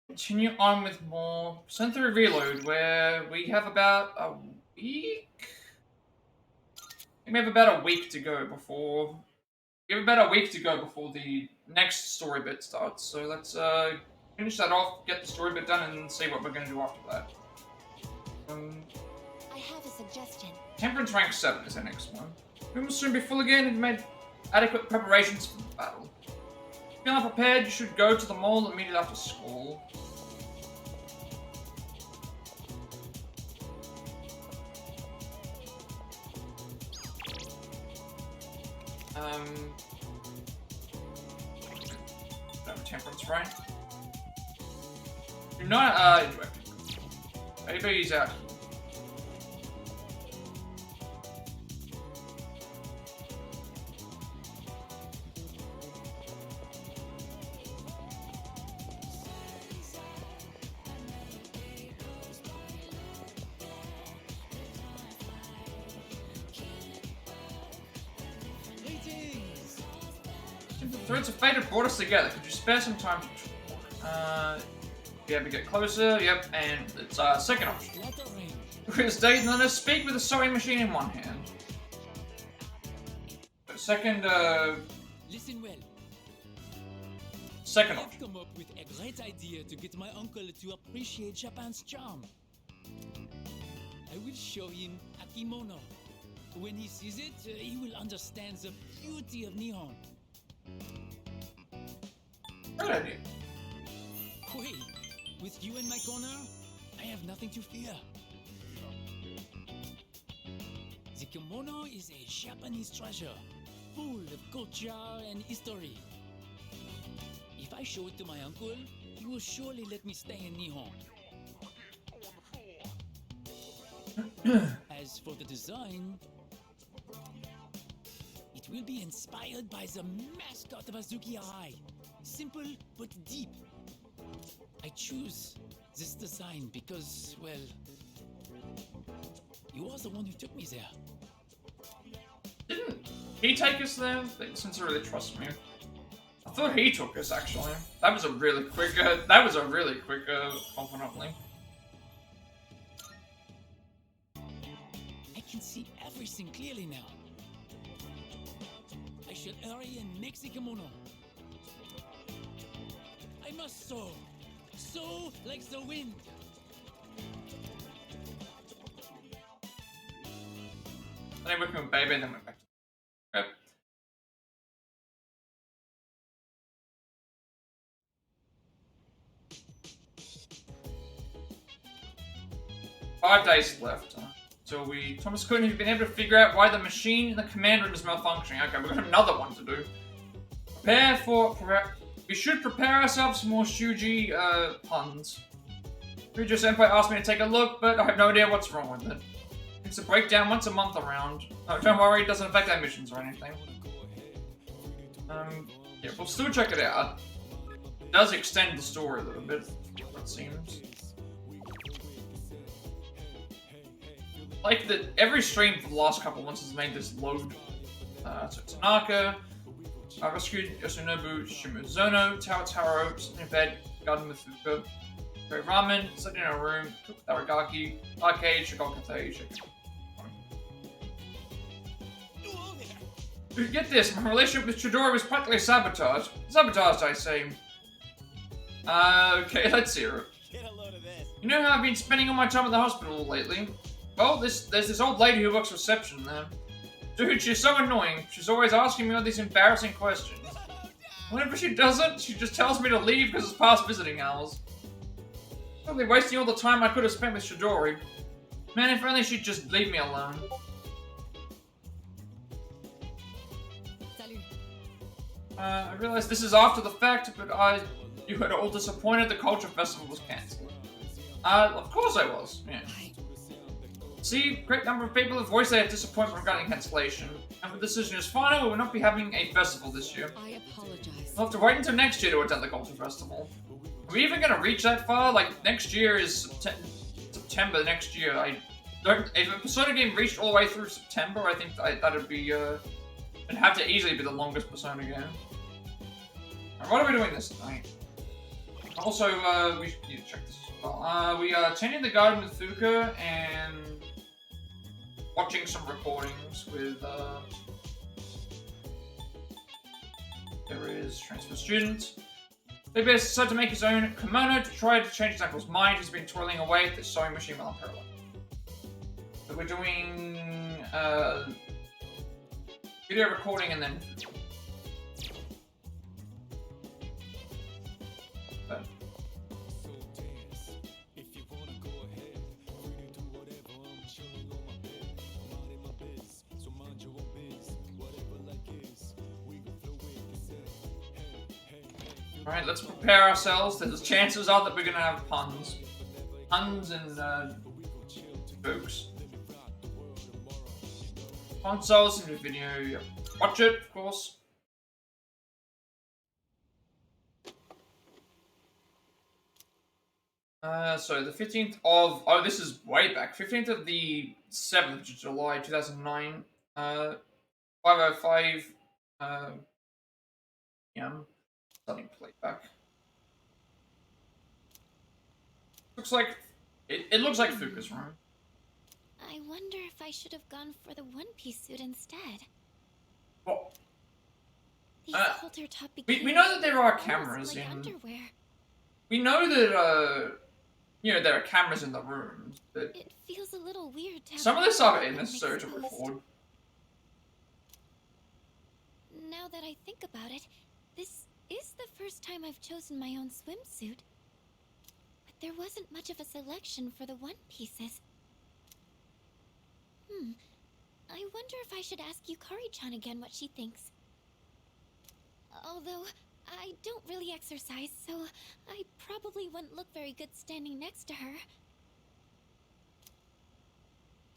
Continue on with more Center Reload, where we have about a week. We have about a week to go before. We have about a week to go before the next story bit starts. So let's finish that off, get the story bit done, and see what we're gonna do after that. I have a suggestion. Temperance rank 7 is the next one. We will soon be full again and made adequate preparations for the battle. If you feel unprepared, you should go to the mall immediately after school. Temperance, right? Do not, anybody's out. The threads of fate have brought us together. Could you spare some time to talk? Yeah, we get closer, yep, and it's second option. Chris Dayton, let us speak with a sewing machine in one hand. Second, Listen well. second I've option. come up with a great idea to get my uncle to appreciate Japan's charm. I will show him a kimono. When he sees it, he will understand the beauty of Nihon. Great idea. Wait, with you in my corner, I have nothing to fear. The kimono is a Japanese treasure, full of culture and history. If I show it to my uncle, he will surely let me stay in Nihon. As for the design, it will be inspired by the mascot of Azuki Arai. Simple but deep. I choose this design because, well, you are the one who took me there. Didn't he take us there? Since he really trusts me. I thought he took us, actually. That was a really quick, confident link. I can see everything clearly now. I should hurry and make the kimono. I must sew. Sew like the wind. Then I working with Baby and then went back to prep. 5 days left. So Thomas couldn't have been able to figure out why the machine in the command room is malfunctioning. Okay, we've got another one to do. We should prepare ourselves for more Shuji, puns. Fujo Senpai asked me to take a look, but I have no idea what's wrong with it. It's a breakdown once a month around. Oh, don't worry, it doesn't affect our missions or anything. Yeah, we'll still check it out. It does extend the story a little bit, it seems. Like that, every stream for the last couple months has made this load. So Tanaka, rescued Yoshinobu Shimizuno, Taro, sleeping in bed, garden with Fuuka, Great ramen, sitting in a room, cook with Aragaki, arcade, Shigokatai, Dude, get this, my relationship with Chidori was practically sabotaged. Sabotaged, I say. Okay, let's hear it. Get a load of this. You know how I've been spending all my time at the hospital lately? Well, there's this old lady who works reception there. Dude, she's so annoying. She's always asking me all these embarrassing questions. Whenever she doesn't, she just tells me to leave because it's past visiting hours. Probably wasting all the time I could have spent with Chidori. Man, if only she'd just leave me alone. Salut. I realize this is after the fact, but you had all disappointed the culture festival was cancelled. Of course I was, yeah. See, great number of people have voiced their disappointment regarding cancellation, and the decision is final, we will not be having a festival this year. I apologize. We'll have to wait until next year to attend the culture festival. Are we even gonna reach that far? Like, next year is September next year. If a Persona game reached all the way through September, I think that'd be, it'd have to easily be the longest Persona game. Alright, what are we doing this night? Also, we need to check this as well. We are attending the garden with Fuuka and watching some recordings with, there is transfer student. Baby has decided to make his own kimono to try to change his uncle's mind. He's been twirling away at the sewing machine while in parallel. So we're doing, video recording and then... Alright, let's prepare ourselves. There's chances are that we're gonna have puns. Puns and, jokes. Consoles in the video, yep. Watch it, of course. So the 15th of... Oh, this is way back. 15th of the 7th of July, 2009. 5:05 p.m. Starting playback. Looks like... It looks like Fuuka's room. I wonder if I should have gone for the one-piece suit instead. Well, These halter top bikinis we know that there are almost cameras like in... underwear. We know that, you know, there are cameras in the rooms, but... It feels a little weird to have Some of this stuff them isn't necessary to exposed. record. Now that I think about it, this is the first time I've chosen my own swimsuit. But there wasn't much of a selection for the one pieces. I wonder if I should ask Yukari-chan again what she thinks. Although, I don't really exercise, so I probably wouldn't look very good standing next to her.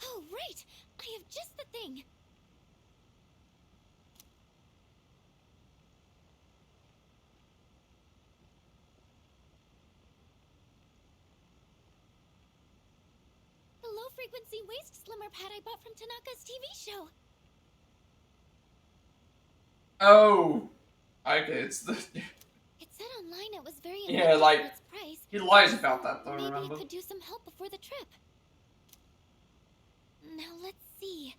Oh, right! I have just the thing! The low-frequency waist slimmer pad I bought from Tanaka's TV show. Oh! Okay, it's the... It said online it was very Yeah, inexpensive like, for its price. he lies about that though, Maybe remember? it could do some help before the trip. Now let's see.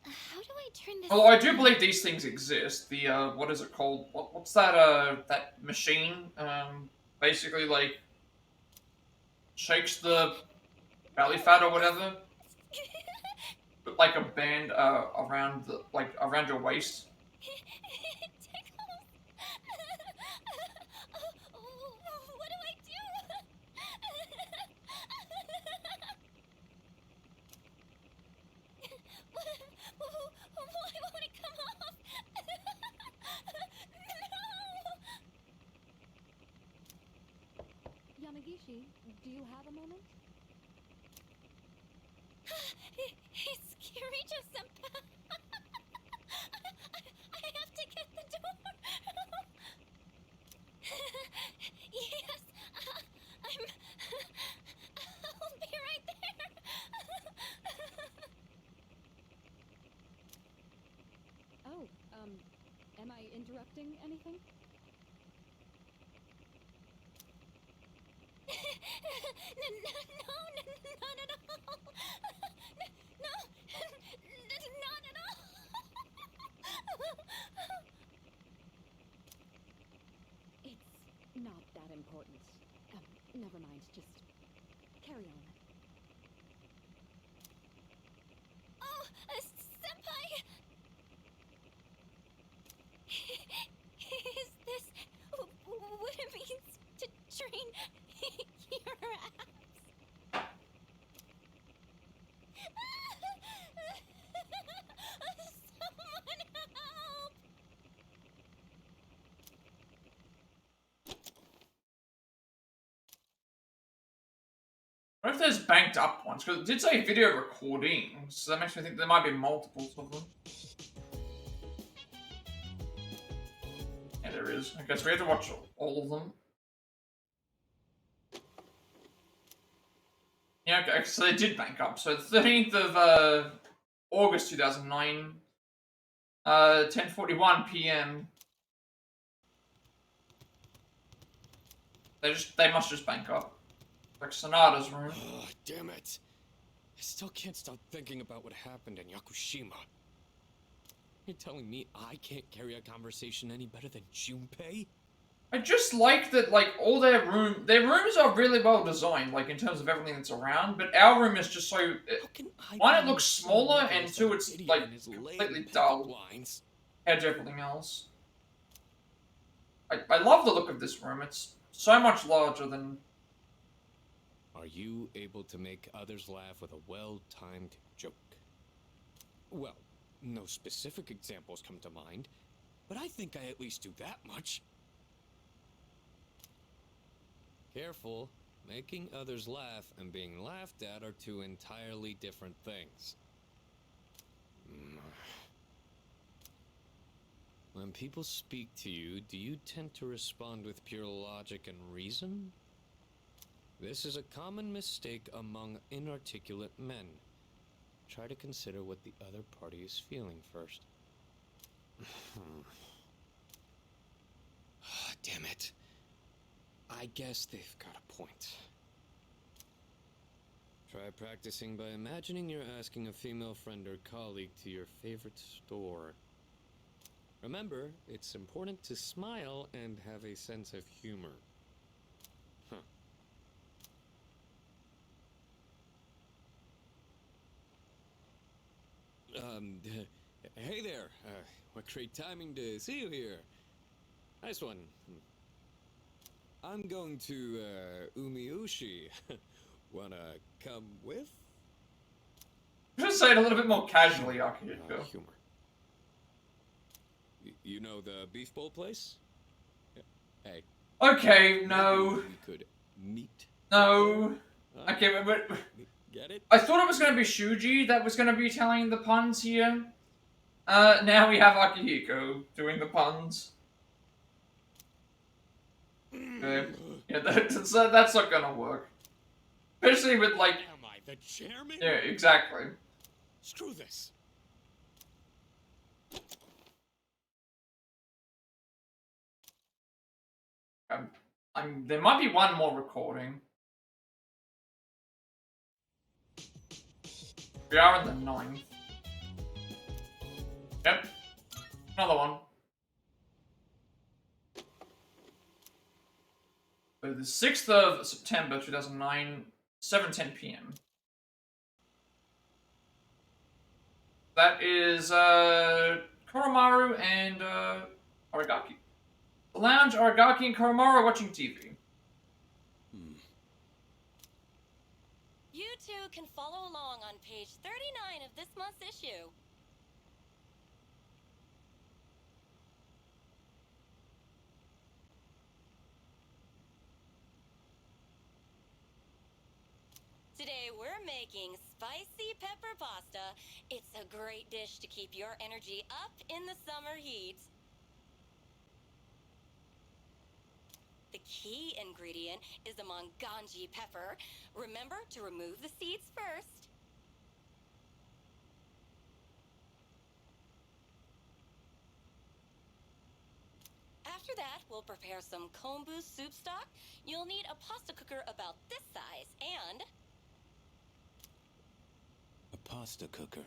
How do I turn this? Although I do believe these things exist. The, what is it called? What's that, that machine? Basically, like, shakes the belly fat or whatever. Put, like, a band, around the, like, around your waist. It tickles. What do I do? Why won't it come off? No! Yamagishi, do you have a moment? It's Kirito-senpai. I have to get the door. Yes, I'll be right there. Oh, am I interrupting anything? No, not at all. No, not at all. It's not that important. Never mind, just carry on. Oh, senpai! Is this what it means to train your abs? Someone help! What if there's banked up ones? Because it did say video recording, so that makes me think there might be multiples of them. Yeah, there is. Okay, so we have to watch all of them. Yeah, okay, so they did bank up. So the 13th of August 2009, 10:41 p.m. They must just bank up. Like Sonata's room. Oh, damn it. I still can't stop thinking about what happened in Yakushima. You're telling me I can't carry a conversation any better than Junpei? I just like that, like, all their rooms are really well designed, like, in terms of everything that's around, but our room is just so, one, it looks smaller, and two, it's, like, completely dull compared to everything else. I love the look of this room. It's so much larger than... Are you able to make others laugh with a well-timed joke? Well, no specific examples come to mind, but I think I at least do that much. Careful, making others laugh and being laughed at are two entirely different things. When people speak to you, do you tend to respond with pure logic and reason? This is a common mistake among inarticulate men. Try to consider what the other party is feeling first. Damn it. I guess they've got a point. Try practicing by imagining you're asking a female friend or colleague to your favorite store. Remember, it's important to smile and have a sense of humor. Hey there. What great timing to see you here. Nice one. I'm going to, Umiushi. Wanna come with? Just say it a little bit more casually, Akihiko. Humor. You know the beef bowl place? Hey. Okay, no. We could meet. No. Okay, but... Get it? I thought it was going to be Shuji that was going to be telling the puns here. Now we have Akihiko doing the puns. Okay. Yeah, that's not going to work. Especially with, like... Am I the chairman? Yeah, exactly. Screw this. There might be one more recording. We are in the 9th. Yep. Another one. So the 6th of September 2009, 7:10 p.m. That is Koromaru and Aragaki. The lounge, Aragaki and Koromaru are watching TV. You two can follow along on page 39 of this month's issue. Today we're making spicy pepper pasta. It's a great dish to keep your energy up in the summer heat. The key ingredient is the manganji pepper. Remember to remove the seeds first. After that, we'll prepare some kombu soup stock. You'll need a pasta cooker about this size and... A pasta cooker.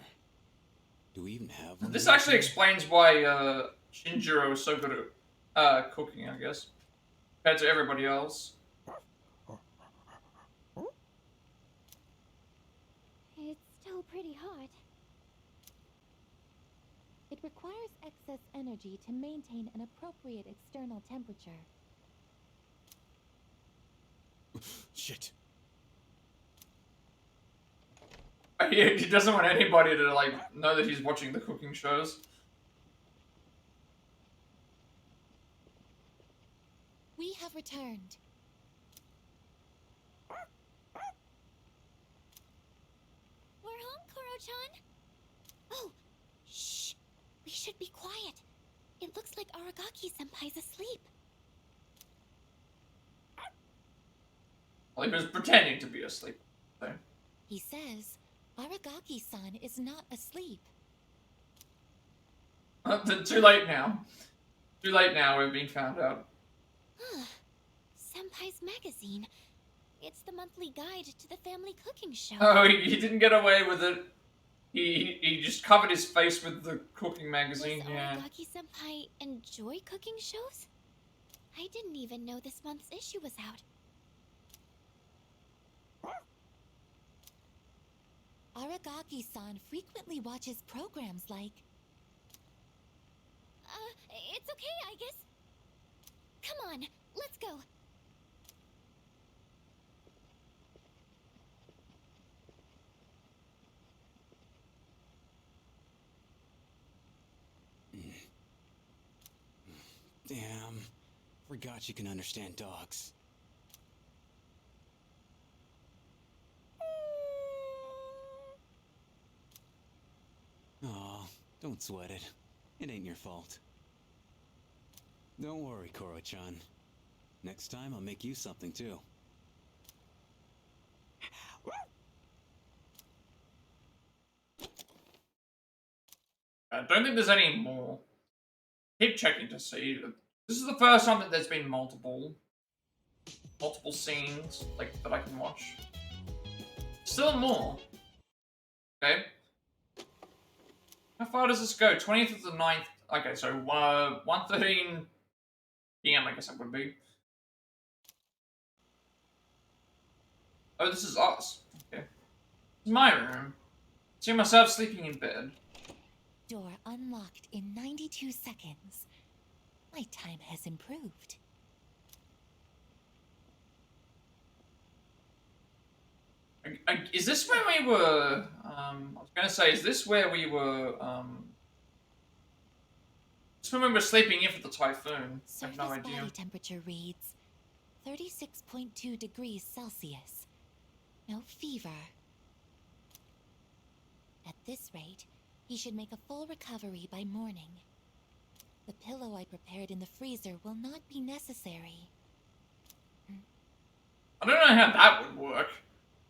Do we even have one? This actually explains why Shinjiro is so good at cooking, I guess. Compared to everybody else. It's still pretty hot. It requires excess energy to maintain an appropriate external temperature. Shit. He doesn't want anybody to, like, know that he's watching the cooking shows. We have returned. We're home, Koro-chan. Oh, shh. We should be quiet. It looks like Aragaki-senpai's asleep. Well, he was pretending to be asleep. So. He says Aragaki-san is not asleep. Too late now. Too late now, we've been found out. Senpai's magazine. It's the monthly guide to the family cooking show. Oh, he didn't get away with it. He just covered his face with the cooking magazine. Does Yeah. Aragaki-senpai enjoy cooking shows? I didn't even know this month's issue was out. Aragaki-san frequently watches programs like... It's okay, Aigis. Come on, let's go. Damn. Forgot you can understand dogs. Aw, don't sweat it. It ain't your fault. Don't worry, Koro-chan. Next time I'll make you something too. I don't think there's any more. Keep checking to see. This is the first time that there's been multiple scenes like that I can watch. Still more. Okay. How far does this go? 20th of the 9th. Okay, so 1:13 p.m. I guess that would be. Oh, this is us. Okay. This is my room. See myself sleeping in bed. Door unlocked in 92 seconds. My time has improved. Is this where we were, I was gonna say, is this where we were, this when we were sleeping in for the typhoon? I have Surface no idea. body temperature reads 36.2 degrees Celsius. No fever. At this rate, he should make a full recovery by morning. The pillow I prepared in the freezer will not be necessary. I don't know how that would work.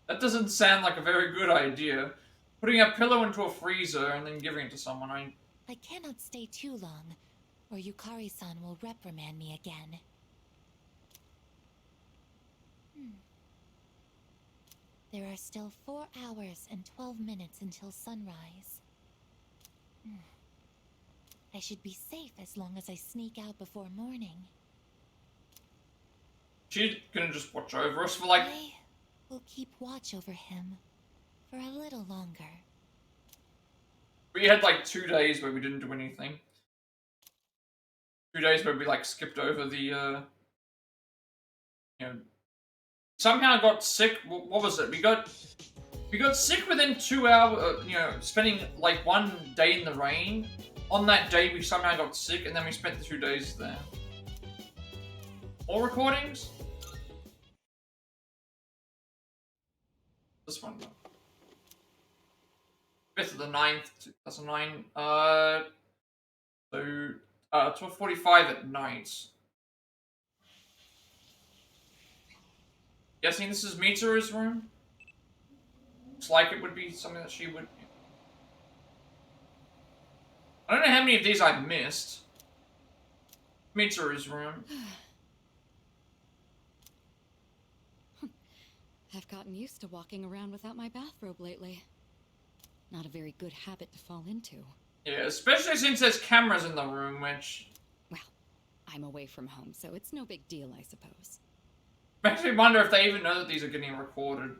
That doesn't sound like a very good idea. Putting a pillow into a freezer and then giving it to someone, I cannot stay too long, or Yukari-san will reprimand me again. There are still 4 hours and 12 minutes until sunrise. I should be safe as long as I sneak out before morning. she's gonna just watch over us for like... I will keep watch over him for a little longer. We had like 2 days where we didn't do anything. 2 days where we like skipped over the, you know... Somehow got sick. What was it? We got sick within 2 hours, you know, spending like 1 day in the rain. On that day, we somehow got sick, and then we spent the 2 days there. More recordings? This one. 5th of the 9th, 2009. So, 12:45 at night. Guessing this is Mitsuru's room? Looks like it would be something that she would... I don't know how many of these I've missed. Mitsuru's room. I've gotten used to walking around without my bathrobe lately. Not a very good habit to fall into. Yeah, especially since there's cameras in the room, which... Well, I'm away from home, so it's no big deal, I suppose. makes me wonder if they even know that these are getting recorded.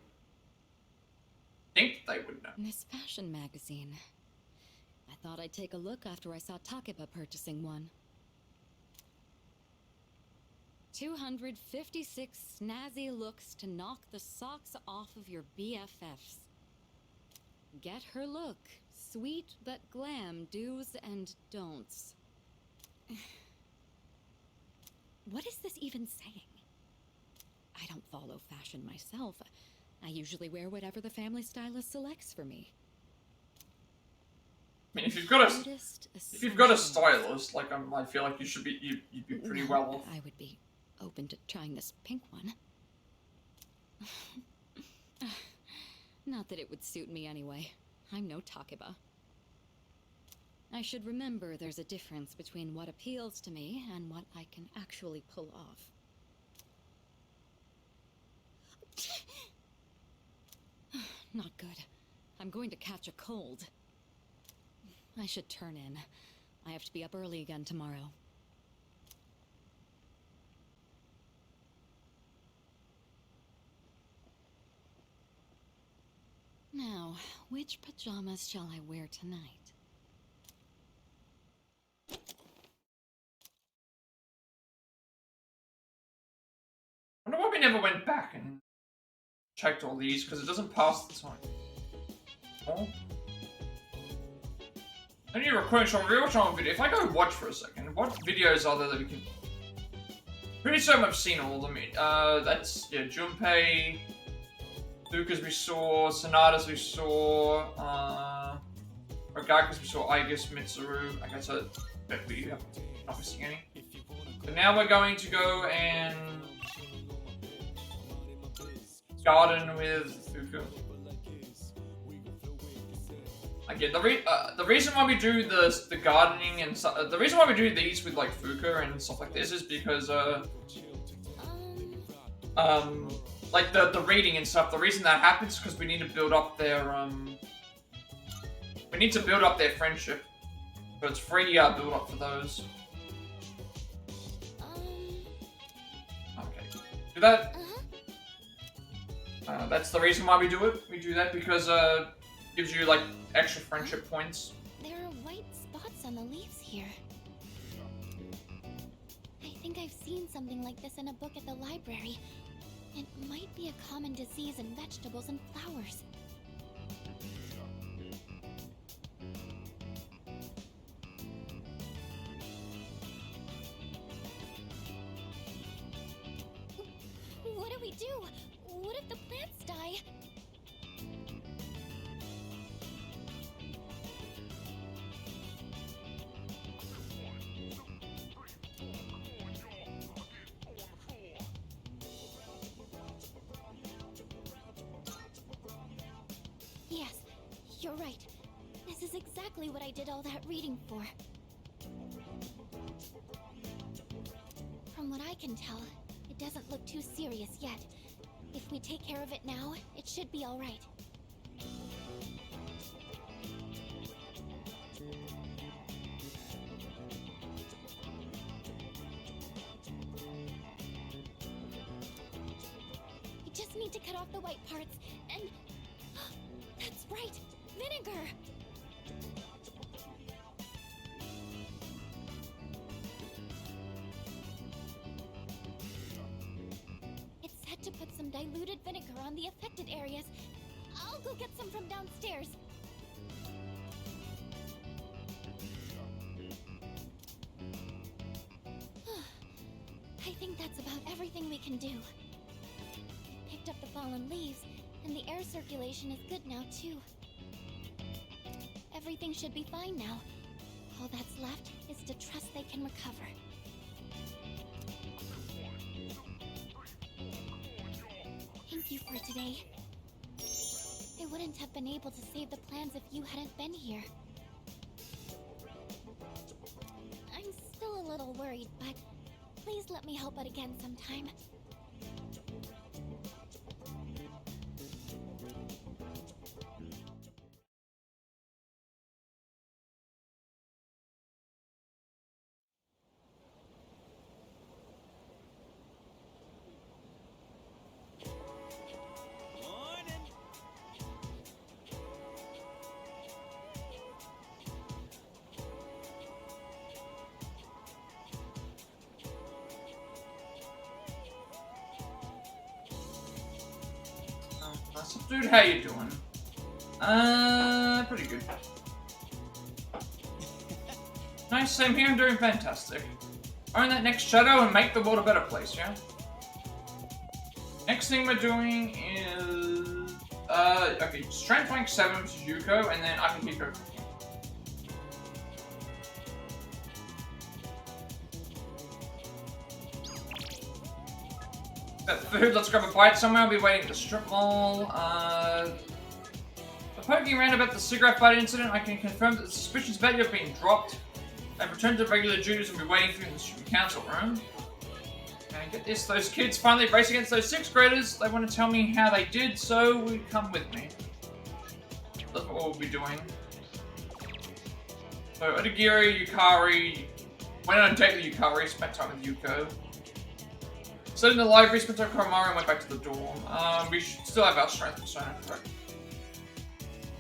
I think they would know. This fashion magazine. I thought I'd take a look after I saw Takeba purchasing one. 256 snazzy looks to knock the socks off of your BFFs. Get her look. Sweet but glam do's and don'ts. What is this even saying? I don't follow fashion myself. I usually wear whatever the family stylist selects for me. I mean, if you've got a stylist, like I feel like you'd be pretty well off. I would be open to trying this pink one. Not that it would suit me anyway. I'm no Takeba. I should remember there's a difference between what appeals to me and what I can actually pull off. Not good. I'm going to catch a cold. I should turn in. I have to be up early again tomorrow. Now, which pajamas shall I wear tonight? I wonder why we never went back and checked all these, because it doesn't pass the time. Oh. I need to record a rewatch on video. If I go watch for a second, what videos are there that we can... Pretty certain I've seen all of them. That's, yeah, Junpei, Fuuka's we saw, Sonata's we saw, Ragaku's we saw, Aigis, Mitsuru. I guess I bet we have not missing any. So now we're going to go and garden with Fuuka. Again, the reason why we do the gardening and the reason why we do these with like Fuuka and stuff like this is because like the reading and stuff. The reason that happens is because we need to build up their friendship. So it's free build up for those. Okay, do that. That's the reason why we do it. We do that because gives you like extra friendship points. There are white spots on the leaves here. I think I've seen something like this in a book at the library. It might be a common disease in vegetables and flowers. What do we do? What if the plants die? Yes, you're right. This is exactly what I did all that reading for. From what I can tell, it doesn't look too serious yet. If we take care of it now, it should be all right. We just need to cut off the white parts and... That's right! Vinegar! It's said to put some diluted vinegar on the affected areas. I'll go get some from downstairs. I think that's about everything we can do. We picked up the fallen leaves, and the air circulation is good now, too. Everything should be fine now. All that's left is to trust they can recover. Thank you for today. I wouldn't have been able to save the plans if you hadn't been here. I'm still a little worried, but please let me help out again sometime. Dude, how you doing? Pretty good. Nice, same here, I'm doing fantastic. Earn that next shadow and make the world a better place, yeah? Next thing we're doing is... okay, strength rank 7 to Yuko, and then Akihiko. Food, let's grab a bite somewhere. I'll be waiting at the strip mall. Poking around about the cigarette butt incident, I can confirm that the suspicions about you have been dropped. I've returned to regular duties and will be waiting for you in the student council room. And get this, those kids finally race against those 6th graders. They want to tell me how they did, so come with me. That's what we'll be doing. So, Onigiri, Yukari. Went on a date with Yukari, spent time with Yuko. Stayed in the library, spent time with Koromaru, and went back to the dorm. We should still have our strength persona, correct?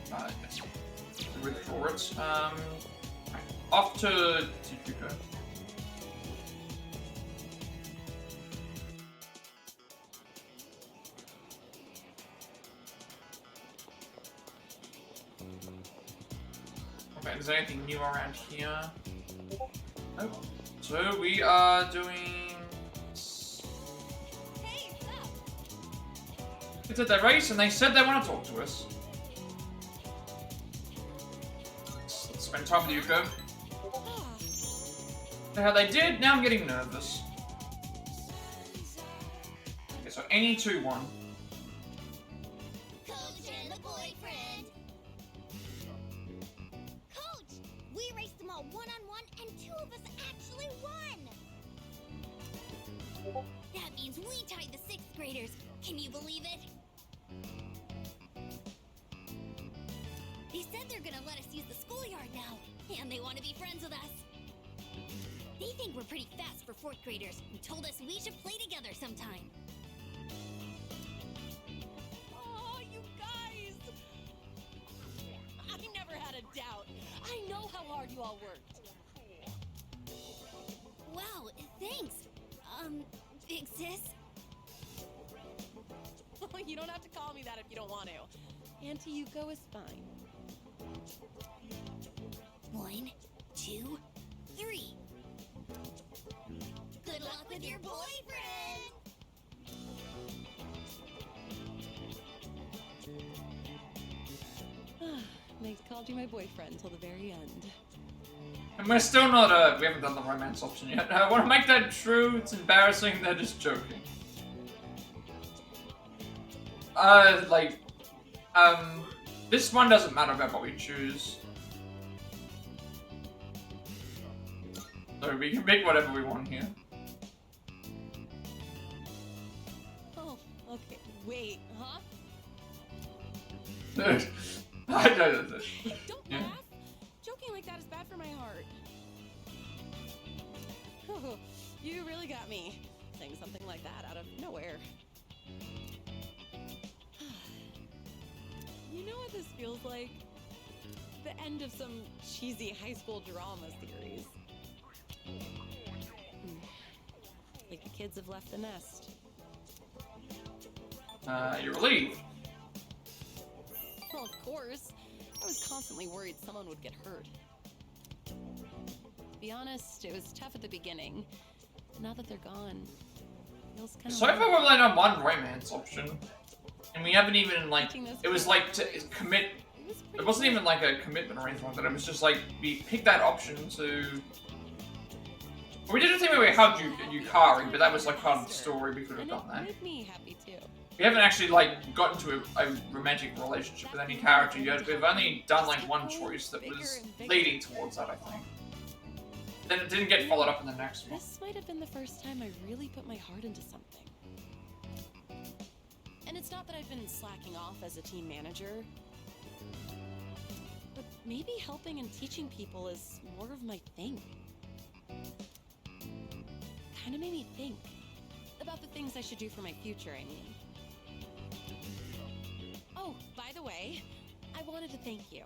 Yes. Withdraw it. Off to Fuuka. Okay, is there anything new around here? Oh. So we are doing... Hey, stop! It's at the race and they said they want to talk to us. Let's spend time with Yuko. So how they did, now I'm getting nervous. Okay, so any 2-1. Coach and the boyfriend. Coach, we raced them all one-on-one, and 2 of us actually won. That means we tied the 6th graders. Can you believe it? They said they're gonna let us use the schoolyard now, and they want to be friends with us. They think we're pretty fast for 4th graders and told us we should play together sometime. Oh, you guys! I never had a doubt. I know how hard you all worked. Wow, thanks. Big sis. You don't have to call me that if you don't want to. Auntie Yuko is fine. 1, 2, 3. Good luck with your boyfriend! They called you my boyfriend till the very end. And we're still not, we haven't done the romance option yet. I want to make that true, it's embarrassing, they're just joking. This one doesn't matter about what we choose. So we can pick whatever we want here. Oh, okay. Wait, huh? I don't know. Don't Yeah. laugh. Joking like that is bad for my heart. Oh, you really got me saying something like that out of nowhere. You know what this feels like? The end of some cheesy high school drama series. Like the kids have left the nest. You're relieved. Well, of course. I was constantly worried someone would get hurt. To be honest, it was tough at the beginning. Now that they're gone, it feels kind of... So far we've only done one romance option. And we haven't even, like, it was like to commit... It wasn't even like a commitment or anything like that. It was just like, we picked that option to... We did a thing where we hugged Yukari, but that was like part of the story. We could have done that. Made me happy too. We haven't actually like got into a romantic relationship with any character yet. We've only done like one choice that was leading towards that, I think. Then it didn't get followed up in the next one. This might have been the first time I really put my heart into something. And it's not that I've been slacking off as a team manager, but maybe helping and teaching people is more of my thing. Kind of made me think about the things I should do for my future, I mean. Oh, by the way, I wanted to thank you.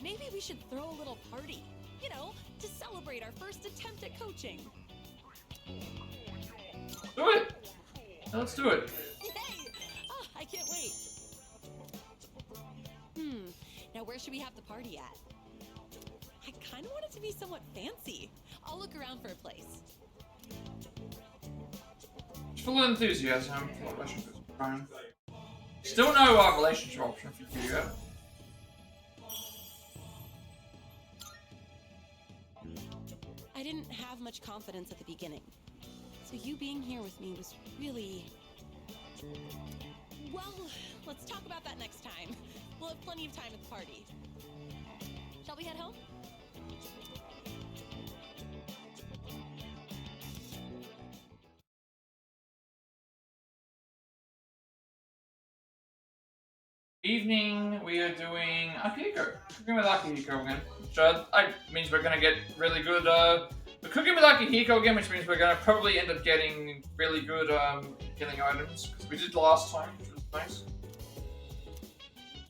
Maybe we should throw a little party, you know, to celebrate our first attempt at coaching. Do it! Let's do it. Yay! Oh, I can't wait. Now where should we have the party at? I kind of want it to be somewhat fancy. I'll look around for a place. Full of enthusiasm. Still no relationship option for you yet. I didn't have much confidence at the beginning. So you being here with me was really... Well, let's talk about that next time. We'll have plenty of time at the party. Shall we head home? Evening, we are doing Akihiko. Cooking with Akihiko again. Which means we're gonna get really good, we're cooking with Akihiko again, which means we're gonna probably end up getting really good, healing items. Because we did last time, which was nice.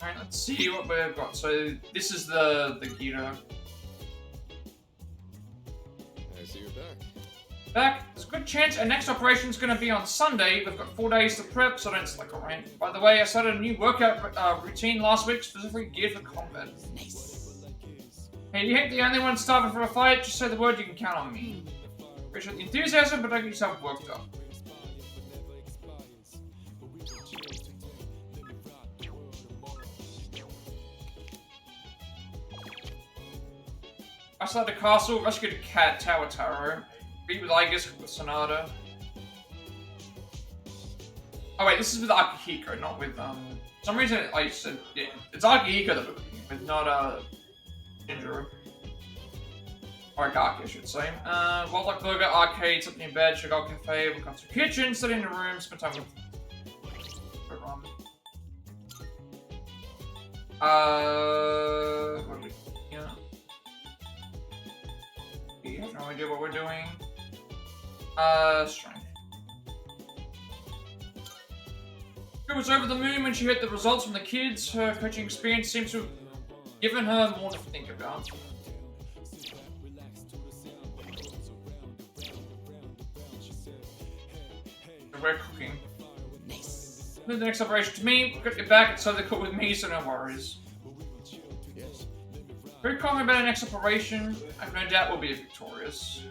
Alright, let's see what we've got. So, this is the Gita. I see you're back. Back. There's a good chance our next operation's going to be on Sunday. We've got 4 days to prep, so don't slack around. By the way, I started a new workout routine last week, specifically geared for combat. Nice. Hey, you ain't the only one starving for a fight. Just say the word, you can count on me. Appreciate the enthusiasm, but don't get yourself worked up. Outside the castle, rescue the cat, Tower Taro. Beat with Aigis, with Sonata. Oh wait, this is with Akihiko, not with, for some reason I said, yeah, it's Akihiko that we're cooking with, not, Shinjiro. Or Agaki, I should say. Wildlife Burger, Arcade, something in bed, Sugar Cafe, we'll come to the kitchen, study in the room, spend time with... what do we... yeah. We have no idea what we're doing. Strength. She was over the moon when she heard the results from the kids. Her coaching experience seems to have given her more to think about. So we're cooking. Nice. Move the next operation to me. Got your back and so they cook with me, so no worries. Yes. Very confident about our next operation. I have no doubt we'll be victorious.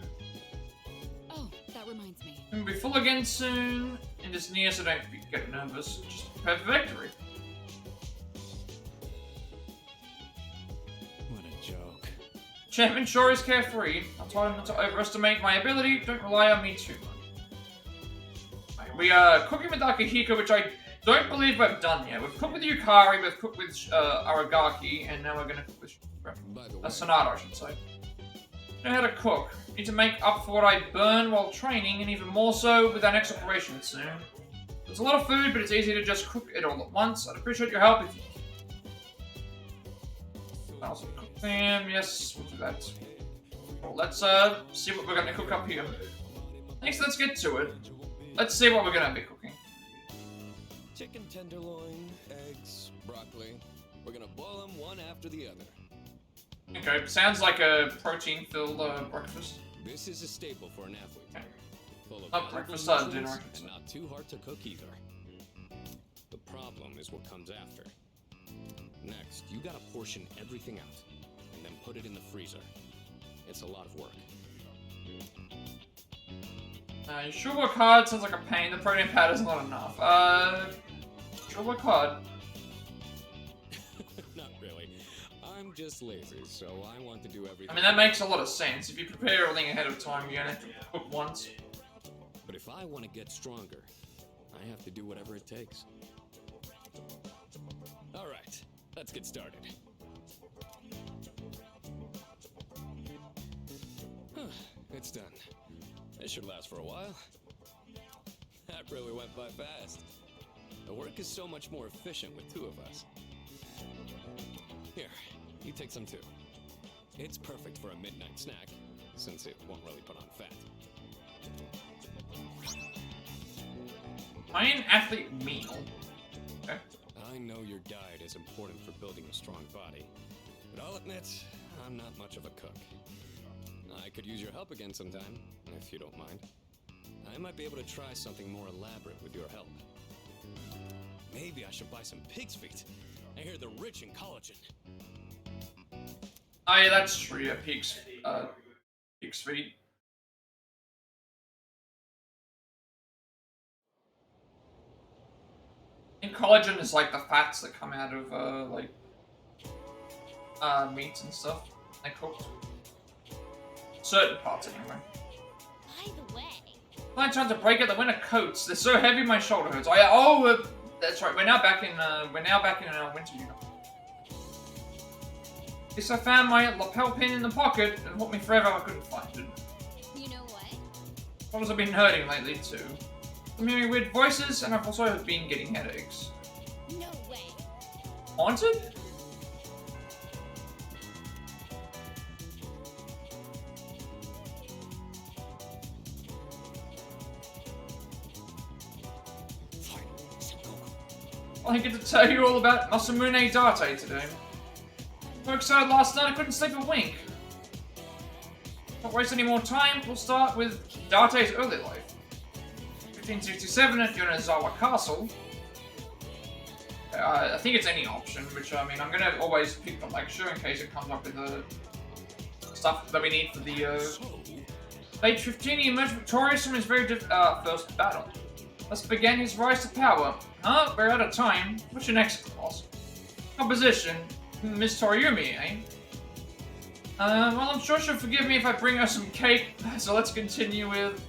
Oh, that reminds me. We'll be full again soon. And it's near, so don't get nervous. Just prepare for victory. What a joke. Chapman sure is carefree. I'll tell him not to overestimate my ability. Don't rely on me too much. Right, we are cooking with Akihiko, which I don't believe we've done yet. We've cooked with Yukari, we've cooked with Aragaki, and now we're going to cook with By the way, Sonata, I should say. Know how to cook. Need to make up for what I burn while training, and even more so with our next operation soon. There's a lot of food, but it's easy to just cook it all at once. I'd appreciate your help if you can. Also cook them. Yes, we'll do that. Well, let's see what we're going to cook up here. Next, let's get to it. Let's see what we're going to be cooking. chicken tenderloin, eggs, broccoli. We're gonna boil them one after the other. Okay, sounds like a protein-filled breakfast. This is a staple for an athlete. Okay. Full of Not valuable breakfast, nutrients dinner. and not too hard to cook either. The problem is what comes after. Next, you gotta portion everything out, and then put it in the freezer. It's a lot of work. You sure work hard, sounds like a pain. The protein powder's not enough. Sure work hard. Not really. I'm just lazy, so I want to do everything. I mean, that makes a lot of sense. If you prepare everything ahead of time, you only have to cook once. But if I want to get stronger, I have to do whatever it takes. All right, let's get started. It's done. This should last for a while. That really went by fast. The work is so much more efficient with two of us. Here, you take some too. It's perfect for a midnight snack, since it won't really put on fat. Main athlete meal. Okay. I know your diet is important for building a strong body, but I'll admit, I'm not much of a cook. I could use your help again sometime, if you don't mind. I might be able to try something more elaborate with your help. Maybe I should buy some pig's feet. I hear they're rich in collagen. Oh yeah, that's true. Yeah, pig's feet. I think collagen is like the fats that come out of meats and stuff. They cooked. Certain parts anyway. By the way, I'm trying to break out the winter coats. They're so heavy my shoulder hurts. Oh yeah, that's right. We're now back in winter uniform. Yes, I found my lapel pin in the pocket. It took me forever. I couldn't find it. you know what? Shoulders have been hurting lately too. I'm hearing weird voices, and I've also been getting headaches. No way. Haunted? I get to tell you all about Masamune Date today. So excited last night I couldn't sleep a wink. Not waste any more time, we'll start with Date's early life. 1567 at Yonezawa Castle. I think it's any option, which I mean I'm gonna always pick the lecture in case it comes up with the stuff that we need for the Late 15 he emerged victorious from his very first battle. Thus began his rise to power. Huh? We're out of time. What's your next class? Composition. Miss Toriumi, eh? Well, I'm sure she'll forgive me if I bring her some cake, so let's continue with...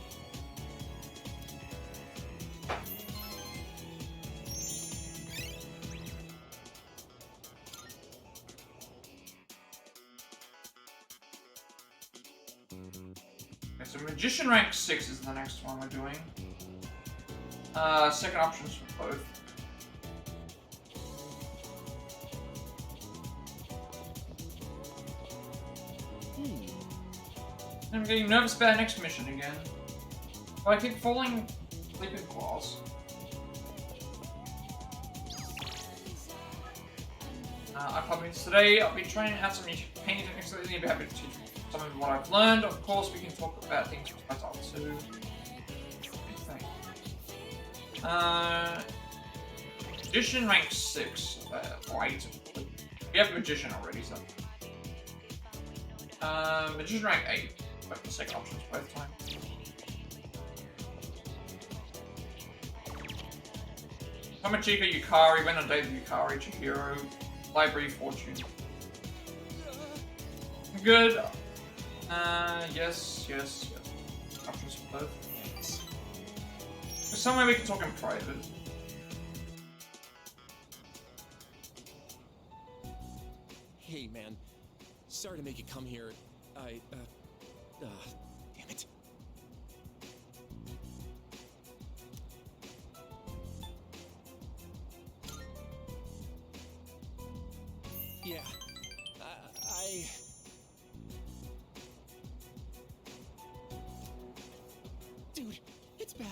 Okay, so Magician rank 6 is the next one we're doing. Second options for both. I'm getting nervous about our next mission again. But I keep falling asleep in class. I promise today I'll be trying out some new painting techniques lately. I'll be happy to teach some of what I've learned. Of course, we can talk about things with Plat too. Magician rank 6, or 8. We have Magician already, so. Magician rank 8. Both the second options both times. Tomachika, Yukari, went on date with Yukari, Chihiro, Library Fortune. Good. Yes. Options for both. There's somewhere we can talk in private. Hey, man. Sorry to make you come here. Damn it. Yeah. Dude, it's bad.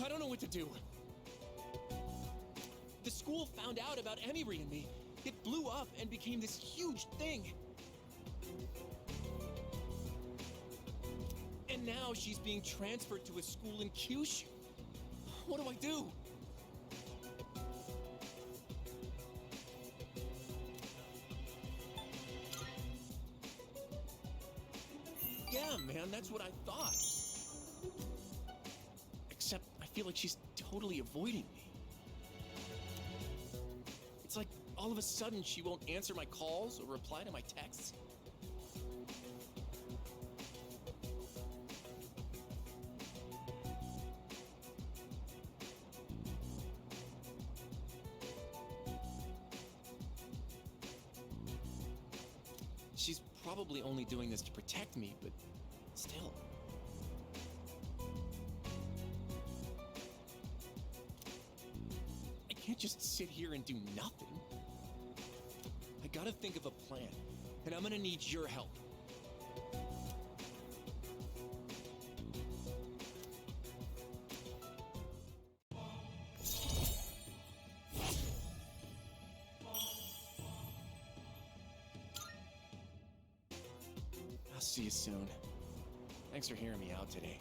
I don't know what to do. The school found out about Emery and me. It blew up and became this huge thing. And now she's being transferred to a school in Kyushu. What do I do? Yeah, man, that's what I thought. Except I feel like she's totally avoiding me. It's like all of a sudden she won't answer my calls or reply to my texts. She's probably only doing this to protect me, but still. I can't just sit here and do nothing. I gotta think of a plan, and I'm gonna need your help. I'll see you soon. Thanks for hearing me out today.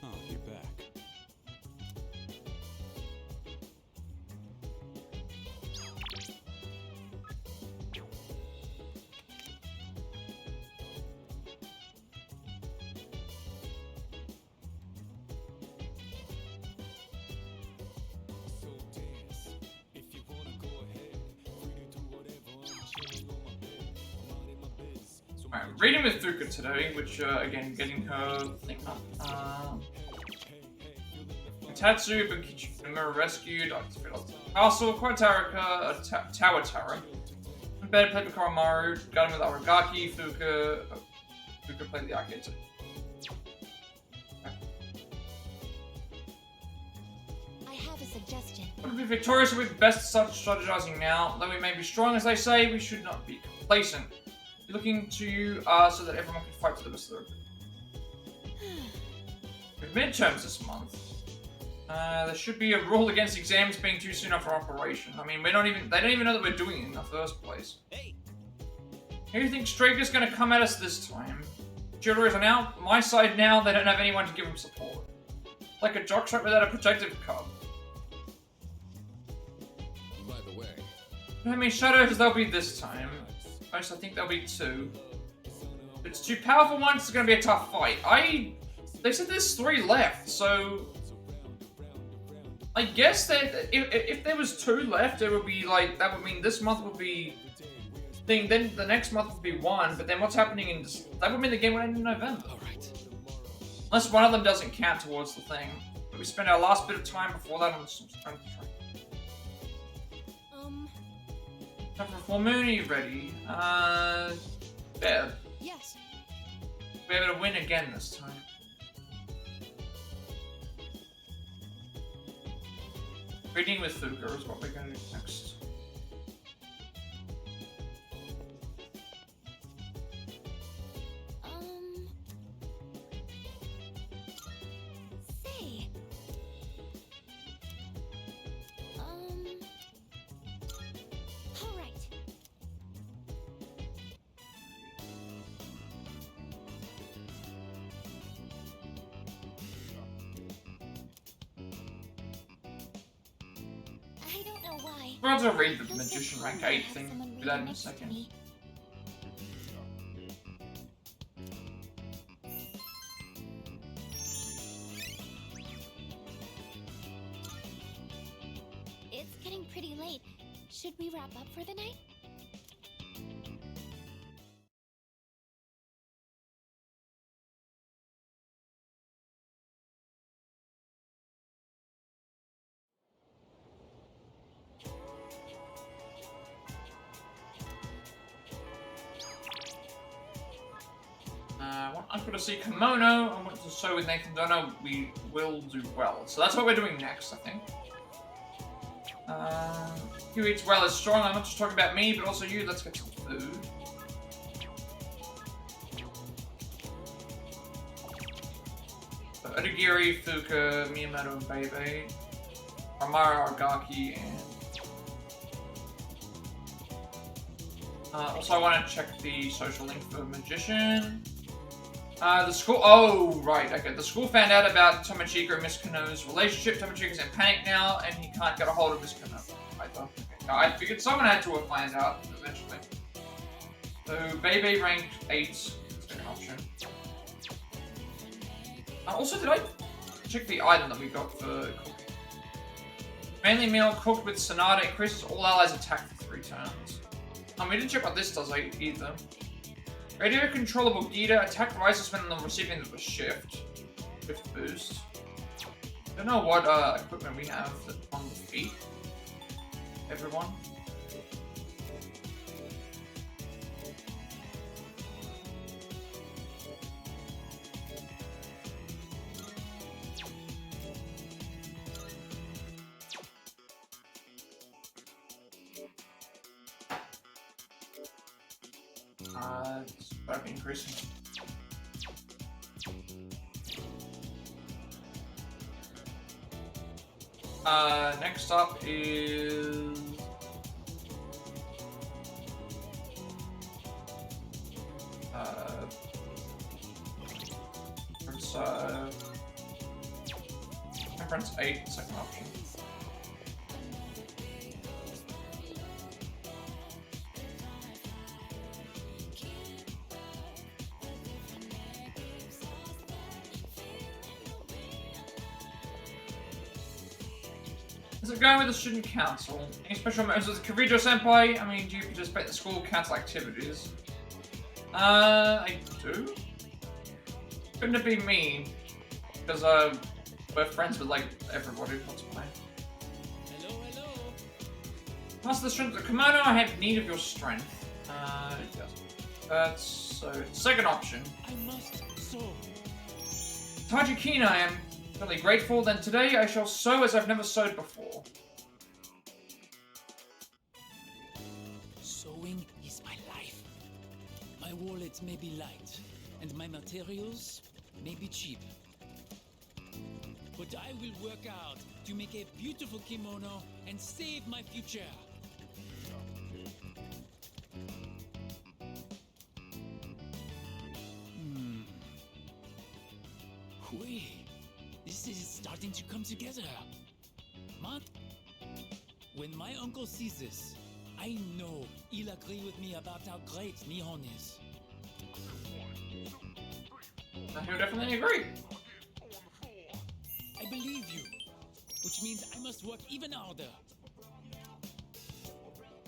Oh, you're back. Alright, reading with Fuuka today, which, again, getting her thing up. Tatsu, Mirror rescued. Castle, Kotarika, Tower Tower. In bed, played with Koromaru. Got him with Aragaki, Fuuka. Fuuka played the arcade too. I have a suggestion. To be victorious, we'd best to start strategizing now. Though we may be strong as they say, we should not be complacent. We're looking to you so that everyone can fight to the best of their ability. With midterms this month. There should be a rule against exams being too soon after operation. I mean, they don't even know that we're doing it in the first place. Hey. Who do you think Straker's gonna come at us this time? Children are now my side now, they don't have anyone to give them support. Like a jockstrap without a protective cub. By the way, How many shadows there'll be this time? Most I think there'll be 2. If it's 2 powerful ones, it's gonna be a tough fight. They said there's 3 left, so I guess that if there was 2 left, it would be like, that would mean this month would be thing, then the next month would be 1, but then what's happening in this, that would mean the game would end in November. Unless one of them doesn't count towards the thing. But we spend our last bit of time before that on some strength training. Time for a full moon, are you ready? Bev. Yes. We're able to win again this time. Reading with Fuuka is what we're going to do next. Say. All right. I don't know why. We're going to read the Feels so Magician rank calm to 8 have thing. someone Do read that in a next to second. me. It's getting pretty late. Should we wrap up for the night? I want Uncle to see Kimono. I want to show with Nathan Dono. We will do well. So that's what we're doing next, I think. Who eats well is strong. I'm not just talking about me, but also you. Let's get some food. So Odagiri, Fuuka, Miyamoto, and Bebe. Amara, Argaki, and... also, I want to check the social link for Magician. The school... Oh, right, okay. The school found out about Tomochika and Miss Kano's relationship. Tomochika's in panic now, and he can't get a hold of Miss Kano. I figured someone had to find out eventually. So, Bebe ranked 8. Second option. Also, did I check the item that we got for cooking? Mainly meal cooked with Sonata increases all allies' attack for 3 turns. We didn't check what this does either. Radio controllable Gita attack rises when the recipient of a shift. Shift boost. Don't know what equipment we have on the feet. Everyone. It's about to be increasing. Next up is... Temperance 8, second option. Is it going with the student council? Any special members of the Kirijo Senpai? I mean, do you participate in the school council activities? I do? Couldn't it be me? Because, we're friends with, like, everybody. What's my... Master the strength of the kimono, I have need of your strength. Yes. That's so. Second option. I must sew. Tajikina, I am really grateful. Then today I shall sew as I've never sewed before. Sewing is my life. My wallet may be light, and my materials may be cheap. But I will work out to make a beautiful kimono and save my future. Wait, this is starting to come together. When my uncle sees this, I know he'll agree with me about how great Nihon is. He'll definitely agree. I believe you, which means I must work even harder.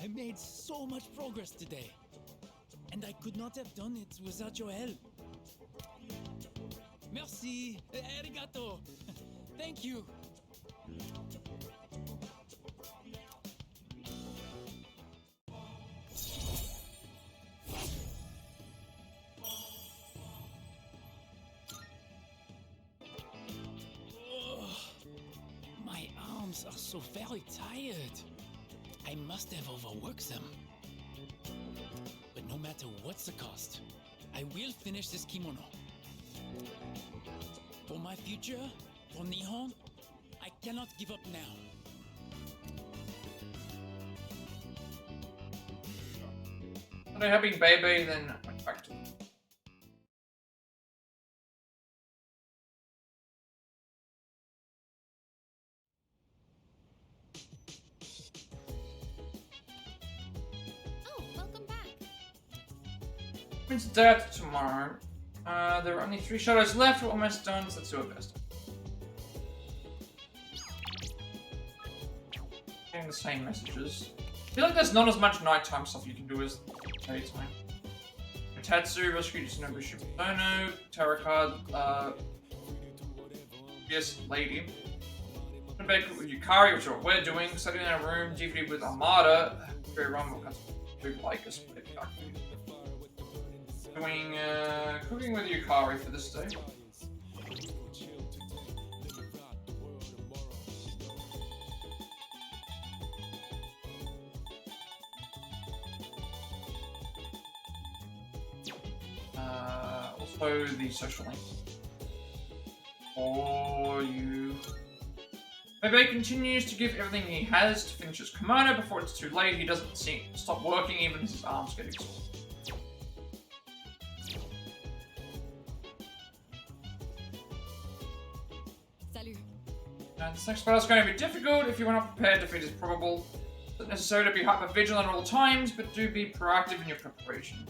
I made so much progress today, and I could not have done it without your help. Merci, arigato. Thank you. My arms are so very tired. I must have overworked them. But no matter what's the cost, I will finish this kimono. For my future, for Nihon, I cannot give up now. After having baby, then I went back to them. Oh, welcome back. It's day after tomorrow. There are only 3 shadows left. We're almost done, so let's do our best. Getting the same messages. I feel like there's not as much nighttime stuff you can do as daytime. Tatsu, rescued Shinobu Shibutono, tarot card, yes, lady. Went back with Yukari, which is what we're doing. Studying in our room, DVD with Armada. Very wrong, we'll cut to Aigis. Doing cooking with Yukari for this day. Also the social link. For you. Bebe continues to give everything he has to finish his kimono before it's too late. He doesn't stop working even as his arms get exhausted. This next battle is going to be difficult. If you are not prepared, defeat is probable. It's not necessary to be hyper vigilant at all times, but do be proactive in your preparation.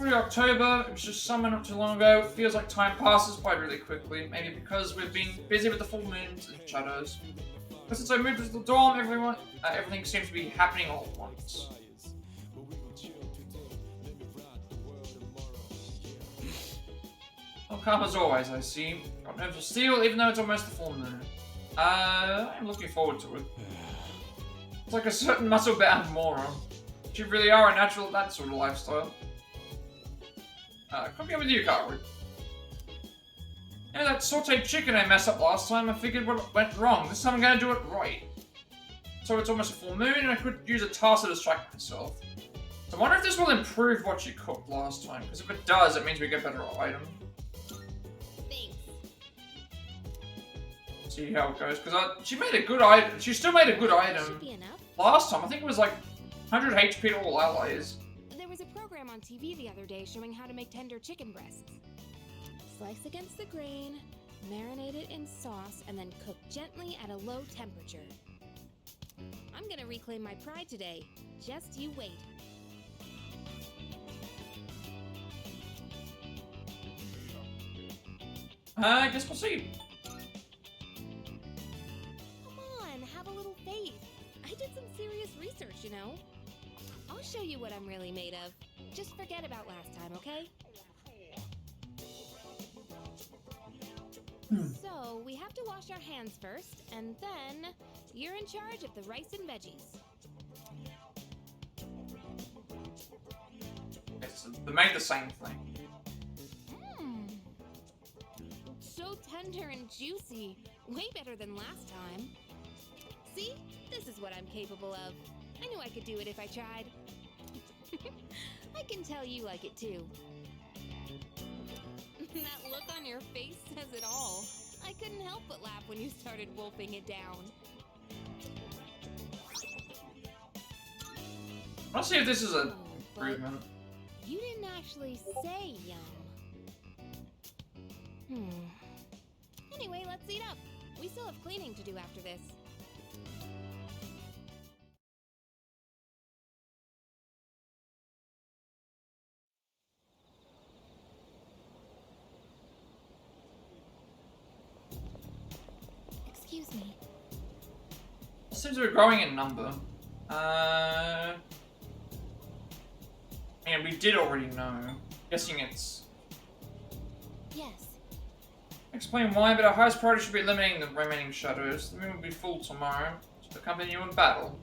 Early October, it was just summer not too long ago. It feels like time passes by really quickly. Maybe because we've been busy with the full moons and shadows. But since I moved to the dorm, everything seems to be happening all at once. Well, calm as always, I see. Got nerves of steel, even though it's almost the full moon. I'm looking forward to it. It's like a certain muscle-bound moron. You really are a natural at that sort of lifestyle. Cooking with Yukari. You know, that sauteed chicken I messed up last time, I figured what went wrong. This time I'm gonna do it right. So it's almost a full moon, and I could use a task to distract myself. So I wonder if this will improve what you cooked last time, because if it does, it means we get better item. Thanks. See how it goes, because she made a good item. She still made a good item. Should be enough. Last time, I think it was like 100 HP to all allies. There was a program on TV the other day showing how to make tender chicken breasts. Slice against the grain, marinate it in sauce, and then cook gently at a low temperature. I'm gonna reclaim my pride today. Just you wait. I guess we'll see. Come on, have a little faith. I did some serious research, you know. I'll show you what I'm really made of. Just forget about last time, okay? So, we have to wash our hands first, and then you're in charge of the rice and veggies. Yes, they made the same thing. So tender and juicy. Way better than last time. See? This is what I'm capable of. I knew I could do it if I tried. I can tell you like it too. That look on your face says it all. I couldn't help but laugh when you started wolfing it down. I'll see if this is an But improvement. you didn't actually say yum. Anyway, let's eat up. We still have cleaning to do after this. Excuse me. Seems to be growing in number. And we did already know. Guessing it's... Yes. Explain why, but our highest priority should be eliminating the remaining shadows. The moon will be full tomorrow to accompany you in battle.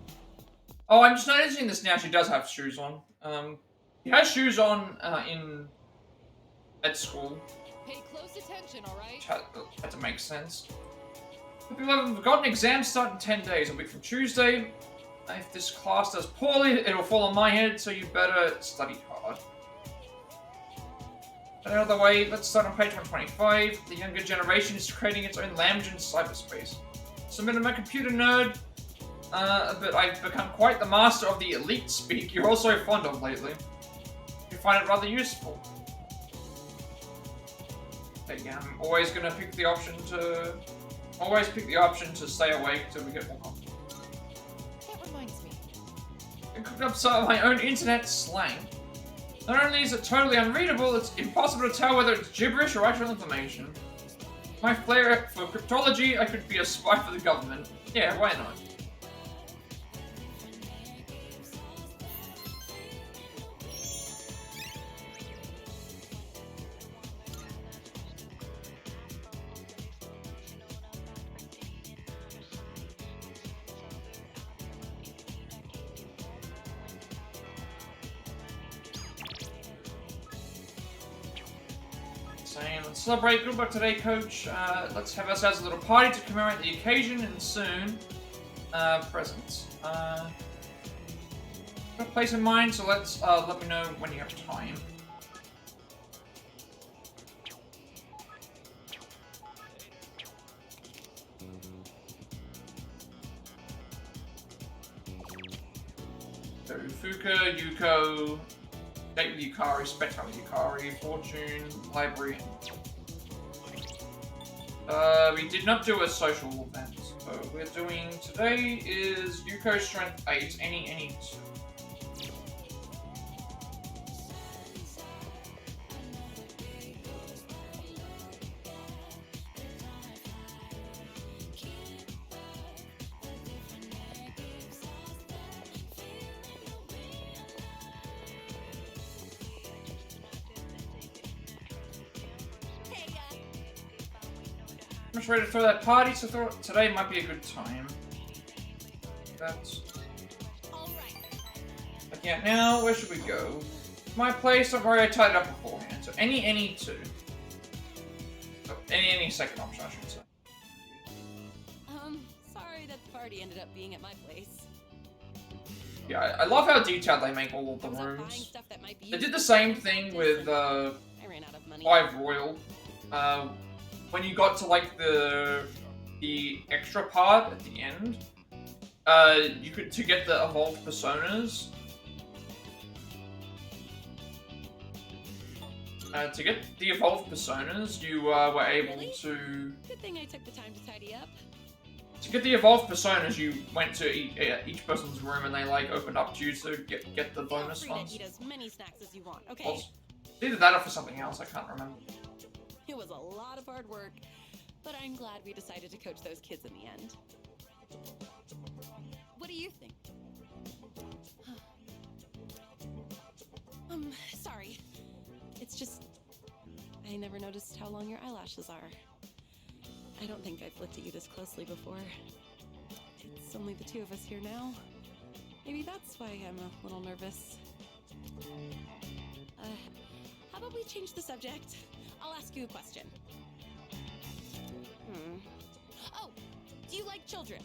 Oh, I'm just noticing this now. She does have shoes on. She has shoes on at school. Pay close attention, alright? Which had to make sense. If you haven't forgotten, exams start in 10 days, a week from Tuesday. If this class does poorly, it'll fall on my head, so you better study hard. But out of the way, let's start on page 125. The younger generation is creating its own language in cyberspace. So I'm a computer nerd, but I've become quite the master of the elite speak you're also fond of lately. You find it rather useful. But yeah, I'm always gonna pick the option to... Always pick the option to stay awake till we get more confident. That reminds me. I cooked up some of my own internet slang. Not only is it totally unreadable, it's impossible to tell whether it's gibberish or actual information. My flair for cryptology, I could be a spy for the government. Yeah, why not? Let's celebrate. Good luck today, Coach. Let's have ourselves a little party to commemorate the occasion and soon. Presents. Got a place in mind, so let's let me know when you have time. So Fuuka, Yuko. Date with Yukari, Spectrum with Yukari, Fortune, Library. We did not do a social event. So what we're doing today is Yuko Strength 8, any 2. I'm just ready to throw that party, so thought today might be a good time. That's... Okay, now, where should we go? My place, don't worry, I tied it up beforehand. So any 2. Oh, any second option, I should say. Sorry that the party ended up being at my place. Yeah, I love how detailed they make all of the rooms. They did the same thing with, I ran out of money. 5 Royal. When you got to like the extra part at the end, you could to get the evolved personas. To get the evolved personas, you were able to. Good thing I took the time to tidy up. To get the evolved personas, you went to each person's room and they like opened up to you to get the bonus Feel free ones. to eat as many snacks as you want, okay? Well, either that or for something else, I can't remember. It was a lot of hard work, but I'm glad we decided to coach those kids in the end. What do you think? Sorry. It's just... I never noticed how long your eyelashes are. I don't think I've looked at you this closely before. It's only the two of us here now. Maybe that's why I'm a little nervous. How about we change the subject? I'll ask you a question. Oh, do you like children?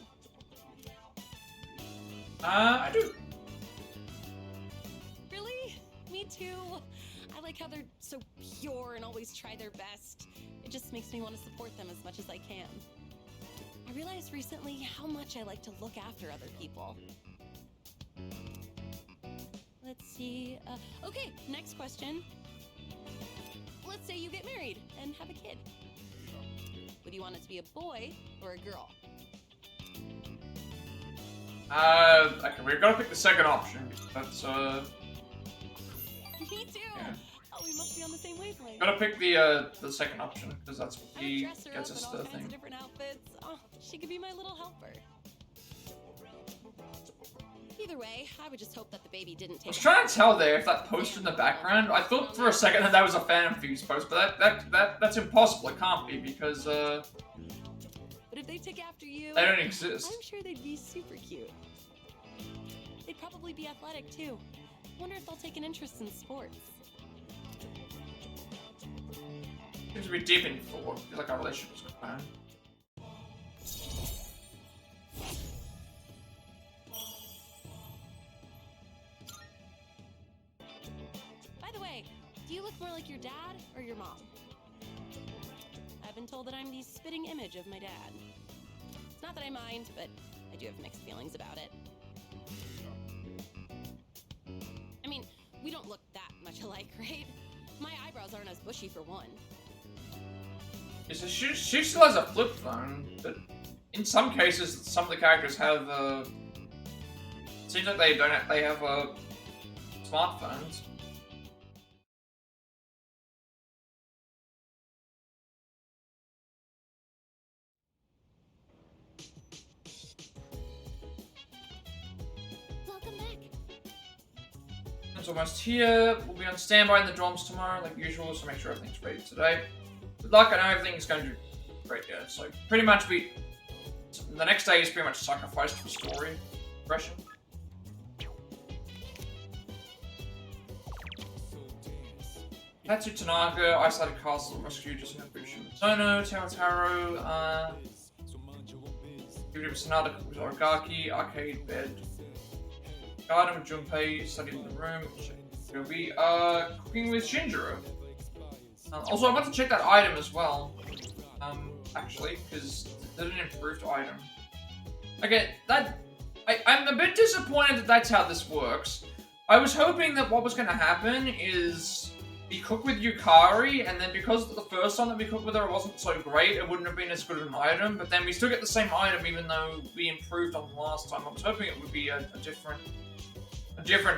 I do. Really? Me too. I like how they're so pure and always try their best. It just makes me want to support them as much as I can. I realized recently how much I like to look after other people. Let's see. Okay, next question. Let's say you get married and have a kid. Would you want it to be a boy or a girl? Okay, we've got to pick the second option. That's, Me too! Yeah. Oh, we must be on the same wavelength. Gotta pick the second option, because that's what I he dress her gets up us in the all kinds thing. of different outfits. Oh, she could be my little helper. Either way, I would just hope that the baby didn't I take was trying to tell there if that poster in the background. I thought for a second that was a fan fuse post, but that's impossible. It can't be because But if they took after you, they don't exist. I'm sure they'd be super cute. They'd probably be athletic too. Wonder if they'll take an interest in sports. Seems to be deep in thought. Feels like our relationship's going. By the way, do you look more like your dad or your mom? I've been told that I'm the spitting image of my dad. It's not that I mind, but I do have mixed feelings about it. I mean, we don't look that much alike, right? My eyebrows aren't as bushy for one. She still has a flip phone, but in some cases, some of the characters have. Seems like they don't. They have smartphones. Welcome back. It's almost here. We'll be on standby in the dorms tomorrow, like usual, so make sure everything's ready today. Good luck, I know everything's going to be great, yeah. So pretty much the next day is pretty much sacrificed for story progression. Tatsu Tanaka, isolated castle, rescue just in Sono, Tarotaro, Sanada with Origaki, arcade bed. Garden with Junpei, studied in the room. We are cooking with Shinjiro. Also, I want to check that item as well. Actually, because it's an improved item. Okay, I'm a bit disappointed that that's how this works. I was hoping that what was going to happen is we cook with Yukari, and then because the first time that we cooked with her wasn't so great, it wouldn't have been as good an item, but then we still get the same item even though we improved on the last time. I was hoping it would be a different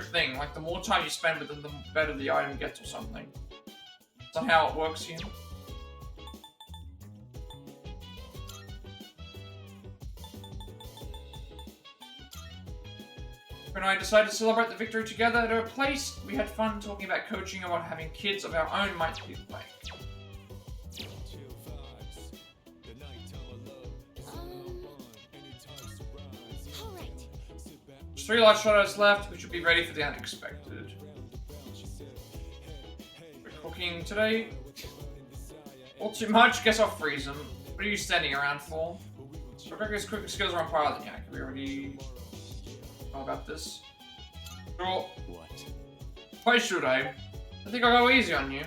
thing, like the more time you spend with them, the better the item gets or something. Is that how it works here? When I decided to celebrate the victory together at her place, we had fun talking about coaching and what having kids of our own might be like. Alright. There's 3 light shadows left, we should be ready for the unexpected. We're cooking today. All too much, guess I'll freeze them. What are you standing around for? Rebecca's cooking skills are on par with Yak. We already know about this. Sure. What? Why should I? I think I'll go easy on you.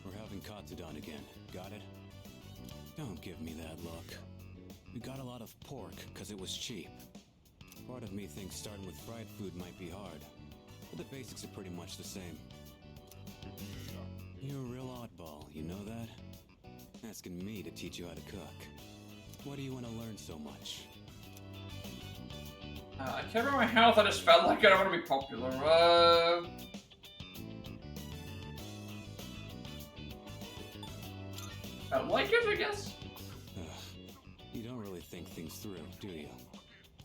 We're having Katsudon again. Got it? Don't give me that look. We got a lot of pork because it was cheap. Part of me thinks starting with fried food might be hard, but the basics are pretty much the same. You're a real oddball, you know that? Asking me to teach you how to cook. Why do you want to learn so much? I care about my health, I just felt like I don't want to be popular. I like it, I guess? You don't really think things through, do you?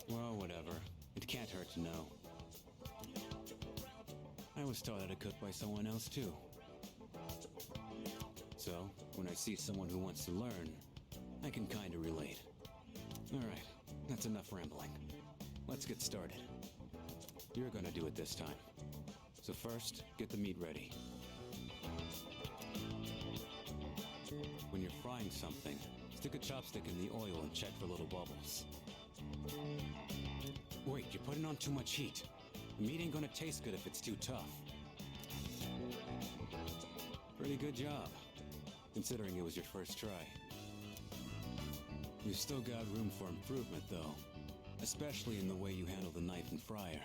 Well, whatever. It can't hurt to know. I was taught how to cook by someone else too. So, when I see someone who wants to learn, I can kinda relate. Alright, that's enough rambling. Let's get started. You're gonna do it this time. So first, get the meat ready. When you're frying something, stick a chopstick in the oil and check for little bubbles. Wait, you're putting on too much heat. The meat ain't gonna taste good if it's too tough. Pretty good job, considering it was your first try. You've still got room for improvement, though. Especially in the way you handle the knife and fryer.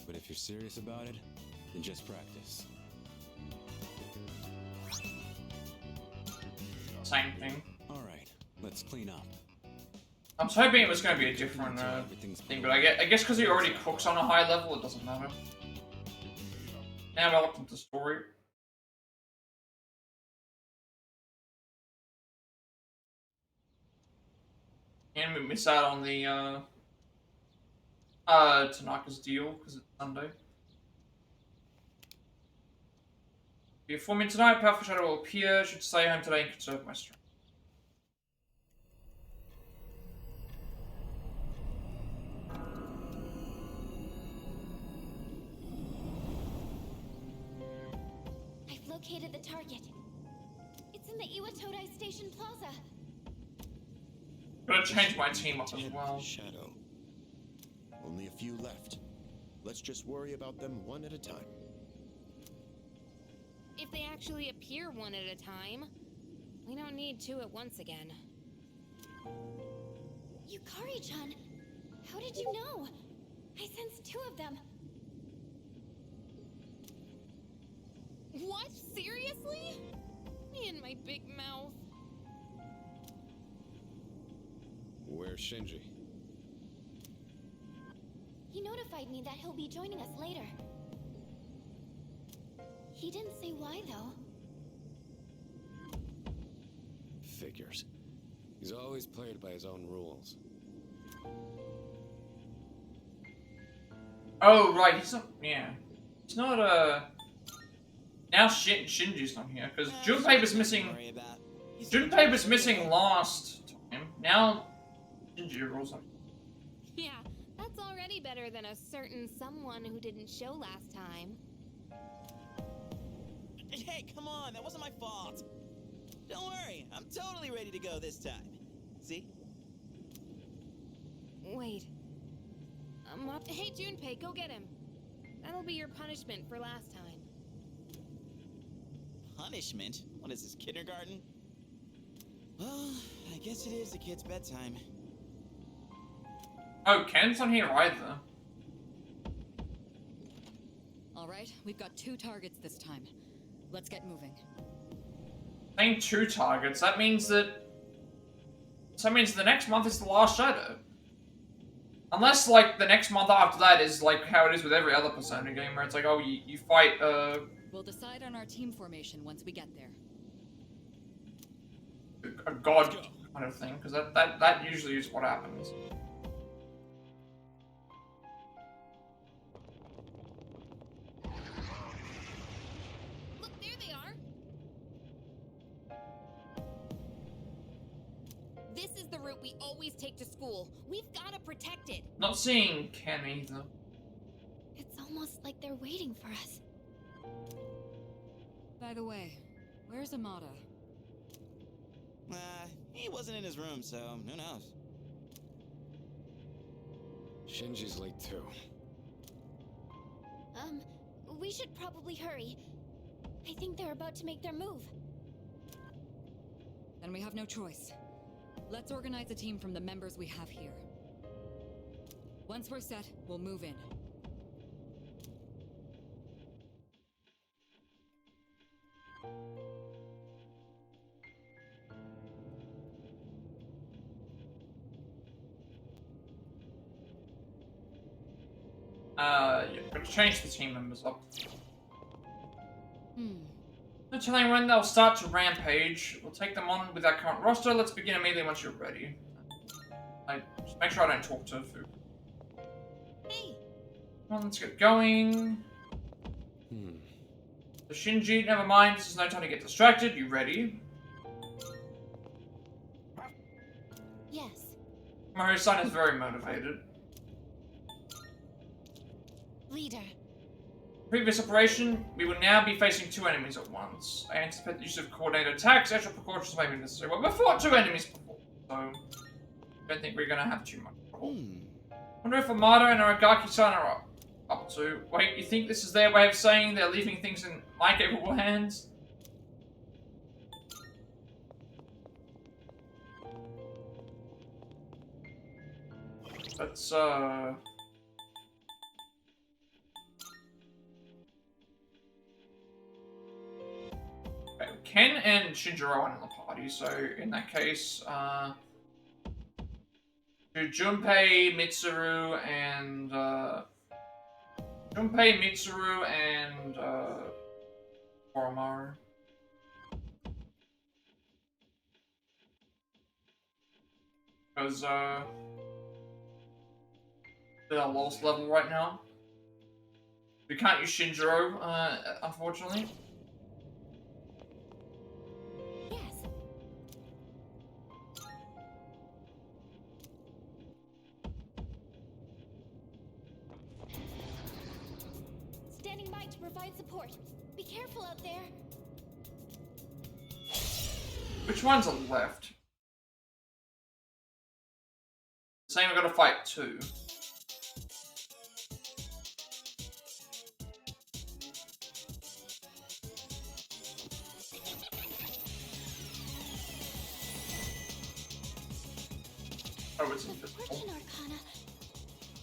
But if you're serious about it, then just practice. Same thing. Alright, let's clean up. I was hoping it was going to be a different thing, but I guess because he already cooks on a high level, it doesn't matter. Now I looked into the story. And we miss out on the Tanaka's deal because it's Sunday. Before me tonight, powerful shadow will appear. Should stay home today and conserve my strength. I've located the target. It's in the Iwatodai Station Plaza. Gotta change my team up as well. Shadow. Only a few left. Let's just worry about them one at a time. If they actually appear one at a time, we don't need two at once again. Yukari-chan, how did you know? I sensed two of them. What? Seriously? Me and my big mouth. Where's Shinji? He notified me that he'll be joining us later. He didn't say why, though. Figures. He's always played by his own rules. Oh, right, he's not, yeah. He's not, now Shinji's not here, because Junpei was missing... Junpei was missing last time. Now, Shinji rules him. Yeah, that's already better than a certain someone who didn't show last time. Hey, come on, that wasn't my fault. Don't worry, I'm totally ready to go this time. See? Wait. I'm up. Hey, Junpei, go get him. That'll be your punishment for last time. Punishment? What is this, kindergarten? Well, I guess it is the kid's bedtime. Oh, Ken's not here either. Alright, we've got 2 targets this time. Let's get moving. Saying 2 targets, that means that... So that means the next month is the last shadow. Unless, like, the next month after that is, like, how it is with every other Persona game, where it's like, oh, you fight, We'll decide on our team formation once we get there. a god kind of thing, because that usually is what happens. Look, there they are. This is the route we always take to school. We've got to protect it. Not seeing Ken either. It's almost like they're waiting for us. By the way, where's Amada? He wasn't in his room, so who knows? Shinji's late too. We should probably hurry. I think they're about to make their move. Then we have no choice. Let's organize a team from the members we have here. Once we're set, we'll move in. Yeah, gotta change the team members up. Hmm. Telling when they'll start to rampage. We'll take them on with our current roster. Let's begin immediately once you're ready. Just make sure I don't talk to Fuuka. Hey! Come on, let's get going. So Shinji, never mind. This is no time to get distracted. You ready? Yes. Mario-san is very motivated. Leader. Previous operation, we will now be facing 2 enemies at once. I anticipate the use of coordinated attacks. Extra precautions may be necessary. Well, we fought 2 enemies before, so I don't think we're gonna have too much trouble. Wonder if Amada and Aragaki-san are up to. Wait, you think this is their way of saying they're leaving things in my capable hands? Let's, okay, Ken and Shinjiro aren't in the party, so in that case, do Junpei, Mitsuru, and, Oromaru. Because, they're our lowest level right now. We can't use Shinjiro, unfortunately. Yes. Standing by to provide support. Be careful out there. Which one's on the left? Saying we've got to fight 2. Oh, it's invisible. Fortune Arcana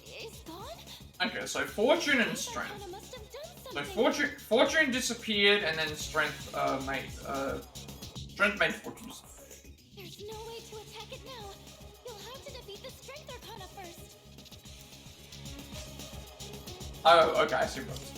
is gone? Okay, so Fortune and Strength. Arcana must have done So something. Fortune disappeared, and then Strength made Fortune disappear. There's no way to attack it now. You'll have to defeat the Strength Arcana first. Oh, okay, I see what it is.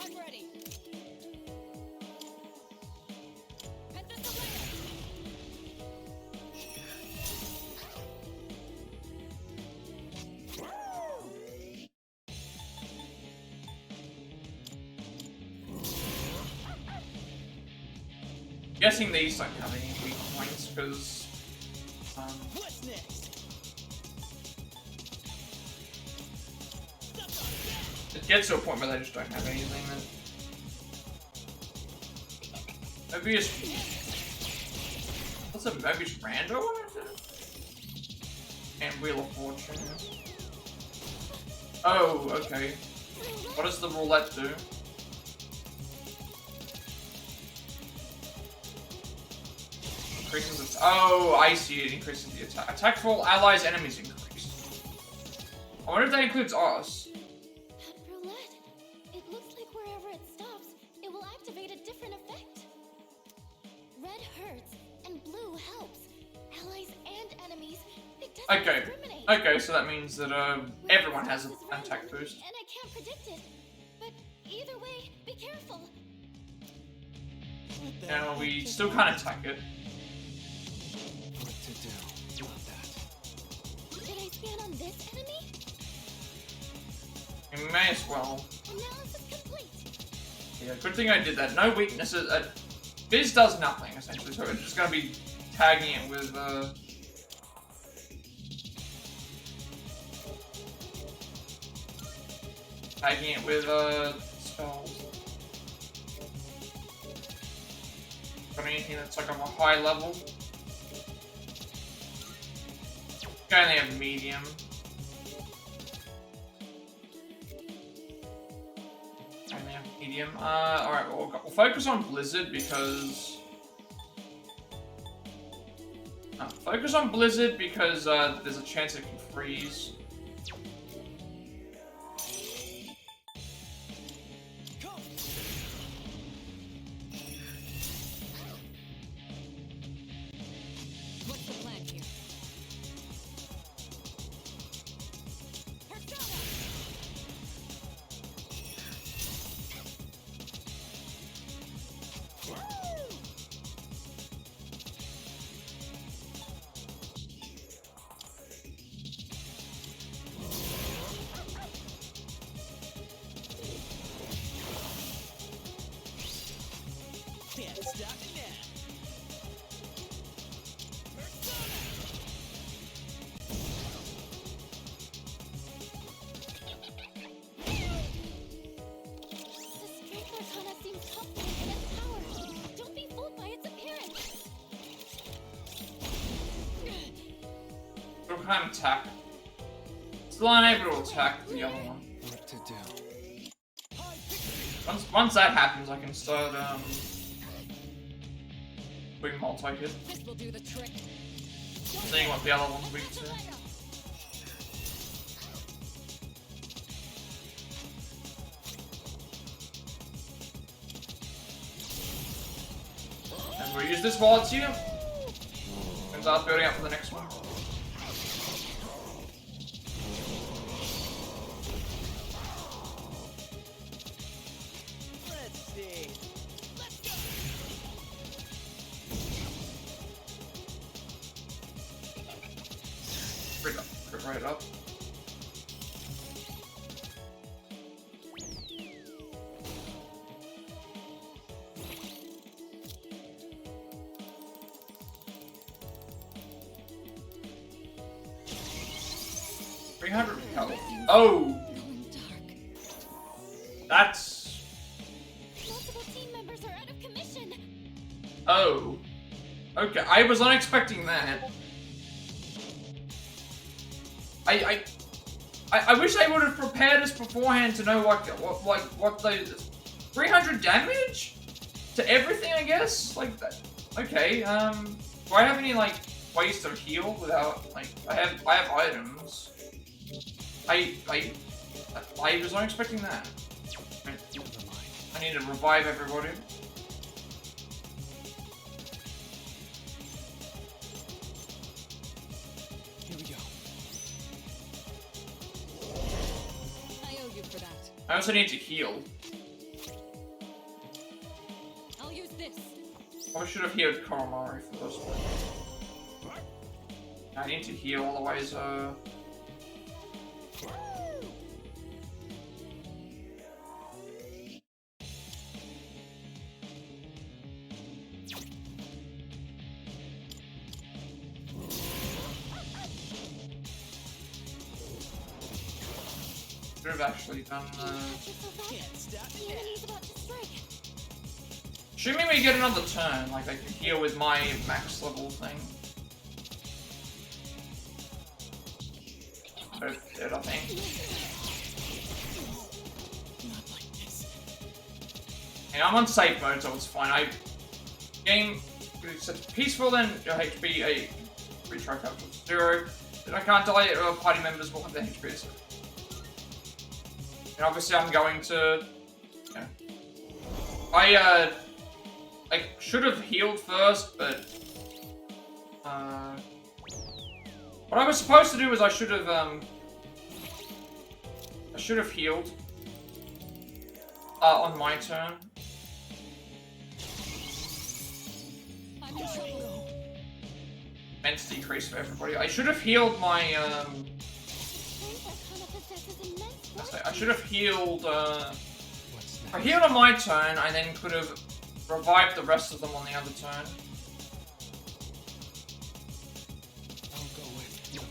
I'm ready. Head this away. Guessing these don't have any weak points, because What's next? it gets to a point where they just don't have anything then. Mobius... What's a Mobius Rando? And Wheel of Fortune. Oh, okay. What does the roulette do? Increases its... Oh, I see, it increases the attack. Attack for all allies, enemies increased. I wonder if that includes us. That roulette. It looks like wherever it stops, it will activate a different effect. Red hurts and blue helps. Allies and enemies. It doesn't Okay. discriminate. Okay, so that means that everyone has an attack boost. And I can't predict it. But either way, be careful. Now we still can't attack it. What to do? Love that. Did I scan on this enemy? We may as well. Analysis complete. Yeah, good thing I did that. No weaknesses. Biz does nothing, essentially, so we're just gonna be tagging it with, spells. Got anything that's like of a high level? I only have medium. I only have medium. Alright, we'll focus on Blizzard because... focus on Blizzard because there's a chance it can freeze. What's the plan here? can't attack. Still unable to attack the other one. What to do? Once that happens, I can start doing multi-hit. This will do the trick. Seeing what the other one's weak to. And we'll use this while it's here. And start building up for the next one. Let's see. Let's go. Crit right up. Oh! That's... Multiple team members are out of commission. Oh. Okay, I was not expecting that. I wish they would have prepared us beforehand to know what the 300 damage to everything, I guess. Like that. Okay. Do I have any like ways to heal without like I have items. I was not expecting that. I need to revive everybody. Here we go. I owe you for that. I also need to heal. I'll use this. I should have healed Koromari for this one. I need to heal, otherwise, should have actually done, The enemy's about to strike. Assuming we get another turn, like I can heal with my max level thing. Both did, I think. Yeah, I'm on safe mode, so it's fine. Game set to peaceful, then your HP a retry up to 0. Then I can't delay it, or party members will have their HP at 0. And obviously I'm going to... Yeah. I should have healed first, but... what I was supposed to do is I should have healed. On my turn. I'm in trouble. Immense decrease for everybody. I should have healed my, I should have healed, I healed on my turn, I then could have revived the rest of them on the other turn. I'll go with. Never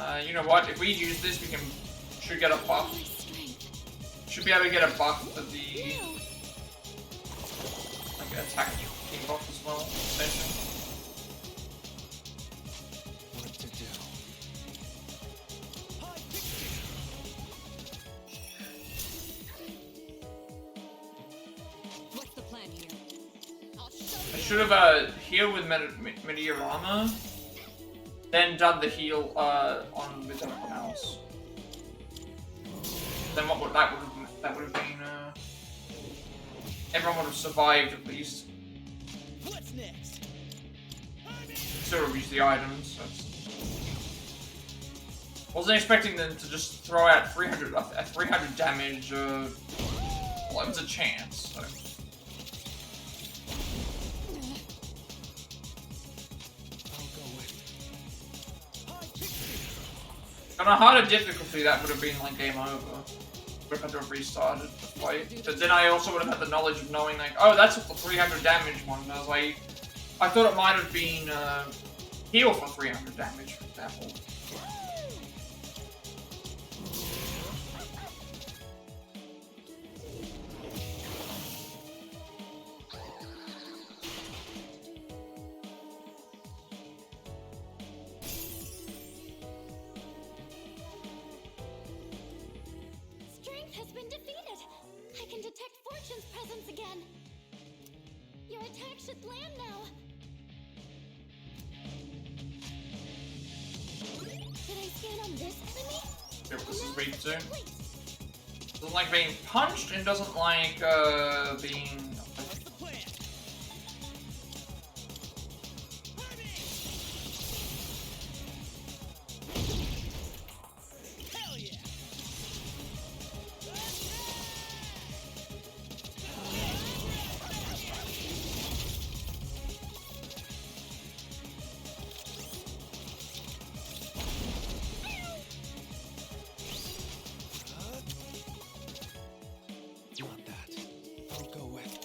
mind. You know what? If we use this, we should get a buff. Should be able to get a buff for the attack team buff as well. Extension. What to do? What's the plan here? I should have healed with Meteorama, then done the heal on with everyone else. Then what would that would have been? Everyone would have survived at least. What's next? Still have used the items. So wasn't expecting them to just throw out 300 damage. Well, it was a chance. So. On a harder difficulty, that would have been like game over. Would have had to have restarted the fight. But then I also would have had the knowledge of knowing like, oh, that's what the 300 damage one does. I thought it might have been heal for 300 damage, for example. has been defeated. I can detect Fortune's presence again. Your attack should land now. Did I scan on this enemy? Here, this is weak too. Doesn't like being punched and doesn't like being. What's the plan? Hell yeah! Not that. I'll go with.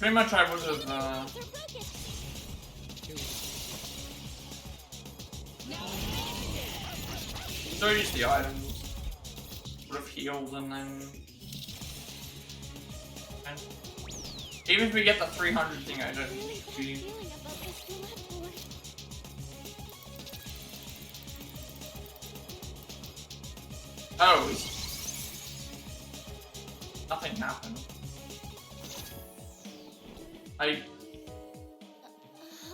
Pretty much, I would have. So use the items. Would have healed and then. And even if we get the 300 thing, I don't see. Oh, nothing happened.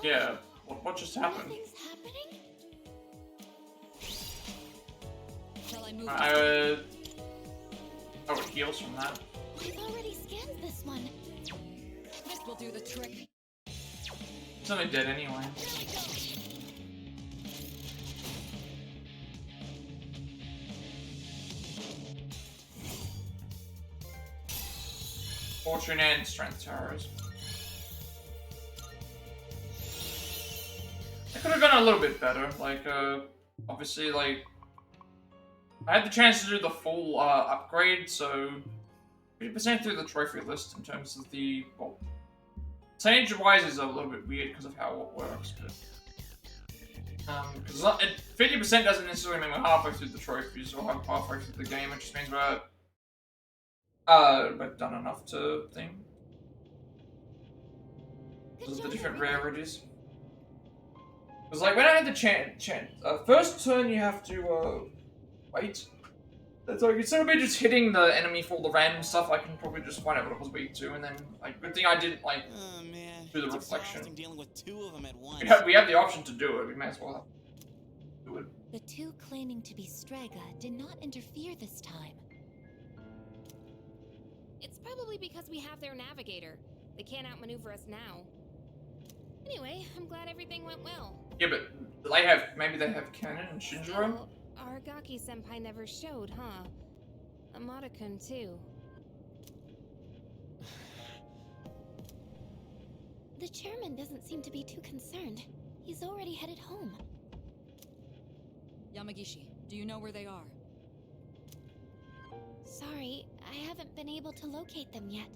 Yeah, what just happened? Nothing's happening? Shall I move? Oh, it heals from that. I've already scanned this one. This will do the trick. It's only dead anyway. Fortune and strength towers. I could have done a little bit better. Like, obviously, like, I had the chance to do the full upgrade, so 50% through the trophy list in terms of the, well, percentage-wise is a little bit weird because of how it works, but because 50% doesn't necessarily mean we're halfway through the trophies or halfway through the game. It just means we've done enough to think. Because of the different rarities. Because, like, when I had the chance, first turn you have to, wait. So instead of me just hitting the enemy for the random stuff, I can probably just find out what it was weak to, and then, like, good thing I didn't, like, Oh man, do the it's reflection. exhausting dealing with two of them at once. We have the option to do it, we may as well do it. The two claiming to be Strega did not interfere this time. It's probably because we have their navigator. They can't outmaneuver us now. Anyway, I'm glad everything went well. Yeah, but maybe they have Canon and Shinjiro? Still, Aragaki-senpai never showed, huh? Amada-kun too. The chairman doesn't seem to be too concerned. He's already headed home. Yamagishi, do you know where they are? Sorry, I haven't been able to locate them yet.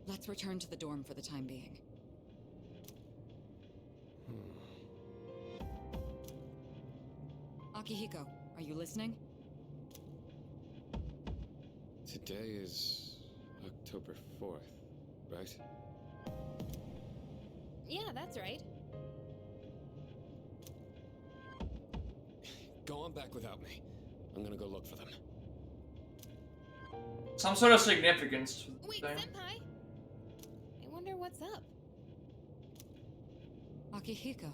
Let's return to the dorm for the time being. Akihiko, are you listening? Today is October 4th, right? Yeah, that's right. Go on back without me. I'm gonna go look for them. Some sort of significance to the Wait, thing. senpai! I wonder what's up. Akihiko.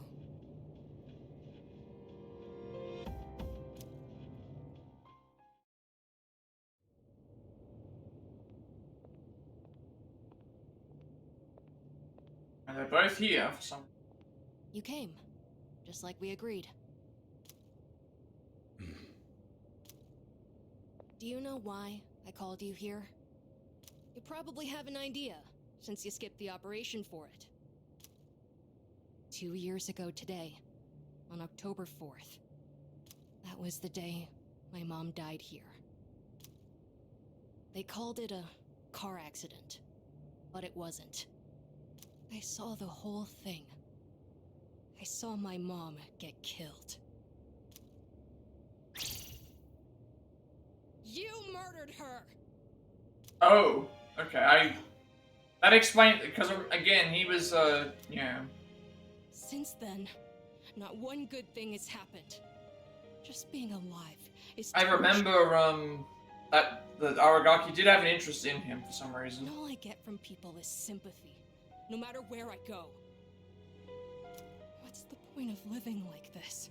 And they're both here for some. You came, just like we agreed. Do you know why I called you here? You probably have an idea, since you skipped the operation for it. 2 years ago today, on October 4th. That was the day my mom died here. They called it a car accident, but it wasn't. I saw the whole thing. I saw my mom get killed. You murdered her! Oh, okay, that explains, because, again, he was, yeah. Since then, not one good thing has happened. Just being alive is I remember, that the Aragaki did have an interest in him for some reason. And all I get from people is sympathy, no matter where I go. What's the point of living like this?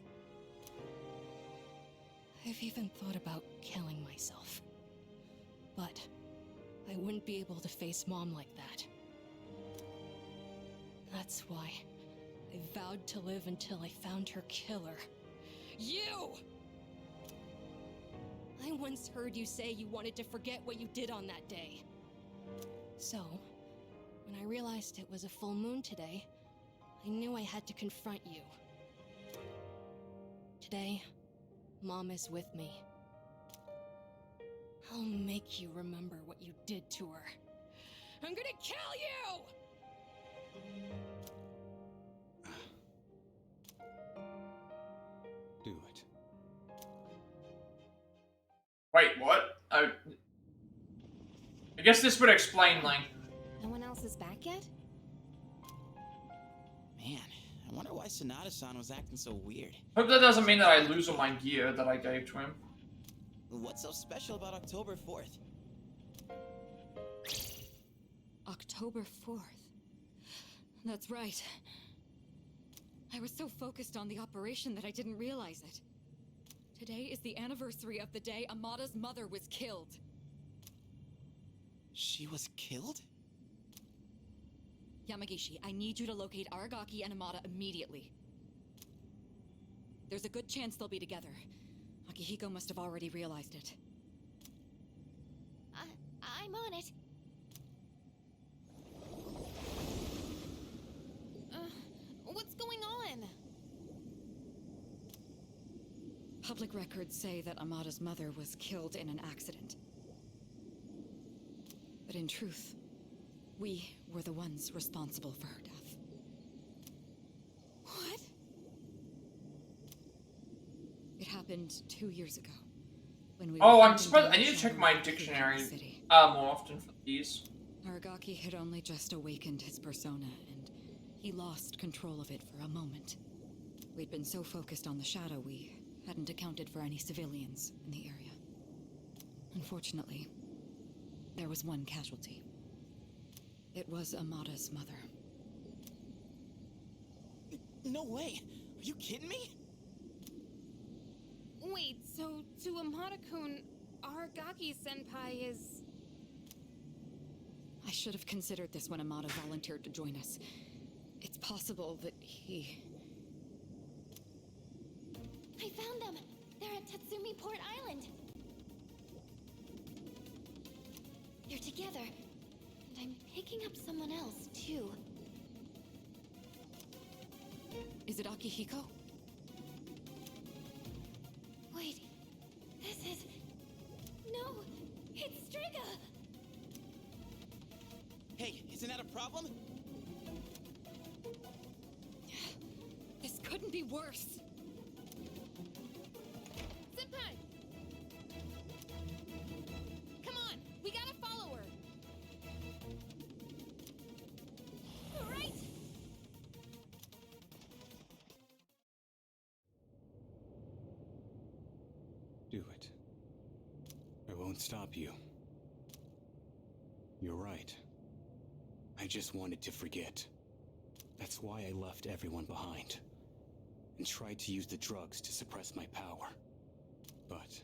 I've even thought about killing myself. But I wouldn't be able to face Mom like that. That's why I vowed to live until I found her killer. You! I once heard you say you wanted to forget what you did on that day. So, when I realized it was a full moon today, I knew I had to confront you. Today, Mom is with me. I'll make you remember what you did to her. I'm gonna kill you! Do it. Wait, what? I guess this would explain, like... No one else is back yet? Man, I wonder why Sonata-san was acting so weird. Hope that doesn't mean that I lose all my gear that I gave to him. What's so special about October 4th? October 4th. That's right. I was so focused on the operation that I didn't realize it. Today is the anniversary of the day Amada's mother was killed. She was killed? Yamagishi, I need you to locate Aragaki and Amada immediately. There's a good chance they'll be together. Akihiko must have already realized it. I'm on it. What's going on? Public records say that Amada's mother was killed in an accident. But in truth, we were the ones responsible for her death. What? It happened 2 years ago. When we Oh, were I'm supposed. I in need to the check shadow my of the dictionary city. more often for these. Aragaki had only just awakened his persona, and he lost control of it for a moment. We'd been so focused on the shadow, we hadn't accounted for any civilians in the area. Unfortunately, there was one casualty. It was Amada's mother. No way! Are you kidding me? Wait, so to Amada-kun, Aragaki-senpai is... I should have considered this when Amada volunteered to join us. It's possible that he... I found them! They're at Tatsumi Port Island! They're together. And I'm picking up someone else, too. Is it Akihiko? Wait. This is... No! It's Striga! Hey, isn't that a problem? This couldn't be worse! Senpai! Come on! We gotta follow her! Right! Do it. I won't stop you. You're right. I just wanted to forget. That's why I left everyone behind. And tried to use the drugs to suppress my power. But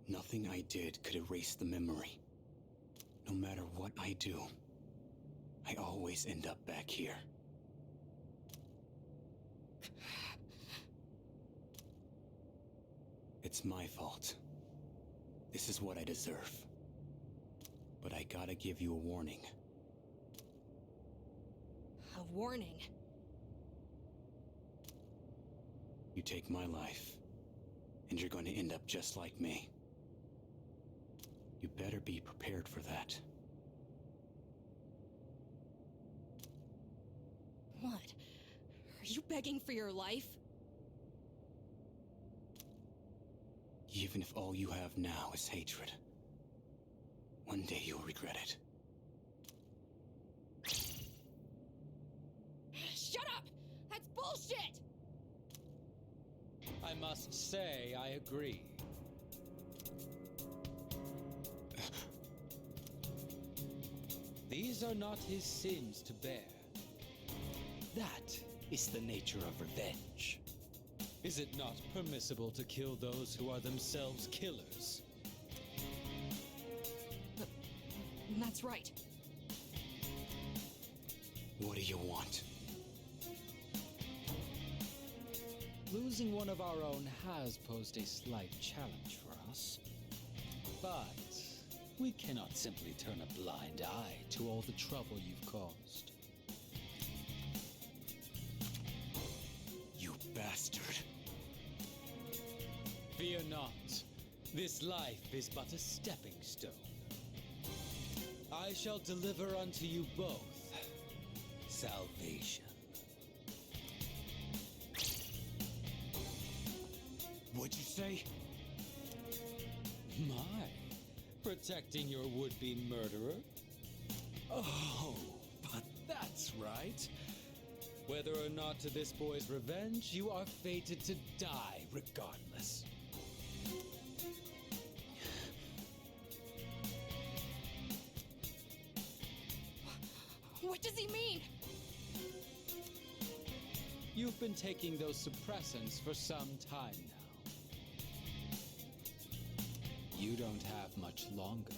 nothing I did could erase the memory. No matter what I do, I always end up back here. It's my fault. This is what I deserve. But I gotta give you a warning. A warning? You take my life, and you're going to end up just like me. You better be prepared for that. What? Are you begging for your life? Even if all you have now is hatred, one day you'll regret it. Shut up! That's bullshit! I must say, I agree. These are not his sins to bear. That is the nature of revenge. Is it not permissible to kill those who are themselves killers? That's right. What do you want? Losing one of our own has posed a slight challenge for us. But we cannot simply turn a blind eye to all the trouble you've caused. You bastard. Fear not. This life is but a stepping stone. I shall deliver unto you both salvation. What'd you say? My, protecting your would-be murderer? Oh, but that's right. Whether or not to this boy's revenge, you are fated to die regardless. What does he mean? You've been taking those suppressants for some time now. You don't have much longer.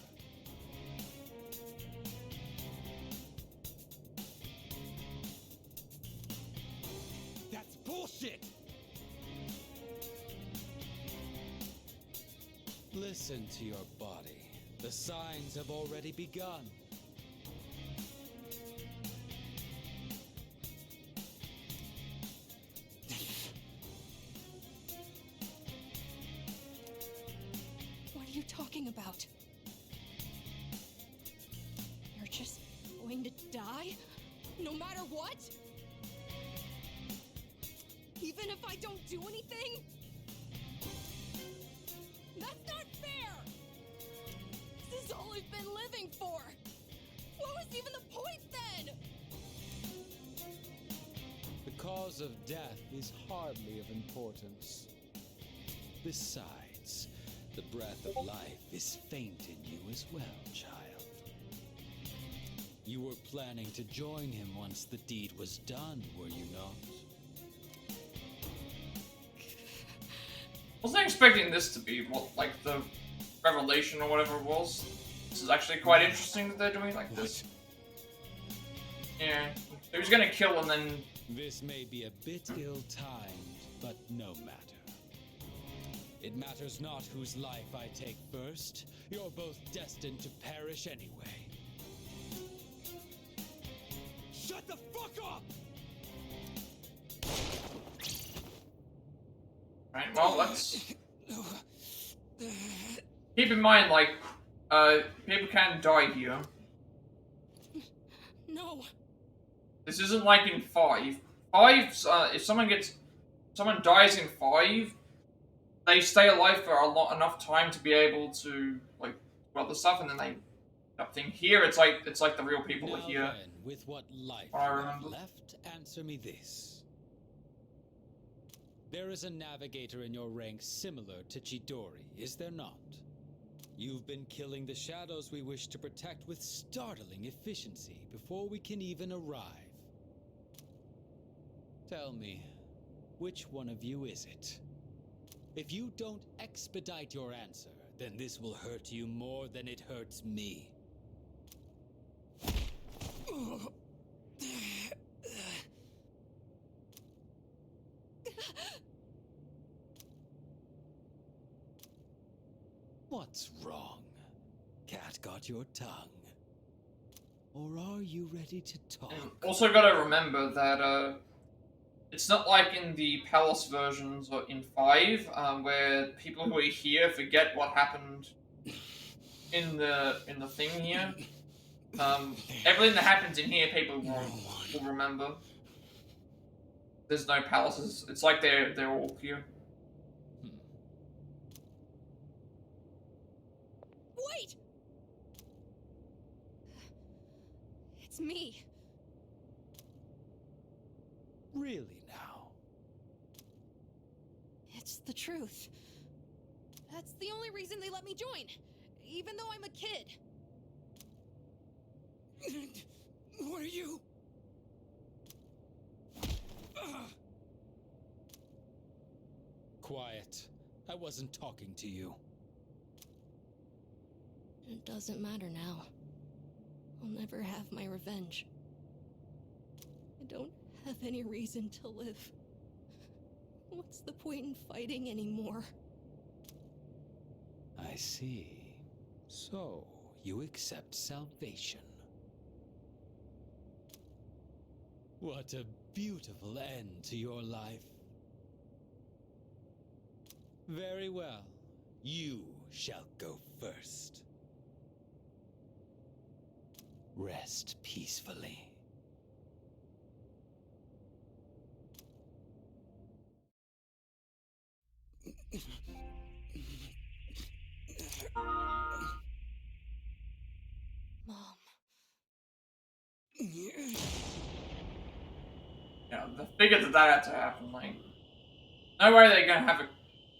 That's bullshit! Listen to your body. The signs have already begun. What are you talking about? You're just going to die? No matter what? Even if I don't do anything? That's not fair! This is all I've been living for! What was even the point then? The cause of death is hardly of importance. Besides, the breath of life is faint in you as well, child. You were planning to join him once the deed was done, were you not? Wasn't expecting this to be what, like the revelation or whatever it was. This is actually quite interesting that they're doing like this. Yeah, he was gonna kill and then. This may be a bit ill-timed, but no matter. It matters not whose life I take first. You're both destined to perish anyway. Shut the fuck up! Right, well, let's keep in mind, like, people can die here. No. This isn't like in 5. 5's, if someone dies in 5, they stay alive for enough time to be able to, like, do other stuff, and then they up thing. Here, it's like the real people are Now here. then, with what life I you remember. have left, answer me this. There is a navigator in your ranks similar to Chidori, is there not? You've been killing the shadows we wish to protect with startling efficiency before we can even arrive. Tell me, which one of you is it? If you don't expedite your answer, then this will hurt you more than it hurts me. What's wrong? Cat got your tongue? Or are you ready to talk? And also gotta remember that, it's not like in the Palace versions or in 5, where people who are here forget what happened in the thing here. Everything that happens in here, people will remember. There's no palaces. It's like they're all here. Wait! It's me. Really now? It's the truth. That's the only reason they let me join, even though I'm a kid. What are you? Quiet. I wasn't talking to you. It doesn't matter now. I'll never have my revenge. I don't have any reason to live. What's the point in fighting anymore? I see. So, you accept salvation. What a beautiful end to your life. Very well. You shall go first. Rest peacefully. Mom. Yeah, the figured that had to happen. Like, no way they're gonna have a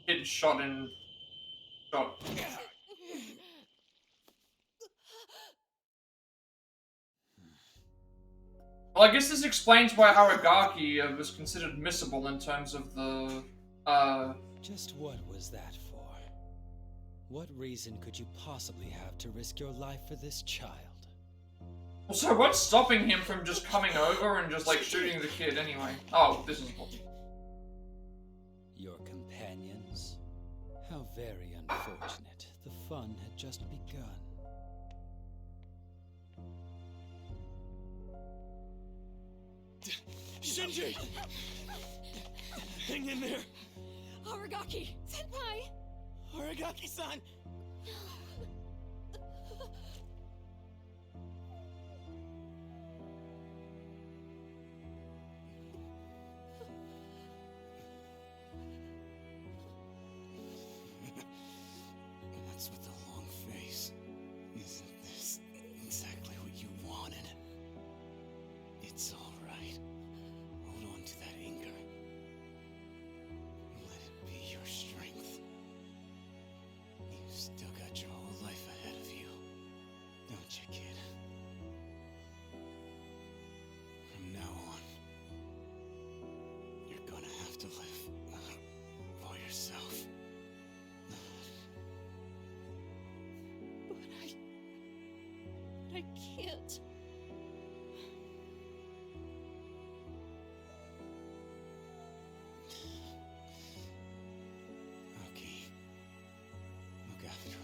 kid shot. Well, I guess this explains why Aragaki was considered missable in terms of the, Just what was that for? What reason could you possibly have to risk your life for this child? So what's stopping him from just coming over and just, like, shooting the kid anyway? Oh, this is... Your companions? How very unfortunate. The fun had just begun. Shinji! Hang in there! Aragaki! Senpai! Aragaki-san! What's with the long face? Isn't this exactly what you wanted? It's all right. Hold on to that anger. Let it be your strength. You've still got your whole life ahead of you, don't you, kid? From now on, you're gonna have to live for yourself. But I can't. Okay. Look after him.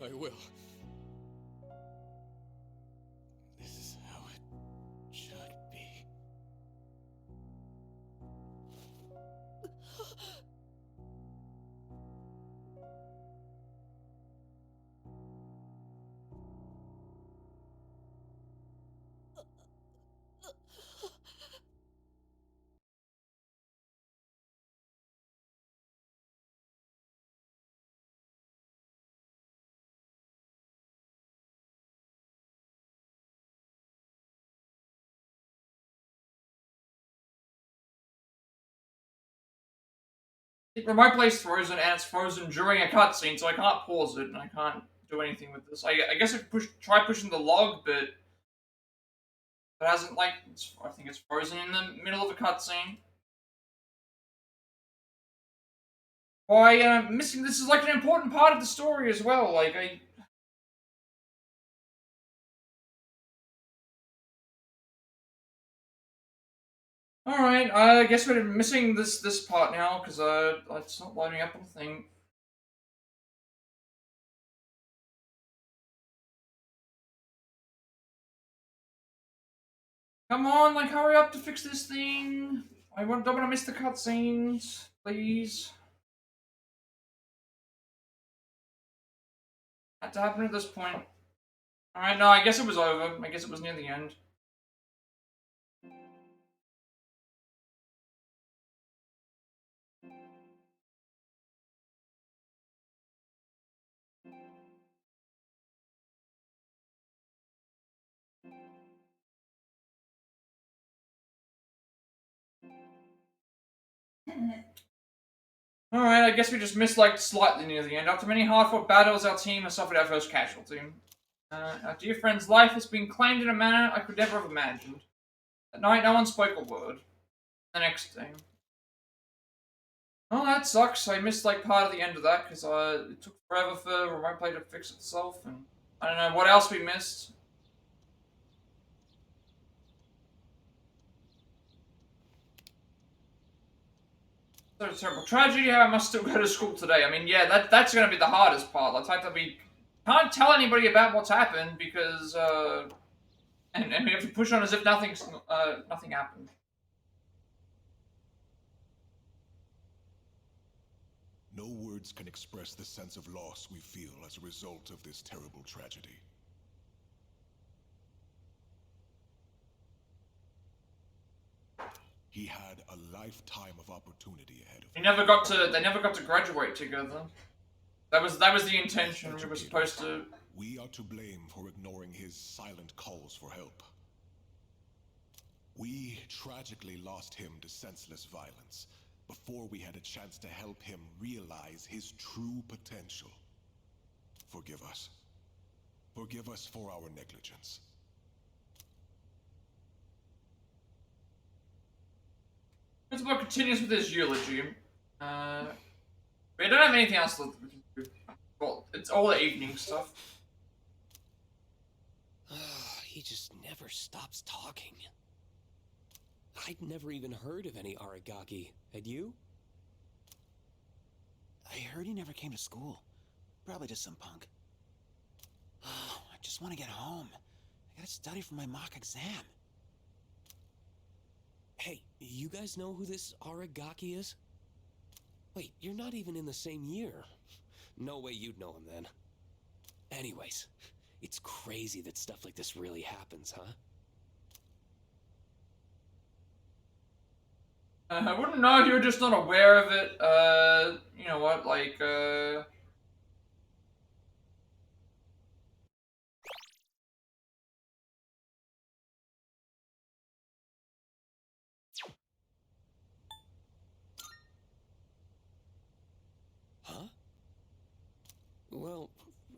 I will. This is how it should be. My play's frozen, and it's frozen during a cutscene, so I can't pause it, and I can't do anything with this. I guess I could try pushing the log, but it hasn't, like, I think it's frozen in the middle of a cutscene. Why, missing this is, like, an important part of the story as well, like, Alright, I guess we're missing this part now, because, it's not loading up on the thing. Come on, like, hurry up to fix this thing! Don't want to miss the cutscenes, please. Had to happen at this point. Alright, no, I guess it was over. I guess it was near the end. Alright, I guess we just missed like slightly near the end. After many hard-fought battles, our team has suffered our first casualty. Our dear friend's life has been claimed in a manner I could never have imagined. That night, no one spoke a word. The next day. Oh, that sucks. I missed like part of the end of that because it took forever for Remote Play to fix itself, and I don't know what else we missed. So terrible tragedy. How I must still go to school today. I mean, yeah, that's gonna be the hardest part. The fact that we can't tell anybody about what's happened because and we have to push on as if nothing happened. No words can express the sense of loss we feel as a result of this terrible tragedy. He had a lifetime of opportunity ahead of him. They never got to graduate together. That was the intention. We were supposed to. We are to blame for ignoring his silent calls for help. We tragically lost him to senseless violence before we had a chance to help him realize his true potential. Forgive us. Forgive us for our negligence. Principal continues with his eulogy. We don't have anything else to do. Well, it's all the evening stuff. He just never stops talking. I'd never even heard of any Aragaki. Had you? I heard he never came to school. Probably just some punk. Oh, I just want to get home. I gotta study for my mock exam. Hey, you guys know who this Aragaki is? Wait, you're not even in the same year. No way you'd know him then. Anyways, it's crazy that stuff like this really happens, huh? I wouldn't know if you were just not aware of it. You know what, like, Huh? Well,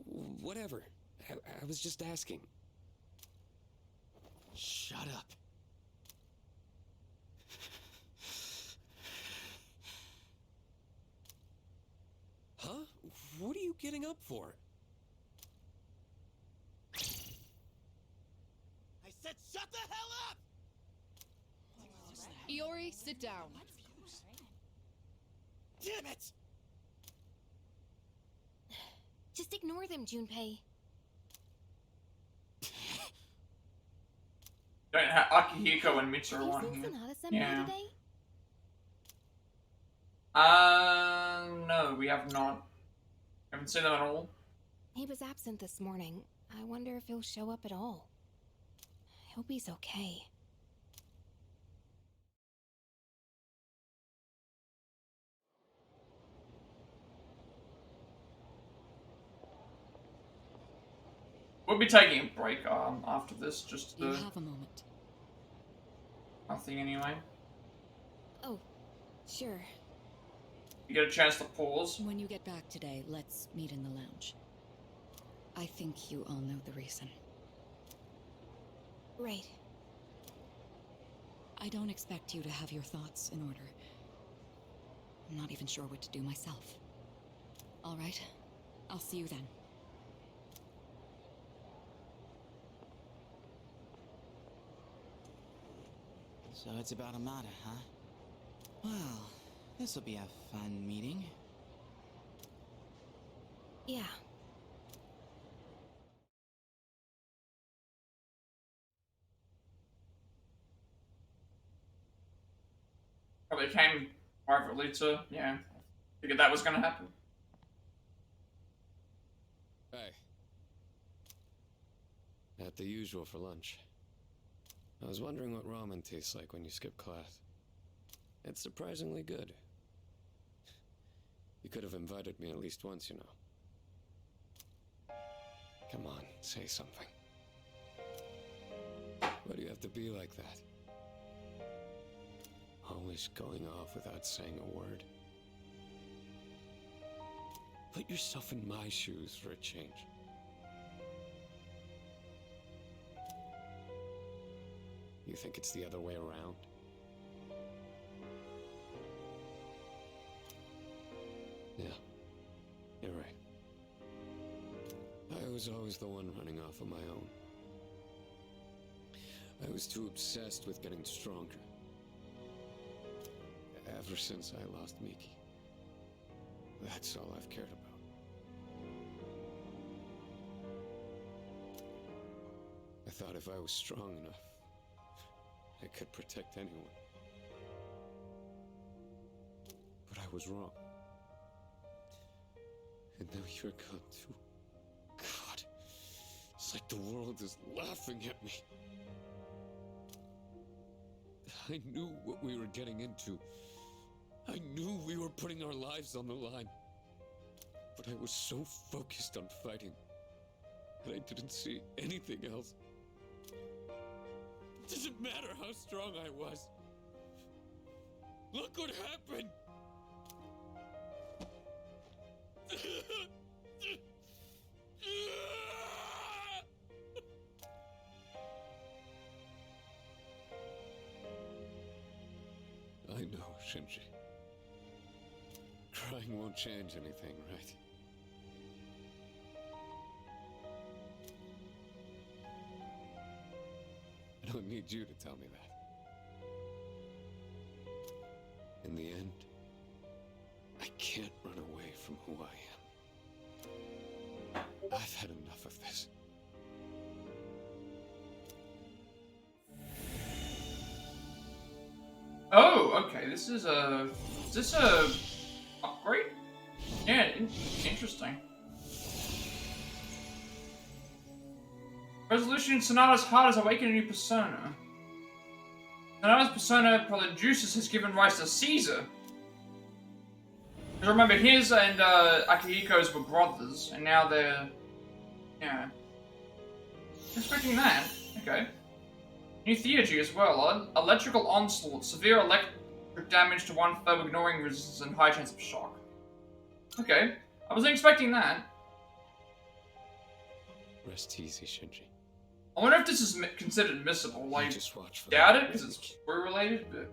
whatever. I was just asking. Shut up. Huh? What are you getting up for? I said shut the hell up! Iori, sit down. Damn it! Just ignore them, Junpei. don't have Akihiko and Mitsuru Have you on seen here. Sonata Senpai Yeah. today? No, we have not. Haven't seen them at all. He was absent this morning. I wonder if he'll show up at all. I hope he's okay. We'll be taking a break after this, just You have a moment. nothing anyway. Oh, sure. You get a chance to pause. When you get back today, let's meet in the lounge. I think you all know the reason. Right. I don't expect you to have your thoughts in order. I'm not even sure what to do myself. All right, I'll see you then. So it's about Amada, huh? Well, this'll be a fun meeting. Yeah. Probably came privately to, yeah. Figured that was gonna happen. Hey, At the usual for lunch. I was wondering what ramen tastes like when you skip class. It's surprisingly good. You could have invited me at least once, you know. Come on, say something. Why do you have to be like that? Always going off without saying a word. Put yourself in my shoes for a change. You think it's the other way around? Yeah, you're right. I was always the one running off on my own. I was too obsessed with getting stronger. Ever since I lost Miki. That's all I've cared about. I thought if I was strong enough, I could protect anyone. But I was wrong. And now you're gone too. God, it's like the world is laughing at me. I knew what we were getting into. I knew we were putting our lives on the line. But I was so focused on fighting that I didn't see anything else. It doesn't matter how strong I was. Look what happened! I know, Shinji. Crying won't change anything, right? I don't need you to tell me that. In the end, I can't run away from who I am. I've had enough of this. Oh, okay. Is this a upgrade? Yeah, interesting. Resolution: Sonata's heart has awakened a new persona. Sonata's persona Produces has given rise to Caesar. Because remember, his and Akihiko's were brothers, and now they're... yeah. Expecting that. Okay. New theurgy as well. Electrical onslaught. Severe electric damage to one foe, ignoring resistance and high chance of shock. Okay. I wasn't expecting that. Rest easy, Shinji. I wonder if this is considered missable. Like, just watch for doubt it, because it's crew related, but...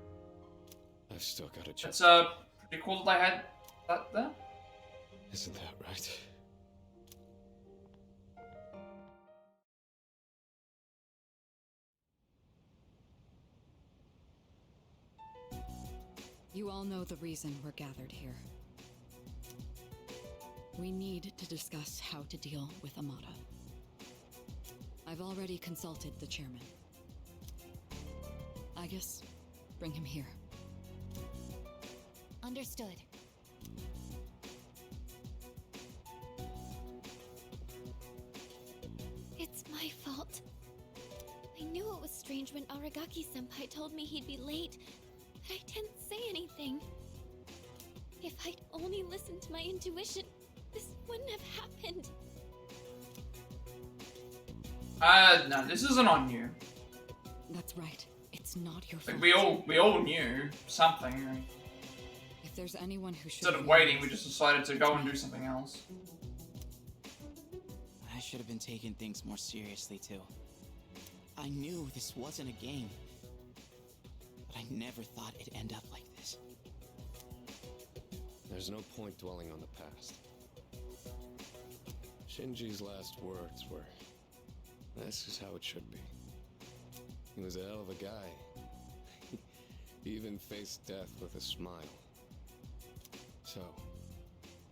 I've still got a chance. It's pretty cool that I had that there. Isn't that right? You all know the reason we're gathered here. We need to discuss how to deal with Amada. I've already consulted the chairman. Aigis, bring him here. Understood. It's my fault. I knew it was strange when Aragaki-senpai told me he'd be late, but I didn't say anything. If I'd only listened to my intuition, this wouldn't have happened. No, this isn't on you. That's right. It's not your fault. Like, we all knew something. If there's anyone who should... Instead of waiting, we just decided to go and do something else. I should have been taking things more seriously, too. I knew this wasn't a game. But I never thought it'd end up like this. There's no point dwelling on the past. Shinji's last words were, "This is how it should be." He was a hell of a guy. He even faced death with a smile. So,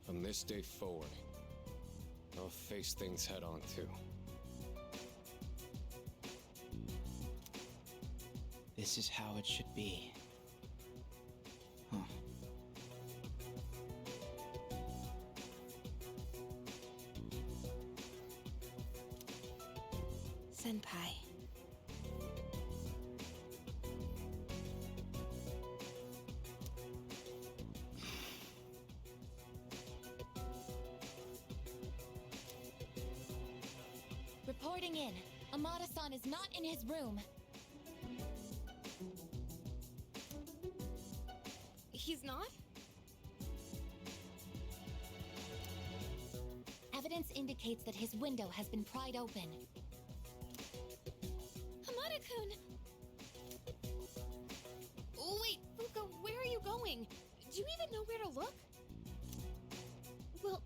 from this day forward, I'll face things head on too. This is how it should be. Huh. Senpai. Reporting in. Amada-san is not in his room. He's not? Evidence indicates that his window has been pried open. Amada-kun! Oh, wait, Fuuka, where are you going? Do you even know where to look? Well,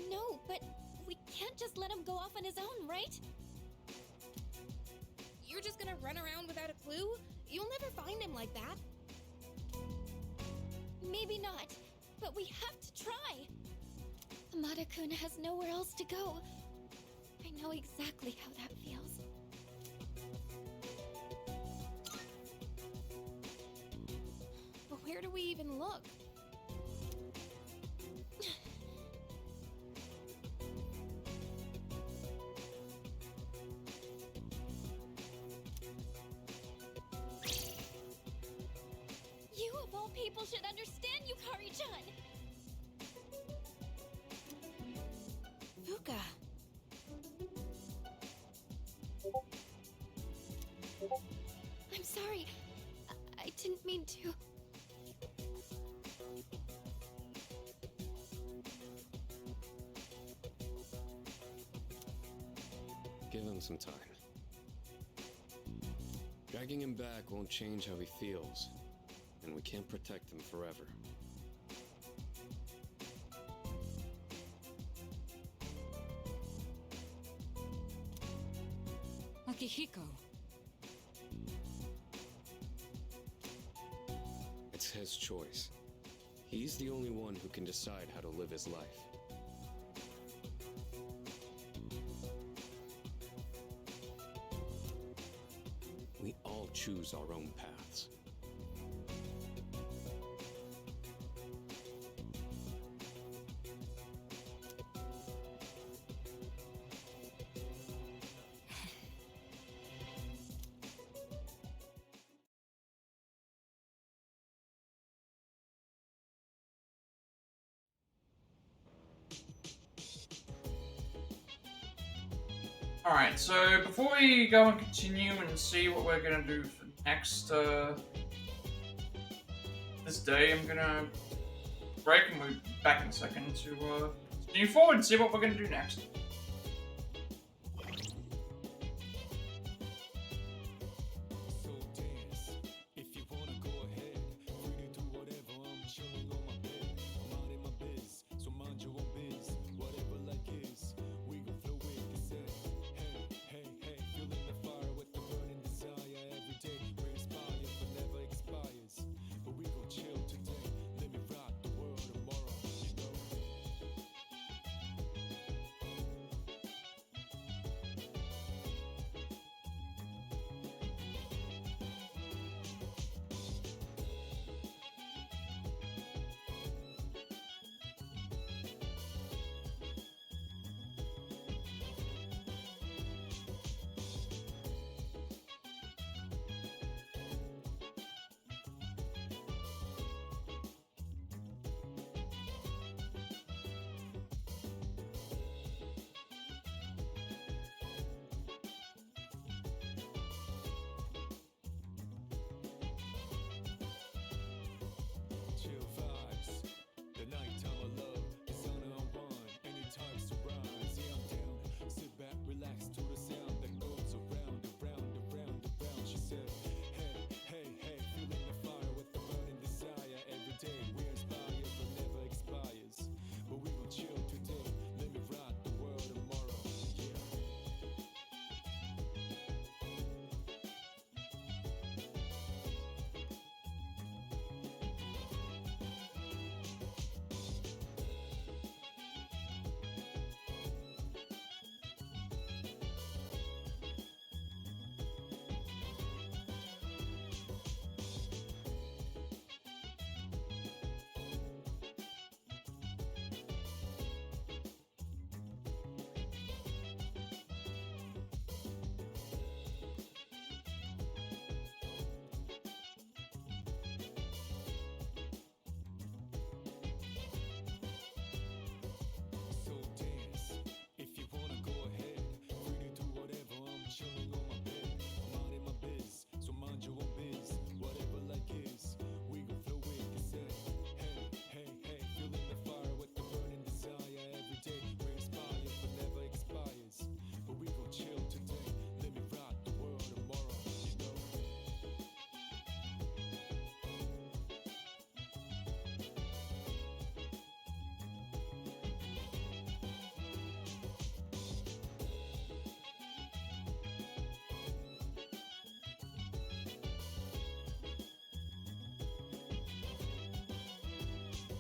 no, but we can't just let him go off on his own, right? You're just gonna run around without a clue? You'll never find him like that. Maybe not, but we have to try. Amada-kun has nowhere else to go. I know exactly how that feels. But where do we even look? You, of all people, should understand, Yukari-chan! Fuuka. I'm sorry. I didn't mean to. Give him some time. Dragging him back won't change how he feels, and we can't protect him forever. Akihiko. It's his choice. He's the only one who can decide how to live his life. We all choose our own paths. Alright, so before we go and continue and see what we're gonna do for next, this day, I'm gonna break and we'll be back in a second to, continue forward and see what we're gonna do next.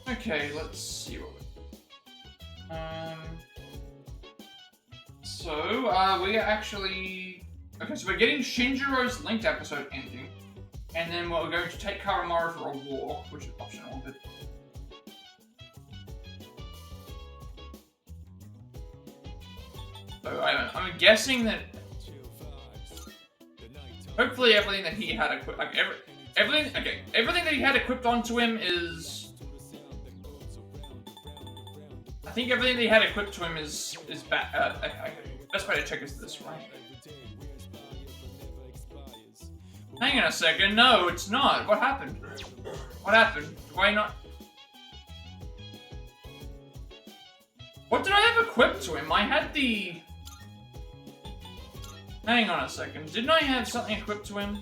Okay, let's see what so, we actually... Okay, so we're getting Shinjiro's linked episode ending. And then we're going to take Karamaru for a walk, which is optional, but... So, I'm guessing that... Hopefully everything that he had equipped... Like, everything that he had equipped onto him is... I think everything that he had equipped to him is bad. Okay. Best way to check is this, right? Hang on a second. No, it's not. What happened? What happened? Why not? What did I have equipped to him? I had the... Hang on a second. Didn't I have something equipped to him?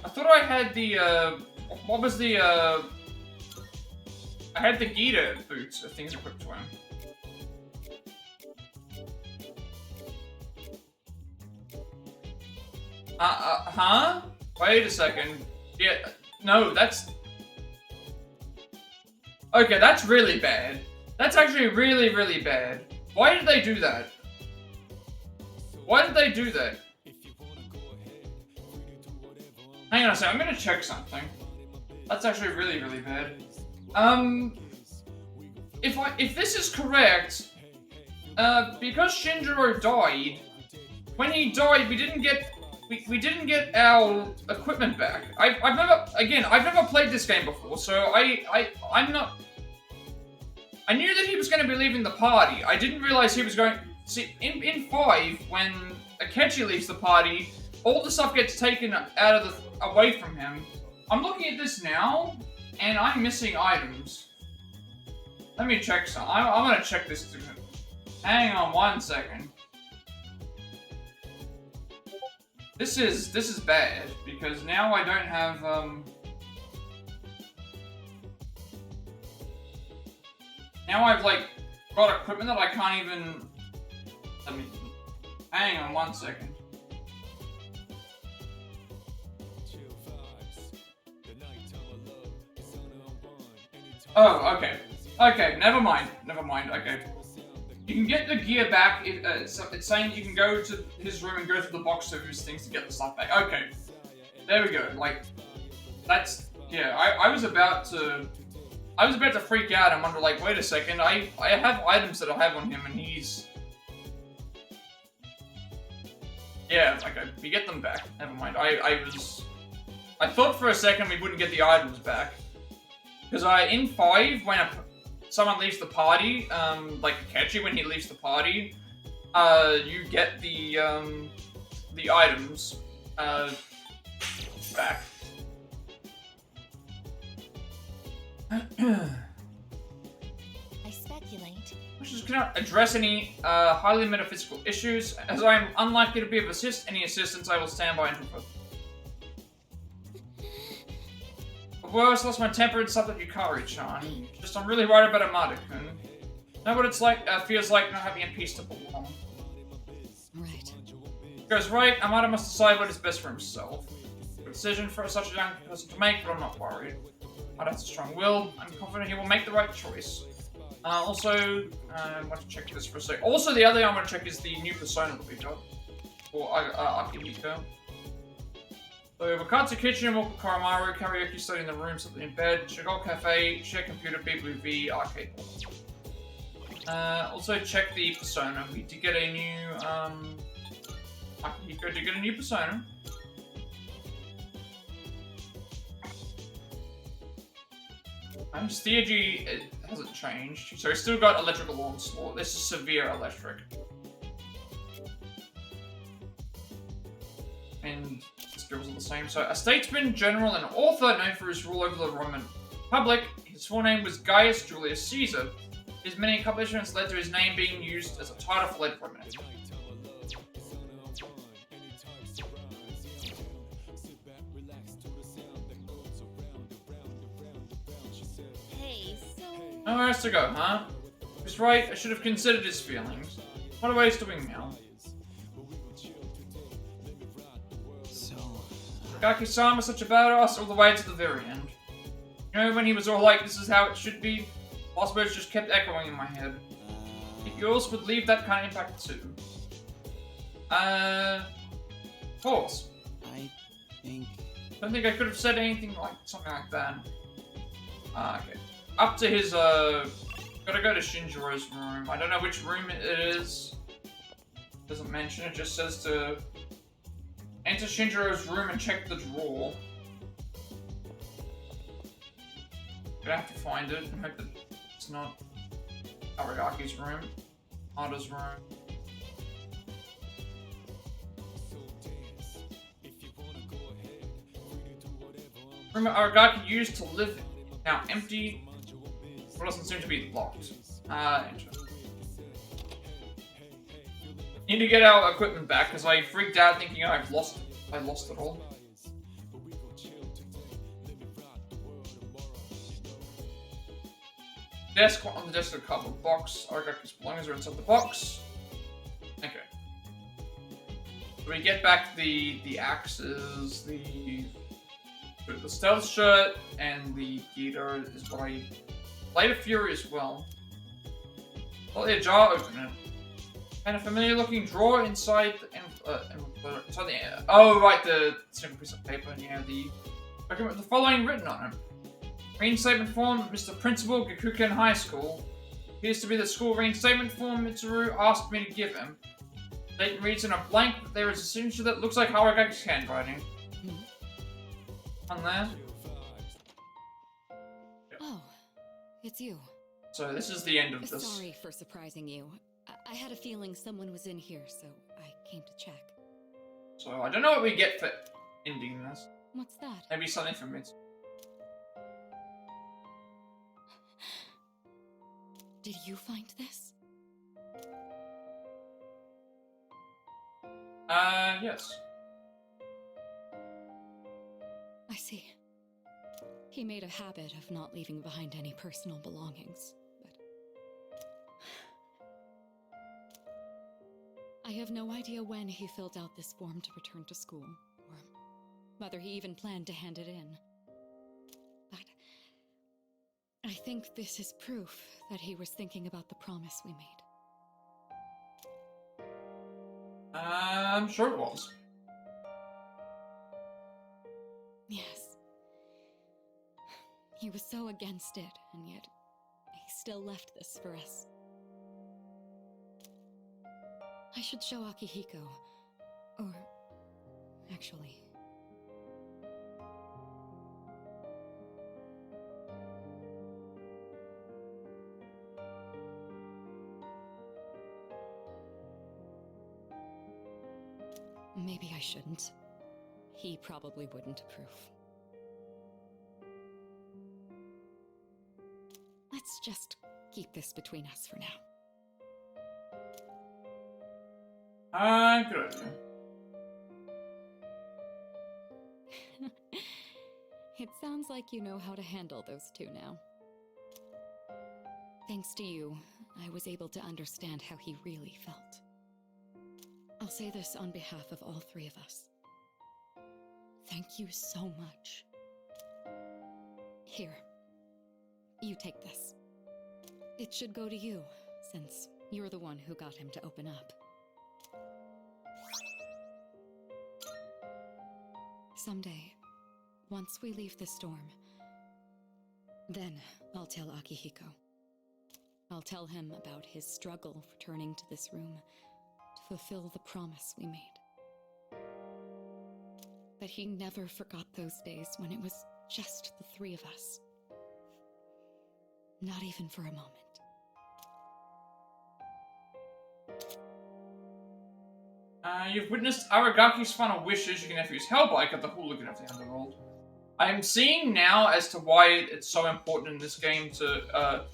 I thought I had the, what was the, I had the Gita boots, things equipped to him. Huh? Wait a second. Yeah, no, that's... Okay, that's really bad. That's actually really, really bad. Why did they do that? Why did they do that? Hang on a second, I'm gonna check something. That's actually really, really bad. If this is correct, because Shinjiro died, when he died, we didn't get our equipment back. I've never played this game before, so I'm not... I knew that he was going to be leaving the party. I didn't realize he was going... See, in 5, when Akechi leaves the party, all the stuff gets taken away from him. I'm looking at this now, and I'm missing items. Let me check some. I'm gonna check this. Hang on 1 second. This is bad, because now I don't have, now I've, like, got equipment that I can't even... Hang on 1 second. Oh, okay. Okay, never mind. Okay. You can get the gear back. It's saying you can go to his room and go through the box of his things to get the stuff back. Okay. There we go. Like, that's... Yeah, I was about to freak out and wonder, like, wait a second, I have items that I have on him and he's... Yeah, okay, we get them back. Never mind. I thought for a second we wouldn't get the items back. Because in 5, when someone leaves the party, like Akechi, when he leaves the party, you get the items back. I speculate. Which is cannot address any highly metaphysical issues, as I am unlikely to be of any assistance. I will stand by until further. Worse, lost my temper and stopped at Yukari-chan. Just I'm really worried about Amada-kun. Know what it's like? Feels like not having a piece to belong. Right. Goes right. Amada must decide what is best for himself. A decision for such a young person to make, but I'm not worried. Amada has a strong will. I'm confident he will make the right choice. Also, I want to check this for a sec. Also, the other thing I want to check is the new persona that we got for Akihiko. So, Wakatsu Kitchen, Walker Karamaru, Karaoke study in the room, something in bed, Chigol Cafe, share computer, BBV, arcade. Also check the persona. We did get a new, Akihiko did get a new persona. And his theurgy hasn't changed, so he's still got electrical onslaught. This is severe electric. And skills are the same. So, a statesman, general, and author known for his rule over the Roman Republic. His full name was Gaius Julius Caesar. His many accomplishments led to his name being used as a title for late Roman. Hey, so... Nowhere else to go, huh? He's right, I should have considered his feelings. What are we doing now? So, Gaki-sama is such a badass all the way to the very end. You know, when he was all like, this is how it should be, last words just kept echoing in my head. If yours would leave that kind of impact too. Pause. I think... Don't think I could have said anything like, something like that. Okay. Up to his, gotta go to Shinjiro's room. I don't know which room it is. Doesn't mention it, just says to enter Shinjiro's room and check the drawer. Gonna have to find it and hope that it's not Aragaki's room. Hada's room. Room Aragaki used to live in. Now empty. Or doesn't seem to be locked. Enter. Need to get our equipment back because I freaked out thinking I lost it all. Desk, on the desk, a cardboard box. Aragaki's belongings are inside the box. Okay. So we get back the axes, the stealth shirt, and the guitar is what I... Blade of Fury as well. Pull the jar, open it. And a familiar looking drawer inside the oh right, the simple piece of paper, and yeah, the document with the following written on it. Reinstatement form, Mr. Principal, Gakuken High School. Appears to be the school reinstatement form Mitsuru asked me to give him. Date reads in a blank, but there is a signature that looks like Aragaki's handwriting. On there. Oh, it's you. So this is the end of this. Sorry for surprising you. I had a feeling someone was in here, so I came to check. So I don't know what we get for ending this. What's that? Maybe something from it. Did you find this? Yes. I see. He made a habit of not leaving behind any personal belongings, but... I have no idea when he filled out this form to return to school, or whether he even planned to hand it in. But I think this is proof that he was thinking about the promise we made. I'm sure it was. Yes. He was so against it, and yet he still left this for us. I should show Akihiko. Or... actually... maybe I shouldn't. He probably wouldn't approve. Let's just keep this between us for now. Good idea. It sounds like you know how to handle those two now. Thanks to you, I was able to understand how he really felt. I'll say this on behalf of all three of us. Thank you so much. Here. You take this. It should go to you, since you're the one who got him to open up. Someday, once we leave this storm, then I'll tell Akihiko. I'll tell him about his struggle returning to this room to fulfill the promise we made. But he never forgot those days when it was just the three of us. Not even for a moment. You've witnessed Aragaki's final wishes. You can never use Hellbike at the hooligan of the underworld. I am seeing now as to why it's so important in this game to,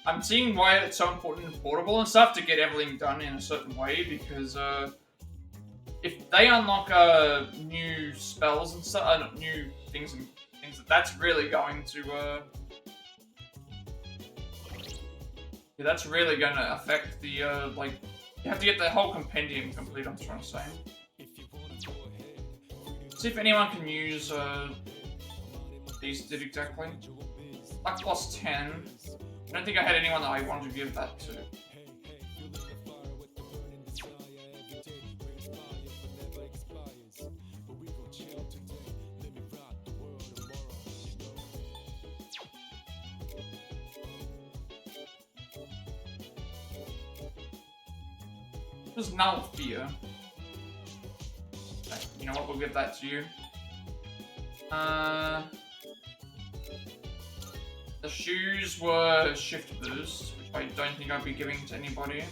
I'm seeing why it's so important in Portable and stuff to get everything done in a certain way, because, if they unlock, new spells and stuff, new things and things, that's really going to, yeah, that's really gonna affect the, like, you have to get the whole compendium complete, I'm trying to say. See if anyone can use these did exactly. Luck plus 10. I don't think I had anyone that I wanted to give that to. There's Null Fear. Okay, you know what, we'll give that to you. The shoes were Shift Boost, which I don't think I'll be giving to anybody.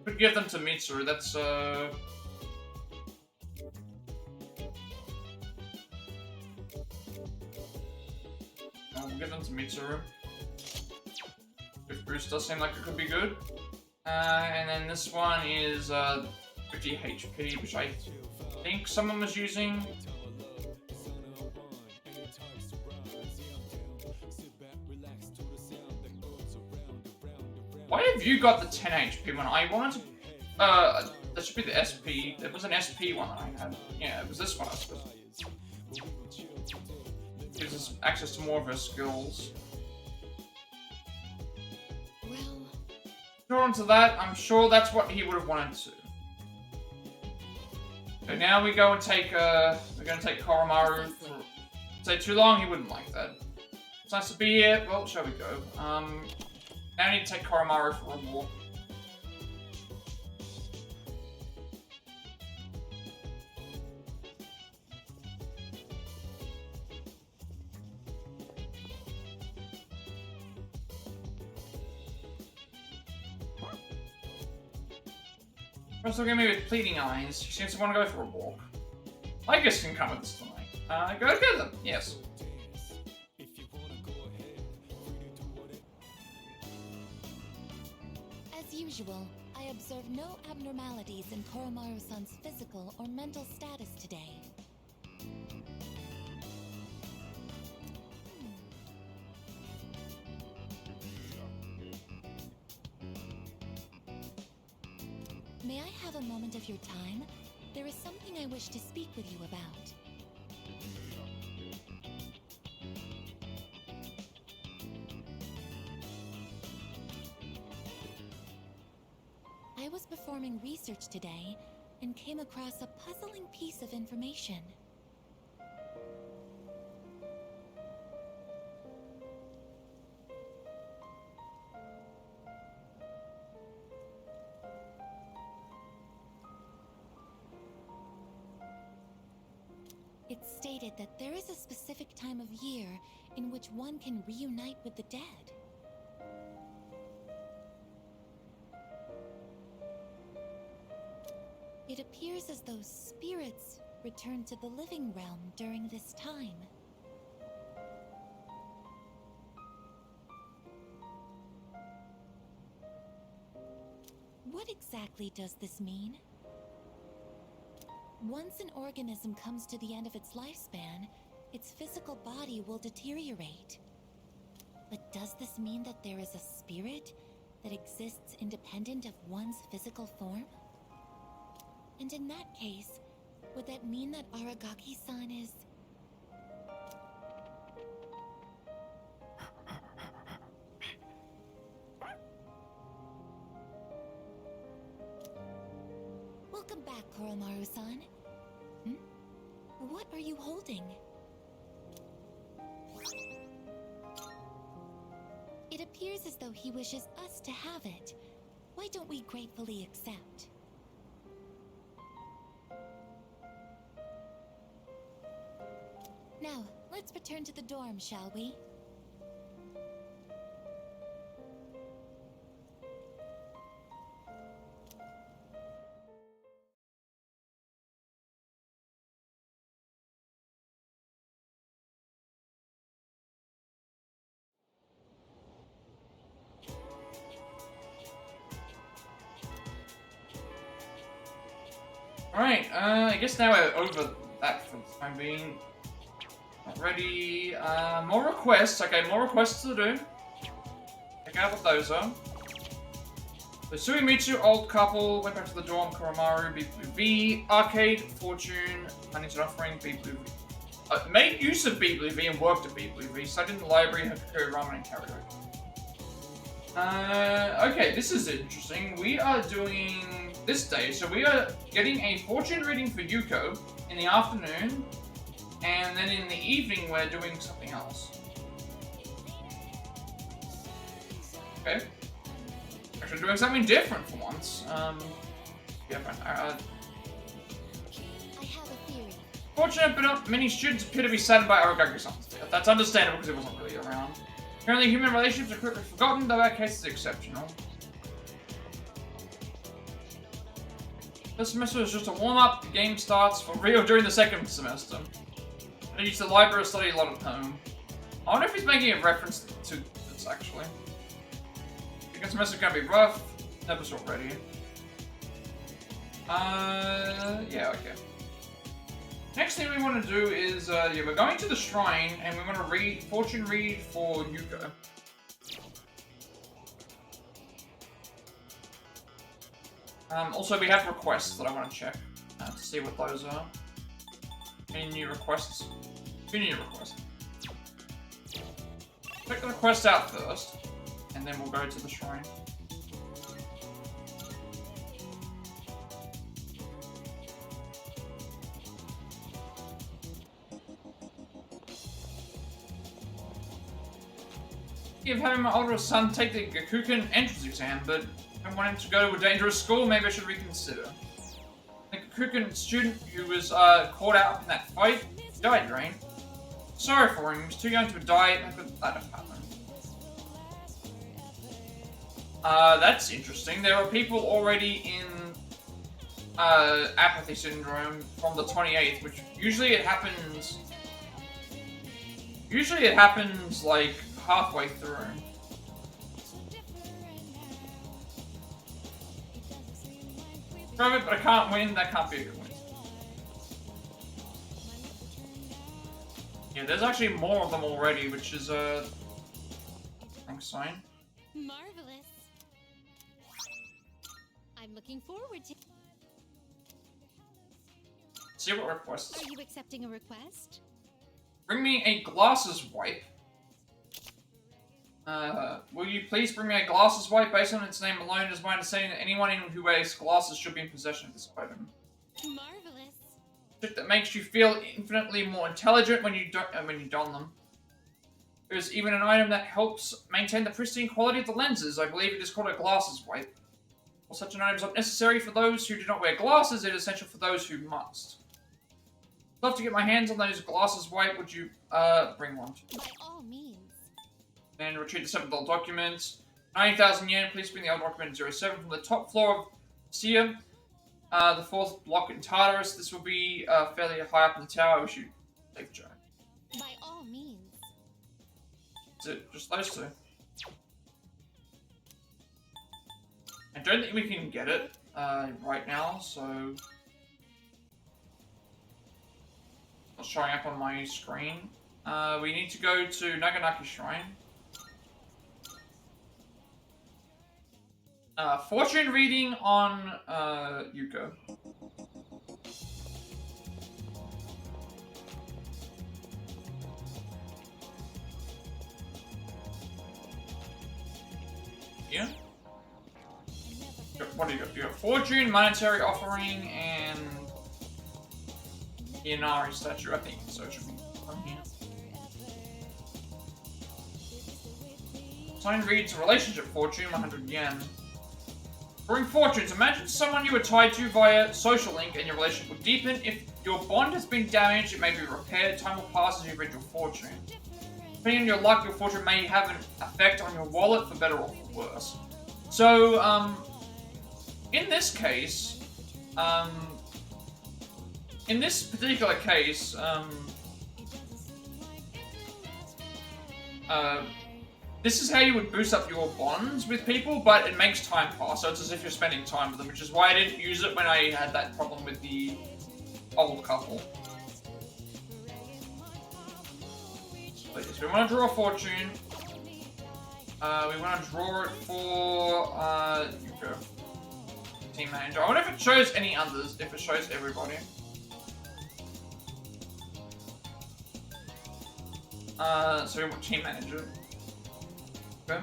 Could give them to Mitsuru, that's I'll give them to Mitsuru. Shift Boost does seem like it could be good. And then this one is 50 HP, which I think someone was using. Why have you got the 10 HP one? I wanted to... that should be the SP. There was an SP one that I had. Yeah, it was this one, I suppose. Gives us access to more of her skills. Well... Drawn to that, I'm sure that's what he would have wanted to. So now we go and take, we're gonna take Koromaru for... Say too long, he wouldn't like that. It's nice to be here. Well, shall we go? Now I need to take Koromaru for a walk. First look at me with pleading eyes. She seems to want to go for a walk. Aigis can come with us tonight. Go get them. Yes. As usual, I observe no abnormalities in Koromaru-san's physical or mental status today. May I have a moment of your time? There is something I wish to speak with you about. I was performing research today and came across a puzzling piece of information. It stated that there is a specific time of year in which one can reunite with the dead. It appears as though spirits return to the living realm during this time. What exactly does this mean? Once an organism comes to the end of its lifespan, its physical body will deteriorate. But does this mean that there is a spirit that exists independent of one's physical form? And in that case, would that mean that Aragaki-san is... Welcome back, Koromaru-san. What are you holding? It appears as though he wishes us to have it. Why don't we gratefully accept? Now, let's return to the dorm, shall we? Alright, I guess now we're over that for the time being. Ready, more requests. Okay, more requests to do. Check out what those are. So Sui Mitsu, old couple, went back to the dorm, Koromaru, Beep Blue V, arcade, fortune, unintentional offering, Beep Blue V. Made use of Beep Blue V and worked at Beep Blue V, studied in the library, Hakuko Ramen and karaoke. Okay, this is interesting. We are doing this day, so we are getting a fortune reading for Yuko in the afternoon, and then in the evening we're doing something else. Okay. Actually doing something different for once. Yeah, fine. I have a theory. Fortunate, but many students appear to be saddened by Aragaku-san. That's understandable because he wasn't really around. Currently, human relationships are quickly forgotten, though our case is exceptional. This semester is just a warm-up. The game starts for real during the second semester. I used the library to study a lot at home. I wonder if he's making a reference to this, actually. Second semester's gonna be rough. Never's already. Yeah, okay. Next thing we want to do is, yeah, we're going to the shrine, and we want to read, fortune read for Yuko. Also, we have requests that I want to check, to see what those are. Any new requests? Any new requests? Check the request out first, and then we'll go to the shrine. Of having my older son take the Gakukan entrance exam, but I want him to go to a dangerous school. Maybe I should reconsider. The Gakukan student who was caught out in that fight died, right? Sorry for him. He was too young to die. How could that have happened? That's interesting. There are people already in apathy syndrome from the 28th, which usually it happens. Usually it happens like halfway through. Grab it, but I can't win. That can't be a good win. Yeah, there's actually more of them already, which is a sign. Marvelous. I'm looking forward to. See what requests. Are you accepting a request? Bring me a glasses wipe. Will you please bring me a glasses wipe? Based on its name alone, it is my understanding that anyone who wears glasses should be in possession of this item. Marvelous. Trick that makes you feel infinitely more intelligent when you don them. There's even an item that helps maintain the pristine quality of the lenses. I believe it is called a glasses wipe. While such an item is not necessary for those who do not wear glasses, it is essential for those who must. I'd love to get my hands on those glasses wipe. Would you bring one? By all means. And retrieve the 7th old document. 90,000 yen. Please bring the old document 07 from the top floor of Sia. The 4th block in Tartarus. This will be fairly high up in the tower. I wish you safe journey. By all means. Is it just those two? I don't think we can get it right now, so it's showing up on my screen. We need to go to Naganaki Shrine. Fortune reading on Yuko. Yeah? What do you got? You got Fortune, Monetary Offering, and the Inari statue. I think so. It should be from here. Sign reads Relationship Fortune, 100 yen. Bring fortunes. Imagine someone you were tied to via social link and your relationship will deepen. If your bond has been damaged, it may be repaired. Time will pass as you read your fortune. Depending on your luck, your fortune may have an effect on your wallet for better or for worse. So, in this case, in this particular case, this is how you would boost up your bonds with people, but it makes time pass, so it's as if you're spending time with them, which is why I didn't use it when I had that problem with the old couple. But yes, we want to draw a fortune. We want to draw it for Yuko. Team manager. I wonder if it shows any others, if it shows everybody. So we want team manager. Okay.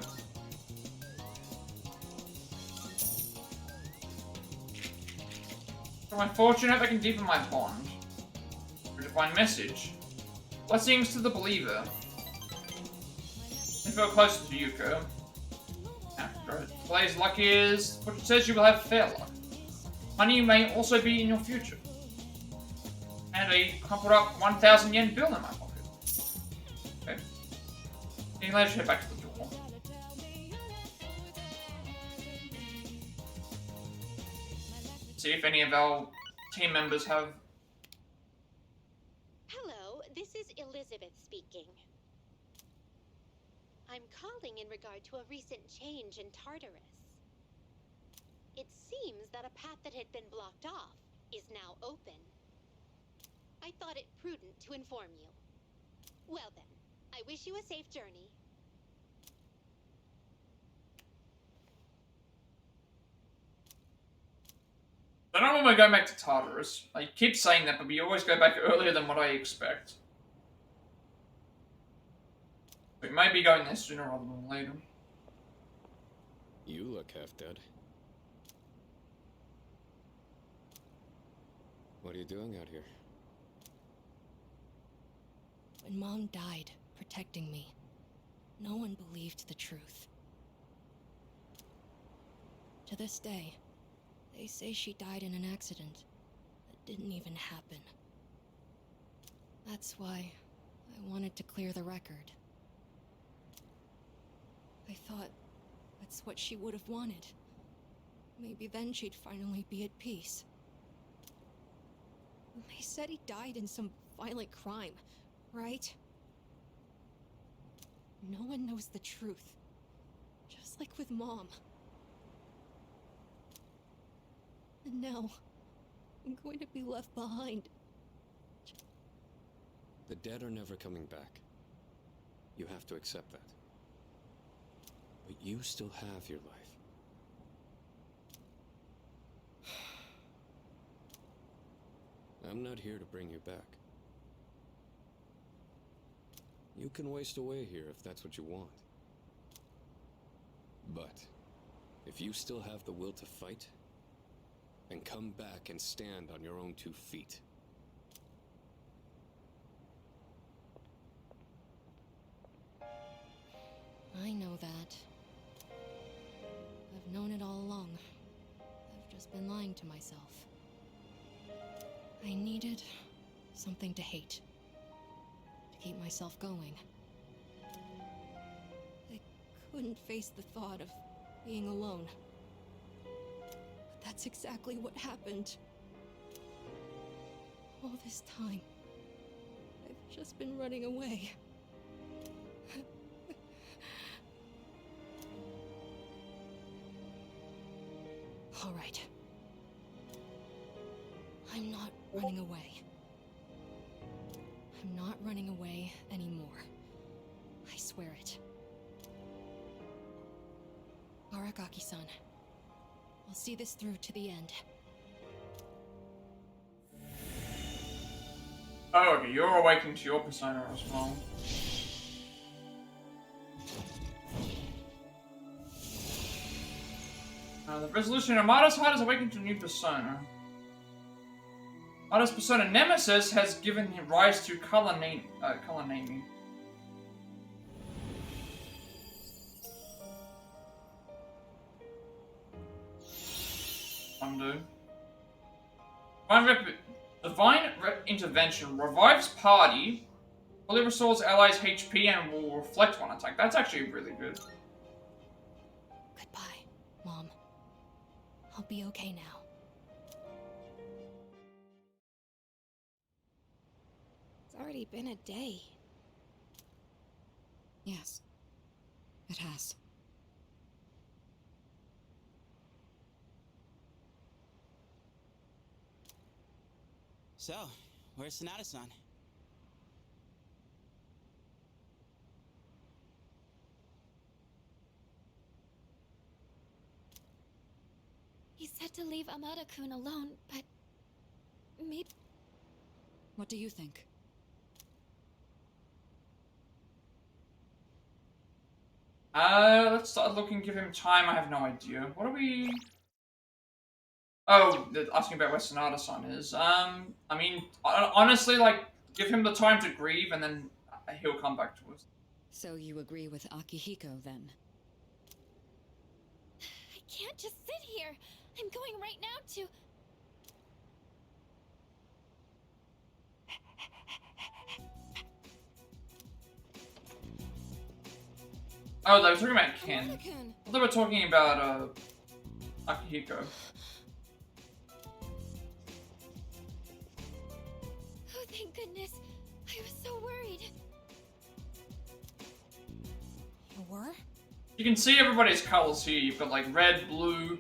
For my fortune, I hope I can deepen my bond. A divine message. Blessings to the believer. I feel closer to Yuko. Today's luck is... Fortune says you will have fair luck. Money may also be in your future. And a crumpled up 1,000 yen bill in my pocket. Okay. Then let's head back to the door. See if any of our team members have... Hello, this is Elizabeth speaking. I'm calling in regard to a recent change in Tartarus. It seems that a path that had been blocked off is now open. I thought it prudent to inform you. Well then, I wish you a safe journey. I don't know when we're going back to Tartarus. I keep saying that, but we always go back earlier than what I expect. We may be going there sooner rather than later. You look half dead. What are you doing out here? When Mom died, protecting me, no one believed the truth. To this day, they say she died in an accident that didn't even happen. That's why I wanted to clear the record. I thought that's what she would have wanted. Maybe then she'd finally be at peace. They said he died in some violent crime, right? No one knows the truth. Just like with Mom. And now, I'm going to be left behind. The dead are never coming back. You have to accept that. But you still have your life. I'm not here to bring you back. You can waste away here if that's what you want. But if you still have the will to fight, then come back and stand on your own 2 feet. I know that. I've known it all along. I've just been lying to myself. I needed something to hate. To keep myself going. I couldn't face the thought of being alone. But that's exactly what happened. All this time, I've just been running away. All right. I'm not running away. I'm not running away anymore. I swear it. Aragaki-san, I'll see this through to the end. Oh, okay, you're awakening to your persona as well. The resolution of Mada's heart is awakened to a new persona. Mada's persona Nemesis has given rise to color naming. Undo. Divine intervention revives party, fully restores allies' HP, and will reflect one attack. That's actually really good. Goodbye, Mom. I'll be okay now. It's already been a day. Yes, it has. So, where's Sonata-san? said to leave Amada-kun alone, but maybe... What do you think? Let's start looking, give him time, I have no idea. What are we... Oh, they're asking about where Sonata-san is. I mean, honestly, like, give him the time to grieve and then he'll come back to us. So you agree with Akihiko, then? I can't just sit here. I'm going right now to... Oh, they were talking about Ken. Amada-kun. I thought they were talking about, Akihiko. Oh, thank goodness. I was so worried. You were? You can see everybody's colors here. You've got, like, red, blue,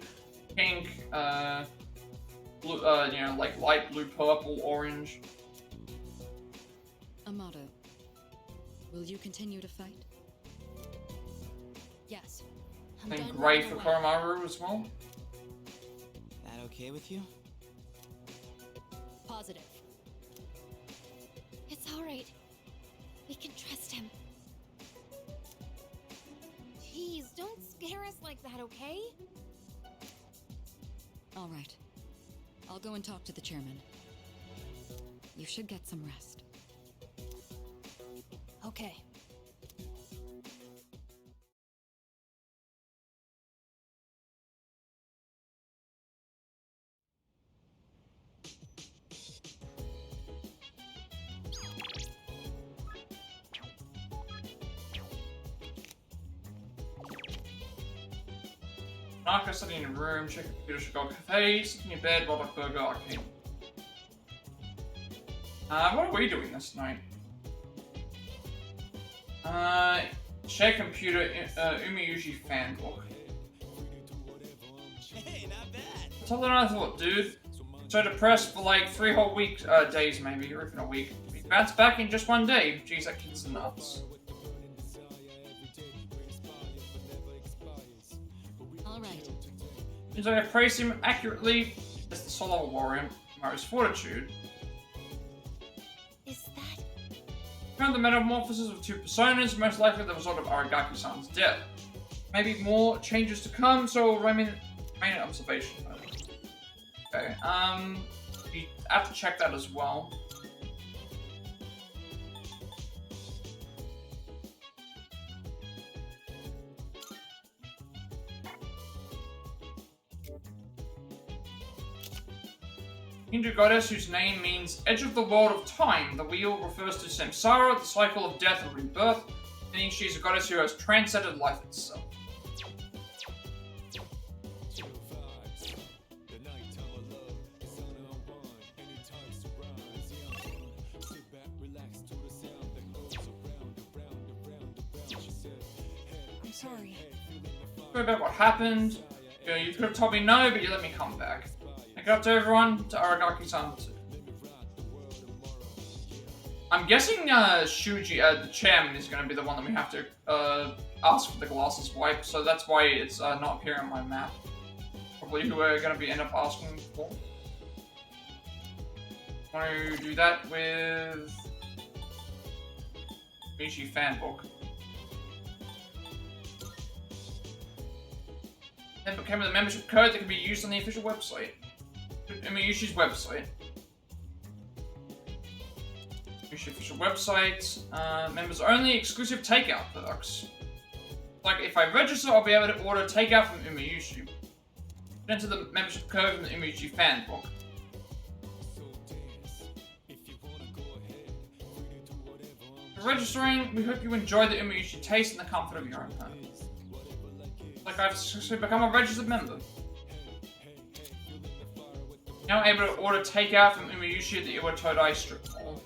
pink, blue, you know, like, light blue, purple, orange. Amado, will you continue to fight? Yes. And gray for Koromaru as well. That okay with you? Positive. It's all right. We can trust him. Jeez, don't scare us like that, okay? All right. I'll go and talk to the chairman. You should get some rest. Okay. Naka sitting in a room, check computer, should go cafe, sitting in bed, Robert Burger, arcade. What are we doing this night? Share computer, Umiyushi fanbook. Hey, not bad. Tougher than I thought, dude. So depressed for like 3 whole days maybe, or even a week. We bounced back in just one day. Jeez, that kid's nuts. Alright. Seems like I praise him accurately as the soul of a warrior, Maru's fortitude. Is that... Found the metamorphosis of 2 personas, most likely the result of Aragaki-san's death. Maybe more changes to come, so we'll remain in observation mode. Okay, you have to check that as well. Hindu goddess whose name means edge of the world of time. The wheel refers to samsara, the cycle of death and rebirth, meaning she's a goddess who has transcended life itself. I'm sorry. Sorry about what happened. You could have told me no, but you let me come back. Make it up to everyone, to Aragaki-san too. I'm guessing Shuji, the chairman, is going to be the one that we have to ask for the glasses wipe, so that's why it's not appearing on my map. Probably who we're going to end up asking for. Want to do that with Michi Fanbook. Then became a membership code that can be used on the official website. Miyushi's website. Miyoshi official website. Members only, exclusive takeout perks. Like, if I register, I'll be able to order takeout from Umiyushi. Enter the membership code from the Umiyushi fanbook. For registering, we hope you enjoy the Umiyushi taste in the comfort of your own home. Like, I've successfully become a registered member. Now able to order takeout from Umiyushi at the Iwatodai strip mall.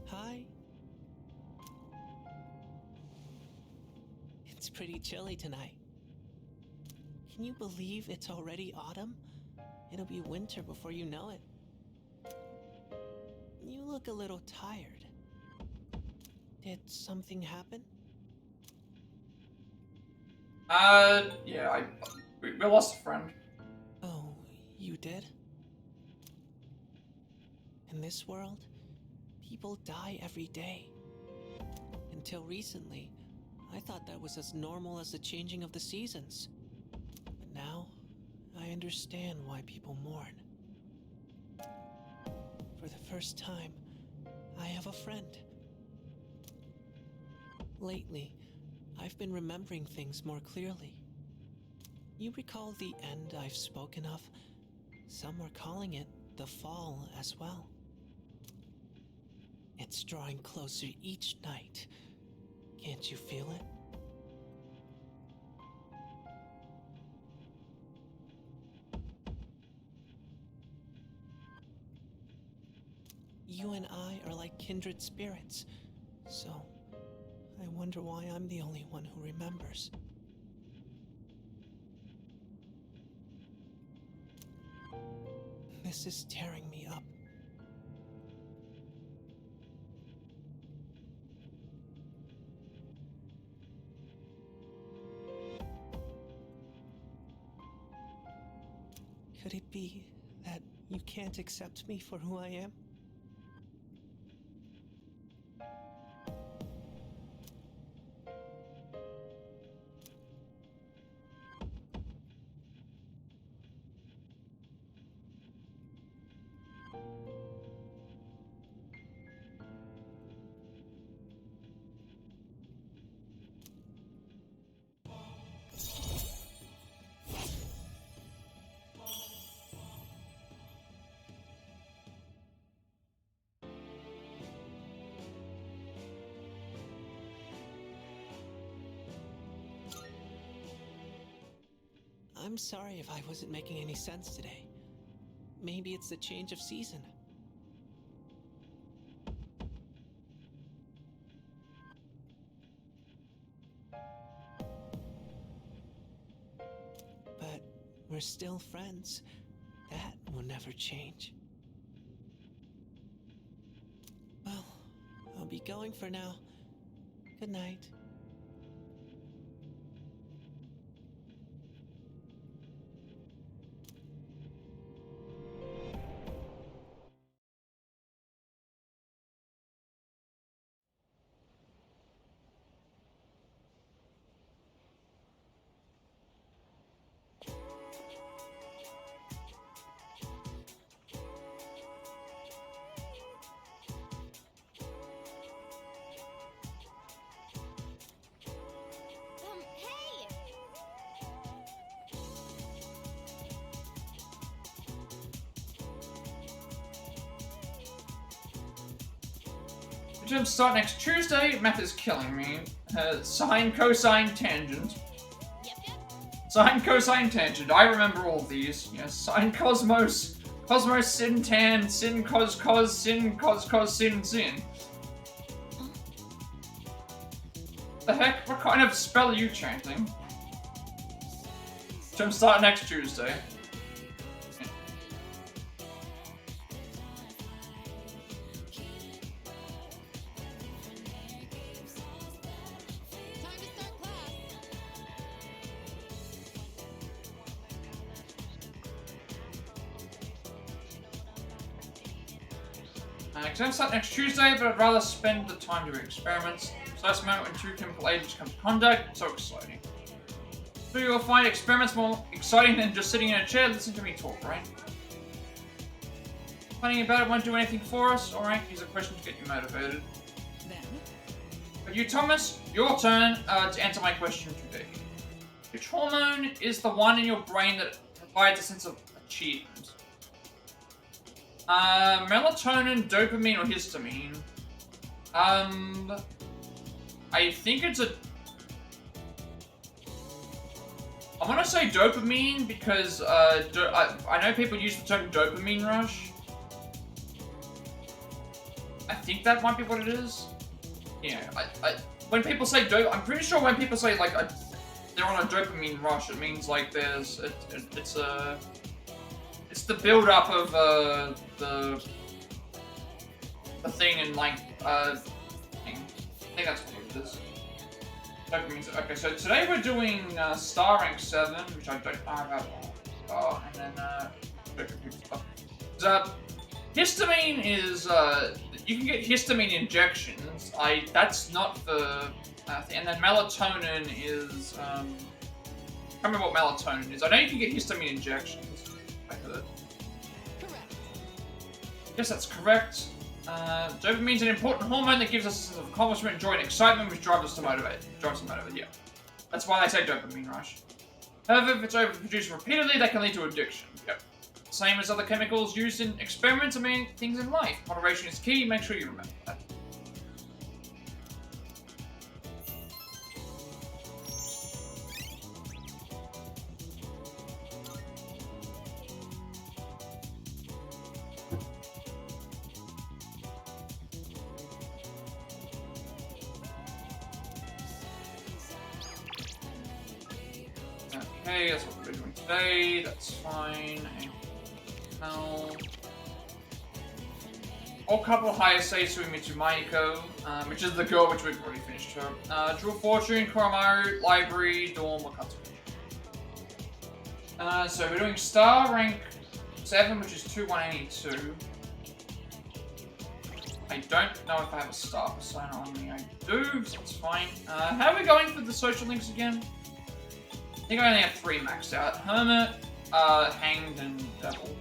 Hi. It's pretty chilly tonight. Can you believe it's already autumn? It'll be winter before you know it. You look a little tired. Did something happen? Yeah, we lost a friend. Oh, you did? In this world, people die every day. Until recently, I thought that was as normal as the changing of the seasons. But now, I understand why people mourn. For the first time, I have a friend. Lately, I've been remembering things more clearly. You recall the end I've spoken of? Some were calling it the fall as well. It's drawing closer each night. Can't you feel it? You and I are like kindred spirits, so I wonder why I'm the only one who remembers. This is tearing me up. Could it be that you can't accept me for who I am? I'm sorry if I wasn't making any sense today. Maybe it's the change of season. But we're still friends. That will never change. Well, I'll be going for now. Good night. Terms start next Tuesday. Math is killing me. Sine, cosine, tangent. Sine, cosine, tangent. I remember all these. Yes, sine, cosmos, cosmos, sin, tan, sin, cos, sin, cos, sin, sin. The heck? What kind of spell are you chanting? Terms start next Tuesday. Exams start next Tuesday, but I'd rather spend the time doing experiments. So that's the moment when two chemical agents come to contact. So exciting. So you'll find experiments more exciting than just sitting in a chair listening to me talk, right? Finding about it won't do anything for us. Alright, here's a question to get you motivated. But you, Thomas, your turn to answer my question today. Which hormone is the one in your brain that provides a sense of achievement? Melatonin, dopamine, or histamine? I think it's a... I'm gonna say dopamine because, I know people use the term dopamine rush. I think that might be what it is. Yeah, when people say I'm pretty sure when people say, like, they're on a dopamine rush. It means like there's it's the build up of the thing and like I think that's what it is. Dopamine. Okay, so today we're doing Star Rank 7, which I don't know about. And then dopamine stuff. Histamine is you can get histamine injections. That's not for and then melatonin is I can't remember what melatonin is. I know you can get histamine injections. I heard. Correct. Yes, that's correct. Dopamine is an important hormone that gives us a sense of accomplishment, joy, and excitement, which drives us to motivate. Yeah. That's why they say dopamine rush. However, if it's overproduced repeatedly, that can lead to addiction. Yep. Same as other chemicals used in experiments and many things in life. Moderation is key. Make sure you remember that. Okay, that's what we're doing today. That's fine. Now, all couple hire Seisui Mitsumaiko, which is the girl which we've already finished her. Jewel Fortune, Koromaru, Library, Dawn, Wakatsu. So we're doing Star Rank 7, which is 2-182. I don't know if I have a star persona on me. I do, so that's fine. How are we going for the social links again? I think I only have 3 maxed out. Hermit, Hanged, and Devil.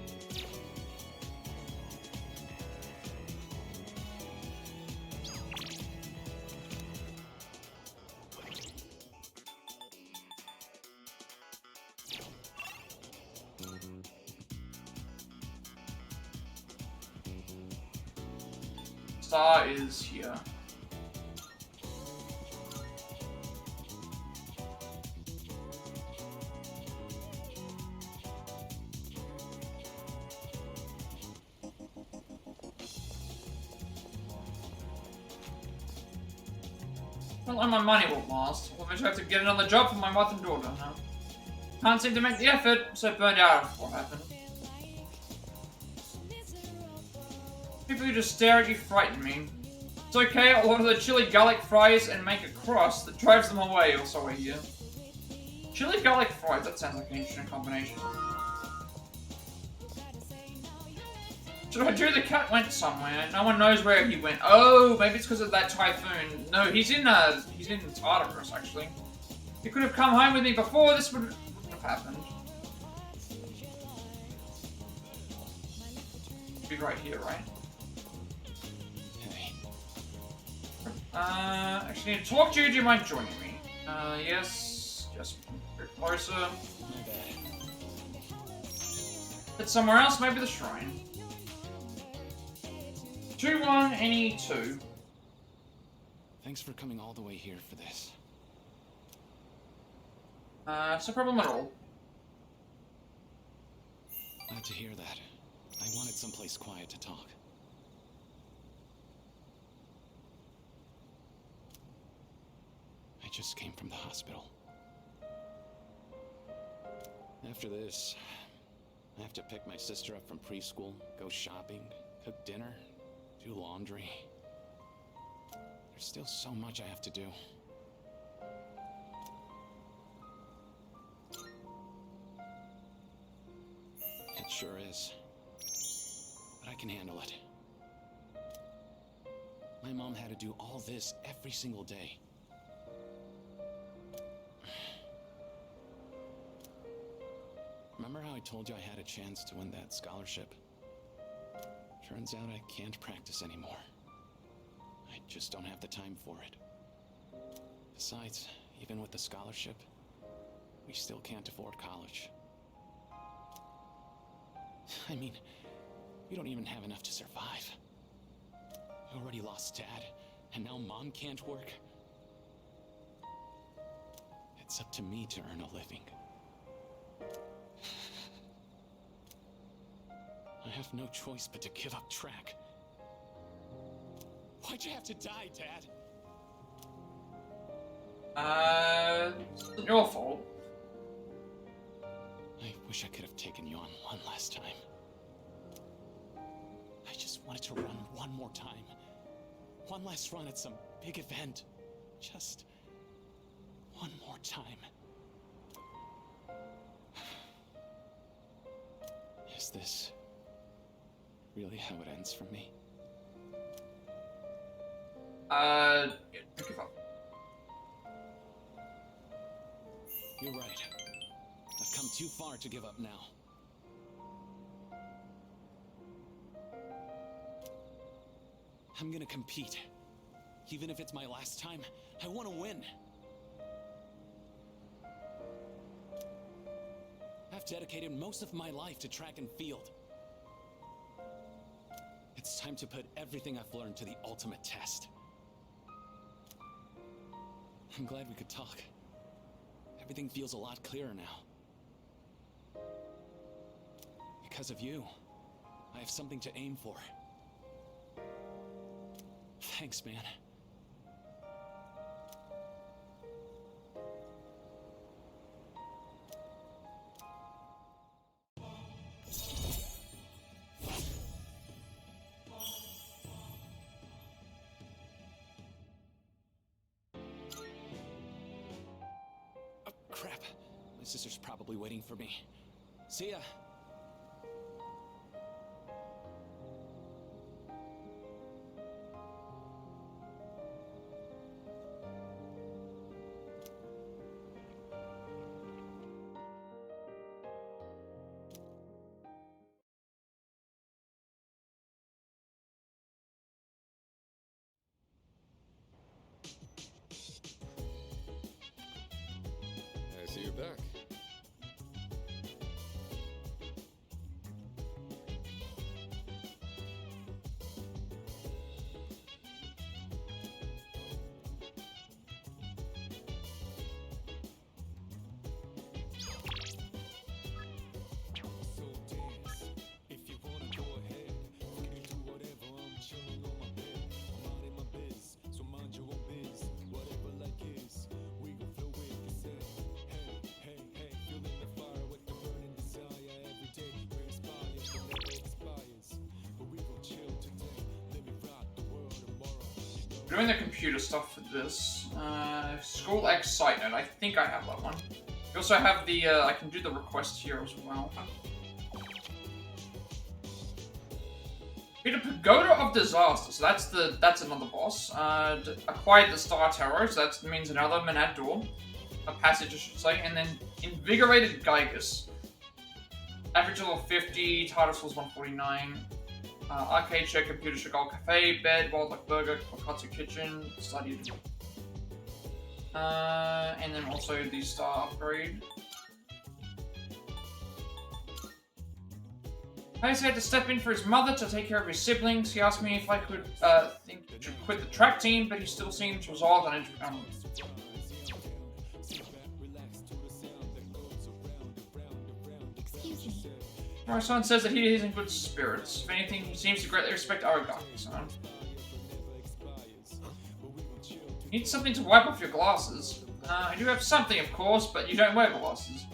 Star is here. Well, my money won't last. I'll eventually have to get another job for my wife and daughter now. Can't seem to make the effort, so burned out of what happened. People who just stare at you frighten me. It's okay, I'll order the chili garlic fries and make a cross that drives them away, also I hear. Chili garlic fries, that sounds like an interesting combination. Should I do? The cat went somewhere. No one knows where he went. Oh, maybe it's because of that typhoon. No, he's in Tartarus, actually. He could have come home with me before this would have happened. Be right here, right? Actually, need to talk to you. Do you mind joining me? Yes. Just a bit closer. It's somewhere else, maybe the shrine. 2-1-2. Thanks for coming all the way here for this. It's no problem at all. Glad to hear that. I wanted someplace quiet to talk. I just came from the hospital. After this, I have to pick my sister up from preschool, go shopping, cook dinner, do laundry. There's still so much I have to do. It sure is. But I can handle it. My mom had to do all this every single day. Remember how I told you I had a chance to win that scholarship? Turns out I can't practice anymore. I just don't have the time for it. Besides, even with the scholarship, we still can't afford college. I mean, we don't even have enough to survive. We already lost Dad, and now Mom can't work. It's up to me to earn a living. I have no choice but to give up track. Why'd you have to die, Dad? It's not your fault. Wish I could have taken you on one last time. I just wanted to run one more time. One last run at some big event. Just one more time. Is this really how it ends for me? Give up. You're right. I've come too far to give up now. I'm gonna compete. Even if it's my last time, I want to win. I've dedicated most of my life to track and field. It's time to put everything I've learned to the ultimate test. I'm glad we could talk. Everything feels a lot clearer now. Because of you, I have something to aim for. Thanks, man. Oh, crap. My sister's probably waiting for me. See ya. I see you're back. We're doing the computer stuff for this. School X site note. I think I have that one. We also have the, I can do the request here as well. Beat a Pagoda of Disaster, so that's another boss. Acquired the Star Tower, so that means another Manad door. A passage, I should say. And then Invigorated Aigis. Average level 50, Tartarus was 149. Arcade Shack, Computer Shack, Cafe, Bed, Wildlife Burger, Wakatsu Kitchen, Studied. And then also the Star Upgrade. Hayes had to step in for his mother to take care of his siblings. He asked me if I could should quit the track team, but he still seems resolved on entering. Excuse me. My son says that he is in good spirits. If anything, he seems to greatly respect Aragaki, so. You need something to wipe off your glasses. I do have something, of course, but you don't wear glasses.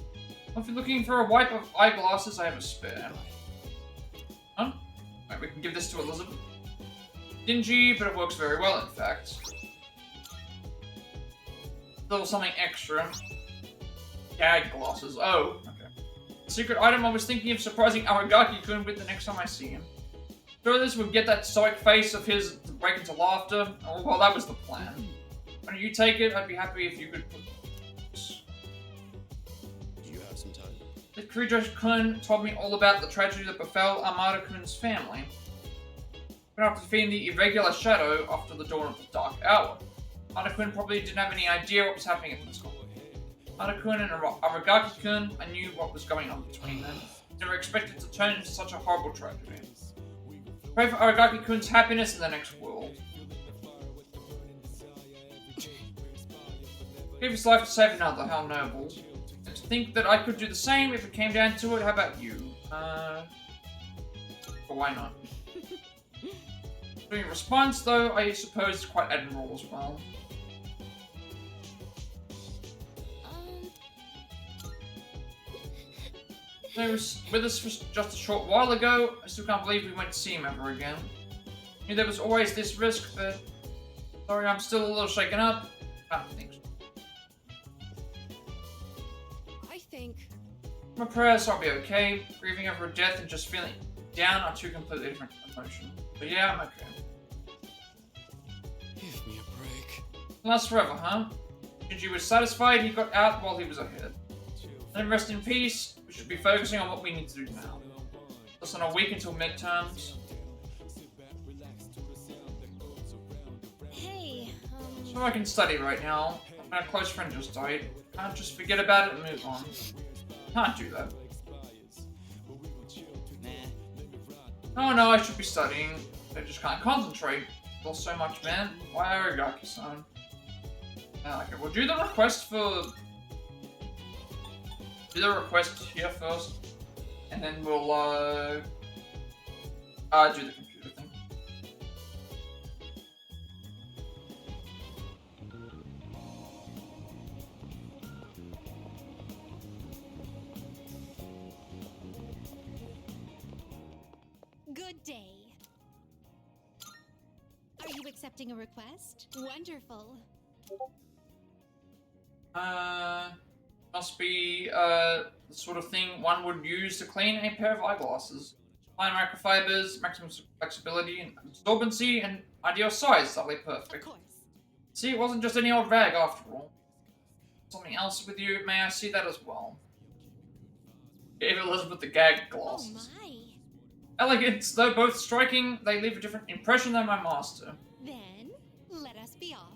Well, if you're looking for a wipe of eyeglasses, I have a spare. Huh? Right, we can give this to Elizabeth. Dingy, but it works very well, in fact. A little something extra. Gag glasses. Oh, okay. The secret item I was thinking of surprising Aragaki-kun with the next time I see him. Sure, this would get that stoic face of his to break into laughter. Oh, well, that was the plan. Why don't you take it? I'd be happy if you could put... Do you have some time? The Kurijo-kun told me all about the tragedy that befell Amada-kun's family. But after defeating the irregular shadow after the dawn of the dark hour, Amada-kun probably didn't have any idea what was happening at this time. Amada-kun and Aragaki-kun, I knew what was going on between them. Never expected to turn into such a horrible tragedy. Pray for Aragaki-kun's happiness in the next world. Gave his life to save another, how noble. And to think that I could do the same if it came down to it, how about you? But why not? Doing a response, though, I suppose is quite admirable as well. He was with us for just a short while ago. I still can't believe we went to see him ever again. Knew there was always this risk, but sorry, I'm still a little shaken up. I don't think so. I think... My prayers, I'll be okay. Grieving over death and just feeling down are two completely different emotions. But yeah, I'm okay. Give me a break. Lasts forever, huh? Shinji was satisfied he got out while he was ahead. Let him rest in peace. We should be focusing on what we need to do now. Less than a week until midterms. Hey, So I can study right now. My close friend just died. Can't just forget about it and move on. Can't do that. Oh no, I should be studying. I just can't concentrate. Lost so much, man. Why Aragaki-san? Okay, we'll do the request for... Do the request here first. And then we'll, do the computer thing. good day. Are you accepting a request? Wonderful. Must be, the sort of thing one would use to clean a pair of eyeglasses. Fine microfibers, maximum flexibility and absorbency, and ideal size, doubly perfect. Of course. See, it wasn't just any old rag after all. Something else with you, may I see that as well? Gave Elizabeth the gag glasses. Oh my. Elegant, though both striking, they leave a different impression than my master. Then, let us be off.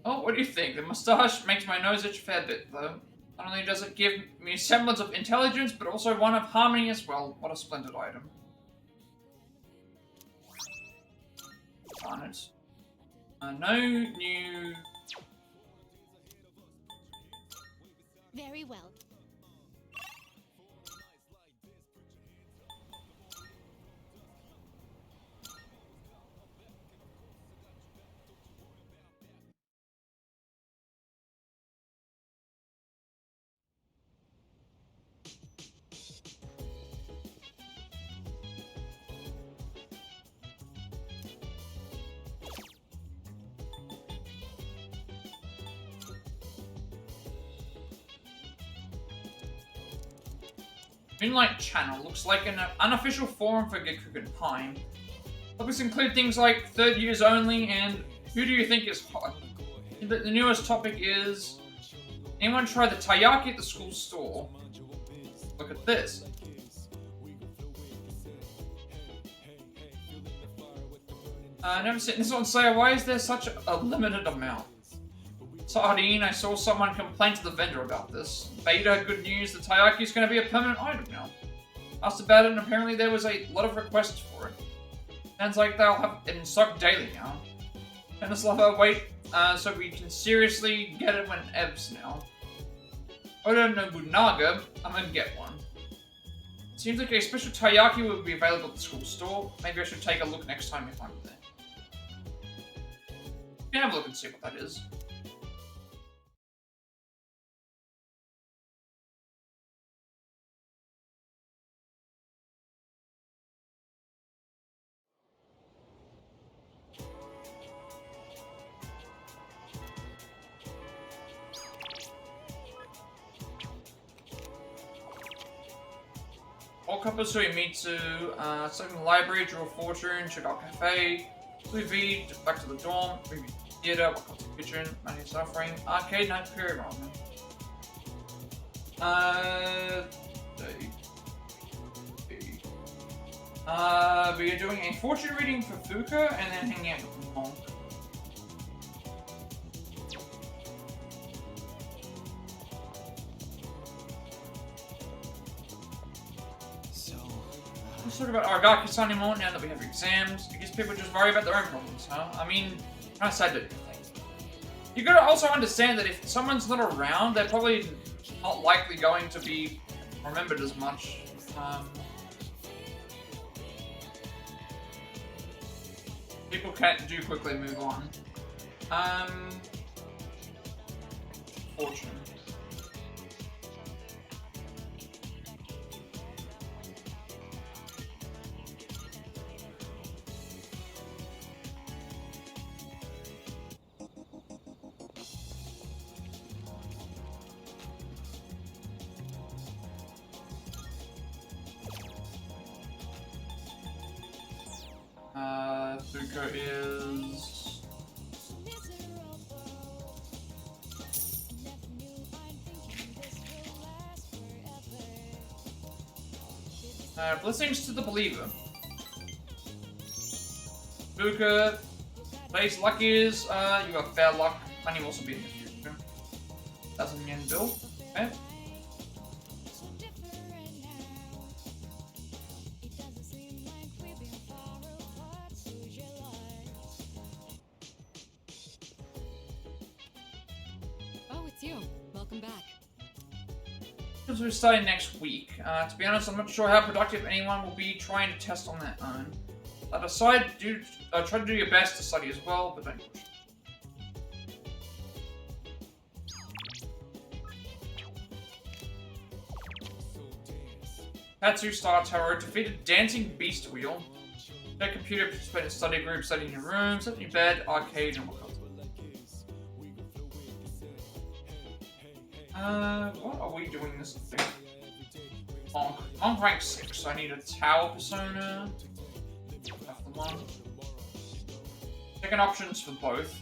Oh, what do you think? The moustache makes my nose itch a fair bit, though. Not only does it give me a semblance of intelligence, but also one of harmony as well. What a splendid item. Darn it. No new... Very well. Moonlight Channel looks like an unofficial forum for Gekuken Pine. Topics include things like third years only and who do you think is hot? The newest topic is anyone try the taiyaki at the school store? Look at this. Never seen this one say, why is there such a limited amount? Sardine, I saw someone complain to the vendor about this. Beta, good news, the taiyaki is going to be a permanent item now. Asked about it and apparently there was a lot of requests for it. Sounds like they'll have it in stock daily now. And just let her wait so we can seriously get it when it ebbs now. Oda Nobunaga, I'm gonna get one. Seems like a special taiyaki will be available at the school store. Maybe I should take a look next time if I'm there. You can have a look and see what that is. Kapusui Mitsu, second library, Draw Fortune, check out cafe, Blue V, just back to the dorm, movie theater, welcome to the kitchen, money suffering, arcade night period ramen. We are doing a fortune reading for Fuuka and then hanging out with the monk. Let's talk about Aragaki-san anymore now that we have exams. I guess people just worry about their own problems, huh? I mean, kind of sad to do things. You gotta also understand that if someone's not around, they're probably not likely going to be remembered as much. People do quickly move on. Fortune. Fuuka is... blessings to the believer. Fuuka, base luck is, you got fair luck. Money will also be in the future. 1,000 yen bill. Okay. Oh, it's you. Welcome back. Because we're starting next week. To be honest, I'm not sure how productive anyone will be trying to test on their own. Try to do your best to study as well, but don't push. Tatsu Star Tarot defeated Dancing Beast Wheel. Their computer participate in study group, study in your room, study in your bed, arcade, and what else? What are we doing this thing? Monk. Monk rank 6, so I need a tower persona. That's the one. Second options for both.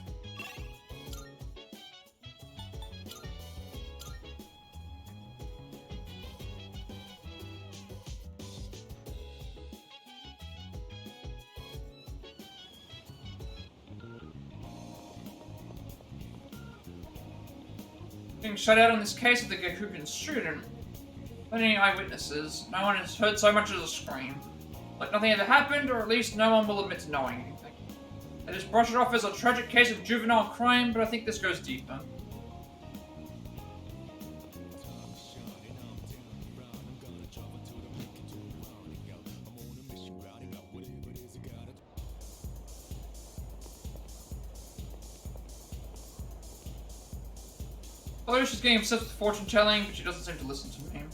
Being shut out on this case of the Gakukan student. Plenty eyewitnesses. No one has heard so much as a scream. Like nothing ever happened, or at least no one will admit to knowing anything. They just brush it off as a tragic case of juvenile crime, but I think this goes deeper. Although she's getting obsessed with fortune telling, but she doesn't seem to listen to me.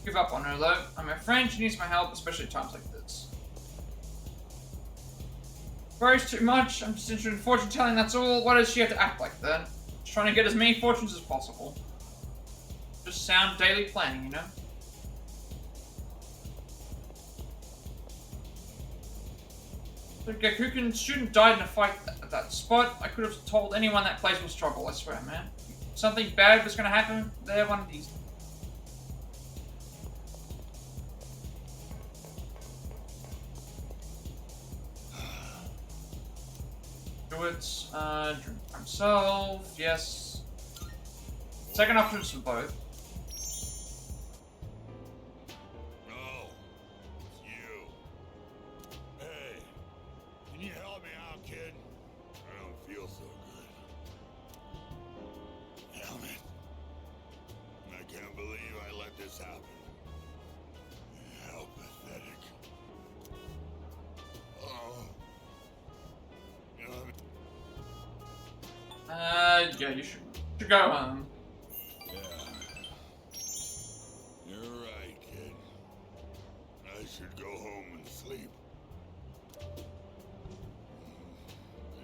Give up on her though. I'm her friend, she needs my help, especially at times like this. Worries too much, I'm just interested in fortune telling, that's all. Why does she have to act like that? Just trying to get as many fortunes as possible. Just sound daily planning, you know? The Gakukan student died in a fight at that spot. I could have told anyone that place was trouble, I swear, man. If something bad was gonna happen there one of these. Druids, drink himself, yes. Second options for both. No, it's you. Hey, can you help me out, kid? I don't feel so good. Damn it. I can't believe I let this happen. How pathetic. Oh. Yeah, you should go home. Yeah. You're right, kid. I should go home and sleep.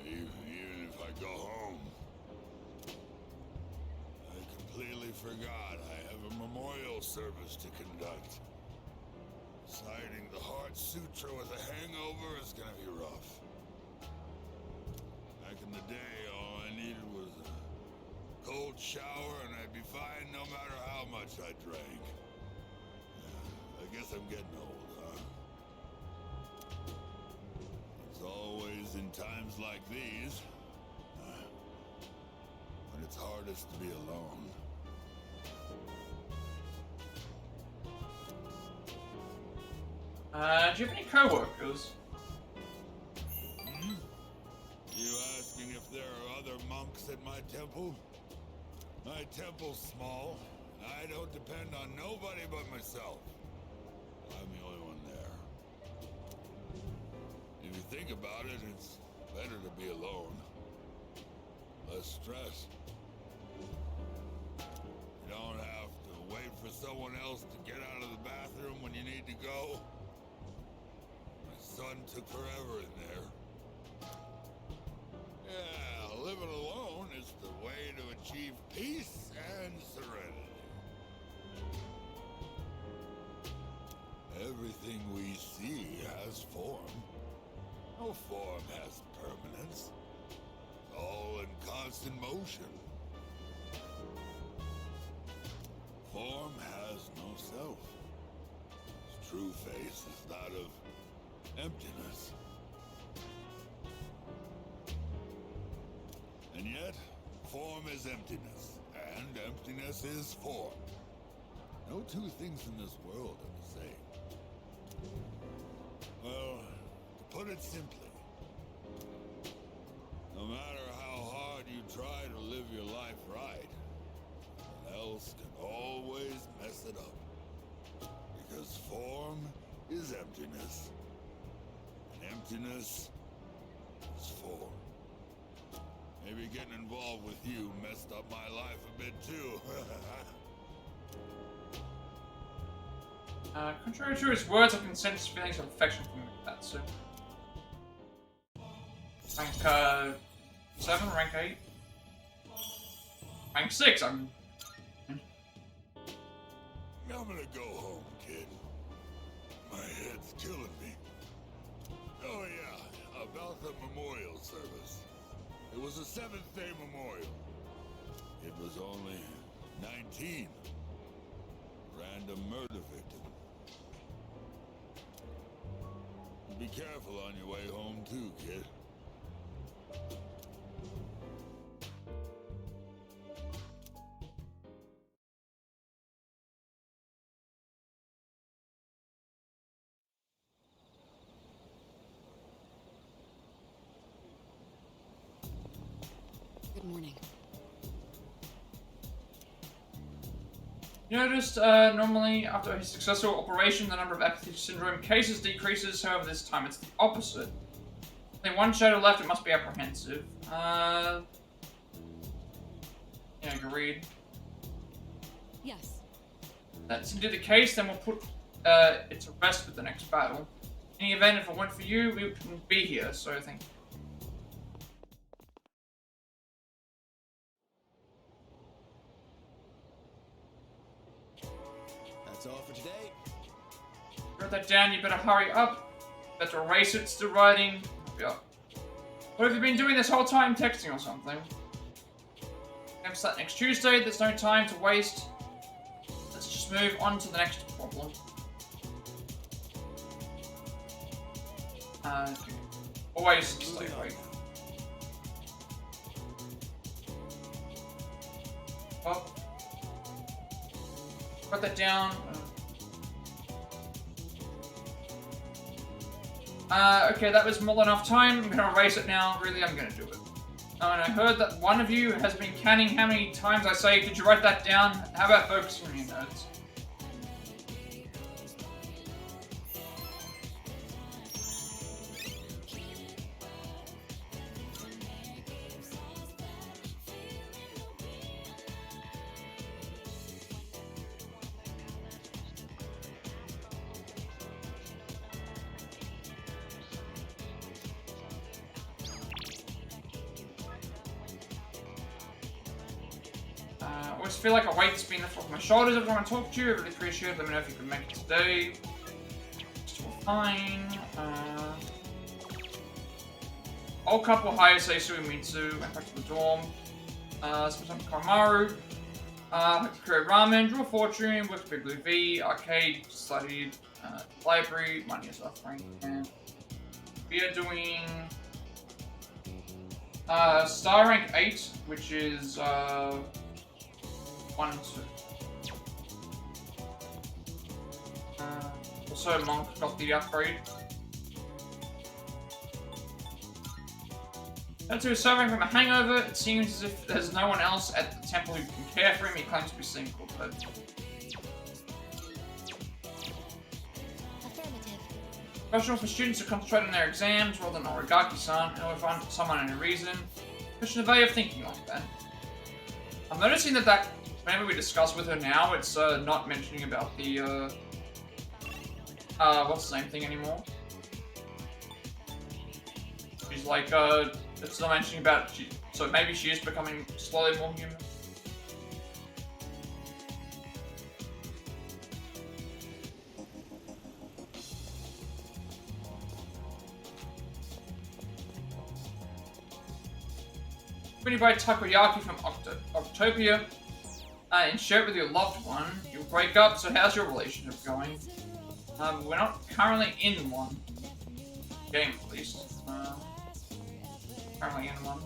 Even if I go home, I completely forgot I have a memorial service to conduct. Reciting the Heart Sutra with a hangover is gonna be rough. Back in the day, all I needed was a cold shower and I'd be fine no matter how much I drank. I guess I'm getting old, huh? It's always in times like these when it's hardest to be alone. Do you have any co-workers? You asking if there are other monks at my temple? My temple's small. I don't depend on nobody but myself. I'm the only one there. If you think about it, it's better to be alone. Less stress. You don't have to wait for someone else to get out of the bathroom when you need to go. My son took forever in there. Yeah, living alone is the way to achieve peace and serenity. Everything we see has form. No form has permanence. It's all in constant motion. Form has no self. Its true face is that of emptiness. And yet, form is emptiness, and emptiness is form. No two things in this world are the same. Well, to put it simply, no matter how hard you try to live your life right, someone else can always mess it up. Because form is emptiness, and emptiness is form. Maybe getting involved with you messed up my life a bit too. Contrary to his words, I can sense feelings of affection from Mitsuru. Rank 7, rank 8. Rank 6, I'm gonna go home, kid. My head's killing me. Oh yeah, about the memorial service. It was a 7th-day memorial. It was only 19. Random murder victim. Be careful on your way home too, kid. Good morning. You noticed, normally after a successful operation, the number of apathy syndrome cases decreases. However, this time it's the opposite. Only one shadow left, it must be apprehensive. Yeah, agreed. Yes. That's indeed the case, then we'll put it to rest with the next battle. In any event, if it weren't for you, we wouldn't be here, so thank you. That's all for today. Wrote that down, you better hurry up. Better erase it, still writing. Yeah. What have you been doing this whole time? Texting or something? Next that next Tuesday, there's no time to waste. Let's just move on to the next problem. Always stay awake. Oh. Put that down. Okay, that was more than enough time. I'm gonna erase it now. Really, I'm gonna do it. Oh, and I heard that one of you has been counting how many times I say, did you write that down? How about focusing on your notes? I always feel like a weight's been lifted off my shoulders every time I talk to you. I really appreciate it. Let me know if you can make it today. Still fine. Old couple hire Seisu and Mitsuru. Went back to the dorm. Spent time with Kamaru. Create ramen, drew a fortune, worked Big Blue V, arcade, studied, library, money is offering, and we are doing star rank 8, which is 1, 2. Also Monk got the upgrade. That's who's suffering from a hangover. It seems as if there's no one else at the temple who can care for him. He claims to be single, but... Affirmative. Professional for students who concentrate on their exams rather than Origaki-san, and will find someone any reason. Question the value of thinking like that. I'm noticing that whenever we discuss with her now, it's not mentioning about the what's the same thing anymore. She's like it's not mentioning about so maybe she is becoming slowly more human. When you buy takoyaki from Octopia and share it with your loved one, you'll break up, so how's your relationship going? We're not currently in one. Game, at least. Currently in one.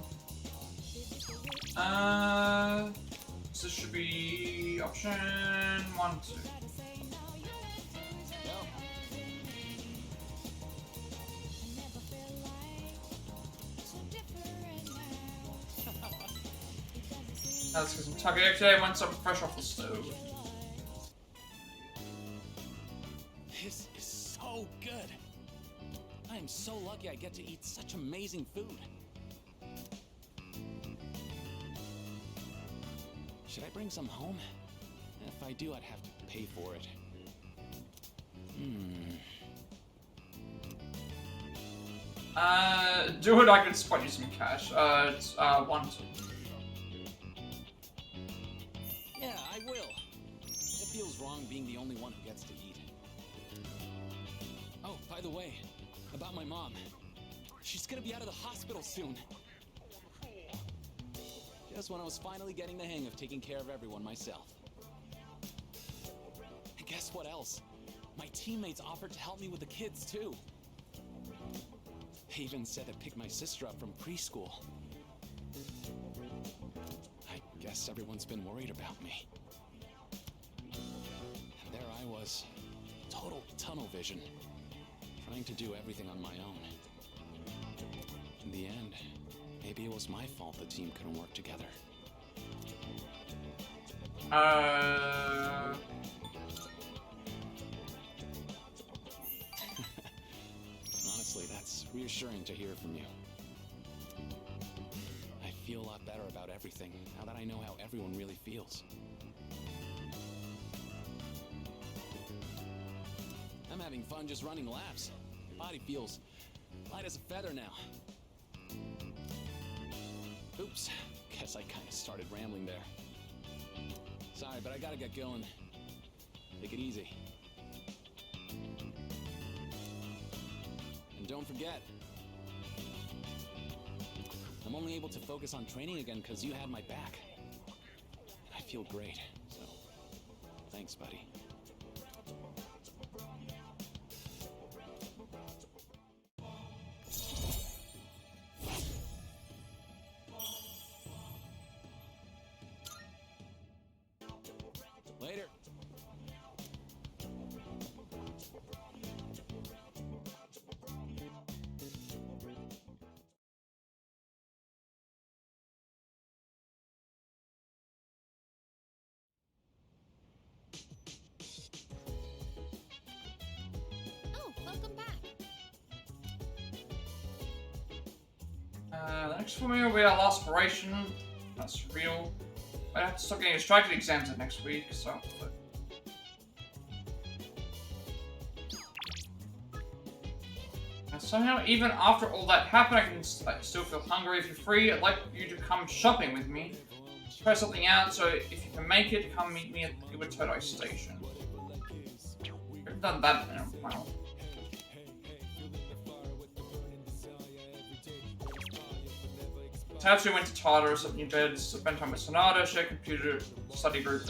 So this should be option 1, 2. Let's get some takoyaki once I'm fresh off the stove. This is so good. I am so lucky I get to eat such amazing food. Should I bring some home? If I do, I'd have to pay for it. Do it, I can spot you some cash. It's 1, 2. Yeah, I will. It feels wrong being the only one who gets to eat. Oh, by the way, about my mom. She's gonna be out of the hospital soon. Just when I was finally getting the hang of taking care of everyone myself. And guess what else? My teammates offered to help me with the kids, too. They even said to pick my sister up from preschool. I guess everyone's been worried about me. And there I was, total tunnel vision, trying to do everything on my own. In the end, maybe it was my fault the team couldn't work together. Honestly, that's reassuring to hear from you. I feel a lot better about everything now that I know how everyone really feels. I'm having fun just running laps. My body feels light as a feather now. Oops, guess I kind of started rambling there. Sorry, but I gotta get going. Take it easy. And don't forget, I'm only able to focus on training again because you had my back. And I feel great, so thanks, buddy. Later. Oh, welcome back. The next for me will be our last operation. That's real. I have to start getting distracted exams next week, so. And somehow, even after all that happened, I can still feel hungry. If you're free, I'd like you to come shopping with me. Try something out, so if you can make it, come meet me at the Iwatodai station. I haven't done that in a while. Tatsu went to Tartarus, slept in bed, spent time with Sonata, shared computer, study group.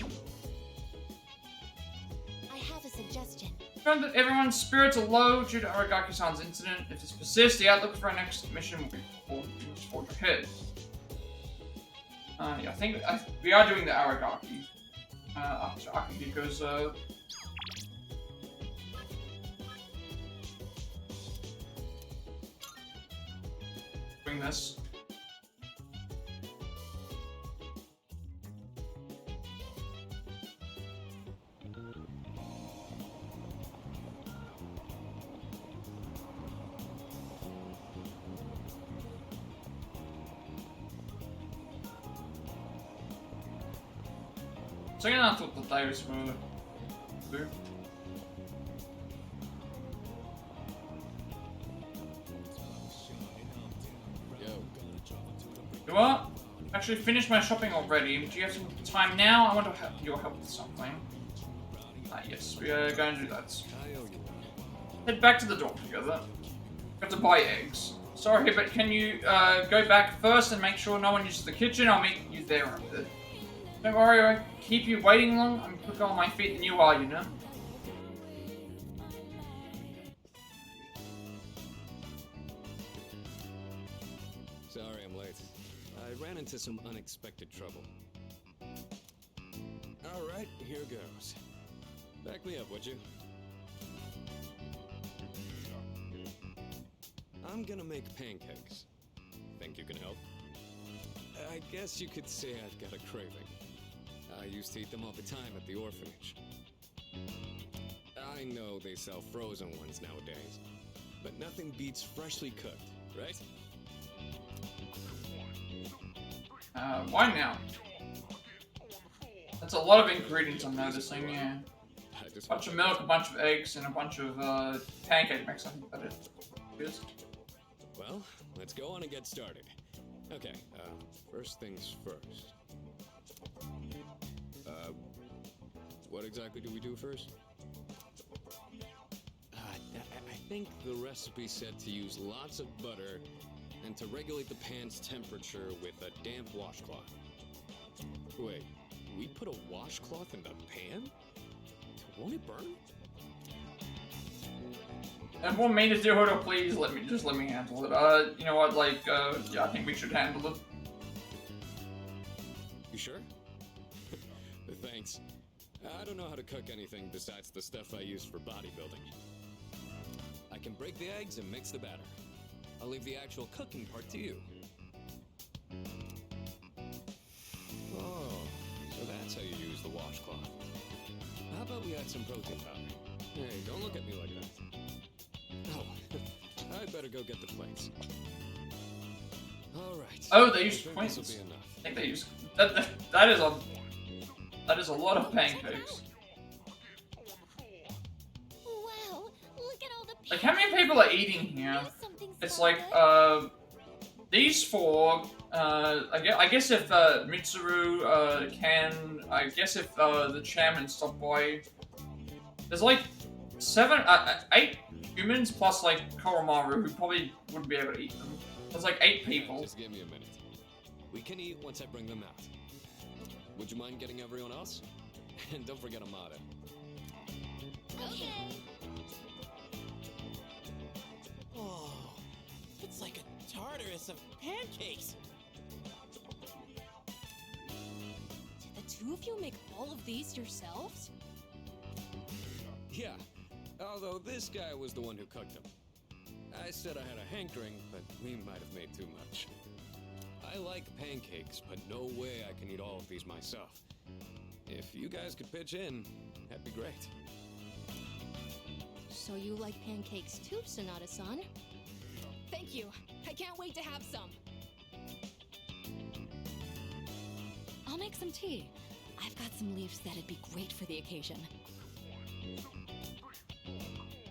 I have a suggestion. Found that everyone's spirits are low due to Aragaki-san's incident. If this persists, the outlook for our next mission will be forge ahead. Yeah, I think we are doing the Aragaki after Aki because doing this. So I thought the tires were blue. You what? Actually finished my shopping already. Do you have some time now? I want to have your help with something. Yes, we are going to do that. Head back to the door together. We have to buy eggs. Sorry, but can you go back first and make sure no one uses the kitchen? I'll meet you there. Don't worry, I keep you waiting long. I'm quicker on my feet than you are, you know. Sorry I'm late. I ran into some unexpected trouble. Alright, here goes. Back me up, would you? I'm gonna make pancakes. Think you can help? I guess you could say I've got a craving. I used to eat them all the time at the orphanage. I know they sell frozen ones nowadays, but nothing beats freshly cooked, right? Why now? That's a lot of ingredients I'm noticing, yeah. A bunch of milk, a bunch of eggs, and a bunch of pancake mix, I think that is. Well, let's go on and get started. Okay, first things first. What exactly do we do first? I think the recipe said to use lots of butter and to regulate the pan's temperature with a damp washcloth. Wait, we put a washcloth in the pan? Won't it burn? And want me to do it, or please let me handle it. You know what, like, yeah, I think we should handle it. You sure? Thanks. I don't know how to cook anything besides the stuff I use for bodybuilding. I can break the eggs and mix the batter. I'll leave the actual cooking part to you. Oh, so that's how you use the washcloth. How about we add some protein powder? Hey, don't look at me like that. Oh, I'd better go get the plates. All right. Oh, they use plates. I think they use that is a lot of pancakes. Wow, look at all the Like, how many people are eating here? It's like these four. I guess if Mitsuru can, I guess if the chairman stopped by, there's like 8 humans plus like Koromaru who probably wouldn't be able to eat them. There's like 8 people. Just give me a minute. We can eat once I bring them out. Would you mind getting everyone else? And don't forget Amada. Okay. Oh, it's like a Tartarus of pancakes. Did the two of you make all of these yourselves? Yeah, although this guy was the one who cooked them. I said I had a hankering, but we might have made too much. I like pancakes, but no way I can eat all of these myself. If you guys could pitch in, that'd be great. So you like pancakes too, Sonata-san? Thank you. I can't wait to have some. I'll make some tea. I've got some leaves that'd be great for the occasion.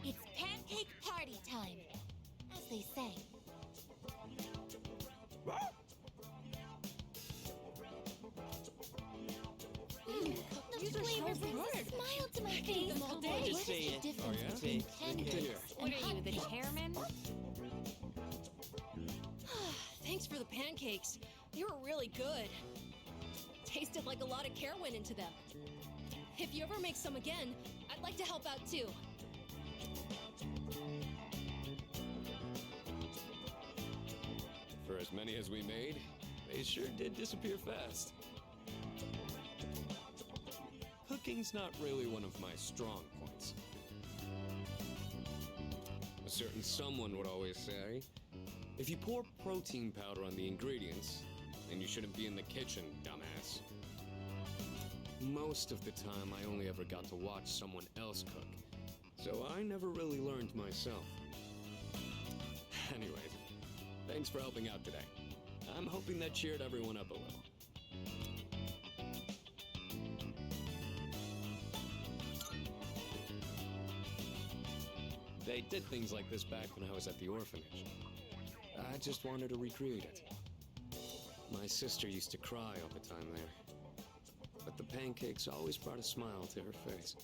It's pancake party time, as they say. The flavor brings a smile to my face. all day. Just say it. Difference Oh, yeah? between Here. pancakes What and are you, the hot chairman? Thanks for the pancakes. You were really good. Tasted like a lot of care went into them. If you ever make some again, I'd like to help out too. For as many as we made, they sure did disappear fast. Cooking's not really one of my strong points. A certain someone would always say, if you pour protein powder on the ingredients, then you shouldn't be in the kitchen, dumbass. Most of the time, I only ever got to watch someone else cook, so I never really learned myself. Anyways, thanks for helping out today. I'm hoping that cheered everyone up a little. They did things like this back when I was at the orphanage. I just wanted to recreate it. My sister used to cry all the time there, but the pancakes always brought a smile to her face.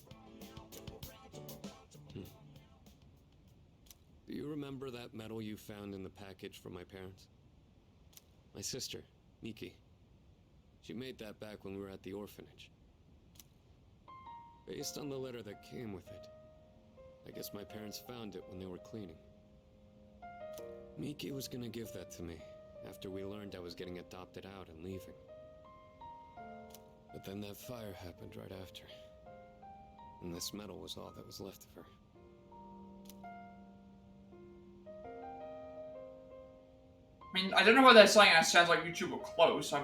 Do you you remember that medal you found in the package from my parents? My sister, Miki. She made that back when we were at the orphanage. Based on the letter that came with it, I guess my parents found it when they were cleaning. Miki was gonna give that to me after we learned I was getting adopted out and leaving. But then that fire happened right after. And this medal was all that was left of her. I mean, I don't know why they're saying that sounds like you two were close.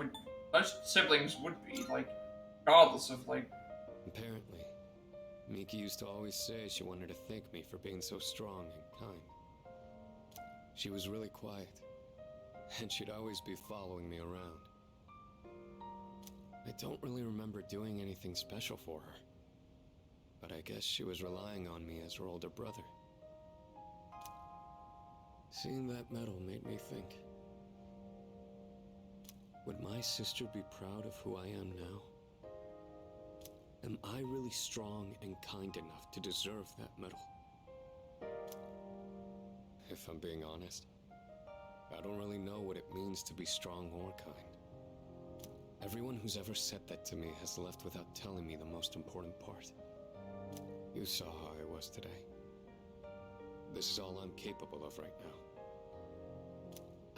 Most siblings would be, like, regardless of, like... Apparently, Miki used to always say she wanted to thank me for being so strong and kind. She was really quiet, and she'd always be following me around. I don't really remember doing anything special for her, but I guess she was relying on me as her older brother. Seeing that medal made me think, would my sister be proud of who I am now? Am I really strong and kind enough to deserve that medal? If I'm being honest, I don't really know what it means to be strong or kind. Everyone who's ever said that to me has left without telling me the most important part. You saw how I was today. This is all I'm capable of right now.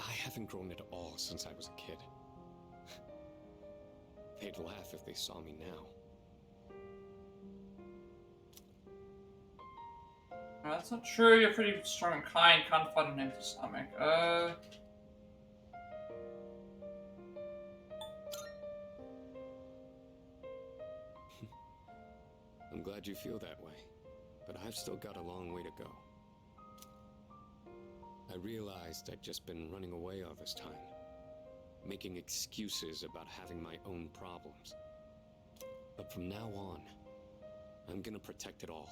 I haven't grown at all since I was a kid. They'd laugh if they saw me now. That's not true, you're pretty strong and kind, can't fight an empty stomach. I'm glad you feel that way, but I've still got a long way to go. I realized I'd just been running away all this time, making excuses about having my own problems. But from now on, I'm gonna protect it all.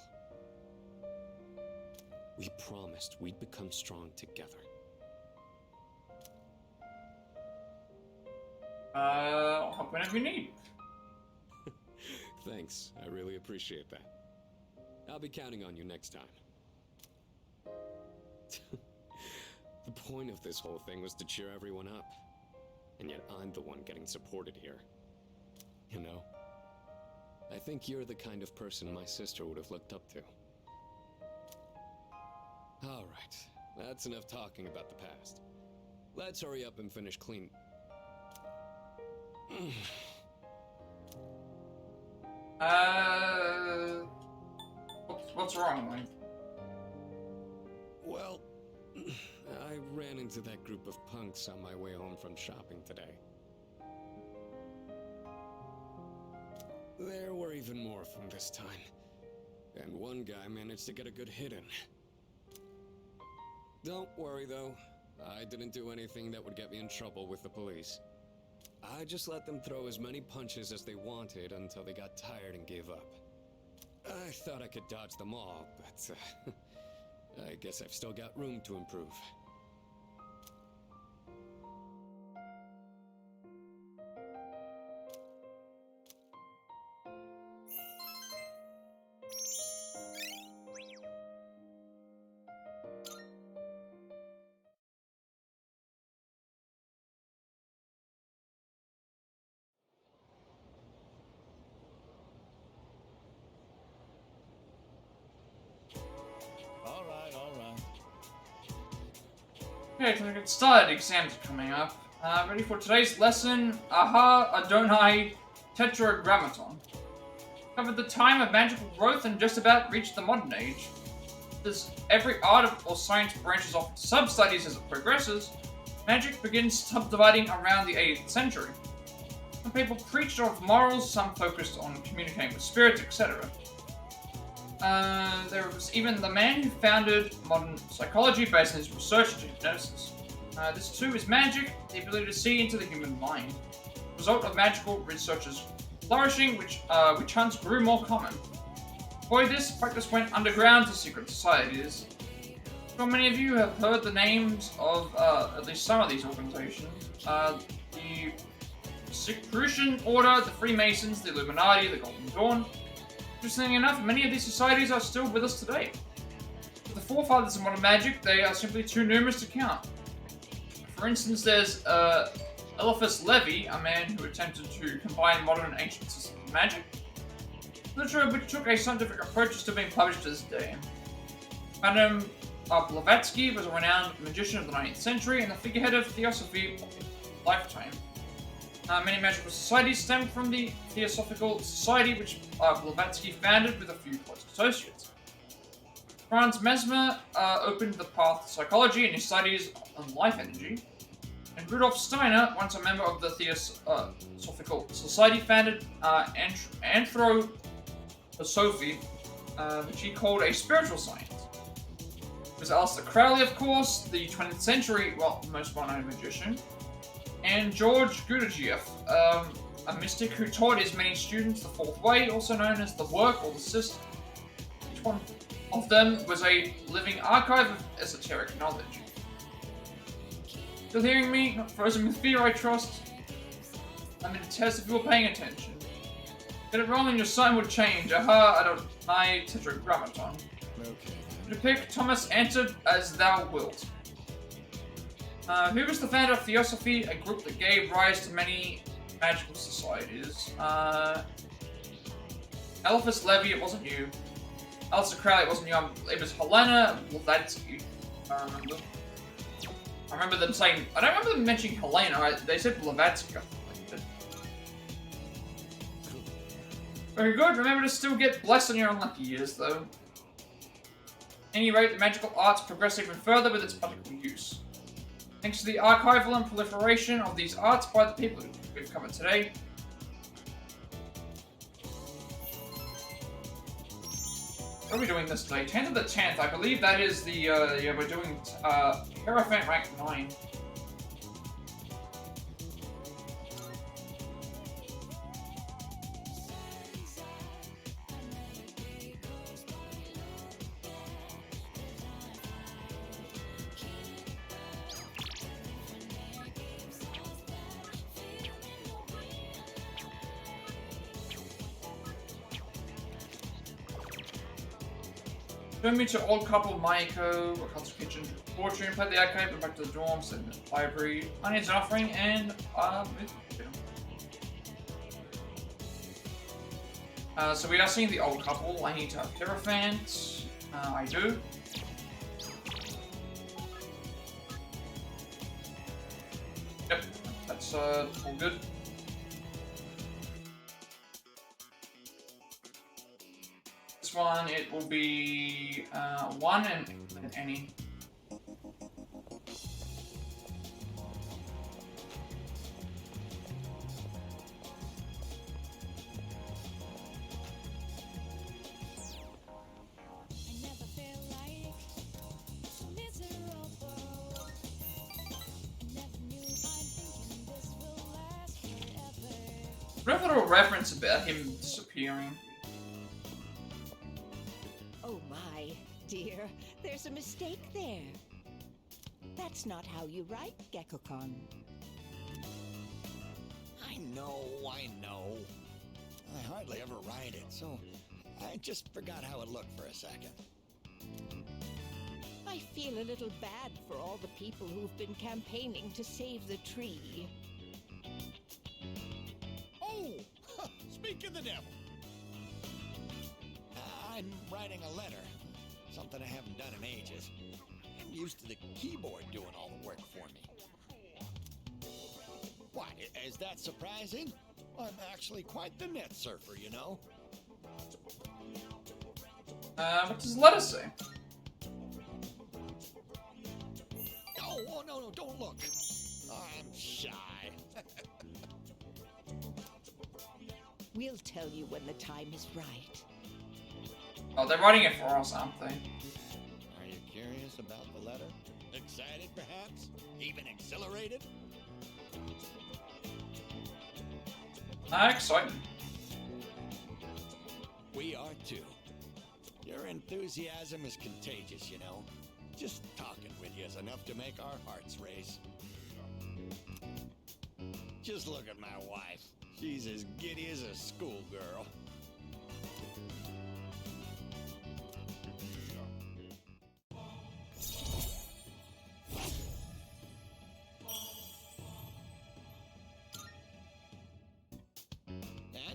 We promised we'd become strong together. I'll help whenever you need. Thanks, I really appreciate that. I'll be counting on you next time. The point of this whole thing was to cheer everyone up. And yet I'm the one getting supported here. You know? I think you're the kind of person my sister would have looked up to. Alright, that's enough talking about the past. Let's hurry up and finish clean. What's wrong, Mike? Well, I ran into that group of punks on my way home from shopping today. There were even more from this time. And one guy managed to get a good hit in. Don't worry though, I didn't do anything that would get me in trouble with the police. I just let them throw as many punches as they wanted until they got tired and gave up. I thought I could dodge them all, but I guess I've still got room to improve. Okay, time to get started. Exams are coming up. Ready for today's lesson? Aha, Adonai, Tetragrammaton. Covered the time of magical growth and just about reached the modern age. As every art or science branches off into sub-studies as it progresses, magic begins subdividing around the 18th century. Some people preached of morals, some focused on communicating with spirits, etc. There was even the man who founded modern psychology based on his research into hypnosis. This too is magic, the ability to see into the human mind. The result of magical researchers flourishing, which hunts grew more common. For this, practice went underground to secret societies. So many of you have heard the names of at least some of these organizations. The Secretion Order, the Freemasons, the Illuminati, the Golden Dawn. Interestingly enough, many of these societies are still with us today. For the forefathers of modern magic, they are simply too numerous to count. For instance, there's Eliphas Levi, a man who attempted to combine modern and ancient systems of magic, literature which took a scientific approach to being published to this day. Madame Blavatsky was a renowned magician of the 19th century and the figurehead of Theosophy of his lifetime. Many magical societies stem from the Theosophical Society, which Blavatsky founded with a few close associates. Franz Mesmer opened the path to psychology in his studies on life energy, and Rudolf Steiner, once a member of the Theosophical Society, founded Anthroposophy, which he called a spiritual science. It was Aleister Crowley, of course, the 20th century, most well-known magician, and George Gurdjieff, a mystic who taught his many students the fourth way, also known as the work or the system. Each one of them was a living archive of esoteric knowledge. Still hearing me? Not frozen with fear, I trust? I'm in a test if you were paying attention. Get it wrong and your sign would change. Aha, I tetragrammaton. Okay. Depict Thomas answered as thou wilt. Who was the founder of Theosophy, a group that gave rise to many magical societies? Eliphas Levi, it wasn't you. Aleister Crowley, it wasn't you. It was Helena Blavatsky. I remember them saying... I don't remember them mentioning Helena. They said Blavatsky. Very good. Remember to still get blessed on your unlucky years, though. At any rate, the magical arts progress even further with its practical use. Thanks to the archival and proliferation of these arts by the people we've covered today. What are we doing this day? 10th of the 10th. I believe that is the, yeah, we're doing, Hierophant rank 9. Join me to old couple Maiko, Wakatsu's kitchen, fortune, play the arcade, went back to the dorms, then the library, onions and offering, and so we are seeing the old couple. I need to have Hierophant. I do. Yep, that's all good. One, it will be 1 and any. I have a little reference about him disappearing. Oh my, dear, there's a mistake there. That's not how you write, Gekko-kun. I know. I hardly ever write it, so I just forgot how it looked for a second. I feel a little bad for all the people who've been campaigning to save the tree. Oh! Speak of the devil! I'm writing a letter. Something I haven't done in ages. I'm used to the keyboard doing all the work for me. What, is that surprising? I'm actually quite the net surfer, you know? What does the letter say? Oh, no, don't look. I'm shy. We'll tell you when the time is right. Oh, they're writing it for us, aren't they? Are you curious about the letter? Excited, perhaps? Even exhilarated? Excited. We are too. Your enthusiasm is contagious, you know. Just talking with you is enough to make our hearts race. Just look at my wife. She's as giddy as a schoolgirl.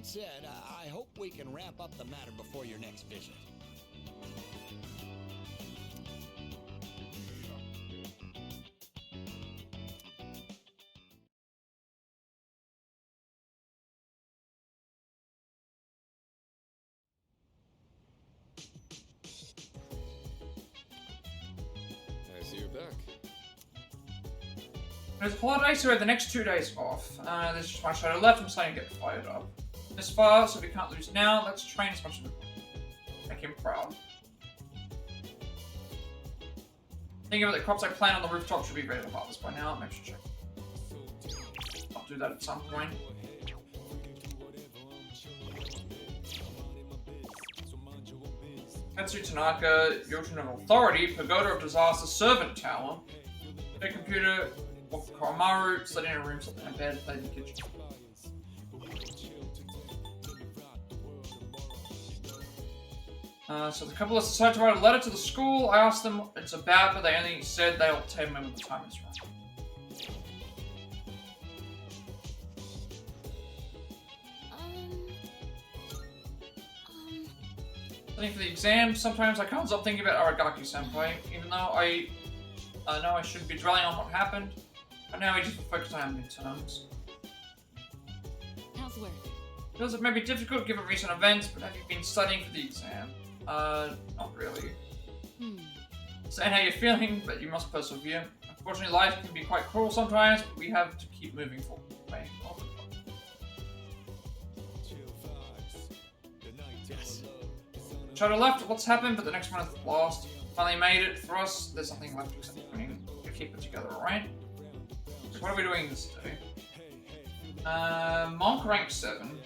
That said, I hope we can wrap up the matter before your next visit. I see you're back. There's a holiday, so we have the next 2 days off. There's just one shadow left. I'm starting to get fired up. This far, so we can't lose now. Let's train as much as we can. Make him proud. Thinking about the crops I plant on the rooftop should be ready to harvest by now. Maybe I should check. I'll do that at some point. Katsu Tanaka, Yojin of Authority, Pagoda of Disaster, Servant Tower, their computer, Koromaru, slept in a room, slept in a bed, played in the kitchen. So the couple decided to write a letter to the school. I asked them what it's about, but they only said they'll tell me when the time is right. Studying for the exam, sometimes I can't stop thinking about Aragaki-senpai, even though I know I shouldn't be dwelling on what happened. But now we just focus on midterms. How's work? Feels it may be difficult given recent events, but have you been studying for the exam? Not really. Saying how you're feeling, but you must persevere. Unfortunately, life can be quite cruel sometimes, but we have to keep moving forward. Yes. Shadow left, what's happened, but the next one is the last. Finally made it for us. There's nothing left except to keep it together, alright? So what are we doing this day? Monk rank 7.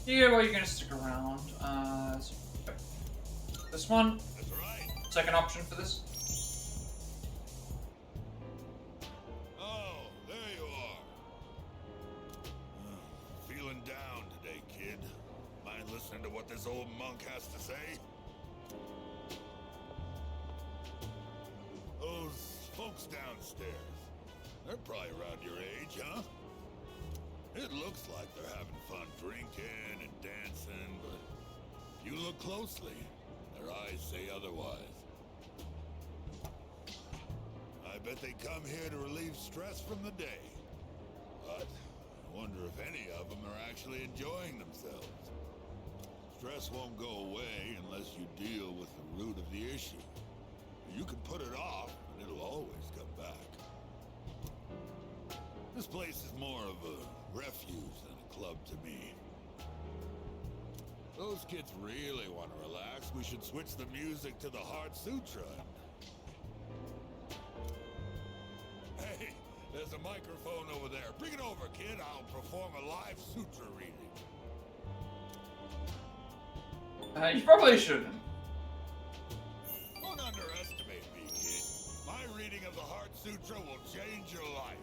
Yeah, well, you're gonna stick around. This one. That's right. Second option for this. Oh, there you are. Feeling down today, kid. Mind listening to what this old monk has to say? Those folks downstairs, they're probably around your age, huh? It looks like they're having fun drinking and dancing, but if you look closely, their eyes say otherwise. I bet they come here to relieve stress from the day. But I wonder if any of them are actually enjoying themselves. Stress won't go away unless you deal with the root of the issue. You can put it off, and it'll always come back. This place is more of a refuge than a club to me. Those kids really want to relax. We should switch the music to the Heart Sutra. Hey, there's a microphone over there. Bring it over, kid. I'll perform a live sutra reading. You probably shouldn't. Don't underestimate me, kid. My reading of the Heart Sutra will change your life.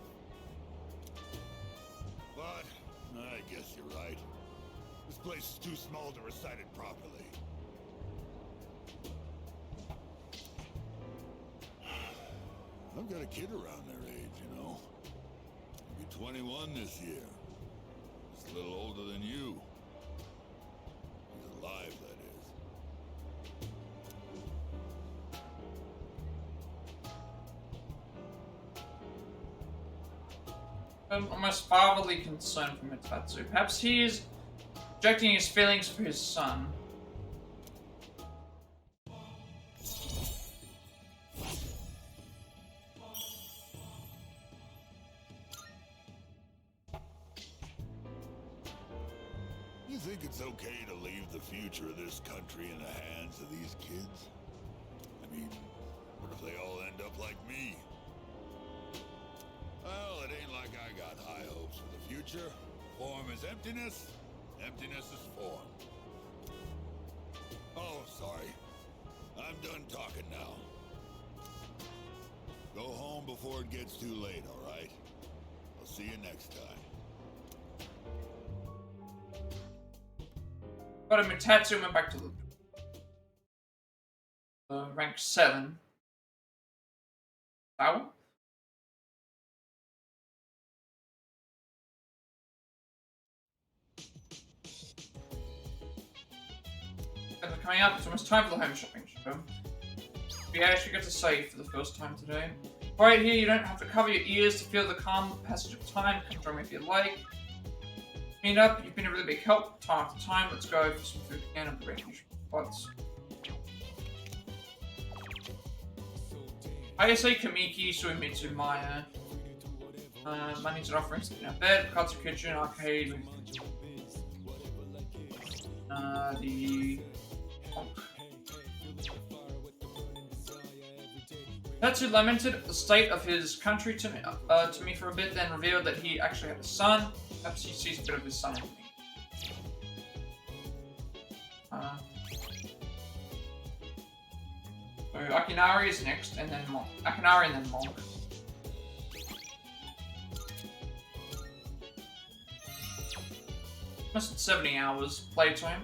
But I guess you're right. This place is too small to recite it properly. I've got a kid around their age, you know. He'll be 21 this year. He's a little older than you. He's alive, that is. Almost fatherly concern from Mitsuru. Perhaps he is projecting his feelings for his son. You think it's okay to leave the future of this country in the hands of these kids? I mean, what if they all end up like me? I got high hopes for the future. Form is emptiness, emptiness is form. Oh, sorry. I'm done talking now. Go home before it gets too late, alright? I'll see you next time. Got a Mitsuru and went back to the rank 7. Tower? As we're coming up, it's almost time for the home shopping show. We actually get to save for the first time today. Right here, you don't have to cover your ears to feel the calm passage of time. Come join me if you like. Clean up, you've been a really big help time after time. Let's go for some food again and bring you spots. Ayase Kamiki, Suimitsu Maya. Money's and offerings in our bed, Katsu Kitchen, arcade. The Tatsu lamented the state of his country to me for a bit, then revealed that he actually had a son. Perhaps he sees a bit of his son in me. So Akinari is next, and then Monk. Akinari and then Monk. Almost 70 hours playtime.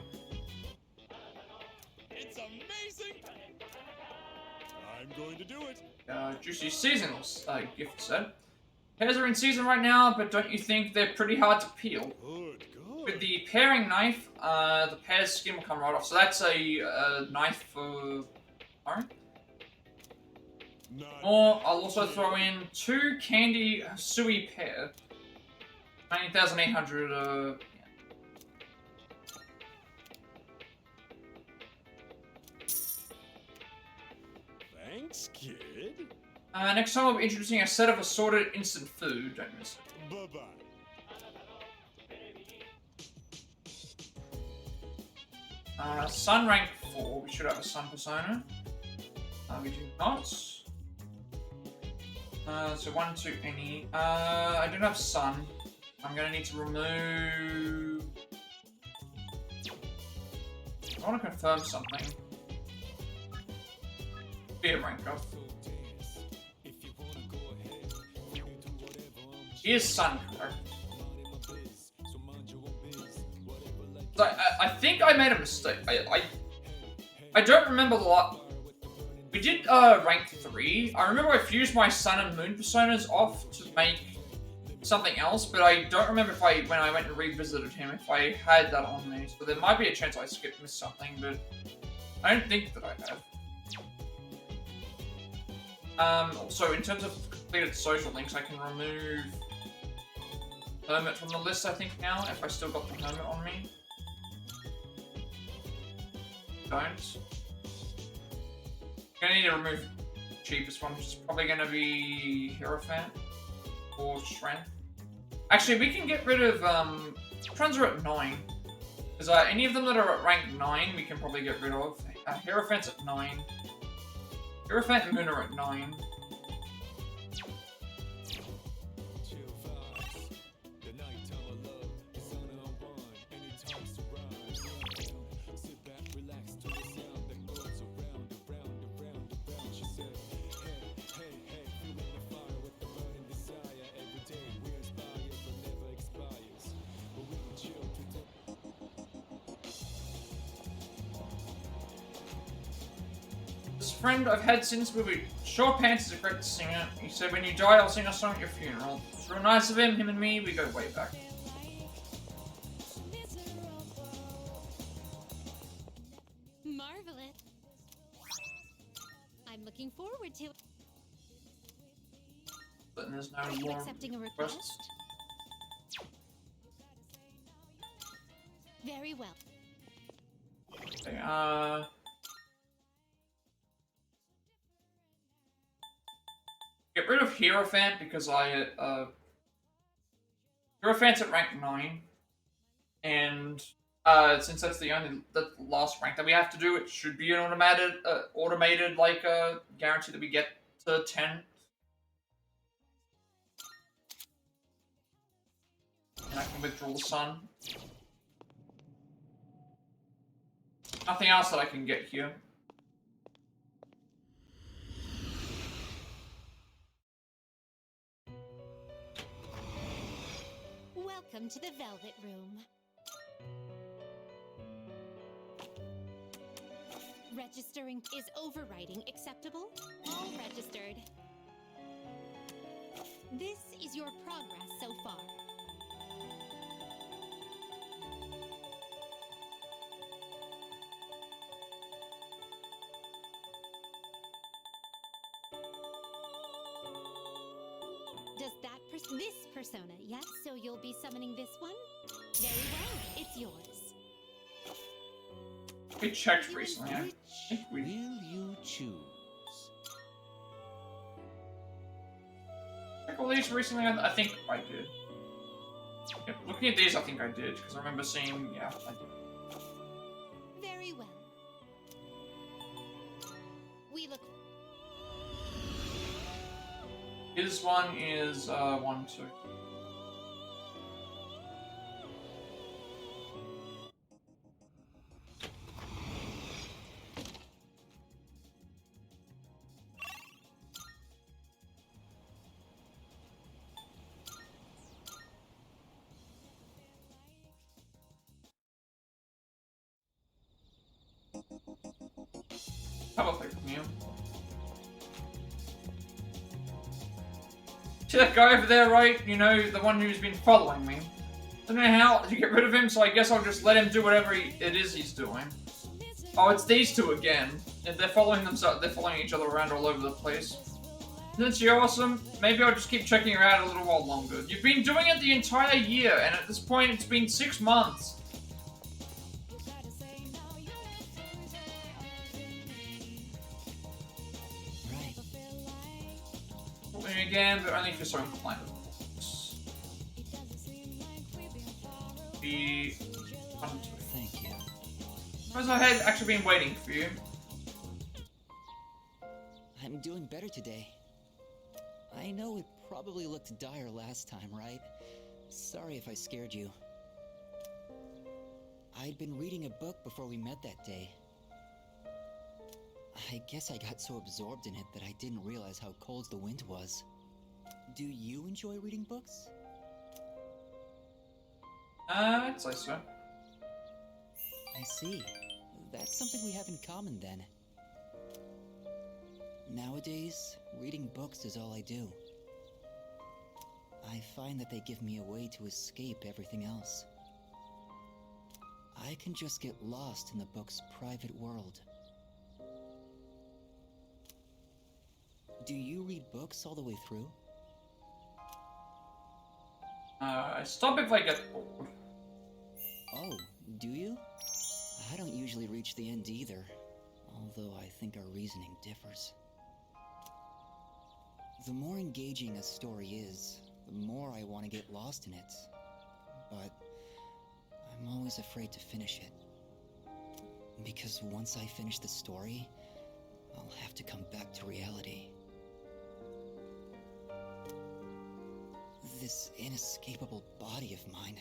It's amazing! I'm going to do it. Juicy seasonals, Gift said. Pears are in season right now, but don't you think they're pretty hard to peel? Good. With the paring knife, the pear's skin will come right off. So that's a knife for orange. Or I'll also throw in 2 candy Sui pear. 19,800. Yeah. Thanks, kid. Next time we'll be introducing a set of assorted instant food. Don't miss it. Bye-bye. Sun rank 4. We should have a sun persona. We do not. So 1, 2, any. I don't have sun. I'm gonna need to remove. I want to confirm something. Be a rank up. Here's sun, correct? So I think I made a mistake. I don't remember the lot. We did rank 3. I remember I fused my sun and moon personas off to make something else, but I don't remember if when I went and revisited him, if I had that on me. So there might be a chance I missed something, but I don't think that I have. Also, in terms of completed social links, I can remove Hermit from the list, I think, now, if I still got the Hermit on me. Don't. I'm gonna need to remove the cheapest one, which is probably gonna be Hierophant or Strength. Actually, we can get rid of, which ones are at 9? Because any of them that are at rank 9, we can probably get rid of. Hierophant's at 9. Hierophant and Moon are at 9. Friend I've had since movie. Short Pants is a great singer. He said, when you die, I'll sing a song at your funeral. It's real nice of him and me, we go way back. Marvelous. I'm looking forward to it. But there's no Are you more accepting a requests. request? Very well. Okay, get rid of Hierophant because Hierophant's at rank 9, and since that's the last rank that we have to do, it should be an automated like guarantee that we get to 10. can withdraw the sun. Nothing else that I can get here. Welcome to the Velvet Room. Registering is overwriting acceptable? All registered. This is your progress so far. Does that this persona, yes? So you'll be summoning this one? Very well, it's yours. We checked recently. I think we... Will you choose? Check all these recently? I think I did. Yeah, looking at these, I think I did, because I remember seeing, yeah, I did. Very well. We look... His one is, 1, 2. How about that from you? See that guy over there, right? You know, the one who's been following me. I don't know how to get rid of him, so I guess I'll just let him do whatever it is he's doing. Oh, it's these two again. They're following themselves. They're following each other around all over the place. Isn't she awesome? Maybe I'll just keep checking her out a little while longer. You've been doing it the entire year, and at this point, it's been 6 months. Again, but only if you're so inclined. Be Thank you. Because I had actually been waiting for you. I'm doing better today. I know it probably looked dire last time, right? Sorry if I scared you. I'd been reading a book before we met that day. I guess I got so absorbed in it that I didn't realize how cold the wind was. Do you enjoy reading books? I'd say so. I see. That's something we have in common then. Nowadays, reading books is all I do. I find that they give me a way to escape everything else. I can just get lost in the book's private world. Do you read books all the way through? I stop if I get bored. Oh, do you? I don't usually reach the end either, although I think our reasoning differs. The more engaging a story is, the more I want to get lost in it. But I'm always afraid to finish it. Because once I finish the story, I'll have to come back to reality. This inescapable body of mine.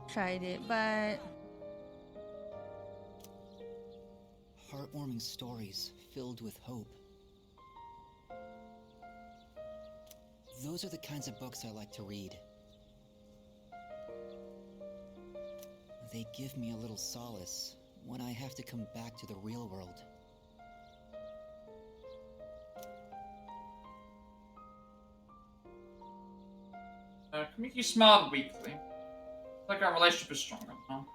Tried it, but... Heartwarming stories filled with hope. Those are the kinds of books I like to read. They give me a little solace when I have to come back to the real world. Kamiki smiled weakly. Like our relationship is stronger now.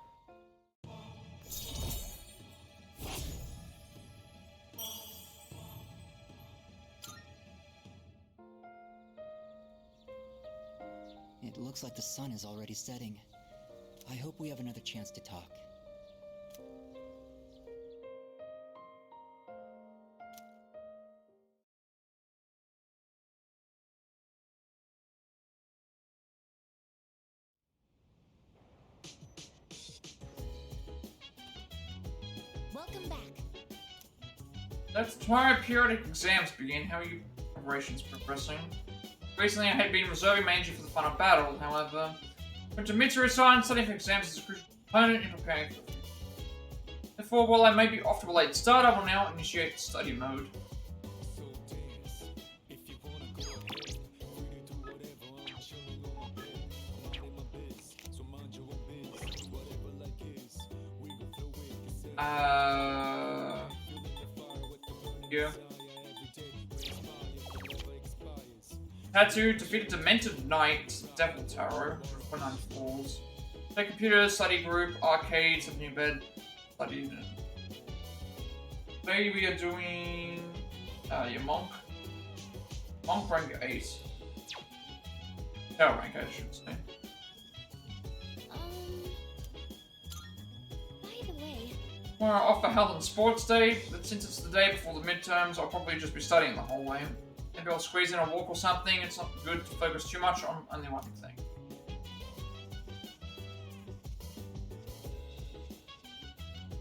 It looks like the sun is already setting. I hope we have another chance to talk. Welcome back. That's tomorrow periodic exams begin. How are you preparations progressing? Recently, I had been reserving mainly for the final battle, however. Went to Mitsuru side, studying for exams as a crucial component in preparing for the future. Therefore, while I may be off to a late start, I will now initiate study mode. Yeah. Tattoo defeated Demented Knight, Devil Tarot, 29 falls. Play computer, study group, arcades, have new bed, study. Today we are doing your monk. Monk rank 8. Tarot rank 8, I should say. By the way, We're off for Health and Sports Day, but since it's the day before the midterms, I'll probably just be studying the whole way. Maybe I'll squeeze in a walk or something. It's not good to focus too much on only one thing.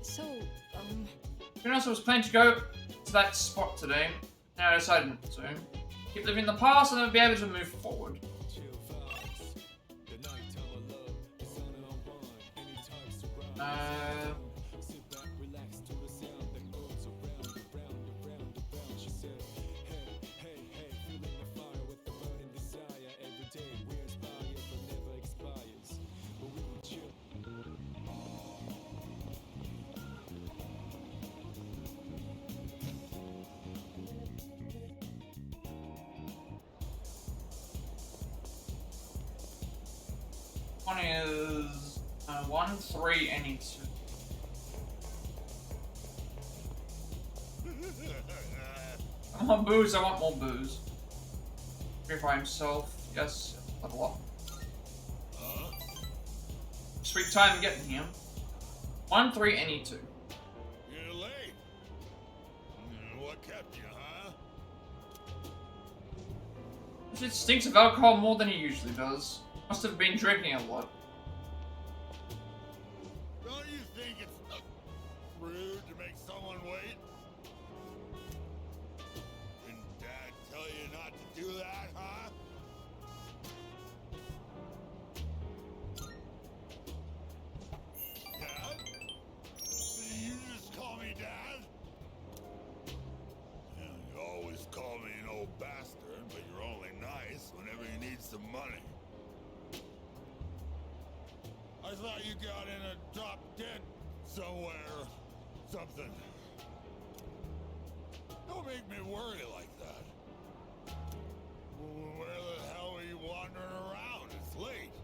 So, To be honest, I was planning to go to that spot today. Now I decided not to. Keep living in the past and then be able to move forward. One is 1, 3, any 2. I want booze, I want more booze. Purify himself, yes, level up. Sweet time getting here. 1, 3, any 2. You're late. What kept you, huh? It stinks of alcohol more than he usually does. Must have been drinking a lot. Don't you think it's rude to make someone wait? Didn't Dad tell you not to do that, huh? Dad? Did you just call me Dad? Yeah, you always call me an old bastard, but you're only nice whenever you need some money. I thought you got in a drop dead somewhere or something. Don't make me worry like that. Where the hell are you wandering around? It's late.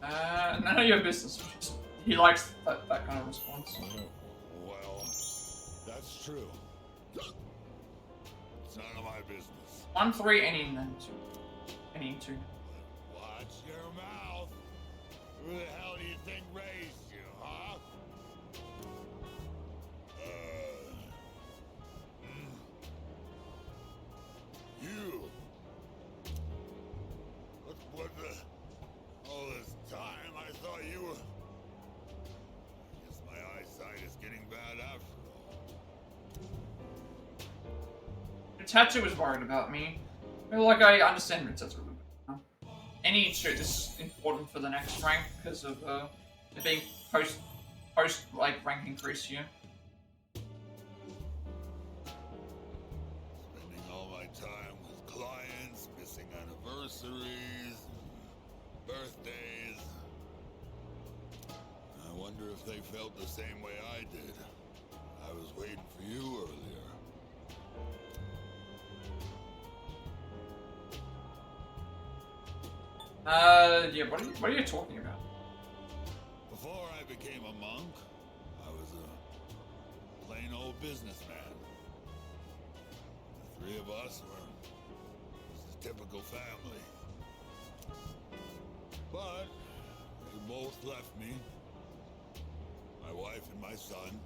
None of your business. He likes that kind of response. Well, that's true. It's none of my business. 1, 3, any, and then 2. Any 2. Watch your mouth. Who the hell do you think raised you, huh? You. What the... All this time, I thought you were... I guess my eyesight is getting bad after all. Mitsuru was worried about me. I feel like I understand Mitsuru a little bit now. Any 2, this is important for the next rank because of it being post like rank increase here. Spending all my time with clients, missing anniversaries, birthdays. I wonder if they felt the same way I did. I was waiting for you earlier. Yeah, what are you talking about? Before I became a monk, I was a plain old businessman. The 3 of us were just a typical family. But they both left me. My wife and my son.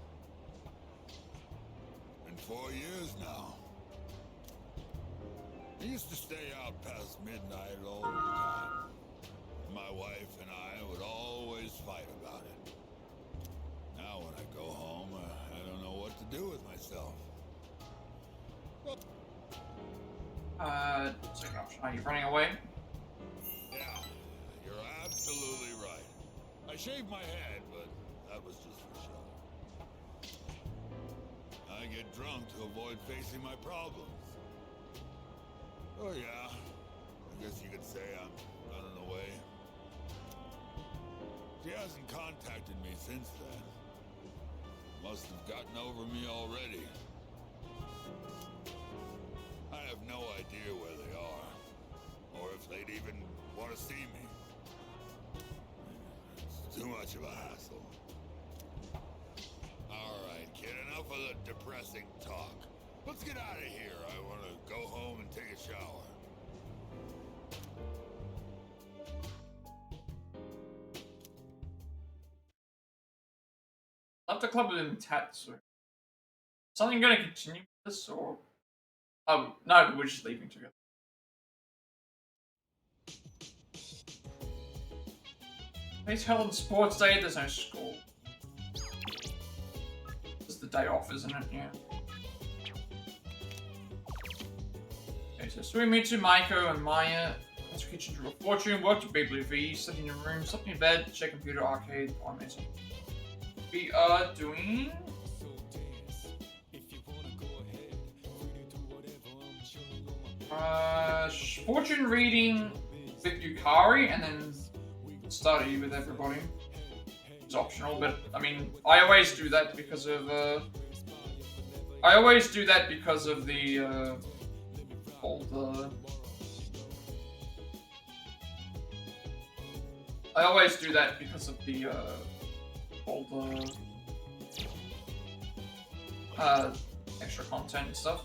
It's been 4 years now. I used to stay out past midnight all the time. My wife and I would always fight about it. Now when I go home, I don't know what to do with myself. Second option. Are you running away? Yeah, you're absolutely right. I shaved my head, but that was just for show. I get drunk to avoid facing my problems. Oh yeah, I guess you could say I'm running away. She hasn't contacted me since then. Must have gotten over me already. I have no idea where they are, or if they'd even want to see me. It's too much of a hassle. Alright, kid, enough of the depressing talk. Let's get out of here. I want to go home and take a shower. Left the club with him tats. Something gonna continue with this, or oh no, we're just leaving together. Today's held on sports day. There's no school. It's the day off, isn't it? Yeah. Okay, so Mitsuru, Maiko, and Maya. That's kitchen drew a fortune. Worked at Big Blue V. Slept in your room. Slept in your bed. Check computer, arcade, amazing. We are doing fortune reading with Yukari and then study with everybody. It's optional, but I mean, I always do that because of the I always do that because of the extra content and stuff.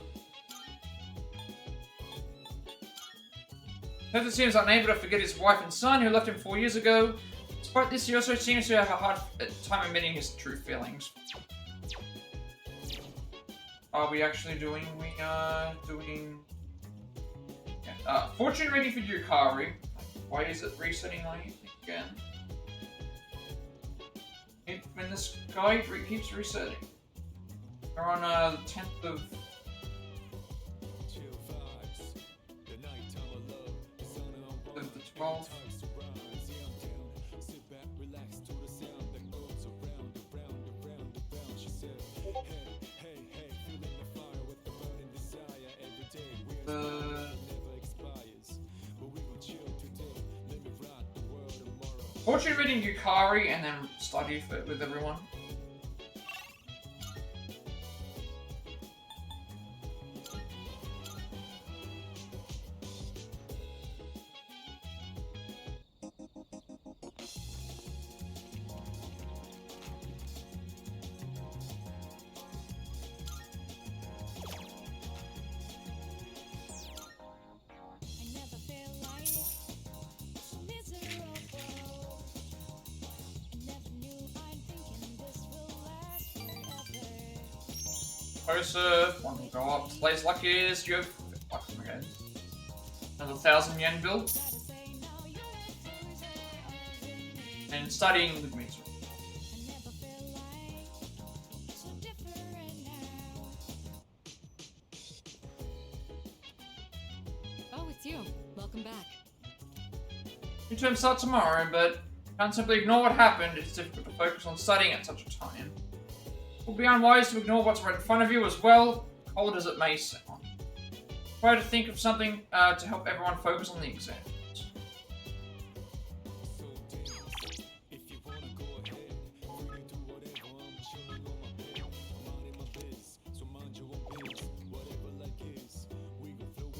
Peter seems unable to forget his wife and son who left him 4 years ago. Despite this, he also seems to have a hard time admitting his true feelings. Are we actually doing? We are doing... Yeah. Fortune reading for Yukari. Why is it resetting again? When this guy keeps resetting. We're on the 10th of... the 12th. Fortune reading Yukari and then study with everyone. Surf, one will go up. Today's luck is you have luck again. Another 1,000 yen bill. And studying with Mitsuru. Oh, it's you. Welcome back. Midterms start tomorrow, but can't simply ignore what happened. It's difficult to focus on studying at such a time. It will be unwise to ignore what's right in front of you as well, cold as it may sound. Try to think of something to help everyone focus on the exams.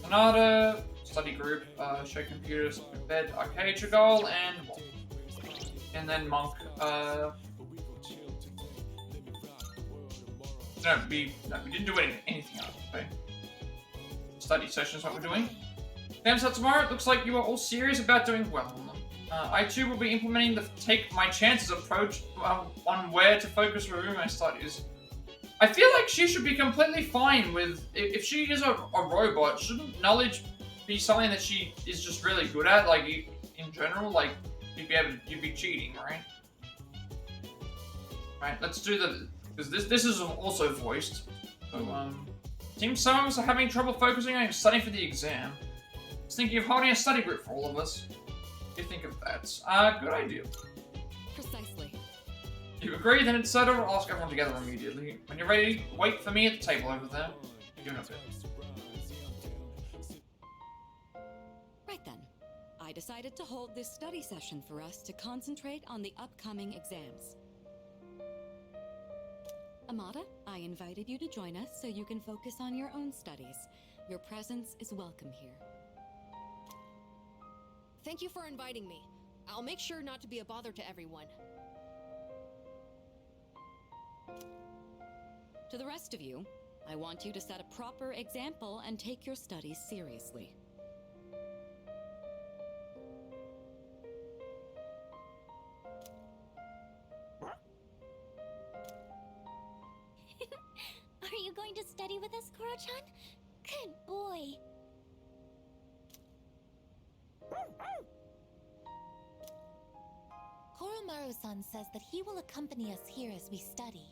Another study group, show computers, bed, arcade, your goal, and then monk. No, we didn't do anything else, okay? Study sessions, what we're doing. Exams start tomorrow. It looks like you are all serious about doing well on them. I too will be implementing the take my chances approach on where to focus review my studies. I feel like she should be completely fine with, if she is a robot, shouldn't knowledge be something that she is just really good at, like in general, like you'd be cheating, right? Right, let's do the, because this is also voiced, so Seems some of us are having trouble focusing on studying for the exam. I was thinking of holding a study group for all of us. What do you think of that? Good idea. Precisely. If you agree, then it's settled. I'll ask everyone together immediately. When you're ready, wait for me at the table over there. You know it. Right then. I decided to hold this study session for us to concentrate on the upcoming exams. Amada, I invited you to join us so you can focus on your own studies. Your presence is welcome here. Thank you for inviting me. I'll make sure not to be a bother to everyone. To the rest of you, I want you to set a proper example and take your studies seriously. Are you going to study with us, Koro-chan? Good boy. Koromaru-san says that he will accompany us here as we study.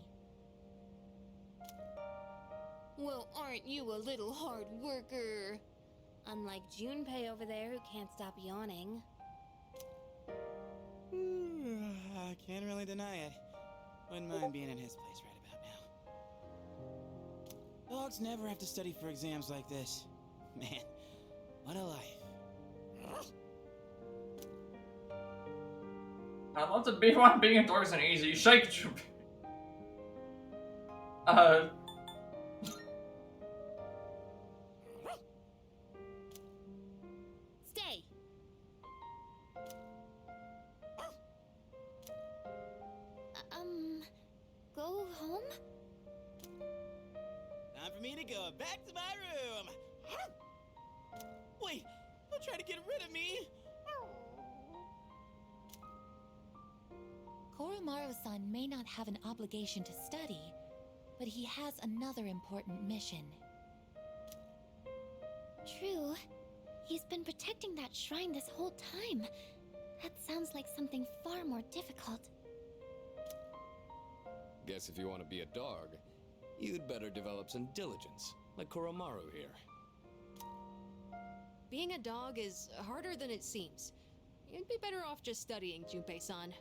Well, aren't you a little hard worker? Unlike Junpei over there who can't stop yawning. I can't really deny it. Wouldn't mind being in his place right about now. Dogs never have to study for exams like this. Man, what a life. I'd love to be one. Being a dog isn't easy. You shake it. Stay. Go home? Time for me to go back to my room. Wait, don't try to get rid of me. Koromaru-san may not have an obligation to study, but he has another important mission. True. He's been protecting that shrine this whole time. That sounds like something far more difficult. Guess if you want to be a dog, you'd better develop some diligence, like Koromaru here. Being a dog is harder than it seems. You'd be better off just studying, Junpei-san.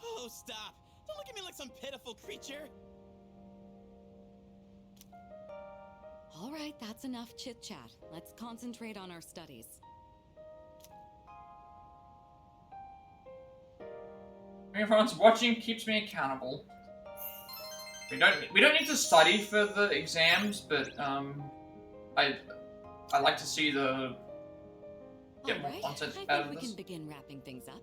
Oh, stop! Don't look at me like some pitiful creature! All right, that's enough chit-chat. Let's concentrate on our studies. Everyone's watching keeps me accountable. We don't need to study for the exams, but I like to see get more content I out think of we this. can begin wrapping things up.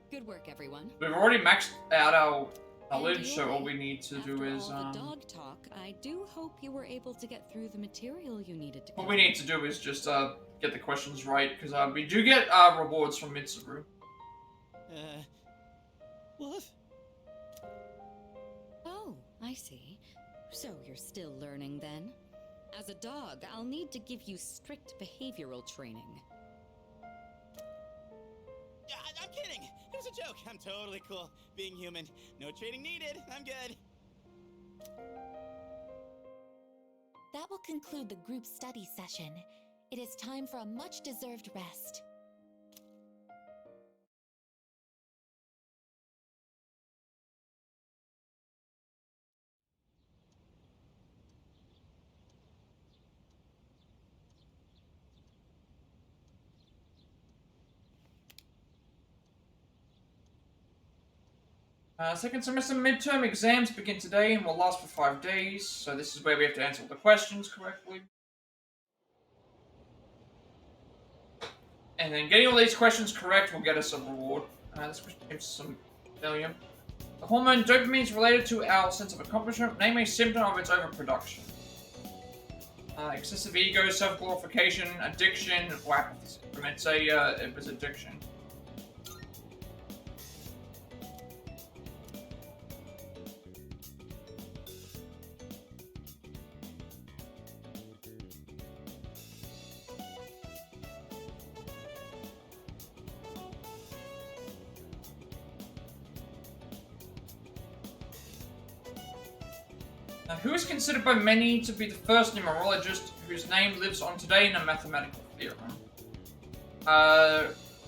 Good work, everyone. We've already maxed out our knowledge, so all we need to do is All the dog talk, I do hope you were able to get through the material you needed to. what we need to do is just get the questions right, because we do get rewards from Mitsuru. What? Oh, I see. So you're still learning then? As a dog, I'll need to give you strict behavioral training. I'm kidding! It was a joke! I'm totally cool. Being human. No training needed. I'm good. That will conclude the group study session. It is time for a much-deserved rest. Second semester midterm exams begin today and will last for 5 days, so this is where we have to answer all the questions correctly. And then getting all these questions correct will get us a reward. This question gives some failure. The hormone dopamine is related to our sense of accomplishment. Name a symptom of its overproduction. Excessive ego, self-glorification, addiction, or apathy. Let's say it was addiction. Who is considered by many to be the first numerologist whose name lives on today in a mathematical theorem?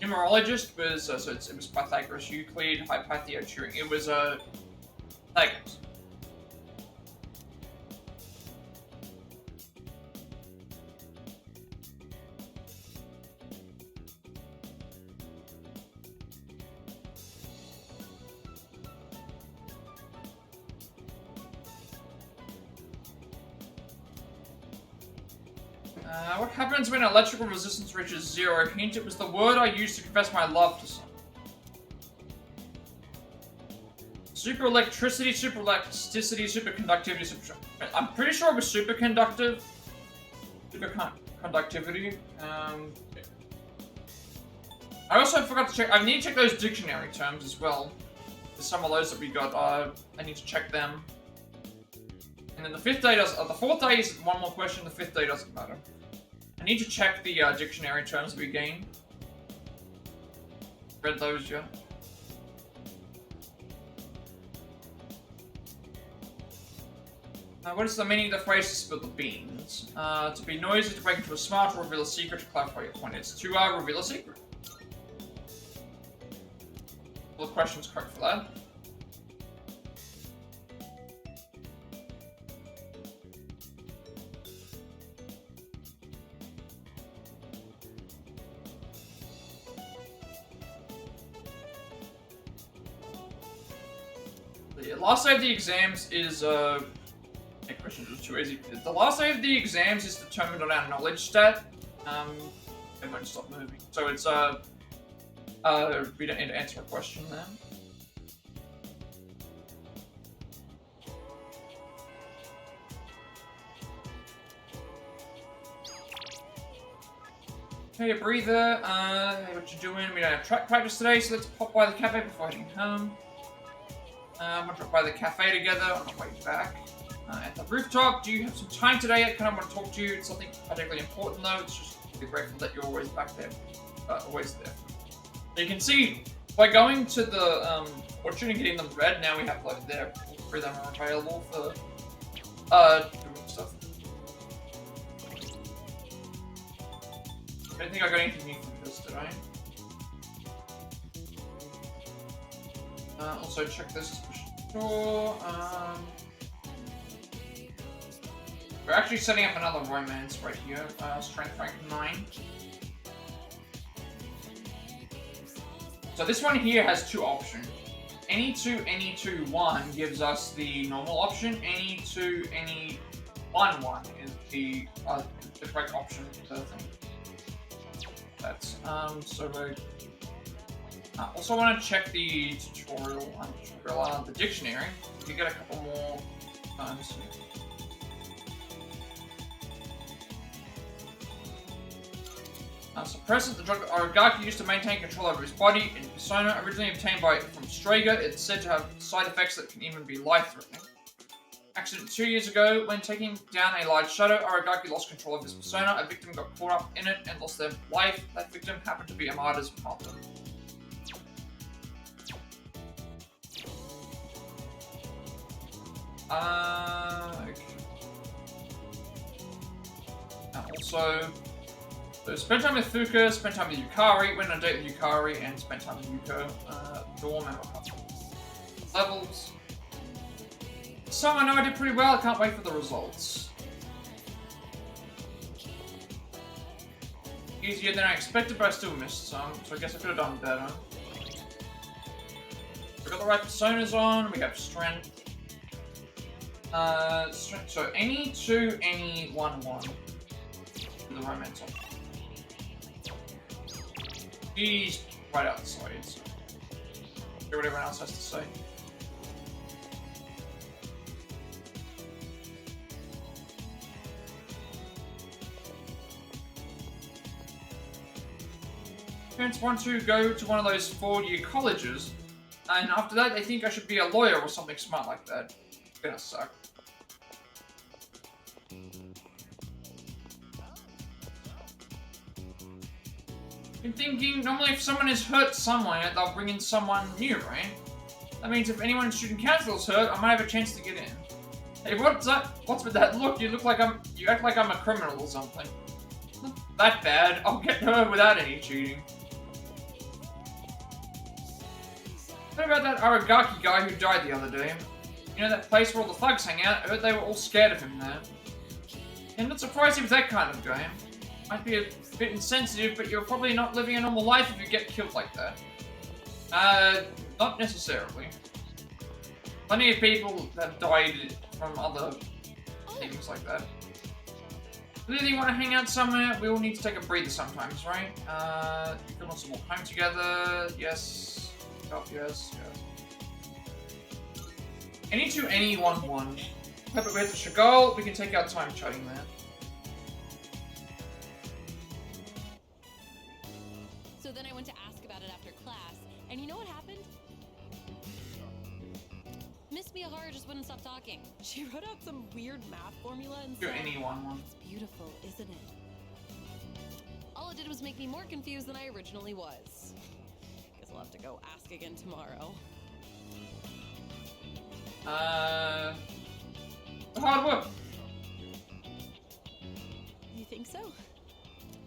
Numerologist was, it was Pythagoras, Euclid, Hypatia, Turing. It was, Pythagoras. What happens when electrical resistance reaches 0? Hint, it was the word I used to confess my love to someone. Super electricity, super elasticity, superconductivity, super... I'm pretty sure it was superconductive. Superconductivity. I also forgot to check... I need to check those dictionary terms as well. There's some of those that we got. I need to check them. And then the fifth day does... the fourth day is one more question. The fifth day doesn't matter. I need to check the dictionary terms we gain. Read those yet? What is the meaning of the phrase to spill the beans? To be noisy, to break into a smile, to reveal a secret, to clarify your point. It's to reveal a secret. All the questions correct for that. The last day of the exams is, question was too easy. The last day of the exams is determined on our knowledge stat. It won't stop moving. So it's, we don't need to answer a question then. Hey, a breather. Hey, what you doing? We don't have track practice today, so let's pop by the cafe before heading home. We'll drop by the cafe together on the way back. At the rooftop, do you have some time today? I kind of want to talk to you. It's something particularly important, though. It's just really grateful that you're always back there. Always there. So you can see, by going to the orchard and getting them read, now we have, like, there, all three of them are available for, doing stuff. I don't think I got anything new from this, did I? Also check this for sure. We're actually setting up another romance right here. Strength rank 9. So this one here has two options. Any 2, 1 gives us the normal option. Any 2, 1 is the correct option for the thing. That's so very. Also want to check the tutorial, the dictionary. We get a couple more times. Suppressant, the drug Aragaki used to maintain control over his body and persona, originally obtained from Strager. It's said to have side effects that can even be life-threatening. Accident 2 years ago, when taking down a large shadow, Aragaki lost control of his persona. A victim got caught up in it and lost their life. That victim happened to be Amada's mother. Okay. Also, so spend time with Fuuka, spend time with Yukari, went on a date with Yukari, and spend time with Yuko. Dorm and a couple levels. So I know I did pretty well, I can't wait for the results. Easier than I expected, but I still missed some, so I guess I could have done better. We got the right personas on, we have strength. Strength, so any 2, 1. The romance on. He's right outside, so hear what everyone else has to say. Parents want to go to one of those 4-year colleges, and after that they think I should be a lawyer or something smart like that. It's gonna suck. Been thinking, normally if someone is hurt somewhere, they'll bring in someone new, right? That means if anyone in student council is hurt, I might have a chance to get in. Hey, what's that? What's with that look? You act like I'm a criminal or something. Not that bad. I'll get her without any cheating. What about that Aragaki guy who died the other day? You know, that place where all the thugs hang out? I heard they were all scared of him there. I'm not surprised he was that kind of guy. Might be a bit insensitive, but you're probably not living a normal life if you get killed like that. Not necessarily. Plenty of people have died from other things like that. Whether you want to hang out somewhere, we all need to take a breather sometimes, right? You can also walk home together. Yes. Oh, yes, yes. Any to any 1-1. But we have to Chagall, we can take our time chatting there. So then I went to ask about it after class, and you know what happened? Miss Miyahara just wouldn't stop talking. She wrote out some weird math formula and said, any 1-1. It's beautiful, isn't it? All it did was make me more confused than I originally was. Guess I'll have to go ask again tomorrow. Hard work. You think so?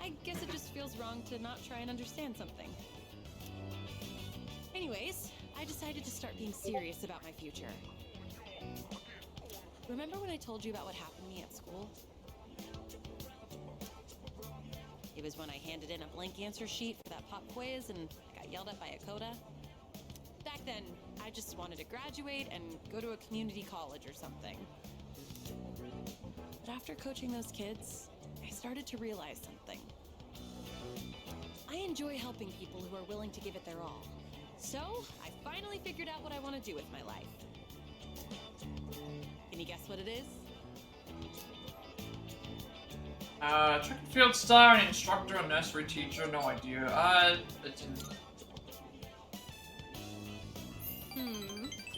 I guess it just feels wrong to not try and understand something. Anyways, I decided to start being serious about my future. Remember when I told you about what happened to me at school? It was when I handed in a blank answer sheet for that pop quiz and I got yelled at by a coda. Back then, I just wanted to graduate and go to a community college or something. But after coaching those kids, I started to realize something. I enjoy helping people who are willing to give it their all. So, I finally figured out what I want to do with my life. Can you guess what it is? Track and field star, an instructor, a nursery teacher, no idea.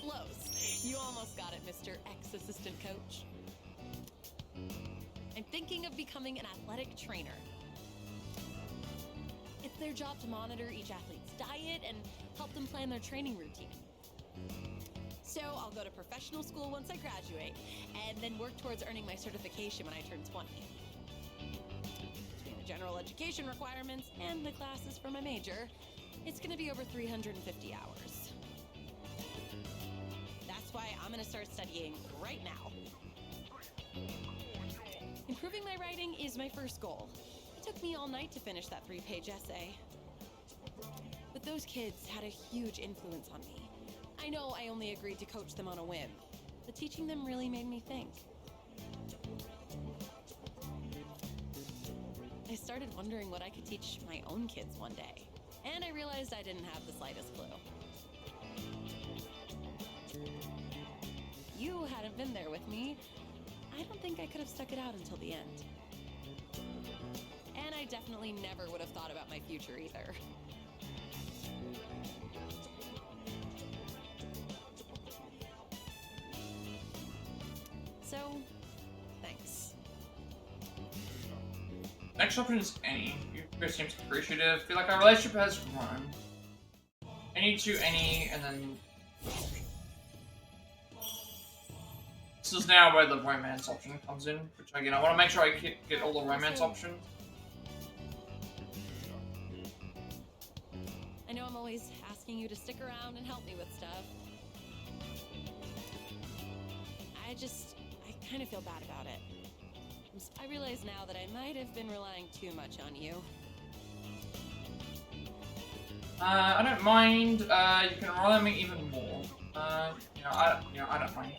Close. You almost got it, Mr. Ex-Assistant Coach. I'm thinking of becoming an athletic trainer. It's their job to monitor each athlete's diet and help them plan their training routine. So I'll go to professional school once I graduate, and then work towards earning my certification when I turn 20. Between the general education requirements and the classes for my major, it's gonna be over 350 hours. That's why I'm gonna start studying right now. Improving my writing is my first goal. It took me all night to finish that 3-page essay. But those kids had a huge influence on me. I know I only agreed to coach them on a whim, but teaching them really made me think. I started wondering what I could teach my own kids one day, and I realized I didn't have the slightest clue. You hadn't been there with me. I don't think I could have stuck it out until the end. And I definitely never would have thought about my future either. So, thanks. Next option is any. You seems appreciative. Feel like our relationship has grown. Any to any, and then... This is now where the romance option comes in, which again, I want to make sure I get all the romance options. I know I'm always asking you to stick around and help me with stuff. I kind of feel bad about it. I realize now that I might have been relying too much on you. I don't mind. You can rely on me even more. I don't mind.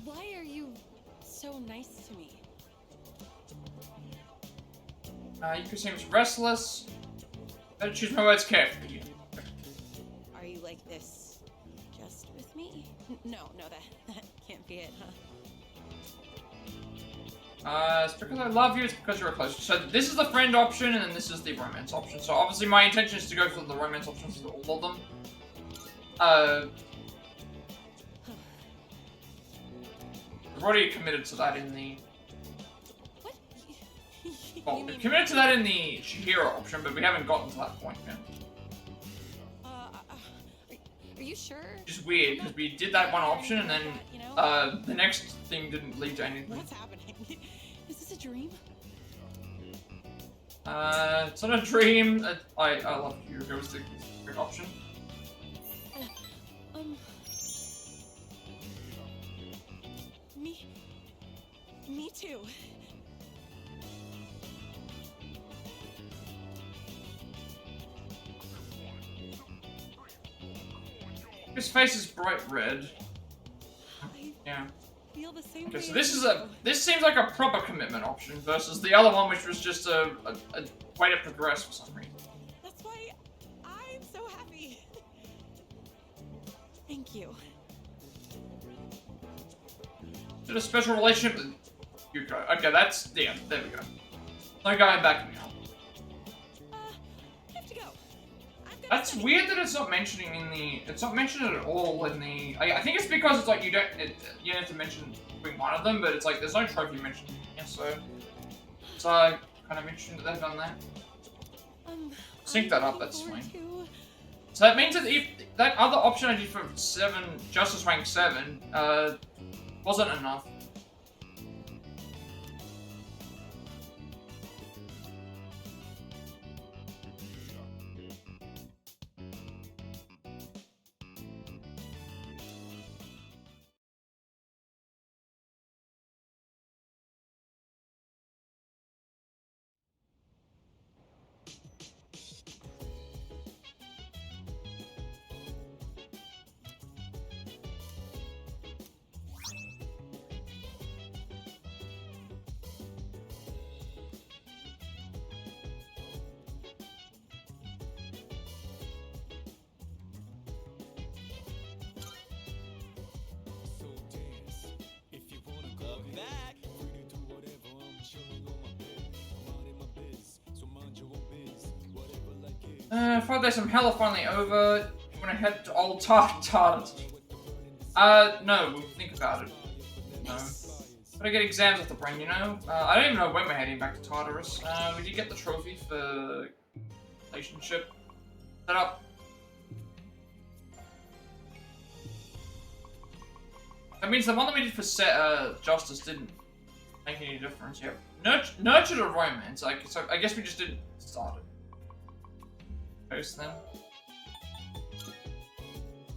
Why are you so nice to me? Yuko seems restless. Better choose my words carefully. Are you like this just with me? No, that can't be it, huh? It's because I love you, it's because you're close. So this is the friend option, and then this is the romance option. So obviously my intention is to go for the romance options for all of them. I've already committed to that in the... What? Well, we've committed to that in the Chihiro option, but we haven't gotten to that point yet. you sure? Which is weird, because we did that one option, and then the next thing didn't lead to anything. What's happening? Is this a dream? It's not a dream. I love Yukari as the great option. Me too. His face is bright red. Yeah. Feel the same Okay, so way this seems like a proper commitment option versus the other one, which was just a way to progress for some reason. That's why I'm so happy. Thank you. Did a special relationship with Yuko. Okay, that's yeah. There we go. No going back now. I have to go. That's weird that it's not mentioning in the. It's not mentioned at all in the. I think it's because it's like you don't. You have to mention between one of them, but it's like there's no trophy mentioned. Yeah, so kind of interesting that they've done that. Sync that up. That's fine. So that means that if that other option I did for 7, Justice rank 7, wasn't enough. Friday, some hell are finally over. I'm gonna head to old Tartarus. No, we'll think about it. No. Gotta get exams off the brain, you know? I don't even know when we're heading back to Tartarus. We did get the trophy for relationship. Set up. That means the one that we did for Justice didn't make any difference. Yep. Nurtured a romance. So I guess we just didn't start it. Post them.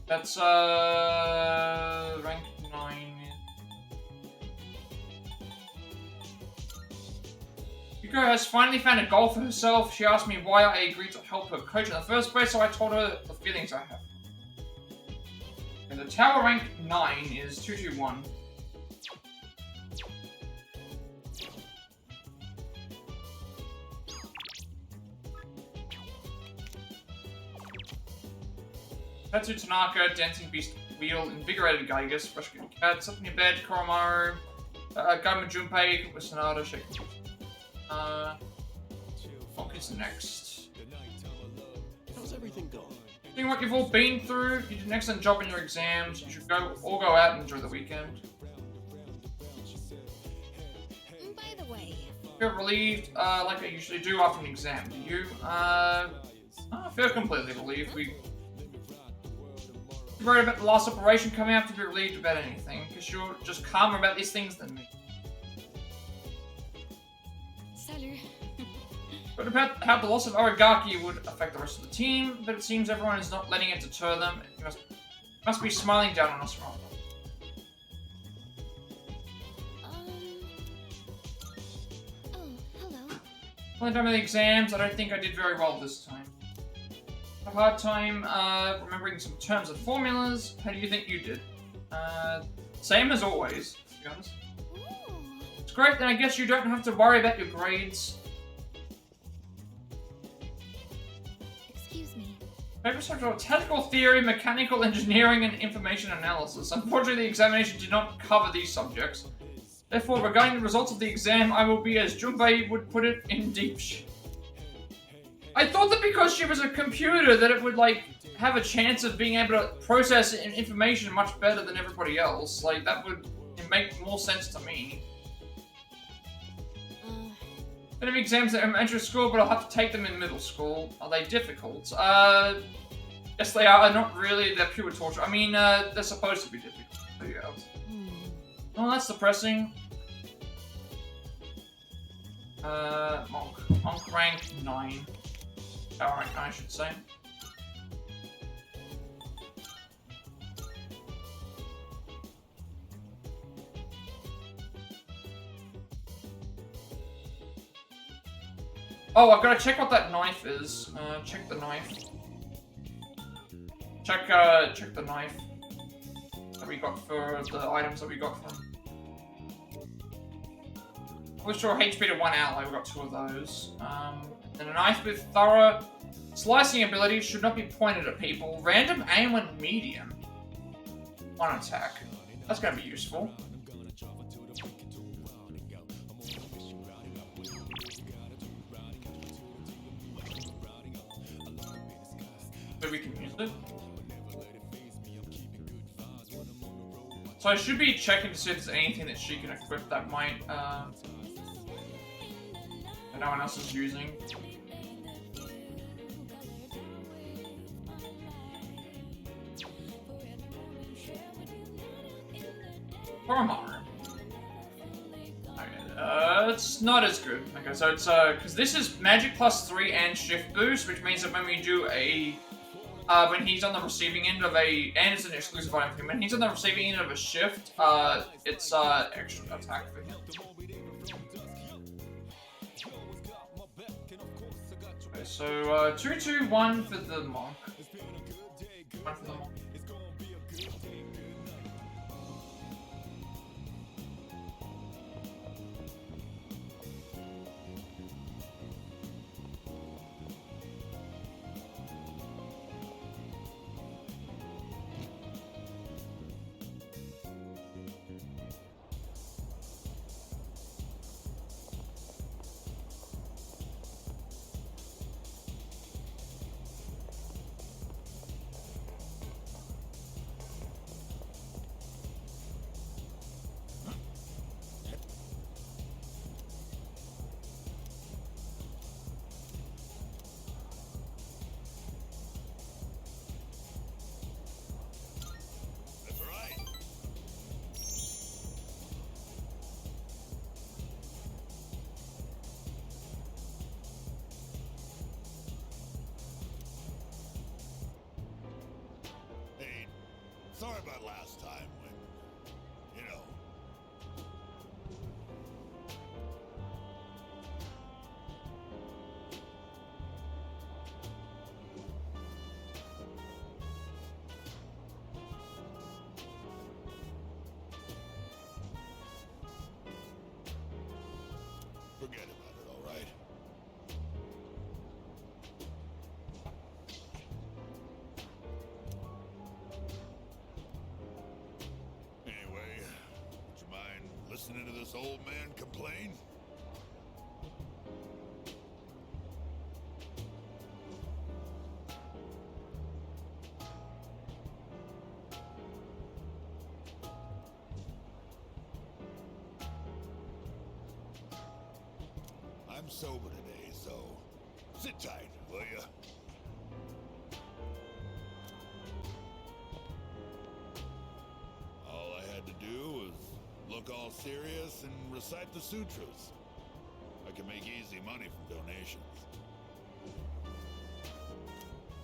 That's rank 9. Yuko has finally found a goal for herself. She asked me why I agreed to help her coach in the first place, so I told her the feelings I have. And the tower rank 9 is 221. Tatsu Tanaka, Dancing Beast Wheel, Invigorated Aigis, Fresh Good Cat, Sleep in Your Bed, Koromaru, Gaima Junpei, with Sonata, Shake. Focus next. How's everything going? Seeing what you've all been through, you did an excellent job in your exams. You should all go out and enjoy the weekend. By the way, I feel relieved, like I usually do after an exam. Do you? I feel completely relieved. You're worried about the last operation coming up to be relieved about anything, because you're just calmer about these things than me. Salut. But about how the loss of Aragaki would affect the rest of the team, but it seems everyone is not letting it deter them. You must be smiling down on us, rather. Oh, hello. Only time of the exams, I don't think I did very well this time. A hard time remembering some terms and formulas. How do you think you did? Same as always, to be honest. It's great, then I guess you don't have to worry about your grades. Excuse me. Paper subject are technical theory, mechanical engineering, and information analysis. Unfortunately, the examination did not cover these subjects. Therefore, regarding the results of the exam, I will be, as Junpei would put it, in deep shit. I thought that because she was a computer that it would, like, have a chance of being able to process information much better than everybody else. Like, that would make more sense to me. I have exams at elementary school, but I'll have to take them in middle school. Are they difficult? Yes, they are. Not really. They're pure torture. I mean, they're supposed to be difficult to figure out. Oh, that's depressing. Monk. Monk rank 9. Power rank 9, I should say. Oh, I've got to check what that knife is. Check the knife. Check the knife that we got for the items that we got from. We're sure HP to 1 ally, we got 2 of those. And a knife with thorough slicing ability should not be pointed at people. Random aim when medium. One attack. That's gonna be useful. So we can use it. So I should be checking to see if there's anything that she can equip that might, that no one else is using. Hormar. Okay, it's not as good. Okay, so it's, because this is magic +3 and shift boost, which means that when we do a when he's on the receiving end of a, and it's an exclusive item for him, when he's on the receiving end of a shift, it's extra attack for him. Okay, so 2, 2, 1 for the monk. 1 for the monk. Sorry about last time when, you know. Forget about it, all right? Listening to this old man complain? I'm sober today, so sit tight, will ya? All I had to do was look all serious and recite the sutras. I can make easy money from donations.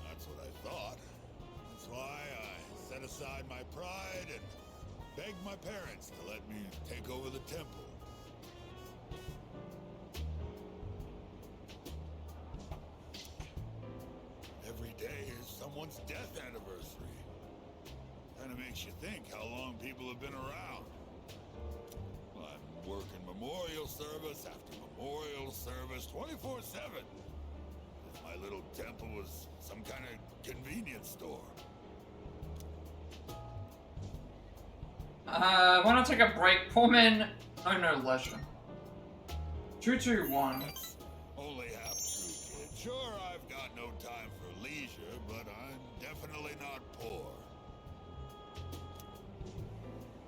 That's what I thought. That's why I set aside my pride and begged my parents to let me take over the temple. Every day is someone's death anniversary. Kinda makes you think how long people have been around. I'm working memorial service after memorial service 24/7. If my little temple was some kind of convenience store. Why not take a break? Poor men know no leisure. 2, 2, 1. Only half true, kid. Sure, I've got no time for leisure, but I'm definitely not poor.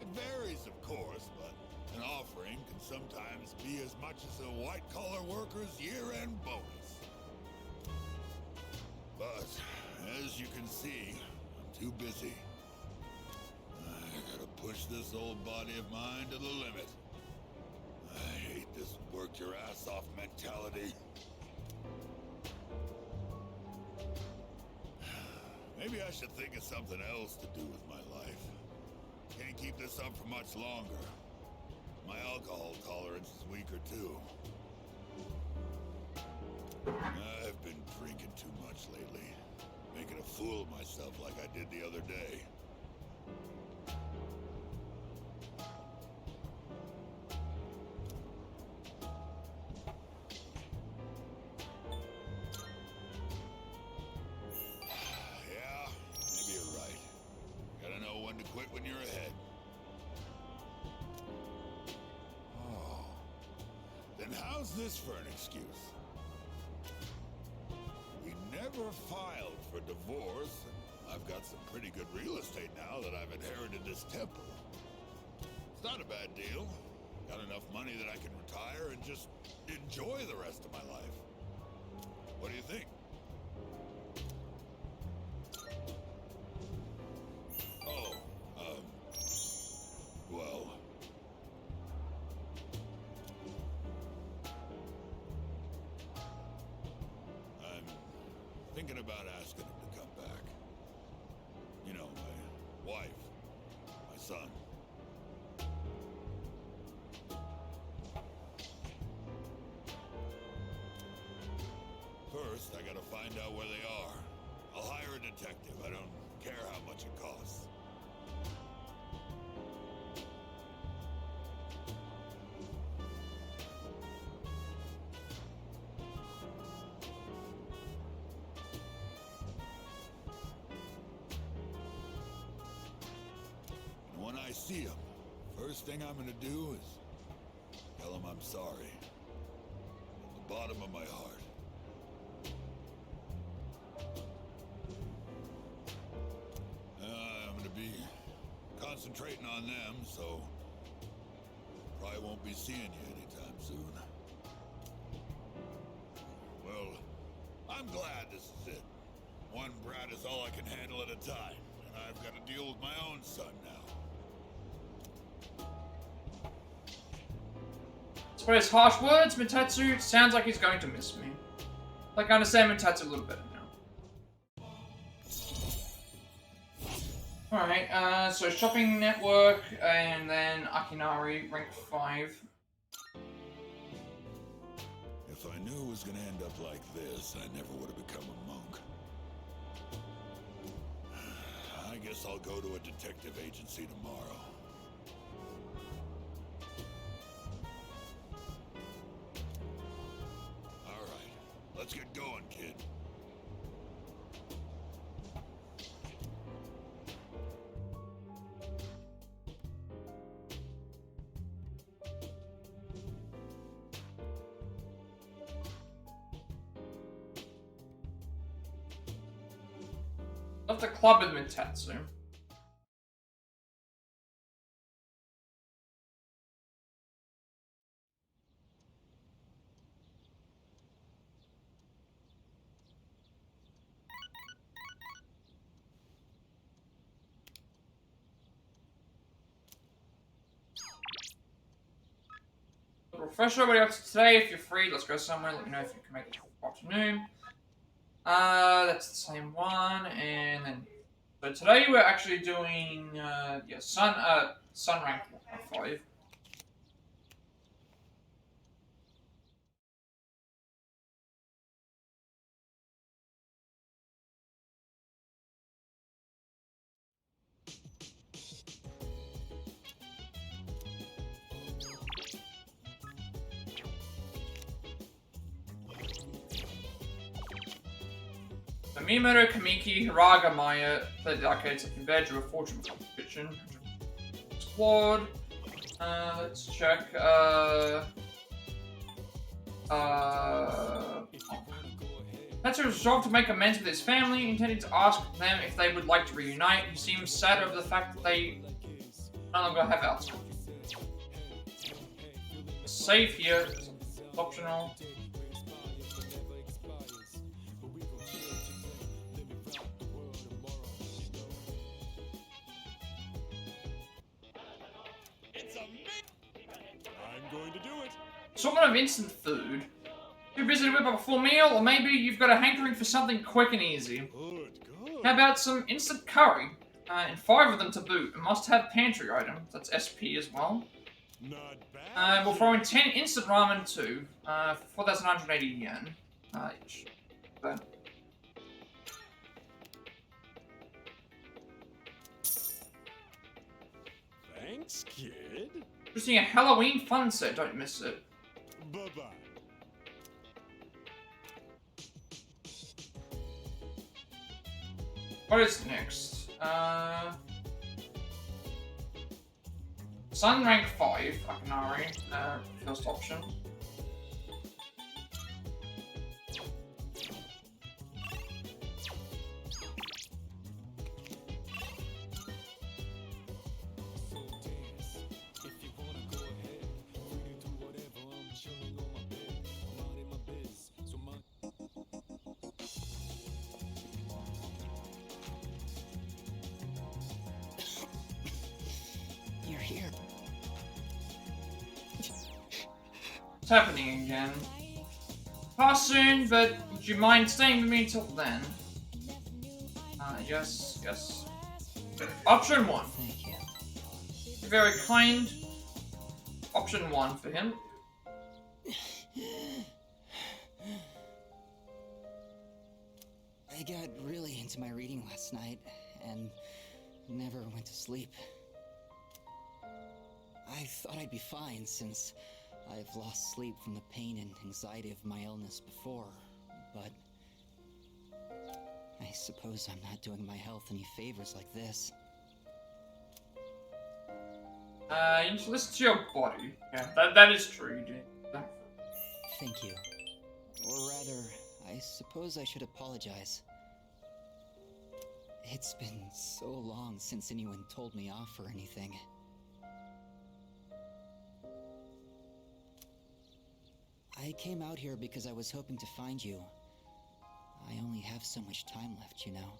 It varies, of course, but an offering can sometimes be as much as a white-collar worker's year-end bonus. But As you can see, I'm too busy. I gotta push this old body of mine to the limit. I hate this work your ass off mentality. Maybe I should think of something else to do with my life. Can't keep this up for much longer. My alcohol tolerance is weaker too. I've been drinking too much lately. Making a fool of myself like I did the other day. Yeah, maybe you're right. Gotta know when to quit when you're ahead. Oh. Then how's this for an excuse? We never filed for divorce, and I've got some pretty good real estate now that I've inherited this temple. It's not a bad deal. Got enough money that I can retire and just enjoy the rest of my life. What do you think? Oh, well... I'm thinking about asking him to come back. You know, my wife, my son. First, I gotta find out where they are. I'll hire a detective. I don't care how much it costs. And when I see him, first thing I'm gonna do is tell him I'm sorry. From the bottom of my heart. I'm gonna be concentrating on them, so probably won't be seeing you anytime soon. Well, I'm glad this is it. One brat is all I can handle at a time, and I've got to deal with my own son now. Despite his harsh words, Mitsuru sounds like he's going to miss me. Like, I understand Mitsuru a little better now. Alright, so shopping network, and then Akinari, rank 5. If I knew it was gonna end up like this, I never would have become a monk. I guess I'll go to a detective agency tomorrow. Alright, let's get going, kid. Left the club with Mitsuru. Refresh everybody up to today. If you're free, let's go somewhere. Let me know if you can make it for afternoon. That's the same one, and then so today we're actually doing sun rank 5. Miyamoto Kamiki Hiraga Maya played the arcades that converged to a fortune competition. Squad. Let's check. Mitsuru resolved to make amends with his family, intending to ask them if they would like to reunite. He seems sad over the fact that they no longer have alcohol. Save here. It's optional. Some kind of instant food. Too busy to whip up a full meal, or maybe you've got a hankering for something quick and easy. How about some instant curry? And 5 of them to boot. A must-have pantry item. That's SP as well. We'll throw in 10 instant ramen too. 4,180 yen. Each. But Thanks, kid. just seeing a Halloween fun set, don't miss it. Bye-bye. What is next? Sun rank 5, Akinari, first option. You're here. It's happening again. Pass soon, but would you mind staying with me until then? Yes. Option 1. Thank you. You're very kind. Option 1 for him. I got really into my reading last night and never went to sleep. I thought I'd be fine since I've lost sleep from the pain and anxiety of my illness before, but I suppose I'm not doing my health any favors like this. You need to listen to your body. Yeah, that is true, you do. Thank you. Or rather, I suppose I should apologize. It's been so long since anyone told me off or anything. I came out here because I was hoping to find you. I only have so much time left, you know.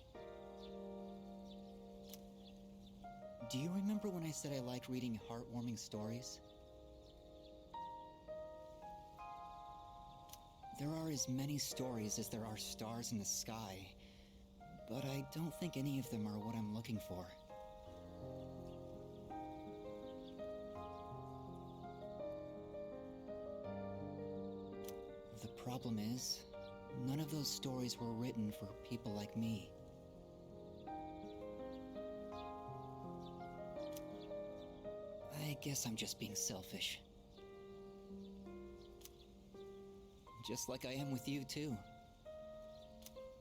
Do you remember when I said I liked reading heartwarming stories? There are as many stories as there are stars in the sky, but I don't think any of them are what I'm looking for. The problem is, none of those stories were written for people like me. I guess I'm just being selfish. Just like I am with you, too.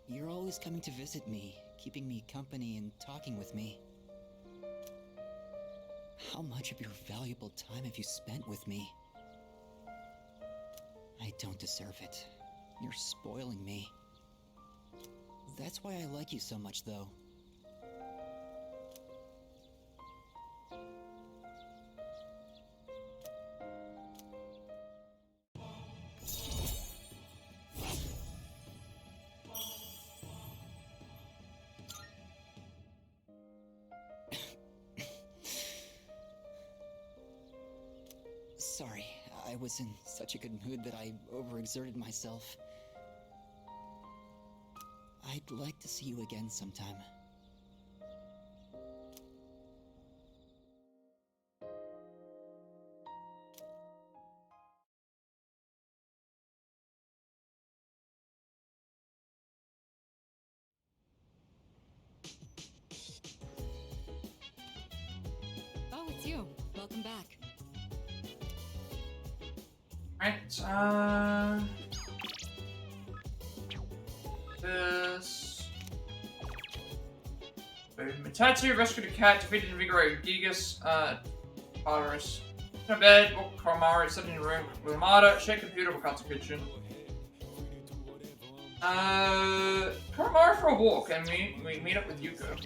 You're always coming to visit me, keeping me company and talking with me. How much of your valuable time have you spent with me? I don't deserve it. You're spoiling me. That's why I like you so much, though. Sorry, I was in such a good mood that I overexerted myself. I'd like to see you again sometime. Oh, it's you. Welcome back. Right, this. Mitsuru rescued a cat, defeated and invigorated Aigis, Tartarus. In bed, woke Koromaru, sitting in a room with Amada, shake computer, walk out to kitchen. Koromaru for a walk, and we meet up with Yuko.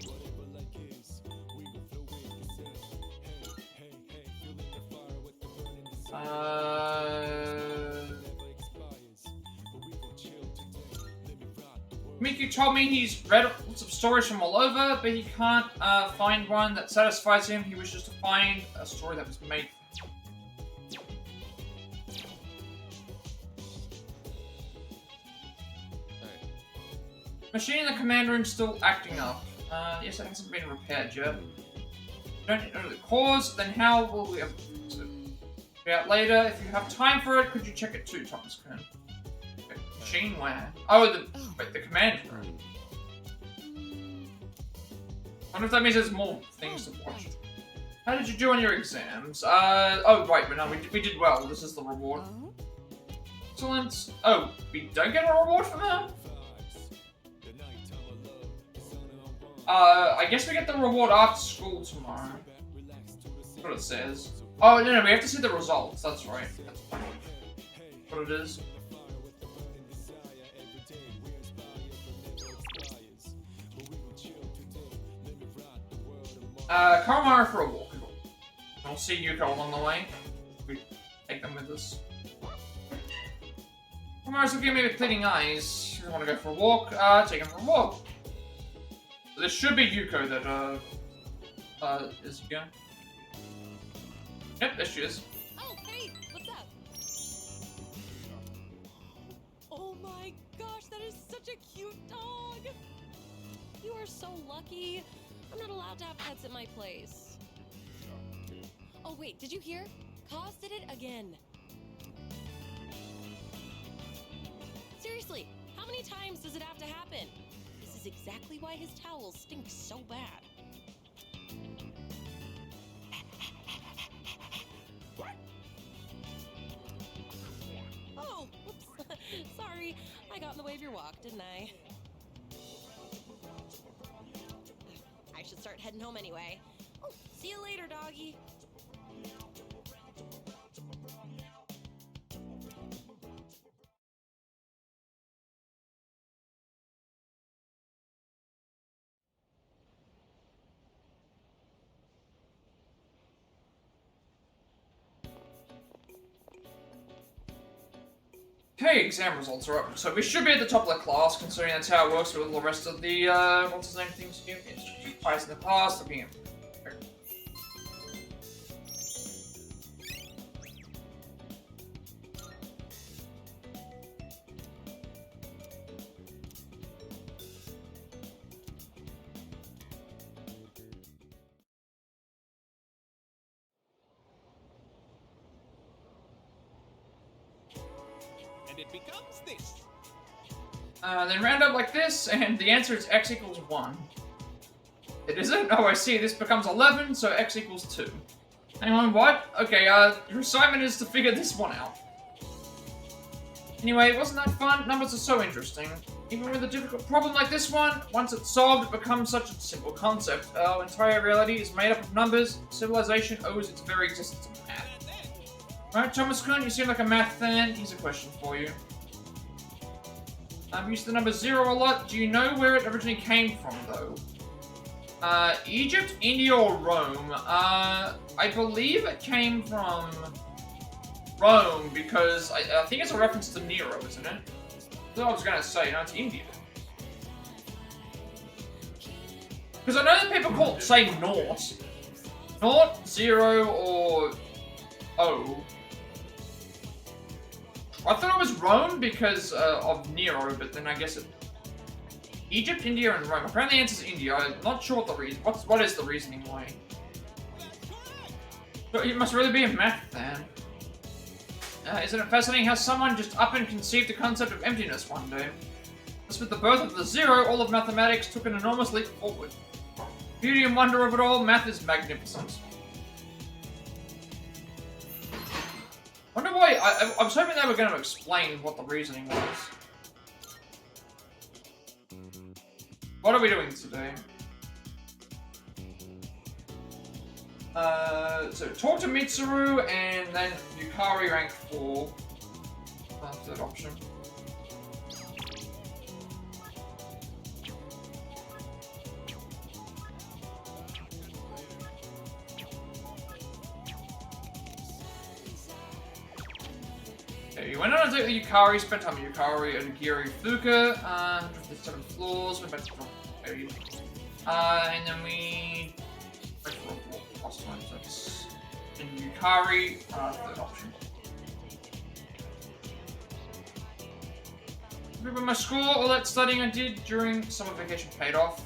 Miku told me he's read lots of stories from all over, but he can't find one that satisfies him. He wishes to find a story that was made. Machine in the command room still acting up. Yes, it hasn't been repaired yet. Don't know the cause, then how will we have to fix it? Figure out later. If you have time for it, could you check it too, Thomas Kern? Okay. Machine where? Oh, the command room. I wonder if that means there's more things to watch. How did you do on your exams? Oh, right, but no, we did well. This is the reward. Excellent. Oh, we don't get a reward for that? I guess we get the reward after school tomorrow. That's what it says. Oh, no, we have to see the results. That's right. That's what it is. Karamara for a walk. We'll see Yuko along the way. We take them with us. Karamara's looking at me with pleading eyes. She doesn't want to go for a walk. Take him for a walk. There should be Yuko that, is again. Yep, there she is. Oh, hey, what's up? Oh my gosh, that is such a cute dog! You are so lucky. I'm not allowed to have pets at my place. Oh wait, did you hear? Kaz did it again. Seriously, how many times does it have to happen? This is exactly why his towels stink so bad. Oh, whoops. Sorry, I got in the way of your walk, didn't I? I should start heading home anyway. Oh, see you later, doggy. Okay, exam results are up. So we should be at the top of the class, considering that's how it works with all the rest of the, what's his name things here? Twice in the past, looking at... And it becomes this. Then round up like this, and the answer is x equals 1. It isn't? Oh, I see. This becomes 11, so x equals 2. Hang on, what? Okay, your assignment is to figure this one out. Anyway, wasn't that fun? Numbers are so interesting. Even with a difficult problem like this one, once it's solved, it becomes such a simple concept. Our entire reality is made up of numbers. Civilization owes its very existence to math. Right, Thomas Kuhn, you seem like a math fan. Here's a question for you. I've used the number 0 a lot. Do you know where it originally came from, though? Egypt, India, or Rome? I believe it came from Rome, because I think it's a reference to Nero, isn't it? That's what I was gonna say. No, it's India. Because I know that people say naught. Naught, 0, or O. I thought it was Rome because of Nero, but then I guess it... Egypt, India, and Rome. Apparently the answer is India. I'm not sure what the reason... What is the reasoning why? But you must really be a math fan. Isn't it fascinating how someone just up and conceived the concept of emptiness one day? Thus with the birth of the 0, all of mathematics took an enormous leap forward. Beauty and wonder of it all, math is magnificent. Wonder why, I was hoping they were going to explain what the reasoning was. What are we doing today? So talk to Mitsuru and then Yukari rank 4. That's third option. You went on a date with Yukari, spent time with Yukari and Giri Fuuka, 157 floors, went back to and then we went for a walk last time, so that's in Yukari, third option. Remember my school, all that studying I did during summer vacation paid off.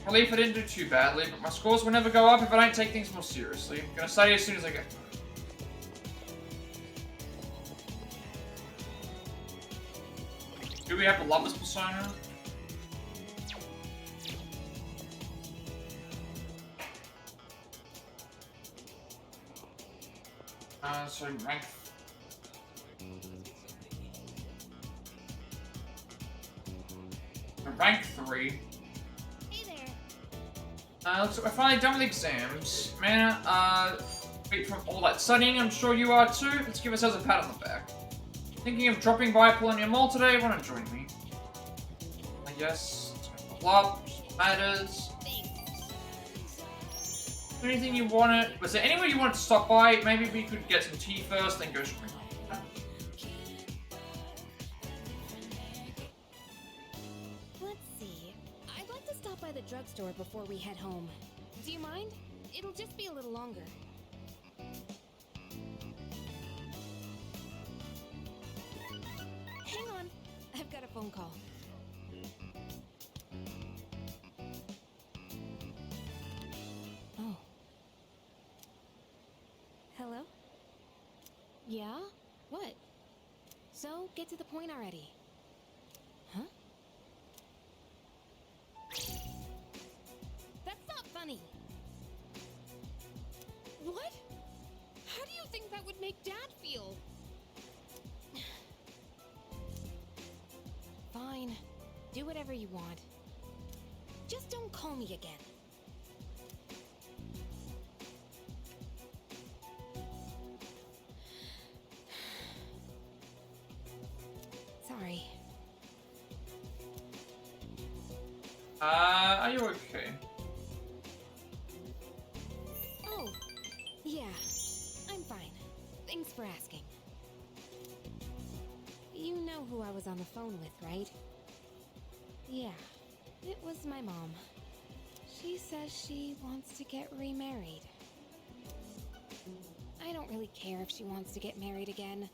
Relief I didn't do too badly, but my scores will never go up if I don't take things more seriously. I'm gonna study as soon as I get home. Do we have a lover's persona? So rank 3. Hey there. Looks like we're finally done with exams. Man, beat from all that studying, I'm sure you are too. Let's give ourselves a pat on the back. Thinking of dropping by Polonia Mall today? Why not join me? I guess it's gonna pull up, matters. Anything you wanted? Was there anywhere you wanted to stop by? Maybe we could get some tea first, then go shopping. Let's see. I'd like to stop by the drugstore before we head home. Do you mind? It'll just be a little longer. Hang on. I've got a phone call. Oh. Hello? Yeah? What? So, get to the point already. Huh? That's not funny. What? How do you think that would make Dad feel? Fine. Do whatever you want. Just don't call me again. Sorry. Are you okay? Oh, yeah. I'm fine. Thanks for asking. You know who I was on the phone with, right? Yeah, it was my mom. She says she wants to get remarried. I don't really care if she wants to get married again.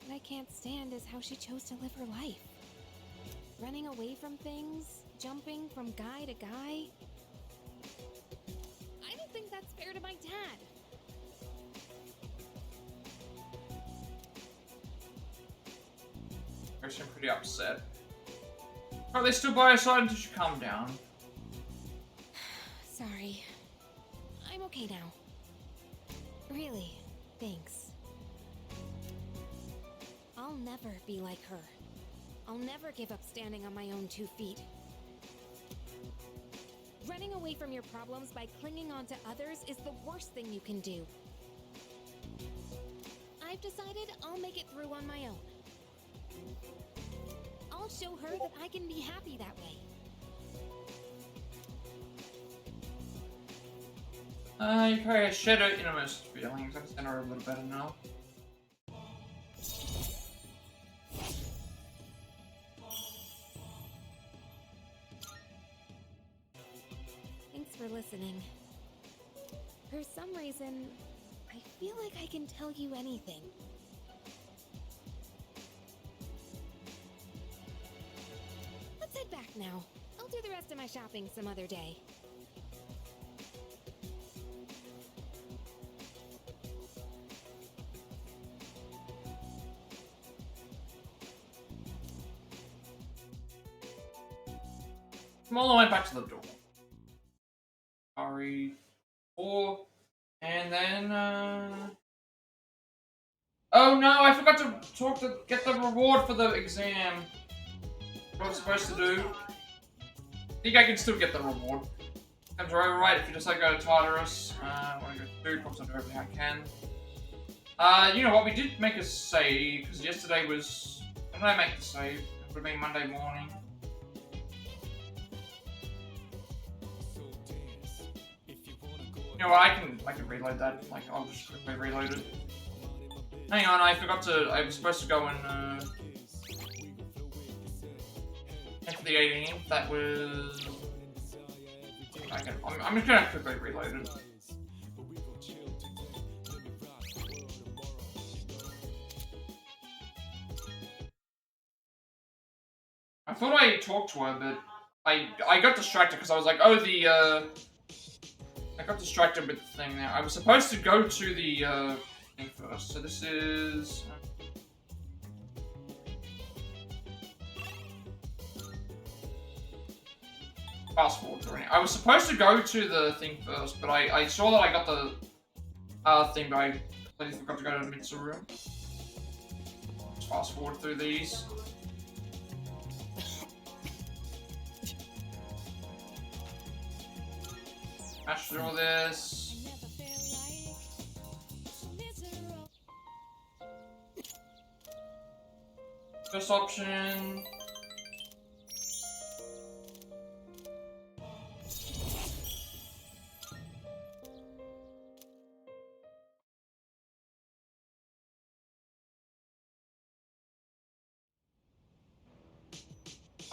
What I can't stand is how she chose to live her life. Running away from things, jumping from guy to guy. I don't think that's fair to my dad. I seem pretty upset. But they stood by her side until she calmed down. Sorry. I'm okay now. Really, thanks. I'll never be like her. I'll never give up standing on my own 2 feet. Running away from your problems by clinging on to others is the worst thing you can do. I've decided I'll make it through on my own. I'll show her that I can be happy that way. Yukari has shared her innermost feelings. I understand her a little better now. Thanks for listening. For some reason, I feel like I can tell you anything. Let's head back now. I'll do the rest of my shopping some other day. Mola went back to the door. Sorry. 4. And then, oh no, I forgot to get the reward for the exam. What I'm supposed to do. I think I can still get the reward. Exams are over, right? If you decide to go to Tartarus, I want to go to food, promise I'll do everything I can. You know what, we did make a save, because yesterday was... When did I make the save? It would have been Monday morning. You know what, I can reload that. Like, I'll just quickly reload it. Hang on, I forgot to... I was supposed to go and, enter the 18th. That was... I'm just gonna quickly reload it. thought I talked to her, but I got distracted because I was like, oh, I got distracted with the thing there. I was supposed to go to the thing first. So this is. Fast forward through it. I was supposed to go to the thing first, but I saw that I got the thing, but I completely forgot to go to Mitsuru. Let's fast forward through these. Smash through all this. First option.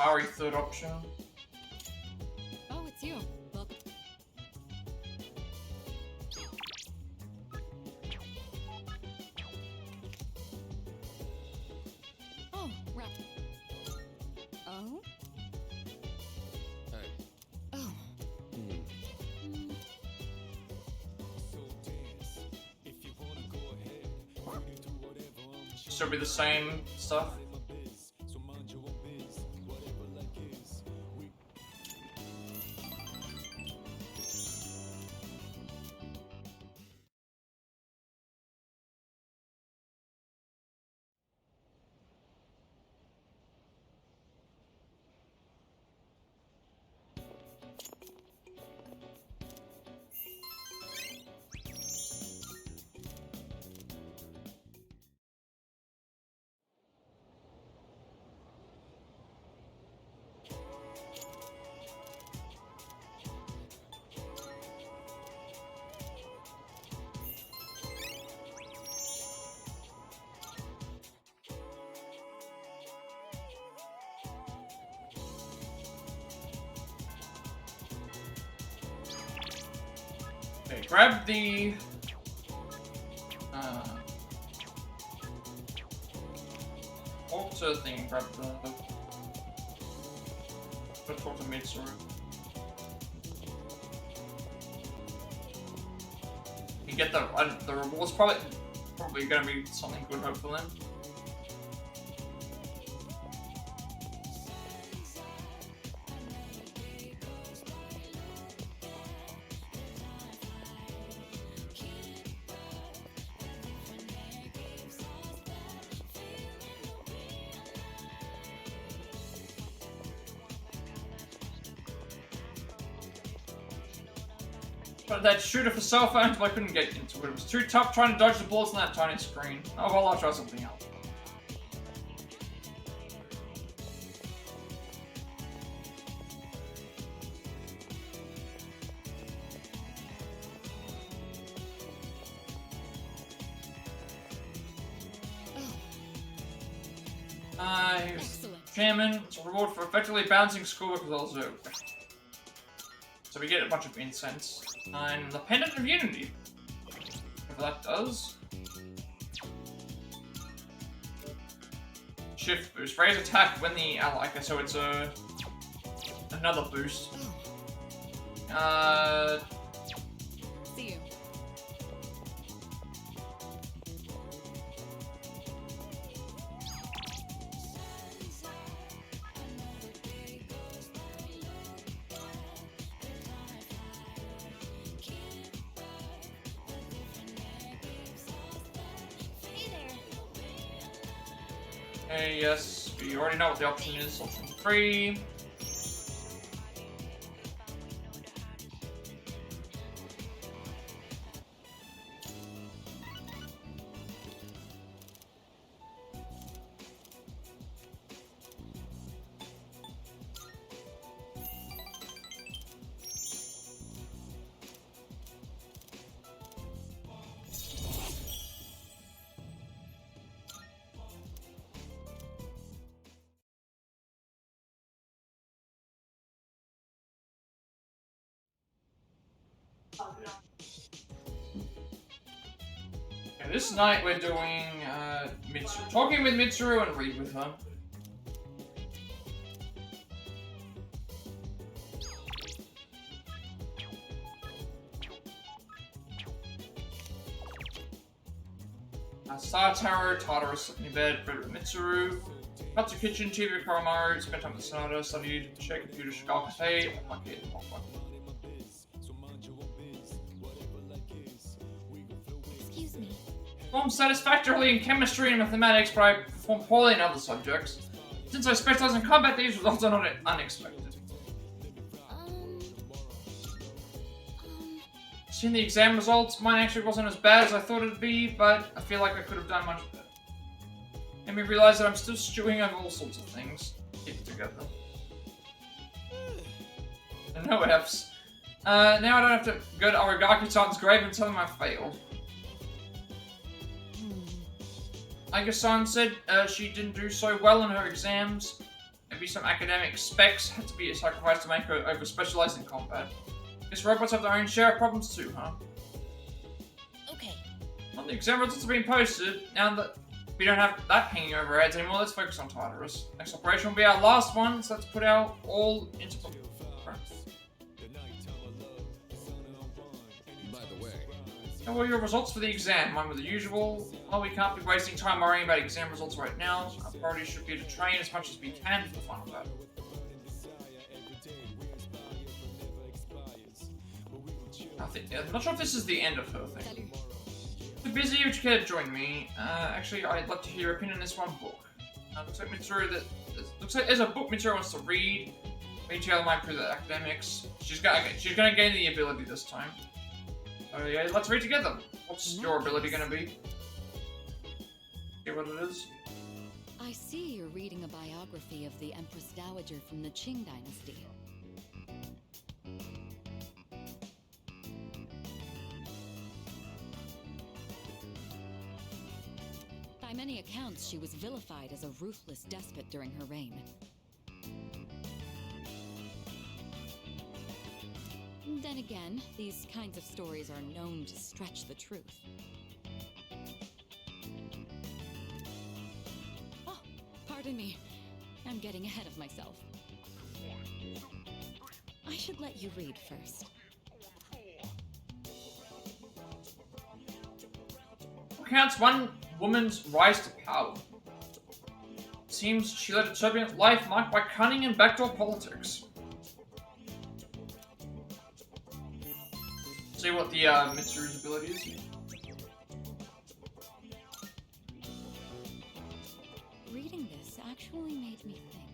Ari, third option. Oh, it's you. Welcome. Oh, right. Oh? Hey. Oh. Still be the same stuff. Okay, grab the altar thing, grab the talk to Mitsuru. You get the reward's probably gonna be something good, hopefully. But that shooter for cell phones, but I couldn't get into it. It was too tough trying to dodge the bullets on that tiny screen. Oh well, I'll try something else. Chairman, it's a reward for effectively balancing schoolwork with also. So we get a bunch of incense. And the Pendant of Unity. Whatever that does. Shift boost. Raise attack when the ally. Okay, so it's another boost. See you. Okay, yes, we already know what the option is. Option 3. Okay, this night we're doing Mitsuru. Talking with Mitsuru and read with her. Sataro, Tartarus, sleeping in bed, bed with Mitsuru. Cut to kitchen, TV with Koromaru, spent time with Sonata, studied, check computer, Chicago Cafe, my kid, Excuse me. Performed satisfactorily in chemistry and mathematics, but I performed poorly in other subjects. Since I specialize in combat, these results are not unexpected. Seeing the exam results, mine actually wasn't as bad as I thought it'd be, but I feel like I could have done much better. Made me realize that I'm still stewing over all sorts of things. Keep it together. And no F's. Now I don't have to go to Aragaki-san's grave and tell him I failed. Aigis-san said she didn't do so well in her exams. Maybe some academic specs had to be sacrificed to make her over-specialize in combat. Guess robots have their own share of problems too, huh? Okay. Well, the exam results have been posted. Now that we don't have that hanging over our heads anymore, let's focus on Tartarus. Next operation will be our last one, so let's put our all into practice. By the way, How were your results for the exam? Mine were the usual. Well, we can't be wasting time worrying about exam results right now. Our priority should be to train as much as we can for the final battle. I'm not sure if this is the end of her thing. Too busy, would you care to join me? Actually, I'd love to hear your opinion on this one book. Looks like Mitsuru looks like there's a book Mitsuru wants to read. Maybe together might improve the academics. She's gonna gain the ability this time. Oh yeah, let's read together. What's your ability gonna be? See what it is? I see you're reading a biography of the Empress Dowager from the Qing Dynasty. By many accounts, she was vilified as a ruthless despot during her reign. Then again, these kinds of stories are known to stretch the truth. Oh, pardon me. I'm getting ahead of myself. I should let you read first. Counts one woman's rise to power. Seems she led a turbulent life marked by cunning and backdoor politics. See what the Mitsuru's ability is. Reading this actually made me think.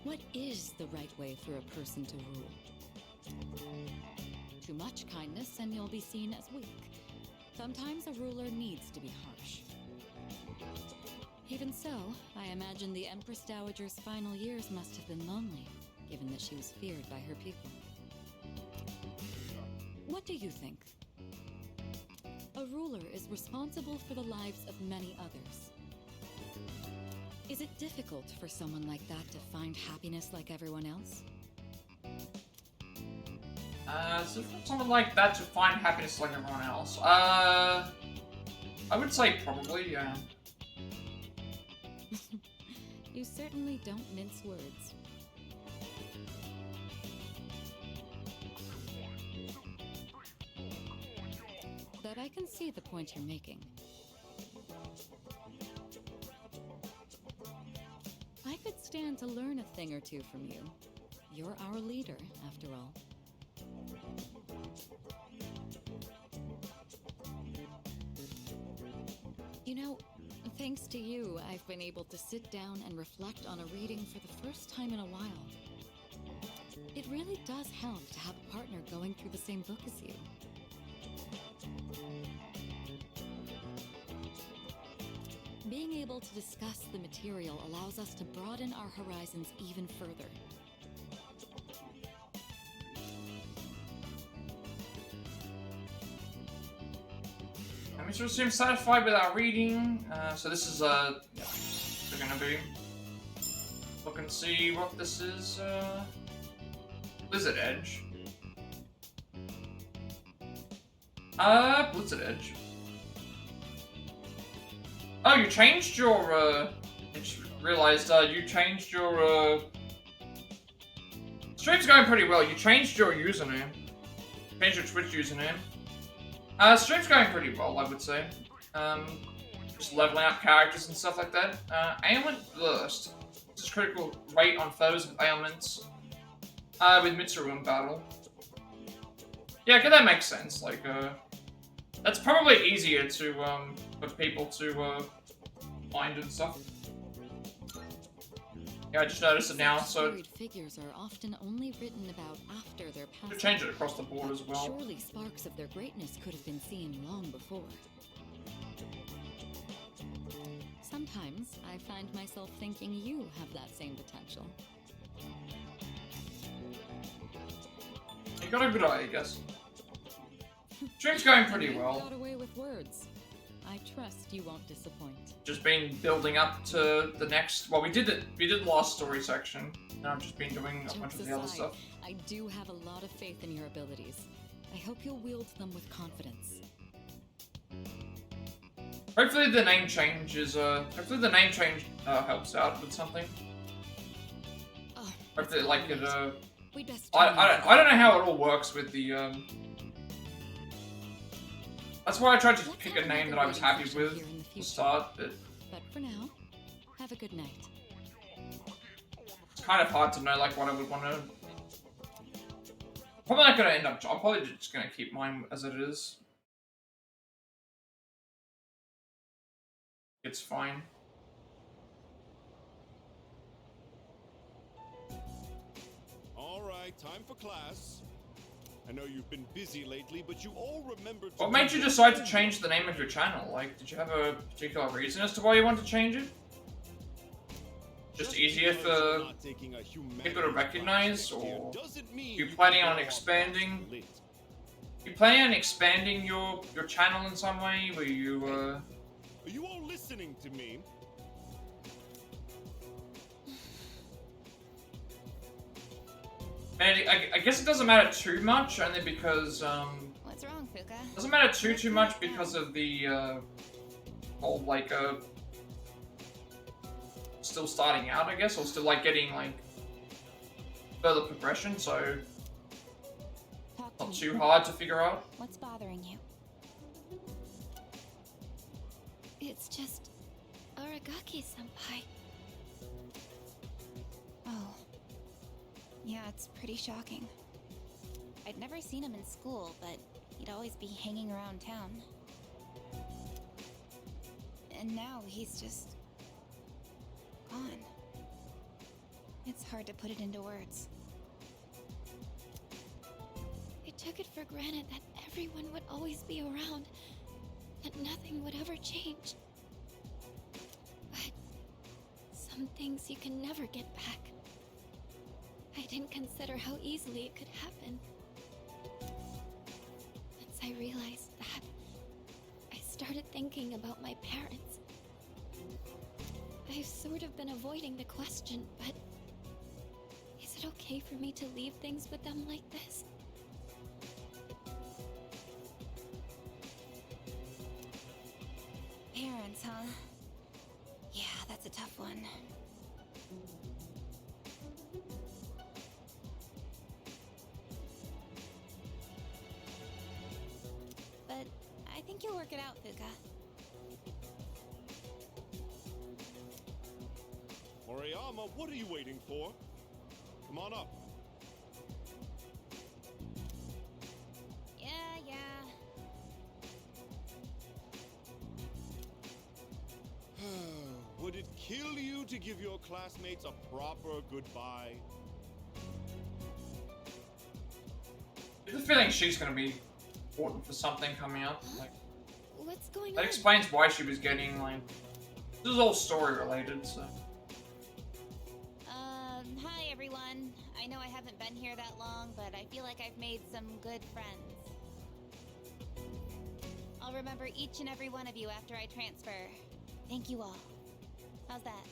What is the right way for a person to rule? Too much kindness and you'll be seen as weak. Sometimes a ruler needs to be harsh. Even so, I imagine the Empress Dowager's final years must have been lonely, given that she was feared by her people. What do you think? A ruler is responsible for the lives of many others. Is it difficult for someone like that to find happiness like everyone else? So for someone like that to find happiness like everyone else, I would say probably, yeah. You certainly don't mince words. But I can see the point you're making. I could stand to learn a thing or two from you. You're our leader, after all. You know, thanks to you, I've been able to sit down and reflect on a reading for the first time in a while. It really does help to have a partner going through the same book as you. Being able to discuss the material allows us to broaden our horizons even further. Mitsuru seems satisfied with our reading, so this is, yeah, we're gonna be. Look and see what this is, Blizzard Edge. Blizzard Edge. Oh, you changed your, I just realized, you changed your, stream's going pretty well. You changed your username. Changed your Twitch username. Stream's going pretty well, I would say. just leveling up characters and stuff like that. Ailment Burst. This is critical rate on foes with ailments. With Mitsuru in battle. Yeah, okay, that makes sense. Like, that's probably easier to, for people to, find and stuff. Yeah, I just noticed it now, so... Storied figures are often only written about after their passing. Could change it across the board as well. Surely sparks of their greatness could have been seen long before. Sometimes I find myself thinking you have that same potential. You got a good eye, I guess. Stream's going pretty well. Got away with words. I trust you won't disappoint. Just been building up to the next. Well, we did the last story section, and I've just been doing a bunch of the other stuff. I do have a lot of faith in your abilities. I hope you'll wield them with confidence. Hopefully the name change is helps out with something. Oh, hopefully, like it We'd best I don't know how it all works with the That's why I tried to pick a name that I was happy with to start, but for now, have a good night. It's kind of hard to know like what I would want to. Probably not gonna end up. I'm probably just gonna keep mine as it is. It's fine. All right, time for class. I know you've been busy lately, but you all remember to... What made you decide to change the name of your channel? Like, did you have a particular reason as to why you want to change it? Just easier for people to recognize, or you planning on expanding? You planning on expanding your channel in some way? Where you Are you all listening to me? And I guess it doesn't matter too much, only because What's wrong, Fuuka? doesn't matter too much because of the whole like still starting out, I guess, or still like getting like further progression, so not too hard to figure out. What's bothering you? It's just Aragaki-senpai. Oh. Yeah, it's pretty shocking. I'd never seen him in school, but he'd always be hanging around town. And now he's just... gone. It's hard to put it into words. I took it for granted that everyone would always be around, that nothing would ever change. But some things you can never get back. I didn't consider how easily it could happen. Once I realized that, I started thinking about my parents. I've sort of been avoiding the question, but is it okay for me to leave things with them like this? Parents, huh? Yeah, that's a tough one. But I think you'll work it out, Fuuka. Moriyama, what are you waiting for? Come on up. Yeah. Would it kill you to give your classmates a proper goodbye? I have the feeling she's gonna be important for something coming up. Like, What's going that on? explains why she was getting like. This is all story related, so. Hi everyone. I know I haven't been here that long, but I feel like I've made some good friends. I'll remember each and every one of you after I transfer. Thank you all. How's that?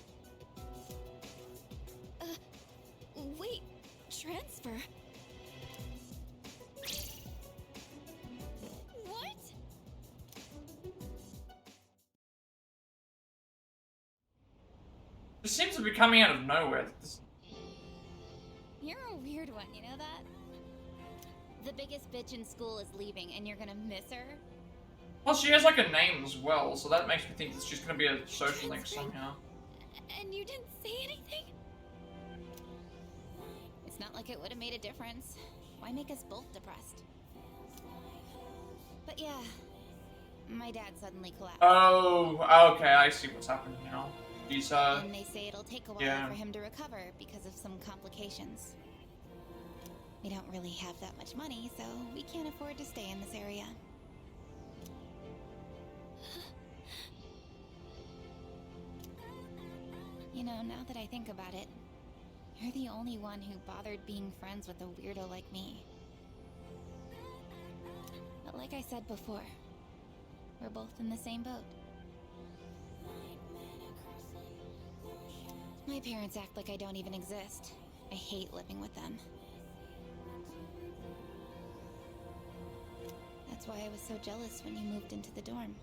Wait, transfer? What? This seems to be coming out of nowhere. You're a weird one, you know that? The biggest bitch in school is leaving and you're gonna miss her? Plus, she has like a name as well, so that makes me think that she's gonna be a social link somehow. And you didn't say anything? It's not like it would have made a difference. Why make us both depressed? But yeah, my dad suddenly collapsed. Oh, okay, I see what's happening now. He's, And they say it'll take a while yeah. for him to recover because of some complications. We don't really have that much money, so we can't afford to stay in this area. You know, now that I think about it, you're the only one who bothered being friends with a weirdo like me. But like I said before, we're both in the same boat. My parents act like I don't even exist. I hate living with them. That's why I was so jealous when you moved into the dorm.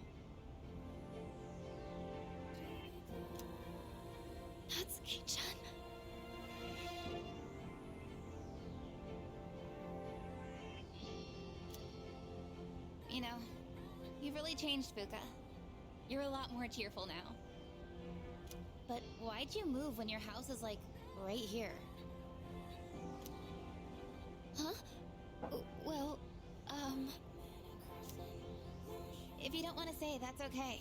Natsuki-chan. You know, you've really changed, Fuuka. You're a lot more cheerful now. But why'd you move when your house is, like, right here? Huh? Well, If you don't want to say, that's okay.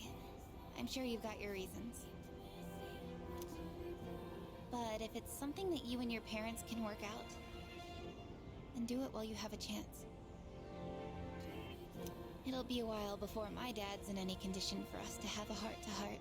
I'm sure you've got your reasons. But if it's something that you and your parents can work out, then do it while you have a chance. It'll be a while before my dad's in any condition for us to have a heart-to-heart.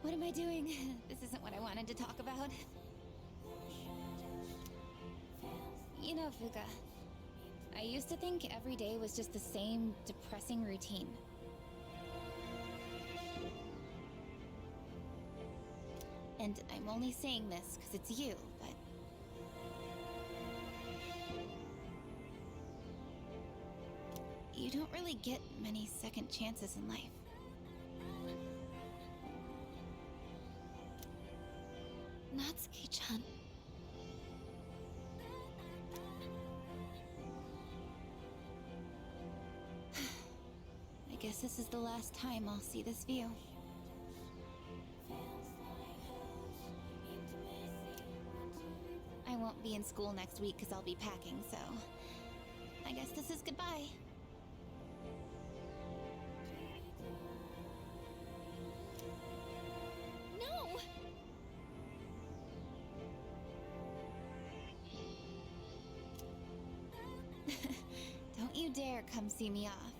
What am I doing? This isn't what I wanted to talk about. You know, Fuuka, I used to think every day was just the same depressing routine. And I'm only saying this because it's you, but... you don't really get many second chances in life. Natsuki-chan. I guess this is the last time I'll see this view. I won't be in school next week because I'll be packing, so... I guess this is goodbye. No! Don't you dare come see me off.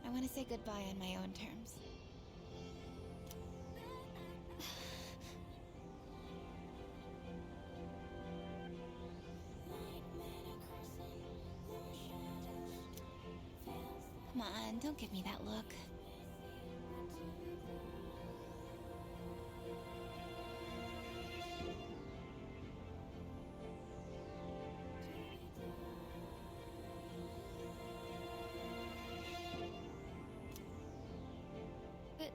I want to say goodbye on my own terms. Come on, don't give me that look. But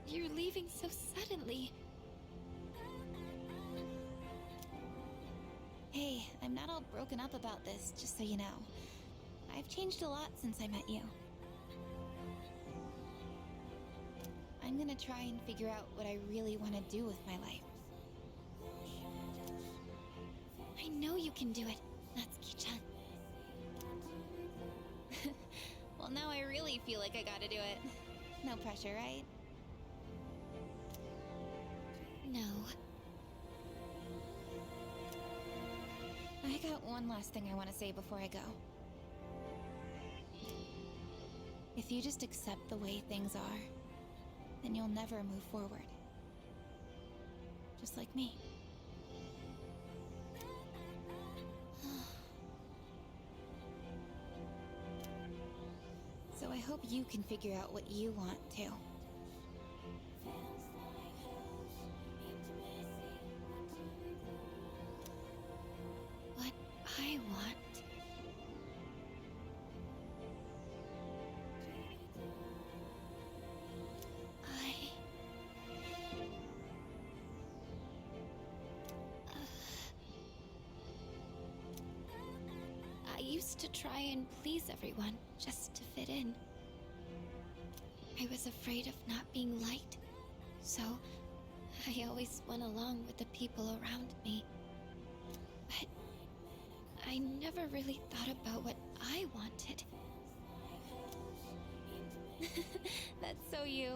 you're leaving so suddenly. Hey, I'm not all broken up about this, just so you know. I've changed a lot since I met you. I'm gonna try and figure out what I really want to do with my life. I know you can do it, Natsuki-chan. Well, now I really feel like I gotta do it. No pressure, right? No. I got one last thing I want to say before I go. If you just accept the way things are, then you'll never move forward. Just like me. So I hope you can figure out what you want too. What I want. used to try and please everyone just to fit in. I was afraid of not being liked, so I always went along with the people around me. But I never really thought about what I wanted. That's so you.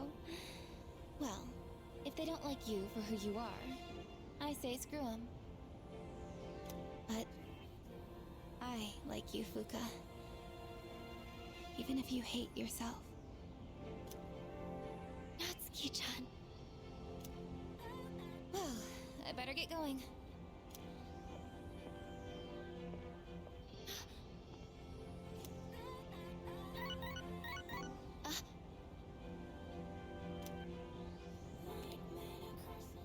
Well, if they don't like you for who you are, I say screw them. But I like you, Fuuka. Even if you hate yourself. Natsuki-chan. Well, I better get going.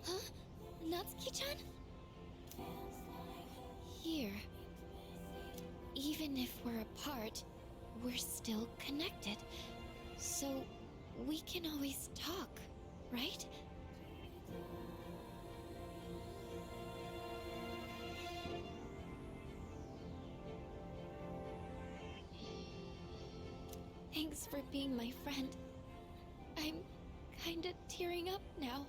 Huh? Natsuki-chan? Here. Even if we're apart, we're still connected. So we can always talk, right? Thanks for being my friend. I'm kinda tearing up now.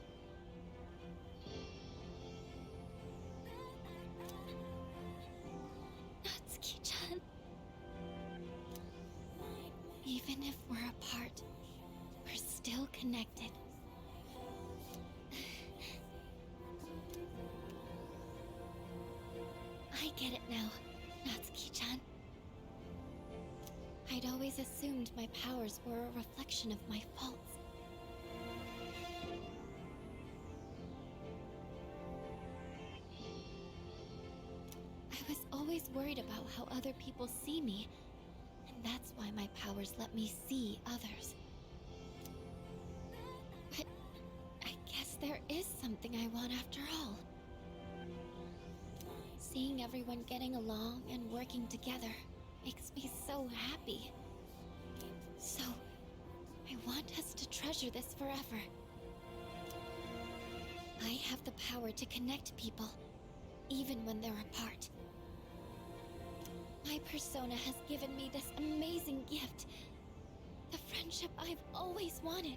Natsuki-chan. Even if we're apart, we're still connected. I get it now, Natsuki-chan. I'd always assumed my powers were a reflection of my faults. I was always worried about how other people see me, and that's why my powers let me see others. But I guess there is something I want after all. Seeing everyone getting along and working together makes me so happy. So, I want us to treasure this forever. I have the power to connect people, even when they're apart. My persona has given me this amazing gift. The friendship I've always wanted.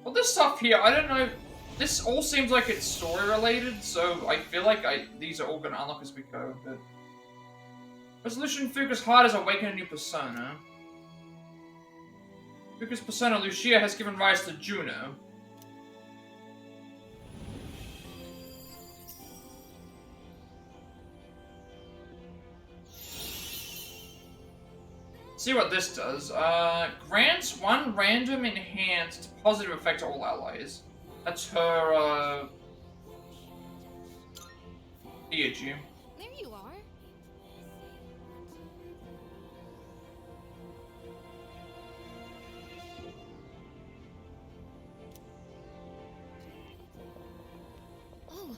Well, this stuff here, I don't know. This all seems like it's story related, so I feel like these are all gonna unlock as we go. But resolution: Fuuka's heart has awakened a new persona. Fuuka's persona Lucia has given rise to Juno. See what this does. Grants one random enhanced positive effect to all allies. That's her, Iichi. There you are. Oh,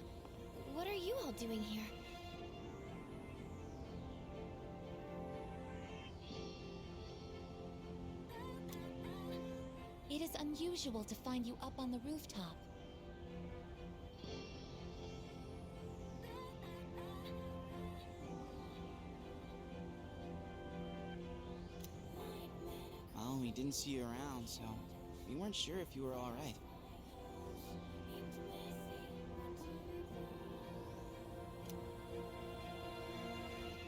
what are you all doing here? It is unusual to find you up on the rooftop. Well, we didn't see you around, so we weren't sure if you were all right.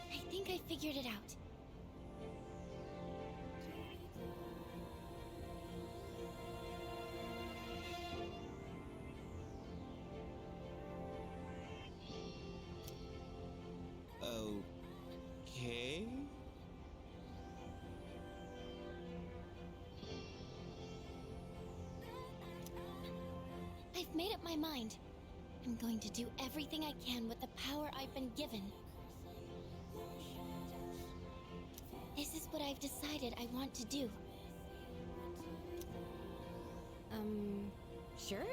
I think I figured it out. Okay. I've made up my mind. I'm going to do everything I can with the power I've been given. This is what I've decided I want to do. Sure?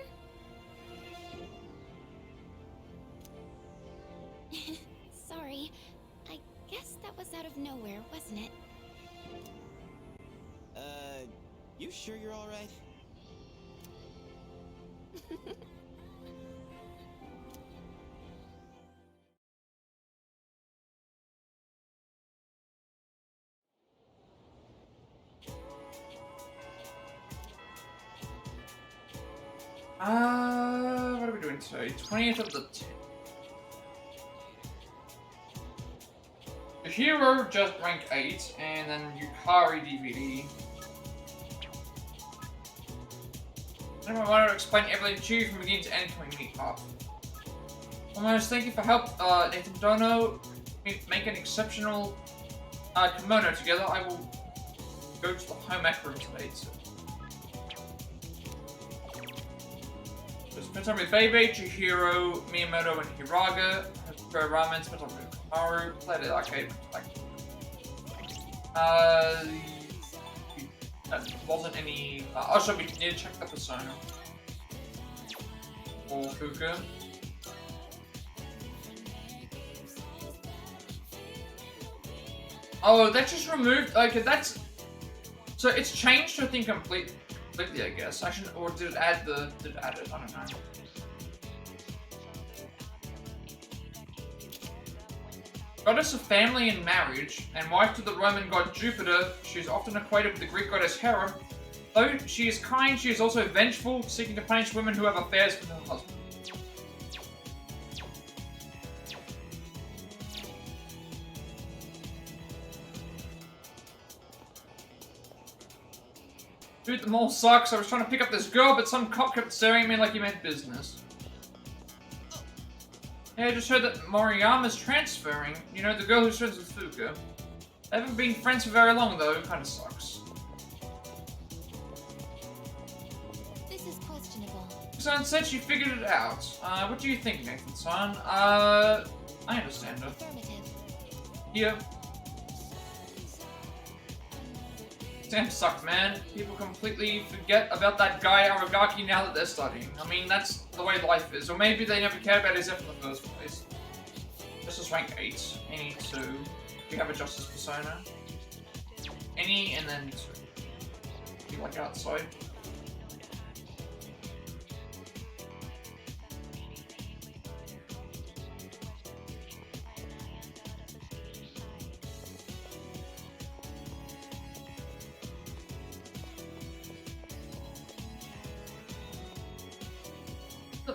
Sorry. I guess that was out of nowhere, wasn't it? You sure you're all right? What are we doing today? 20th of the 10th. Chihiro just rank 8, and then Yukari DVD. Anyone want to explain everything to you from beginning to end? Can we meet up? Almost, thank you for help, Nathan Dono. Make an exceptional kimono together. I will go to the home ec room today too. So spend time with Baby, Chihiro, Miyamoto, and Hiraga. Go ramen, spend time with Maru, played the arcade. That wasn't any. Also, we need to check the persona. Or Fuuka. Oh, that just removed. Okay, that's. So it's changed to a thing completely, I guess. I shouldn't. Or did it add the. Did it add it? I don't know. Goddess of family and marriage, and wife to the Roman god Jupiter, she is often equated with the Greek goddess Hera. Though she is kind, she is also vengeful, seeking to punish women who have affairs with her husband. Dude, the mall sucks. I was trying to pick up this girl, but some cop kept staring at me like he meant business. Yeah, I just heard that Moriyama's transferring. You know, the girl who's friends with Fuuka. They haven't been friends for very long, though. It kind of sucks. This is questionable. Son said she figured it out. What do you think, Nathan-san? I understand her. Affirmative. Yeah. Exams suck, man. People completely forget about that guy Aragaki now that they're studying. I mean, that's the way life is. Or maybe they never cared about his F in the first place. Justice rank 8. Any 2. We have a Justice persona. Any and then 2. You like outside?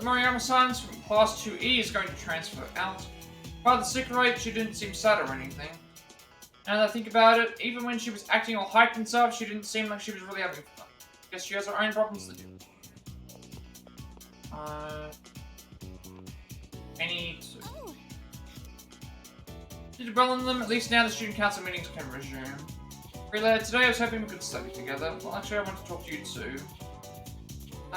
Moriyama-san's from Class 2E is going to transfer out. By the sick rate, she didn't seem sad or anything. Now that I think about it, even when she was acting all hyped and stuff, she didn't seem like she was really having fun. Guess she has her own problems to do. Any two. Did well on them, at least now the student council meetings can resume. Really, today I was hoping we could study together. Well, actually I want to talk to you too.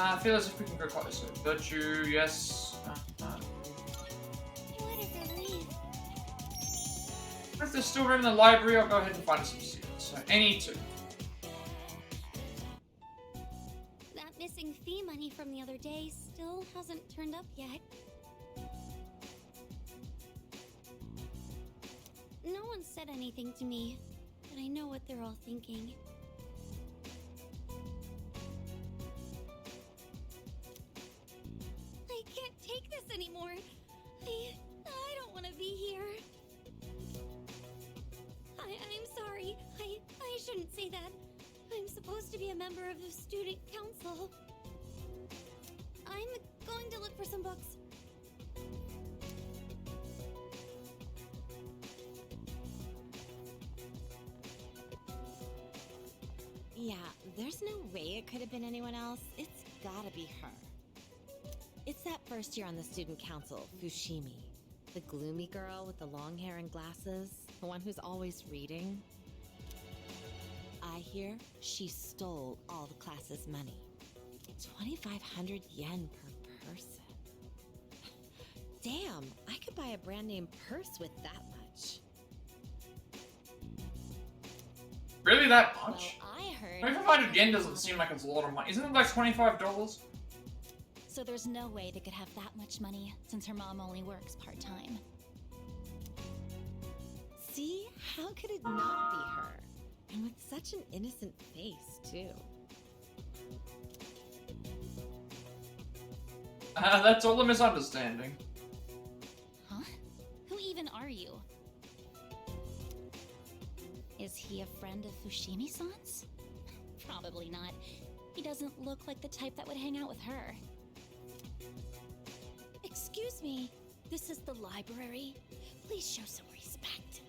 I feel as if we can go closer. Virtue, yes. What a relief. If there's still room in the library, I'll go ahead and find some seats. So, any 2. That missing fee money from the other day still hasn't turned up yet. No one said anything to me, but I know what they're all thinking. I can't take this anymore. I don't want to be here. I'm sorry. I shouldn't say that. I'm supposed to be a member of the student council. I'm going to look for some books. Yeah, there's no way it could have been anyone else. It's gotta be her. It's that first year on the student council, Fushimi. The gloomy girl with the long hair and glasses. The one who's always reading. I hear she stole all the class's money. 2,500 yen per person. Damn, I could buy a brand name purse with that much. Really that much? Well, I heard... 2,500 yen doesn't seem like it's a lot of money. Isn't it like $25? So there's no way they could have that much money since her mom only works part-time. See? How could it not be her? And with such an innocent face, too. That's all a misunderstanding. Huh? Who even are you? Is he a friend of Fushimi-san's? Probably not. He doesn't look like the type that would hang out with her. Excuse me, this is the library. Please show some respect.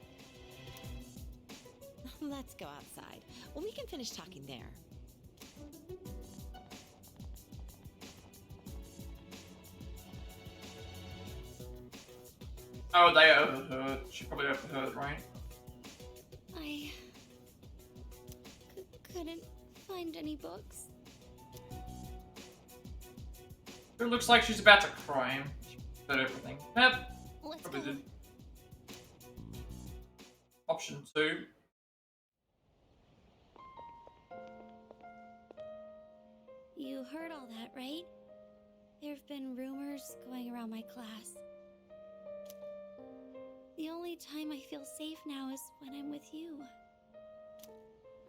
Let's go outside. Well, we can finish talking there. Oh, they overheard. She probably overheard, right? I couldn't find any books. It looks like she's about to cry. But everything. Yep. Let's Probably go. did. Option 2. You heard all that, right? There have been rumors going around my class. The only time I feel safe now is when I'm with you.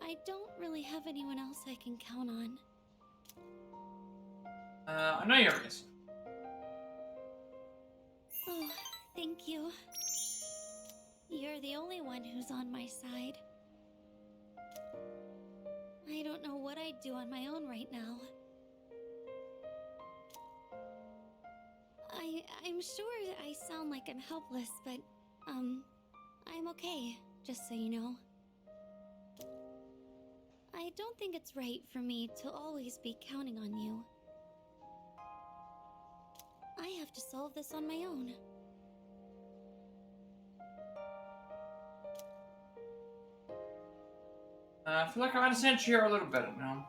I don't really have anyone else I can count on. I know you're innocent. Oh, thank you. You're the only one who's on my side. I don't know what I'd do on my own right now. I'm sure I sound like I'm helpless, but, I'm okay, just so you know. I don't think it's right for me to always be counting on you. I have to solve this on my own. I feel like I understand Chihiro a little better now.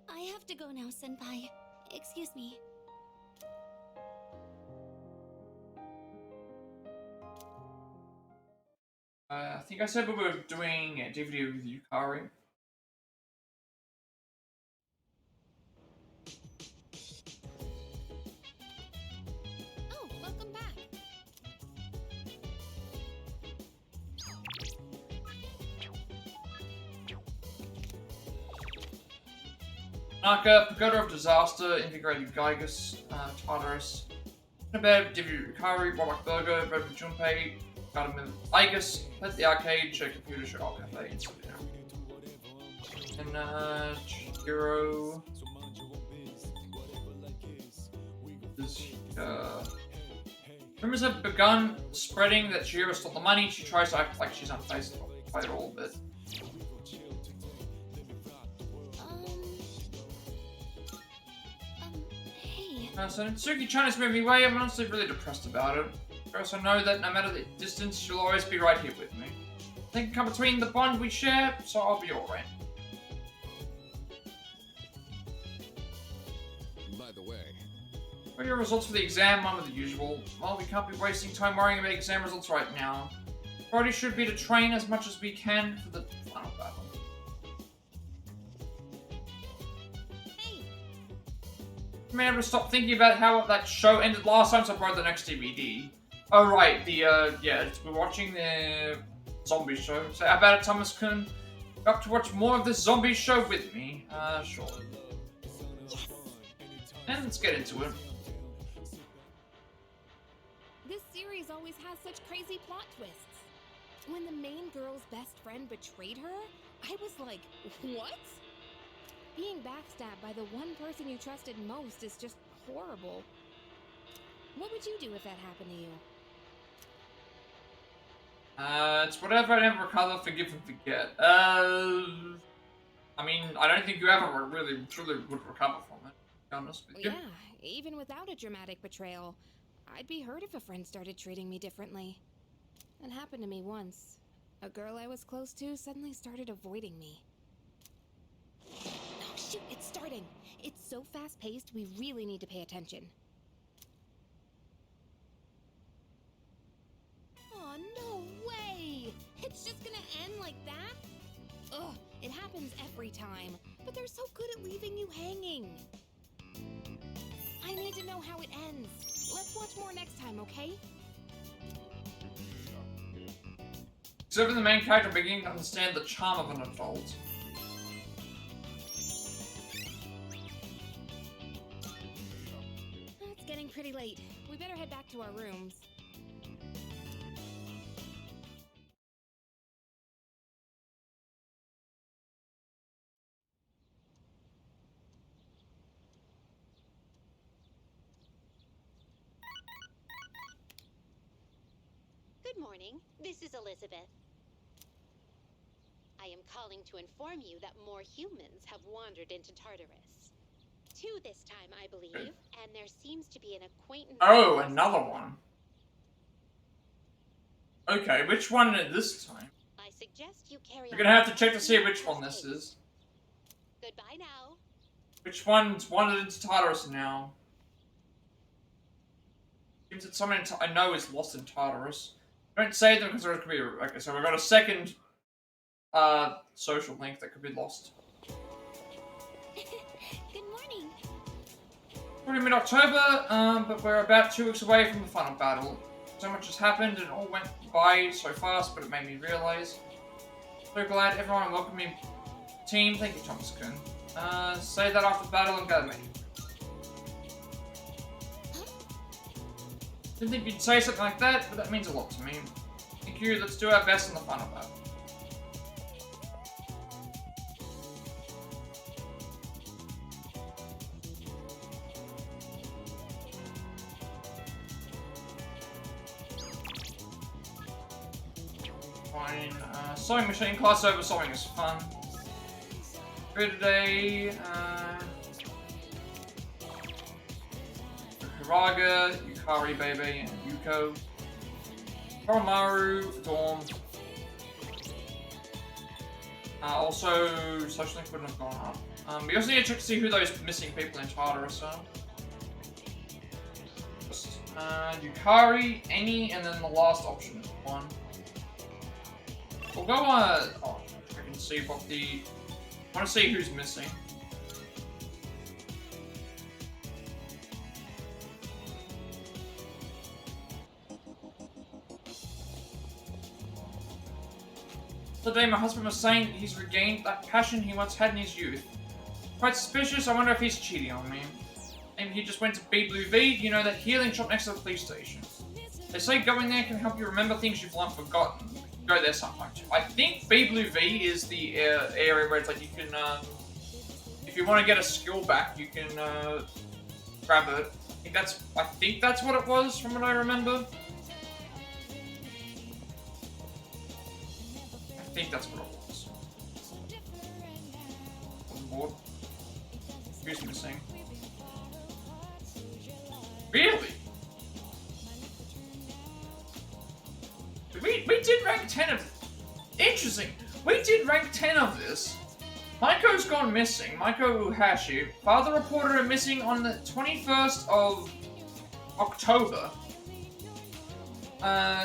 I have to go now, Senpai. Excuse me. I think I said we were doing a DVD with Yukari. Oh, welcome back. Naka, Pagoda of Disaster, Integrated Aigis, Tartarus, Nabeb, DVD Yukari, Robot Burger, Red with Junpei, Got him with Aigis, Plat the Arcade, Show Computer, Show All Cafe, and so and Chihiro. Rumors have begun spreading that Chihiro stole the money. She tries to act like she's unfazed by it all, but Hey. so Natsuki-chan is moving away. I'm honestly really depressed about it. I also know that no matter the distance, she'll always be right here with me. I think come between the bond we share, so I'll be alright. By the way, What are your results for the exam? One with the usual. Well, we can't be wasting time worrying about exam results right now. Priority should be to train as much as we can for the final battle. I'm able to stop thinking about how that show ended last time, so I brought the next DVD. Oh right, yeah, we're watching the zombie show. So how about it, Thomas-kun? You up to watch more of this zombie show with me? Sure. Yes. And let's get into it. This series always has such crazy plot twists. When the main girl's best friend betrayed her, I was like, what? Being backstabbed by the one person you trusted most is just horrible. What would you do if that happened to you? It's whatever I never recover, forgive and forget. I mean, I don't think you ever really, truly would recover from it, to be honest with you. Yeah, even without a dramatic betrayal, I'd be hurt if a friend started treating me differently. It happened to me once. A girl I was close to suddenly started avoiding me. Oh shoot, it's starting! It's so fast-paced, we really need to pay attention. Oh, no way! It's just gonna end like that? Ugh, it happens every time, but they're so good at leaving you hanging. I need to know how it ends. Let's watch more next time, okay? Except for the main character beginning to understand the charm of an adult. It's getting pretty late. We better head back to our rooms. Good morning. This is Elizabeth. I am calling to inform you that more humans have wandered into Tartarus. 2 this time, I believe, and there seems to be an acquaintance... Oh, another one. Okay, which one this time? I suggest you carry We're gonna have to check to see which one this is. Goodbye now. Which one's wandered into Tartarus now? Seems that someone I know is lost in Tartarus. Don't say them because there could be... Okay, so we've got a second social link that could be lost. Good morning. We're in mid-October, but we're about 2 weeks away from the final battle. So much has happened and it all went by so fast, but it made me realize. So glad everyone welcomed me. Team, thank you, Thomas-kun. Say that after battle and gather me. Didn't think you'd say something like that, but that means a lot to me. Thank you, let's do our best in the final battle. Fine. Sewing machine class over sewing is fun. For today, Hiraga, Yukari baby, and Yuko. Koromaru, Dorm. Also, social link wouldn't have gone up. We also need to check to see who those missing people in Tartarus are. Just, Yukari, any, and then the last option is 1. We'll go, oh, I can see what the... I want to see who's missing. Today my husband was saying he's regained that passion he once had in his youth. Quite suspicious, I wonder if he's cheating on me. Maybe he just went to B Blue V, you know, that healing shop next to the police station. They say going there can help you remember things you've long forgotten. Go there sometime too. I think B Blue V is the area where it's like you can, if you want to get a skill back, you can grab it. I think that's what it was, from what I remember. I think that's what it was. On board. Who's missing? Really? We did rank 10 of... Interesting. We did rank 10 of this. Maiko's gone missing. Maiko Uhashi. Father reported her missing on the 21st of October.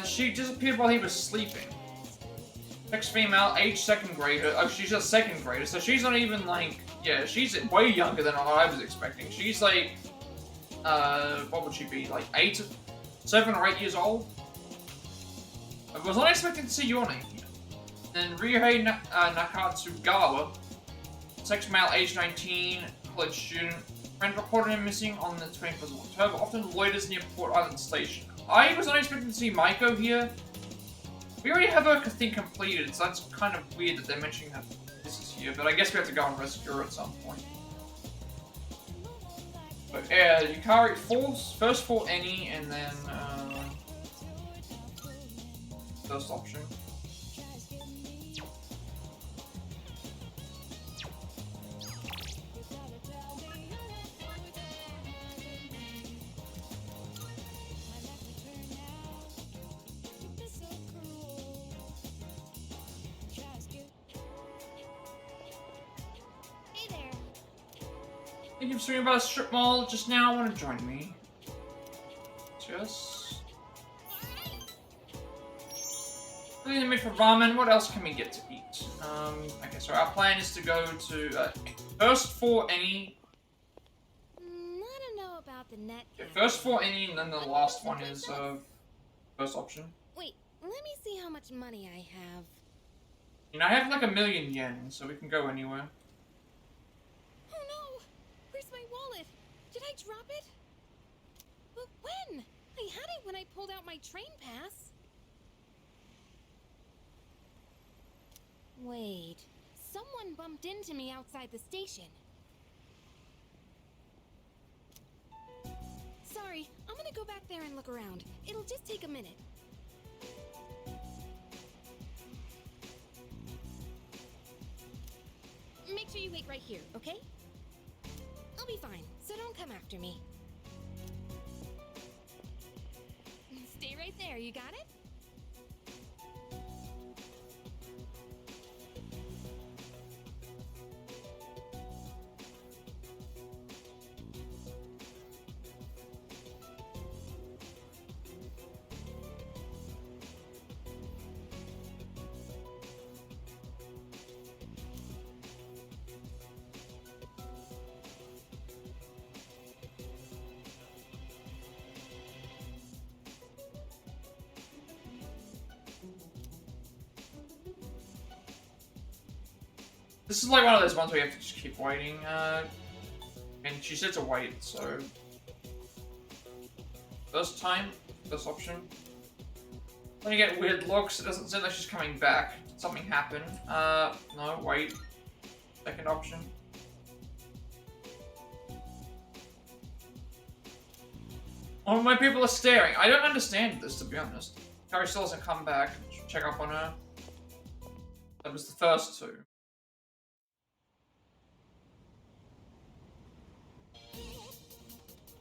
She disappeared while he was sleeping. Next female, age 2nd grader. Oh, she's a 2nd grader, so she's not even like... Yeah, she's way younger than what I was expecting. She's like... what would she be? Like 7 or 8 years old? I was not expecting to see Yone here. Then Ryuhei Nakatsugawa, sex male, age 19, college student. Friend reported him missing on the 21st of October, often loiters near Port Island Station. I was not expecting to see Maiko here. We already have her thing completed, so that's kind of weird that they're mentioning that this is here, but I guess we have to go and rescue her at some point. But yeah, Yukari, first for any, and then first option. Hey there. Thank you for swinging by the strip mall just now. Want to join me? Just... in the mood for ramen. What else can we get to eat? Okay, so our plan is to go to first for any. I don't know about the net. Okay, first for any, and then the last one is first option. Wait, let me see how much money I have. You know, I have like 1,000,000 yen, so we can go anywhere. Oh no! Where's my wallet? Did I drop it? But when? I had it when I pulled out my train pass. Wait, someone bumped into me outside the station. Sorry, I'm gonna go back there and look around. It'll just take a minute. wait right here, okay? I'll be fine, so don't come after me. Stay right there, you got it? This is like one of those ones where you have to just keep waiting, and she said to wait, so... First time, first option. When you get weird looks, it doesn't seem like she's coming back. Did something happen? No, wait. Second option. Oh, my people are staring. I don't understand this, to be honest. Yukari still hasn't come back. Should check up on her. That was the first two.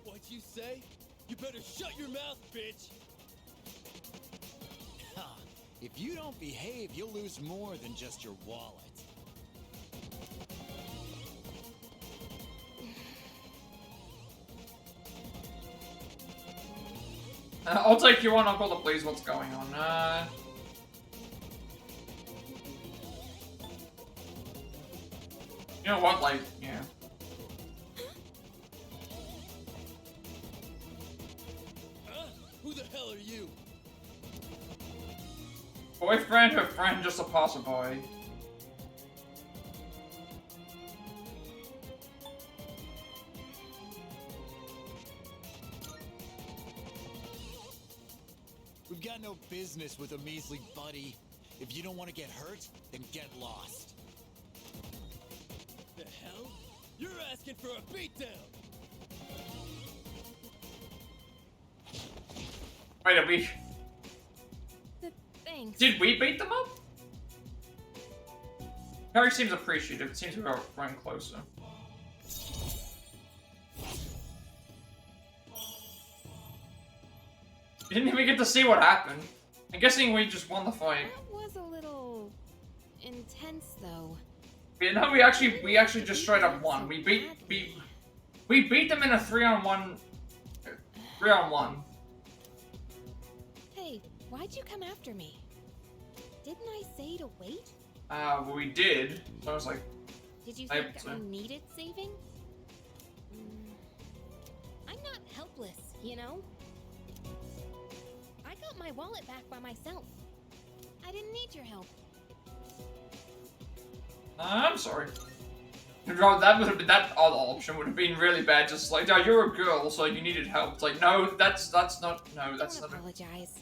What'd you say? You better shut your mouth, bitch! If you don't behave, you'll lose more than just your wallet. I'll take you on, I'll call the police. What's going on? You know what, like, yeah. Who the hell are you? Boyfriend or friend, just a passerby. We've got no business with a measly buddy. If you don't want to get hurt, then get lost. The hell? You're asking for a beatdown! Wait, are we... Thanks. Did we beat them up? Harry seems appreciative. It seems we are running closer. We didn't even get to see what happened. I'm guessing we just won the fight. That was a little intense, though. You know, we actually just straight up won. We beat them in a 3-on-1. 3-on-1. Hey, why'd you come after me? Didn't I say to wait? Well, we did. So I was like, did you think I needed saving? I'm not helpless, you know? I got my wallet back by myself. I didn't need your help. I'm sorry. That would have been, that other option would have been really bad. Just like, oh, you're a girl, so you needed help. It's like, no, that's not. No, that's not. Apologize.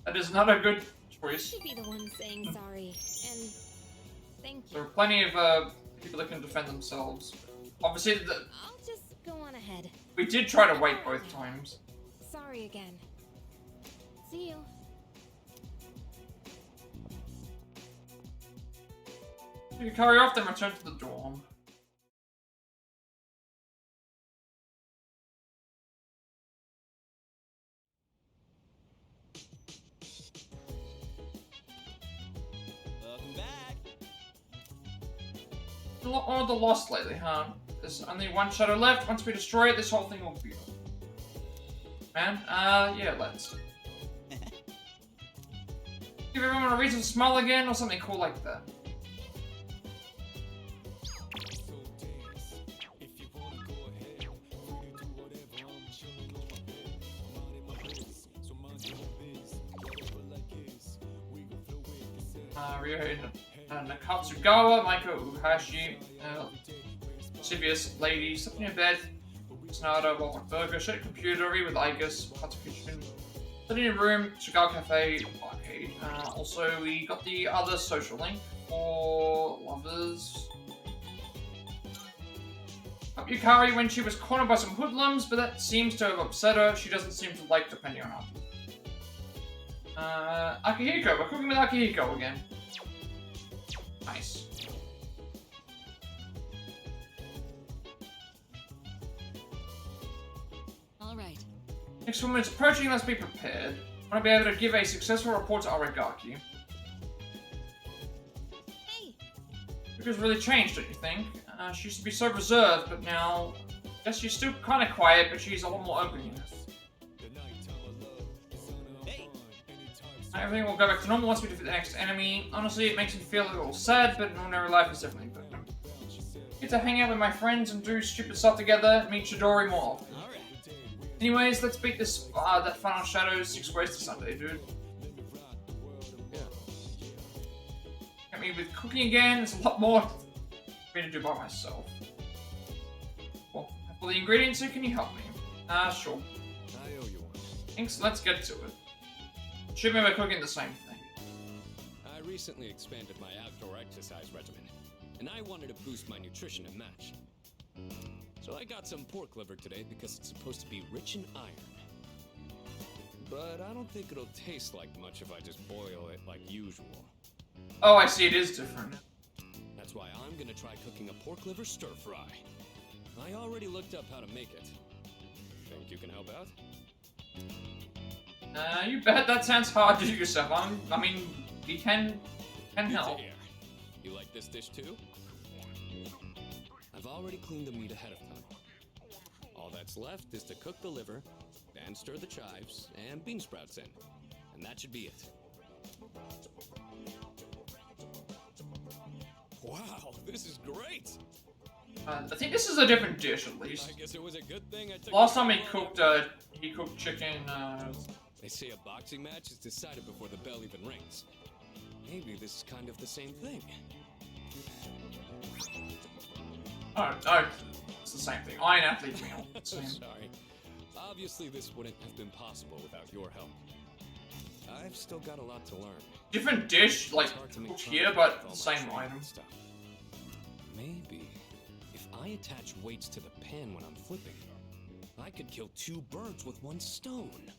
That is not a good choice. I should be the one saying sorry, and thank you. There are plenty of people that can defend themselves. Obviously, I'll just go on ahead. We did try to wait both times. Sorry again. See you. You carry off, then return to the dorm. Welcome back. All the lost lately, huh? There's only one shadow left. Once we destroy it, this whole thing will be over. Man, yeah, let's. Give everyone a reason to smile again, or something cool like that. Ryo Nakatsugawa, Maiko Uhashi, Sivius Lady, sleeping in bed, Sonata, Walmart Burger, Shit Computery with Aigis, Hatsukushin, sitting in a room, Chicago Cafe, Arcade. Also, we got the other social link for lovers. Up Yukari when she was cornered by some hoodlums, but that seems to have upset her. She doesn't seem to like depending on her. Akihiko, we're cooking with Akihiko again. Nice. Next woman is approaching, let's be prepared. I want to be able to give a successful report to Aragaki. Hey! Fuuka's really changed, don't you think? She used to be so reserved, but now... I guess she's still kind of quiet, but she's a lot more open. Everything will go back to normal once we defeat the next enemy. Honestly, it makes me feel a little sad, but ordinary life is definitely better. Get to hang out with my friends and do stupid stuff together, meet Chidori more often. Anyways, let's beat this, that final shadow 6 ways to Sunday, dude. Get me with cooking again, there's a lot more for me to do by myself. Well, I have all the ingredients, so can you help me? Sure. I owe you one. Thanks, let's get to it. Should be cooking the same thing. I recently expanded my outdoor exercise regimen, and I wanted to boost my nutrition and match. So I got some pork liver today because it's supposed to be rich in iron. But I don't think it'll taste like much if I just boil it like usual. Oh, I see, it is different. That's why I'm gonna try cooking a pork liver stir fry. I already looked up how to make it. Think you can help out? You bet that sounds hard to do yourself. I mean, you can help. You like this dish too? I've already cleaned the meat ahead of time. All that's left is to cook the liver, then stir the chives and bean sprouts in. And that should be it. Wow, this is great! I think this is a different dish, at least. I guess it was a good thing I took Last time he cooked chicken, They say a boxing match is decided before the bell even rings. Maybe this is kind of the same thing. Oh, it's the same thing. Iron athlete meal. Sorry. Obviously, this wouldn't have been possible without your help. I've still got a lot to learn. Different dish, like cooked here, but the same item. Stuff. Maybe if I attach weights to the pan when I'm flipping, I could kill 2 birds with 1 stone.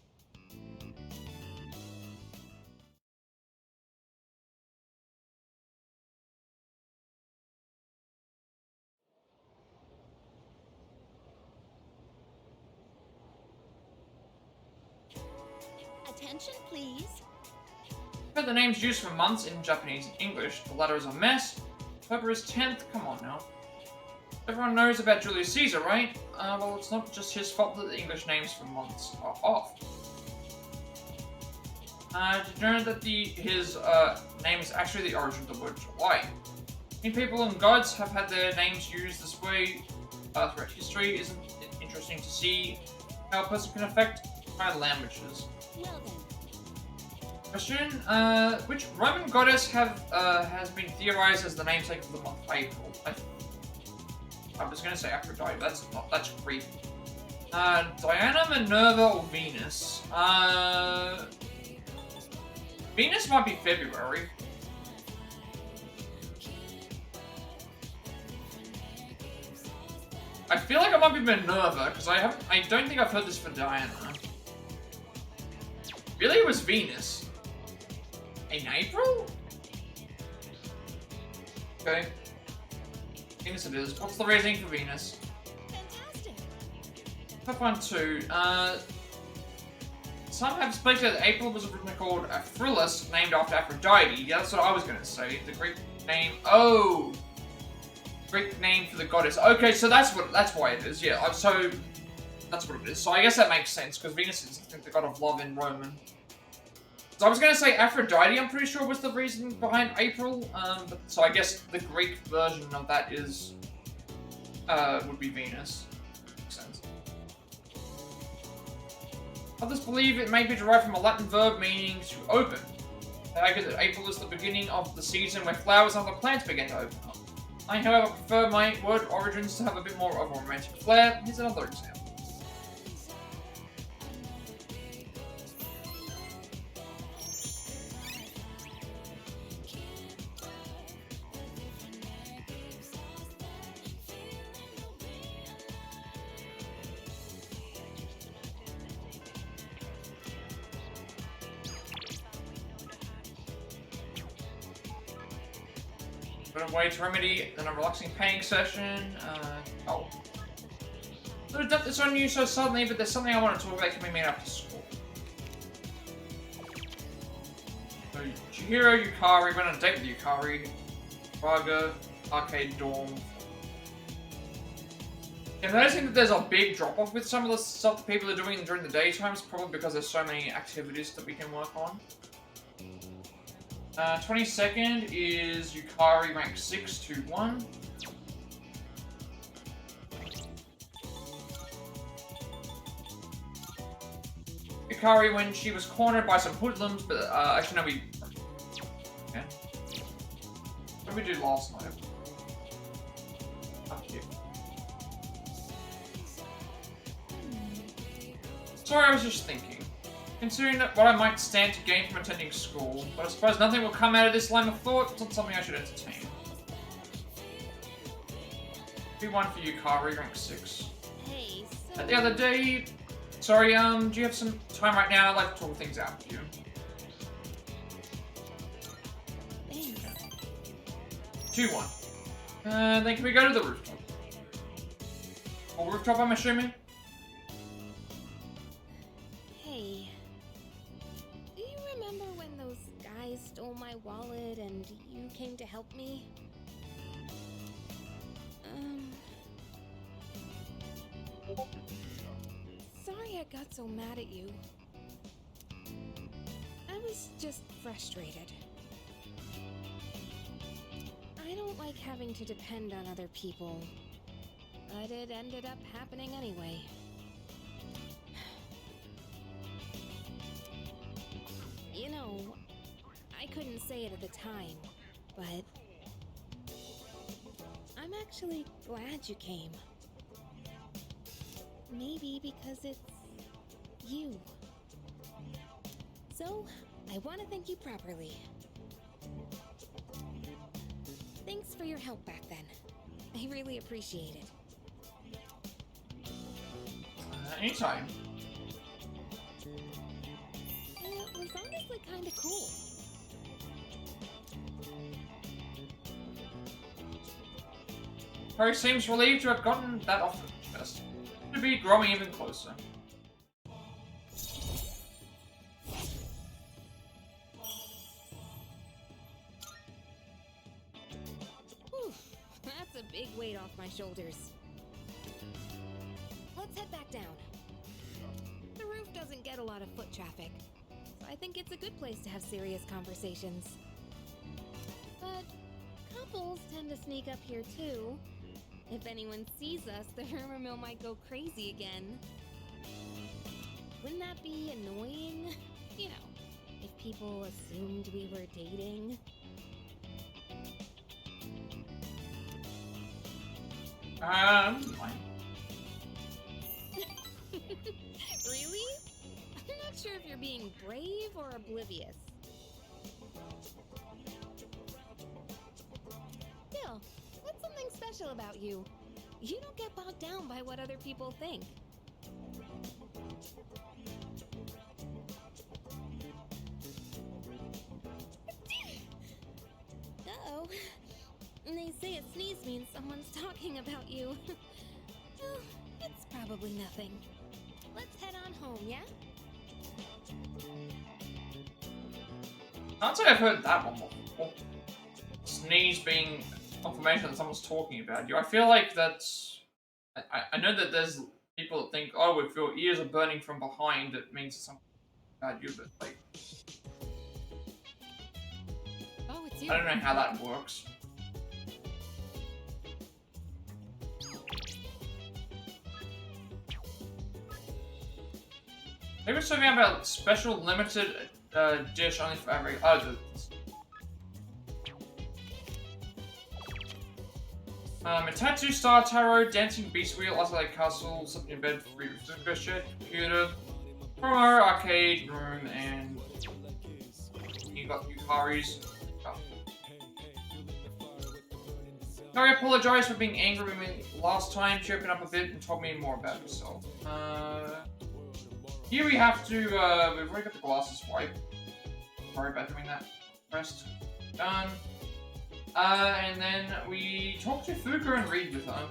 Attention, please. I've heard the names used for months in Japanese and English. The latter is a mess. October is 10th. Come on now. Everyone knows about Julius Caesar, right? Well, it's not just his fault that the English names for months are off. Did you know that his name is actually the origin of the word July? Many people and gods have had their names used this way throughout history. Isn't it interesting to see how a person can affect entire languages? Well then. Question, which Roman goddess has been theorized as the namesake of the month April? I was gonna say Aphrodite, that's Greek. Diana, Minerva, or Venus? Venus might be February. I feel like it might be Minerva, because I don't think I've heard this for Diana. Really, it was Venus. In April? Okay. Venus it is. What's the reasoning for Venus? Fantastic. Top one too. Some have speculated that April was originally called Aphrodite, named after Aphrodite. Yeah, that's what I was gonna say. The Greek name. Oh, Greek name for the goddess. Okay, so that's why it is. Yeah, so that's what it is. So I guess that makes sense because Venus is, I think, the god of love in Roman. So I was gonna say Aphrodite. I'm pretty sure was the reason behind April. But so I guess the Greek version of that is would be Venus. Makes sense. Others believe it may be derived from a Latin verb meaning to open. They argue that April is the beginning of the season where flowers and other plants begin to open up. I, however, prefer my word origins to have a bit more of a romantic flair. Here's another example. Bit of way to remedy, then a relaxing painting session. Oh. Could have done this on you so suddenly, but there's something I want to talk about coming made after school. So, Chihiro, Yukari, went on a date with Yukari. Raga, arcade dorm. I'm noticing that there's a big drop-off with some of the stuff that people are doing during the daytime. It's probably because there's so many activities that we can work on. 22nd is Yukari, rank 6 to 1. Yukari, when she was cornered by some hoodlums, but actually no, we... Okay. What did we do last night? Fuck you. Sorry, I was just thinking. Considering that what I might stand to gain from attending school, but I suppose nothing will come out of this line of thought. It's not something I should entertain. B1 for Yukari, rank 6. Hey, so... The other day... Sorry, do you have some time right now? I'd like to talk things out with you. Thanks. 2-1. Then can we go to the rooftop? Or rooftop, I'm assuming? Hey. Do you remember when those guys stole my wallet and you came to help me? Sorry I got so mad at you. I was just frustrated. I don't like having to depend on other people, but it ended up happening anyway. You know, I couldn't say it at the time, but I'm actually glad you came. Maybe because it's you. So, I want to thank you properly. Thanks for your help back then. I really appreciate it. Anytime. It was honestly kind of cool. Harry seems relieved to have gotten that off the chest. To be growing even closer. Whew, that's a big weight off my shoulders. Let's head back down. The roof doesn't get a lot of foot traffic, so I think it's a good place to have serious conversations. But couples tend to sneak up here too. If anyone sees us, the rumor mill might go crazy again. Wouldn't that be annoying? You know, if people assumed we were dating. Fine. Really? I'm not sure if you're being brave or oblivious. Still, what's something special about you? You don't get bogged down by what other people think. Uh-oh. They say a sneeze means someone's talking about you. Well, it's probably nothing. Let's head on home, yeah? I'd say I've heard that one before. Sneeze being confirmation that someone's talking about you. I feel like that's... I know that there's people that think, oh, if your ears are burning from behind, it means something about you, but like... Oh, it's you. I don't know how that works. Maybe it's something about a special limited dish only for every... Oh, a tattoo star tarot, dancing beast wheel, isolated castle, sleeping in bed, free food shed, computer, promo, arcade room, and you got Yukari's. Oh. I apologize for being angry with me last time. She opened up a bit and told me more about herself. Here we have to, we've already got the glasses wiped. Sorry about doing that. Rest. Done. And then we talk to Fuuka and read with her.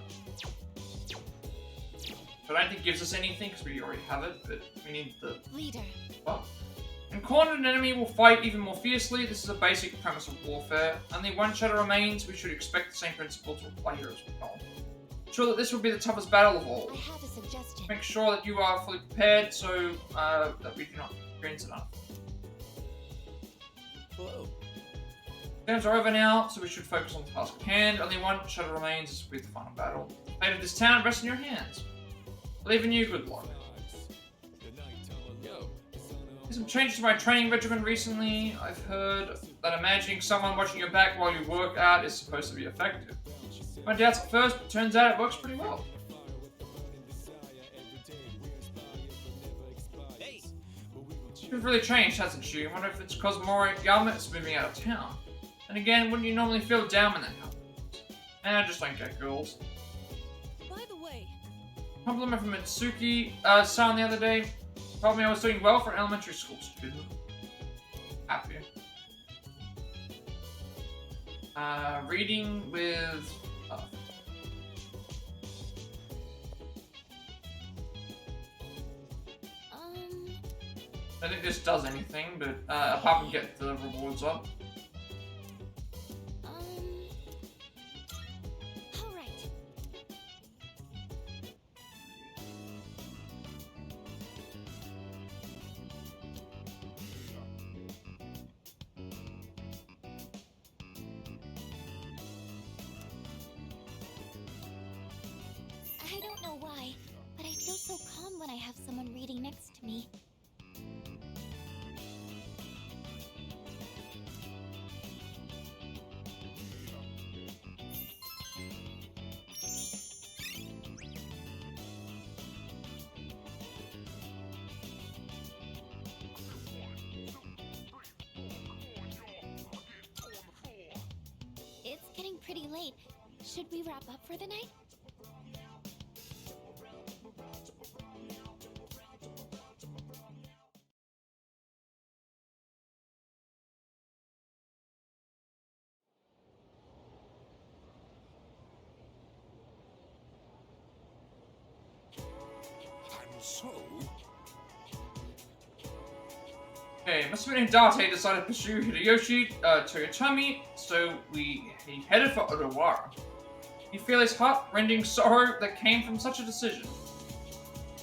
I don't think gives us anything because we already have it, but we need the Leader. buff. When cornered, an enemy will fight even more fiercely. This is a basic premise of warfare. Only one shadow remains. We should expect the same principle to apply here as well. Sure that this will be the toughest battle of all. I have a suggestion. Make sure that you are fully prepared so that we do not experience enough. Hello. Games are over now, so we should focus on the task at hand. Only one shadow remains. This will be the final battle. The fate of this town rests in your hands. Believe in you. Good luck. There's some changes to my training regimen recently. I've heard that imagining someone watching your back while you work out is supposed to be effective. My doubts at first, but turns out it works pretty well. She's really changed, hasn't she? I wonder if it's because Moriyama is moving out of town. And again, wouldn't you normally feel down when that happens? I just don't get girls. By the way, Compliment from Mitsuki-san the other day. Told me I was doing well for an elementary school student. Happy. Reading with... I don't think this does anything, but apart from get the rewards up. Alright. I don't know why, but I feel so calm when I have someone reading next to me. It's getting pretty late. Should we wrap up for the night? Okay, must have been Hidate decided to pursue Hideyoshi Toyotomi, so he headed for Odawara. You feel his heart-rending sorrow that came from such a decision.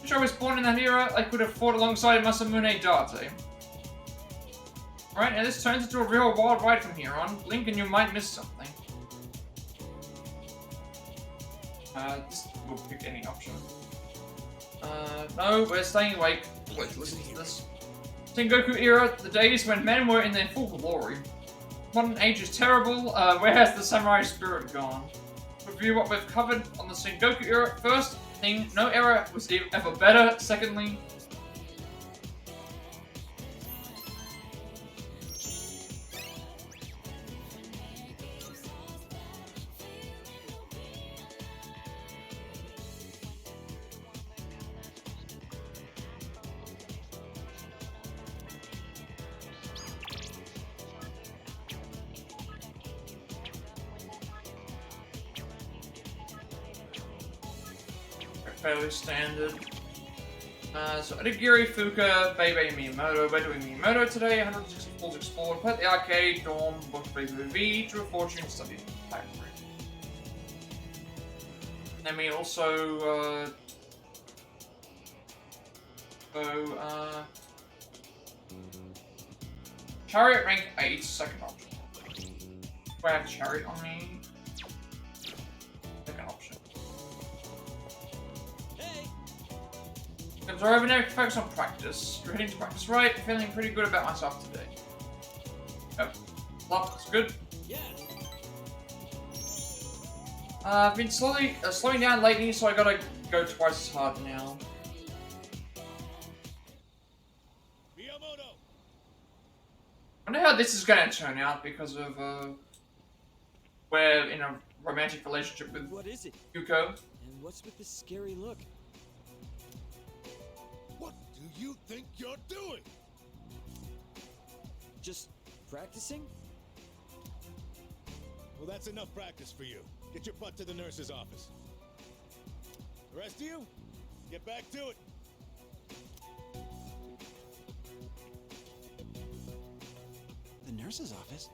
If I was born in that era, I could have fought alongside Masamune Date. Alright, now this turns into a real wild ride from here on. Blink and you might miss something. We'll pick any option. No, we're staying awake. Wait, listen to this. Sengoku era, the days when men were in their full glory. Modern age is terrible, where has the samurai spirit gone? Review what we've covered on the Sengoku era. First thing, no era was ever better. Secondly, fairly standard. So Onigiri, Fuuka, Bebe, Miyamoto. We're doing Miyamoto today. 160 floors explored. Plat the arcade, dorm, booked BBV, Drew a Fortune, studied factory. Then we also Chariot rank 8, second option. Do I have Chariot on me? Second option. Games are over now, focus on practice. You're heading to practice, right? Feeling pretty good about myself today. Yep. Luck is good. I've been slowing down lately, so I gotta go twice as hard now. I wonder how this is gonna turn out because of we're in a romantic relationship with What is it? Yuko. And what's with this scary look? What do you think you're doing? Just practicing? Well, that's enough practice for you. Get your butt to the nurse's office. The rest of you, Get back to it. The nurse's office?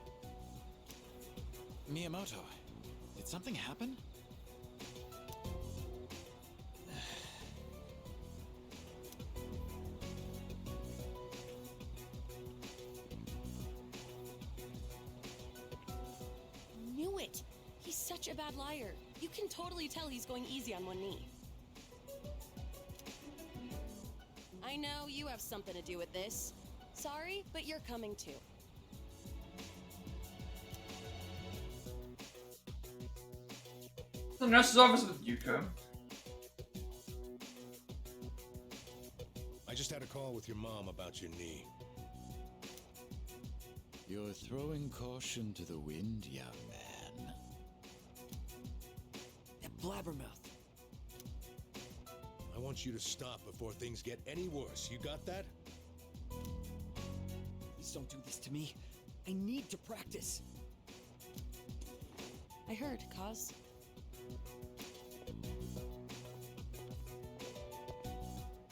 Miyamoto, did something happen? Knew it! He's such a bad liar. You can totally tell he's going easy on one knee. I know you have something to do with this. Sorry, but you're coming too. The nurse's office with Yuko. I just had a call with your mom about your knee. You're throwing caution to the wind, young man. That blabbermouth. I want you to stop before things get any worse. You got that? Please don't do this to me. I need to practice. I heard, Kaz.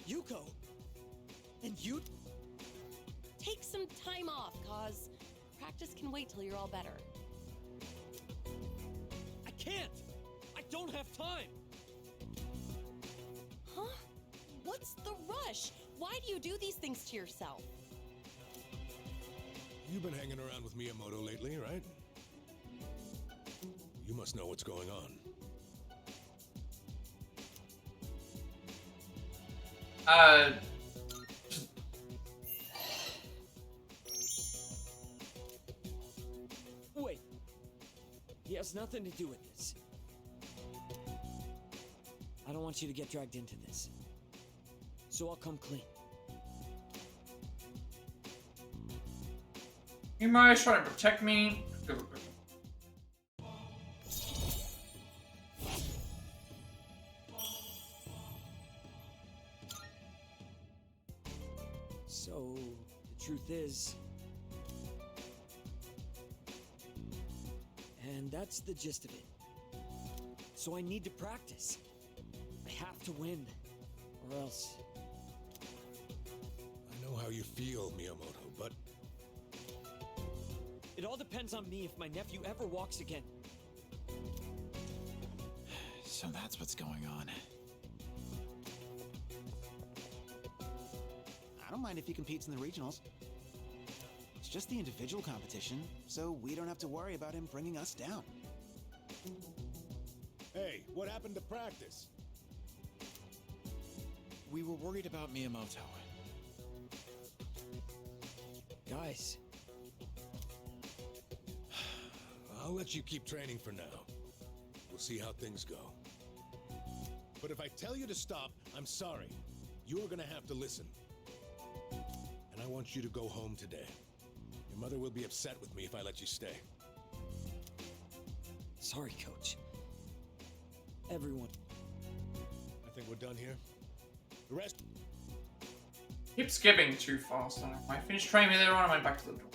Yuko! And you? Take some time off, Kaz. Practice can wait till you're all better. I can't! I don't have time! Huh? What's the rush? Why do you do these things to yourself? You've been hanging around with Miyamoto lately, right? You must know what's going on. Wait. He has nothing to do with this. I don't want you to get dragged into this. So I'll come clean. You might try to protect me. So, the truth is... And that's the gist of it. So I need to practice. I have to win, or else... I know how you feel, Miyamoto, but... It all depends on me if my nephew ever walks again. So that's what's going on. I don't mind if he competes in the regionals. It's just the individual competition, so we don't have to worry about him bringing us down. Hey, what happened to practice? We were worried about Miyamoto. Guys. I'll let you keep training for now. We'll see how things go. But if I tell you to stop, I'm sorry. You're gonna have to listen. And I want you to go home today. Your mother will be upset with me if I let you stay. Sorry, Coach. Everyone. I think we're done here. The rest... Keep skipping too fast. I finished training me there on and went back to the door.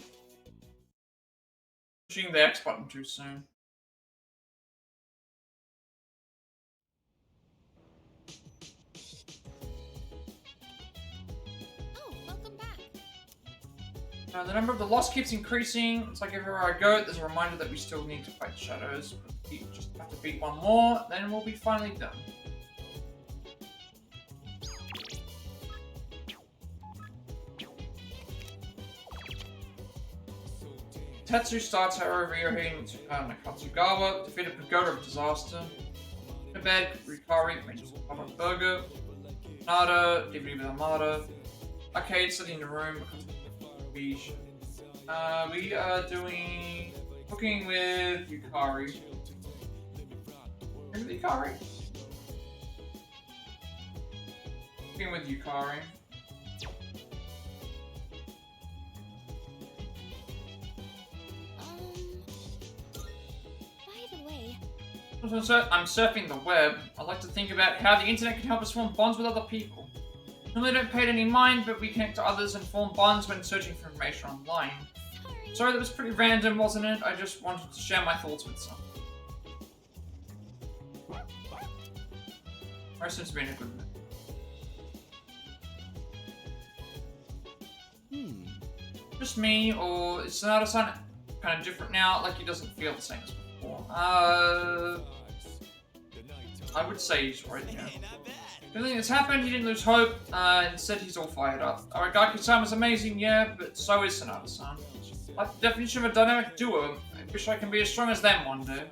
Pushing the X button too soon. Oh, welcome back. The number of the loss keeps increasing. It's like everywhere I go, there's a reminder that we still need to fight shadows. We just have to beat one more, then we'll be finally done. Tetsu starts her overheating Nakatsugawa, defeated Pagoda of Disaster. In bed, Yukari makes a burger. Nada, DVD with Amada. Arcade sitting in the room. We are doing cooking with Yukari. With Yukari? Cooking with Yukari. I'm surfing the web. I like to think about how the internet can help us form bonds with other people. Normally don't pay it any mind, but we connect to others and form bonds when searching for information online. Sorry, that was pretty random, wasn't it? I just wanted to share my thoughts with some. Rest has been a good minute. Just me, or is Sanada-san kind of different now? Like he doesn't feel the same as before. I would say he's right, yeah. Everything that's happened, he didn't lose hope. Instead, he's all fired up. Alright, Gaiku-sama's amazing, yeah, but so is Sanada-san. Like the definition of a dynamic duo. I wish I can be as strong as them one day.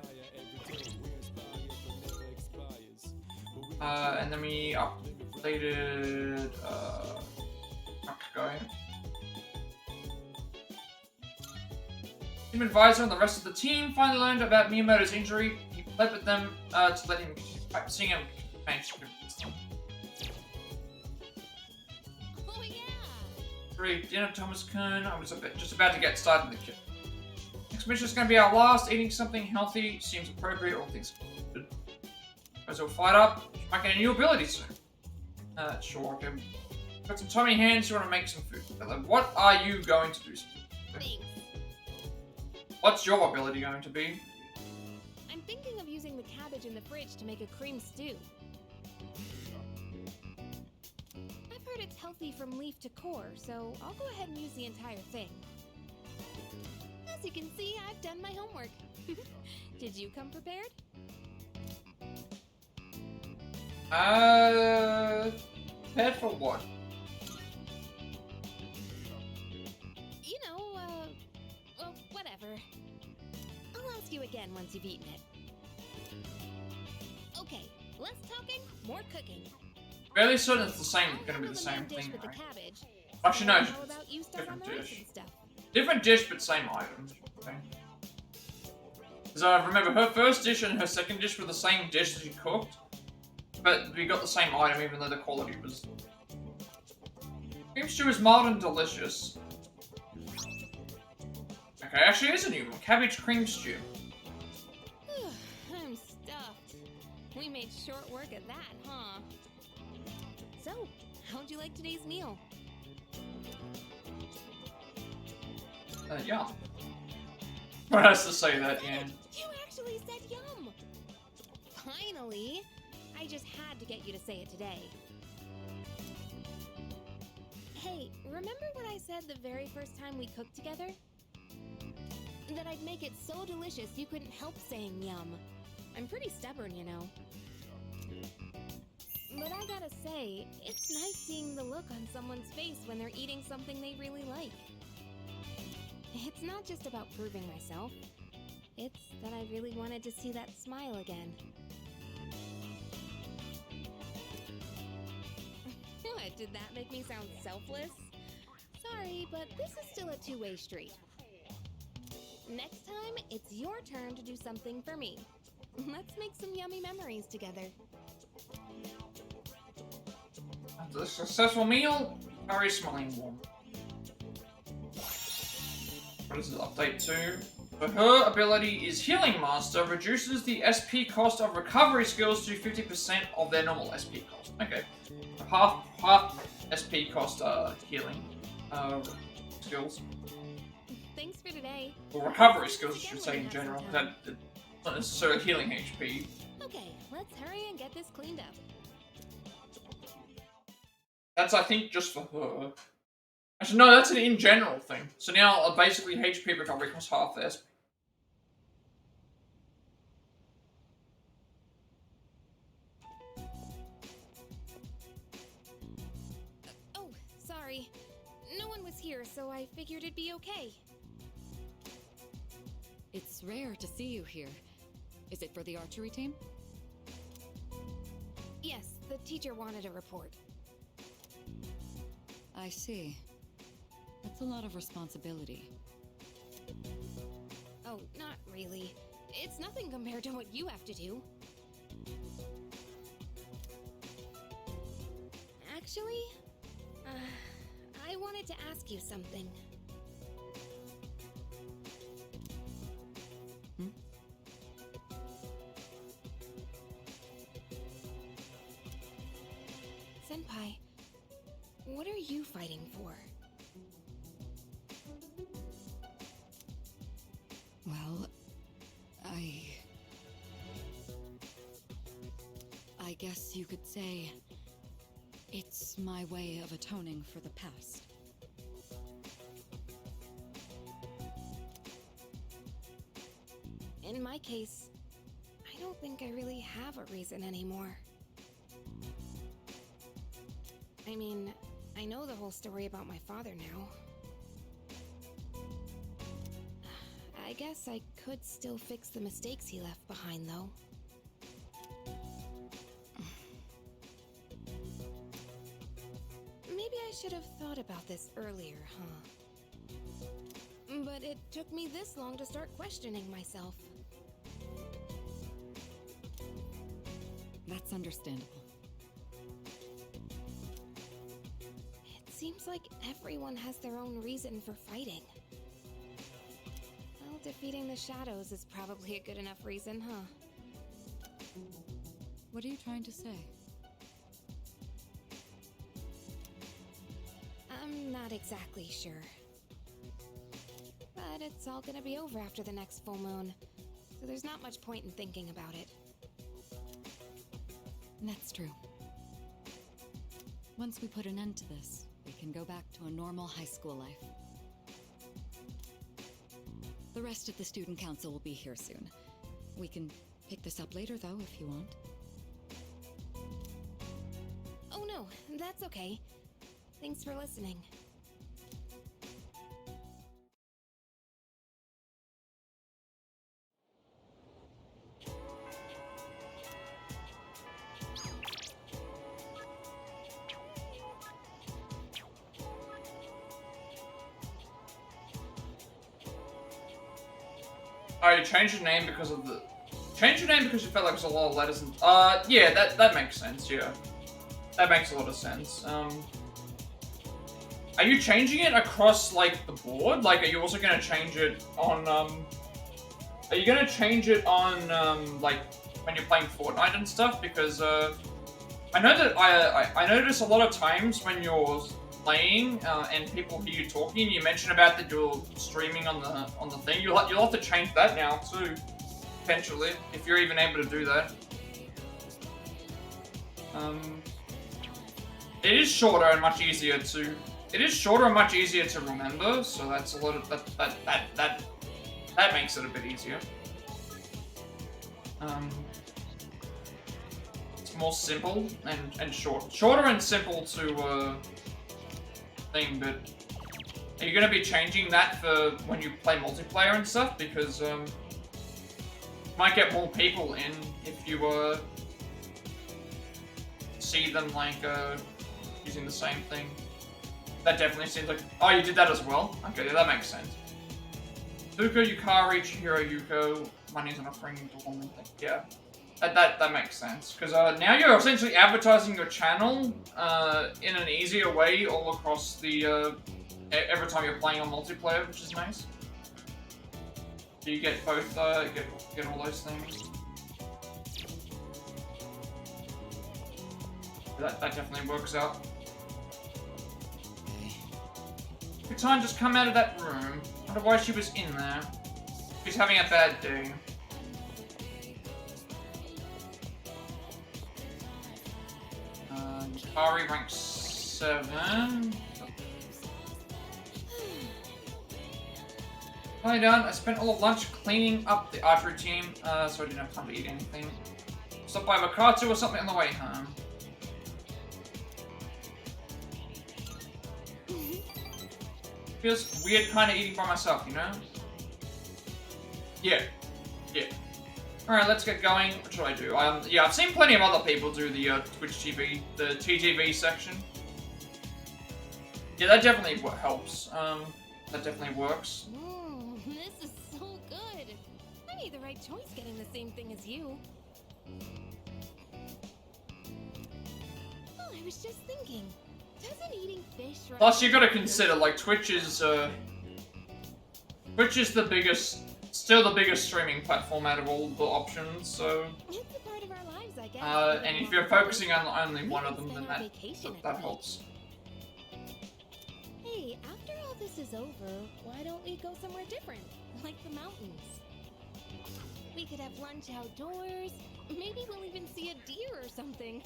And then we updated guy. Team advisor and the rest of the team finally learned about Miyamoto's injury. He pled with them to let him practicing him. Oh yeah! Great dinner, Thomas-kun. I was just about to get started in the kitchen. Next mission is going to be our last. Eating something healthy seems appropriate. All things good. As we'll fight up, you might get a new ability soon. Sure, okay. Got some time in your hands, you want to make some food. What are you going to do? Thanks. What's your ability going to be? I'm thinking of using the cabbage in the fridge to make a cream stew. I've heard it's healthy from leaf to core, so I'll go ahead and use the entire thing. As you can see, I've done my homework. Did you come prepared? Prepared for what? You know, well, whatever. I'll ask you again once you've eaten it. Okay, less talking, more cooking. Fairly certain it's the same, gonna be the same thing, right? Actually, no, different dish. Different dish, but same item. Okay. Because I remember her first dish and her second dish were the same dish that she cooked, but we got the same item even though the quality was... Cream stew is mild and delicious. Okay, actually is a new one. Cabbage cream stew. I'm stuffed. We made short work of that, huh? So, how'd you like today's meal? Yum. What else to say that, yeah. You actually said yum! Finally! I just had to get you to say it today. Hey, remember what I said the very first time we cooked together? That I'd make it so delicious you couldn't help saying yum. I'm pretty stubborn, you know. But I gotta say, it's nice seeing the look on someone's face when they're eating something they really like. It's not just about proving myself. It's that I really wanted to see that smile again. What, did that make me sound selfless? Sorry, but this is still a two-way street. Next time, it's your turn to do something for me. Let's make some yummy memories together. After the successful meal, very smiling one. What is it, update 2? So her ability is Healing Master, reduces the SP cost of recovery skills to 50% of their normal SP cost. Okay. Half SP cost healing skills. Thanks for today. Or recovery skills, I should say, in general. That's not necessarily healing HP. Okay, let's hurry and get this cleaned up. That's, I think, just for her. Actually, no, that's an in general thing. So now, basically, HP recovery costs half the SP. Oh, sorry. No one was here, so I figured it'd be okay. It's rare to see you here. Is it for the archery team? Yes, the teacher wanted a report. I see. That's a lot of responsibility. Oh, not really. It's nothing compared to what you have to do. Actually, I wanted to ask you something. Senpai, what are you fighting for? Well, I guess you could say it's my way of atoning for the past. in my case, I don't think I really have a reason anymore. I mean, I know the whole story about my father now. I guess I could still fix the mistakes he left behind, though. Maybe I should have thought about this earlier, huh? But it took me this long to start questioning myself. That's understandable. It seems like everyone has their own reason for fighting. Well, defeating the shadows is probably a good enough reason, huh? What are you trying to say? I'm not exactly sure. But it's all gonna be over after the next full moon, so there's not much point in thinking about it. That's true. Once we put an end to this, we can go back to a normal high school life. The rest of the student council will be here soon. We can pick this up later, though, if you want. Oh no, that's okay. Thanks for listening. Oh, you changed your name because of the... Change your name because you felt like there's a lot of letters and... yeah, that makes sense, yeah. That makes a lot of sense. Are you changing it across, like, the board? Like, are you also gonna change it on, Are you gonna change it on, like, when you're playing Fortnite and stuff? Because, I know that I notice a lot of times when you're playing, and people hear you talking, you mention about that you're streaming on the thing. You'll have to change that now, too. Potentially, if you're even able to do that. It is shorter and much easier to... It is shorter and much easier to remember, so that's a lot of... That makes it a bit easier. It's more simple and short. Shorter and simple to, thing, but... Are you gonna be changing that for when you play multiplayer and stuff? Because, you might get more people in if you, see them, like, using the same thing. That definitely seems like... Oh, you did that as well? Okay, yeah, that makes sense. Fuuka, Yukari, Chihiro, Yuko. Money's on a fringing to woman thing. Yeah. That makes sense. Because now you're essentially advertising your channel in an easier way all across the... every time you're playing on multiplayer, which is nice. So you get both, get all those things. That definitely works out. Katana just come out of that room. I wonder why she was in there. She's having a bad day. Yukari rank 7. Finally done. I spent all of lunch cleaning up the archery team, so I didn't have time to eat anything. Stopped by Bakatsu or something on the way home. Feels weird kind of eating by myself, you know? Yeah. Yeah. Alright, let's get going. What should I do? Yeah, I've seen plenty of other people do the Twitch TV, the TGV section. Yeah, that definitely helps. That definitely works. This is so good. I made the right choice getting the same thing as you. Oh, I was just thinking. Doesn't eating fish... Plus, you gotta consider, like, Twitch is the biggest, still the biggest streaming platform out of all the options, so... It's a part of our lives, I guess. And if you're focusing on only one of them, then that helps. Hey, after all this is over, why don't we go somewhere different? Like the mountains. We could have lunch outdoors. Maybe we'll even see a deer or something.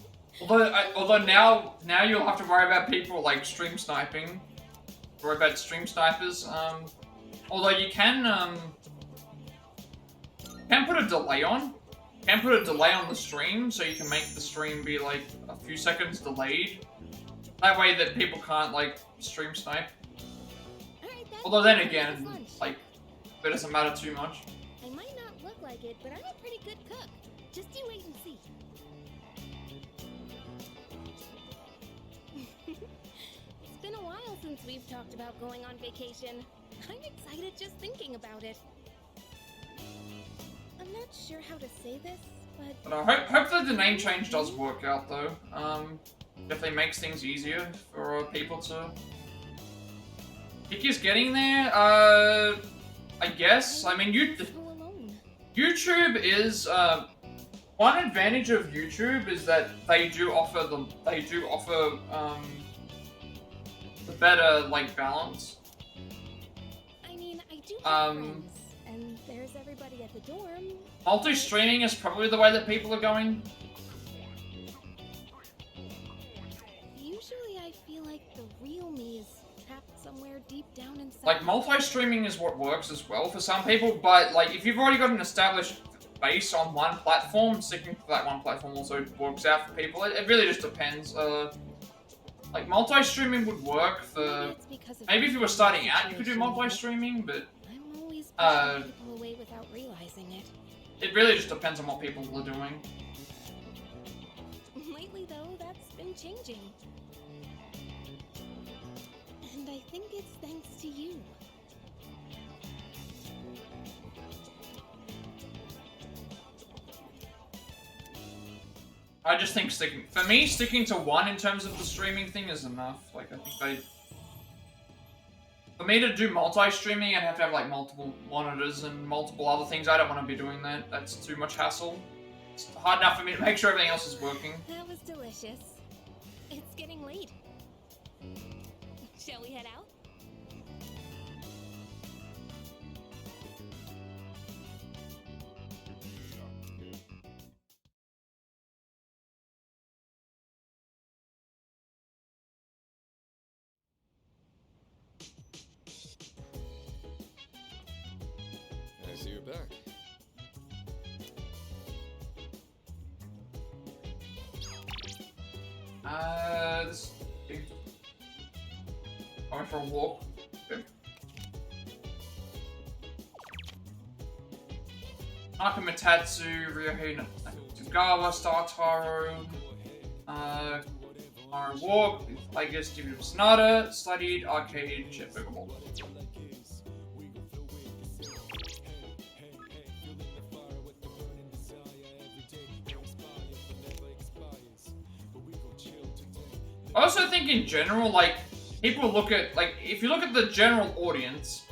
Although now you'll have to worry about people like stream sniping. Worry about stream snipers. Although you can can put a delay on. Can put a delay on the stream, so you can make the stream be like a few seconds delayed. That way that people can't like stream snipe. Although then again, like, it doesn't matter too much. I might not look like it, but I'm a pretty good cook. Just you wait and see. It's been a while since we've talked about going on vacation. I'm excited just thinking about it. I'm not sure how to say this, but I hope that the name change does work out though. Definitely makes things easier for people to... Kiki's getting there, I guess. I mean, YouTube is, one advantage of YouTube is that they do offer the better, like, balance. I mean, I do have friends, and there's everybody at the dorm. Multi-streaming is probably the way that people are going. Usually I feel like the real me is trapped somewhere deep down inside. Like, multi-streaming is what works as well for some people, but, like, if you've already got an established base on one platform, sticking to that one platform also works out for people. It really just depends. Like, multi-streaming would work for... Maybe if you were starting out, you could do multi-streaming, but... I'm always pushing people away without realizing it. It really just depends on what people are doing. Lately, though, that's been changing. And I think it's thanks to you. I just think sticking to one in terms of the streaming thing is enough. Like, I think for me to do multi-streaming, I'd have to have, like, multiple monitors and multiple other things. I don't want to be doing that. That's too much hassle. It's hard enough for me to make sure everything else is working. That was delicious. It's getting late. Shall we head out? I see you're back. This... Going for a walk. Okay. Nakamatsu, Ryohei Natsugawa, Startaro, our walk, Aigis, Stevie Sonata, studied, arcade, chip, breakable. I also think in general, like, people look at, like, if you look at the general audience,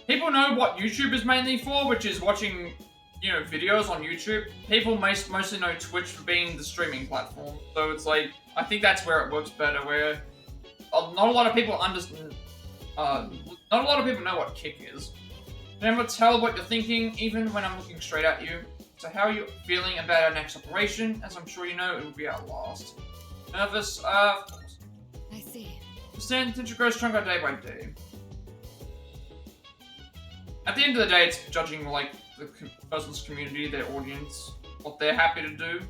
people know what YouTube is mainly for, which is watching, you know, videos on YouTube. People mostly know Twitch for being the streaming platform. So it's like, I think that's where it works better, where not a lot of people understand, not a lot of people know what kick is. Never tell what you're thinking, even when I'm looking straight at you. So how are you feeling about our next operation? As I'm sure you know, it will be our last. Nervous, of course. I see. Understand, tension grows stronger day by day. At the end of the day, it's judging, like, the person's community, their audience, what they're happy to do.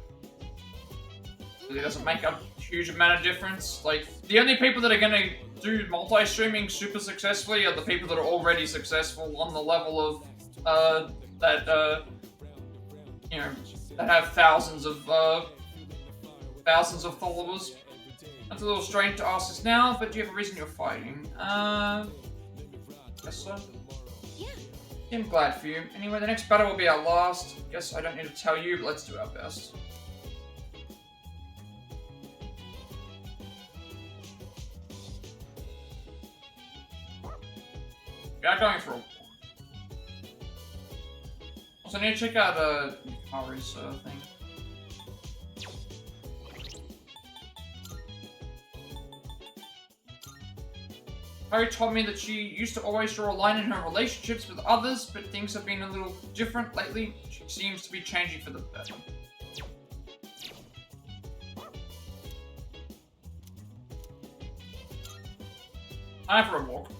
It doesn't make a huge amount of difference. Like, the only people that are gonna do multi-streaming super successfully are the people that are already successful on the level of, you know, that have thousands of followers. That's a little strange to ask this now, but do you have a reason you're fighting? Guess so. Yeah. I'm glad for you. Anyway, the next battle will be our last. Guess I don't need to tell you, but let's do our best. We are going for a walk. Also, I need to check out Yukari's thing. Harry told me that she used to always draw a line in her relationships with others, but things have been a little different lately. She seems to be changing for the better. Time for a walk.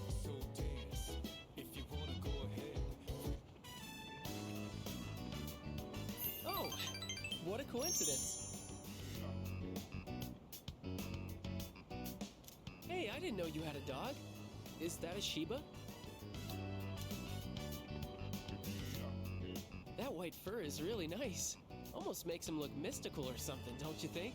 What a coincidence. Hey, I didn't know you had a dog. Is that a Shiba? That white fur is really nice. Almost makes him look mystical or something, don't you think?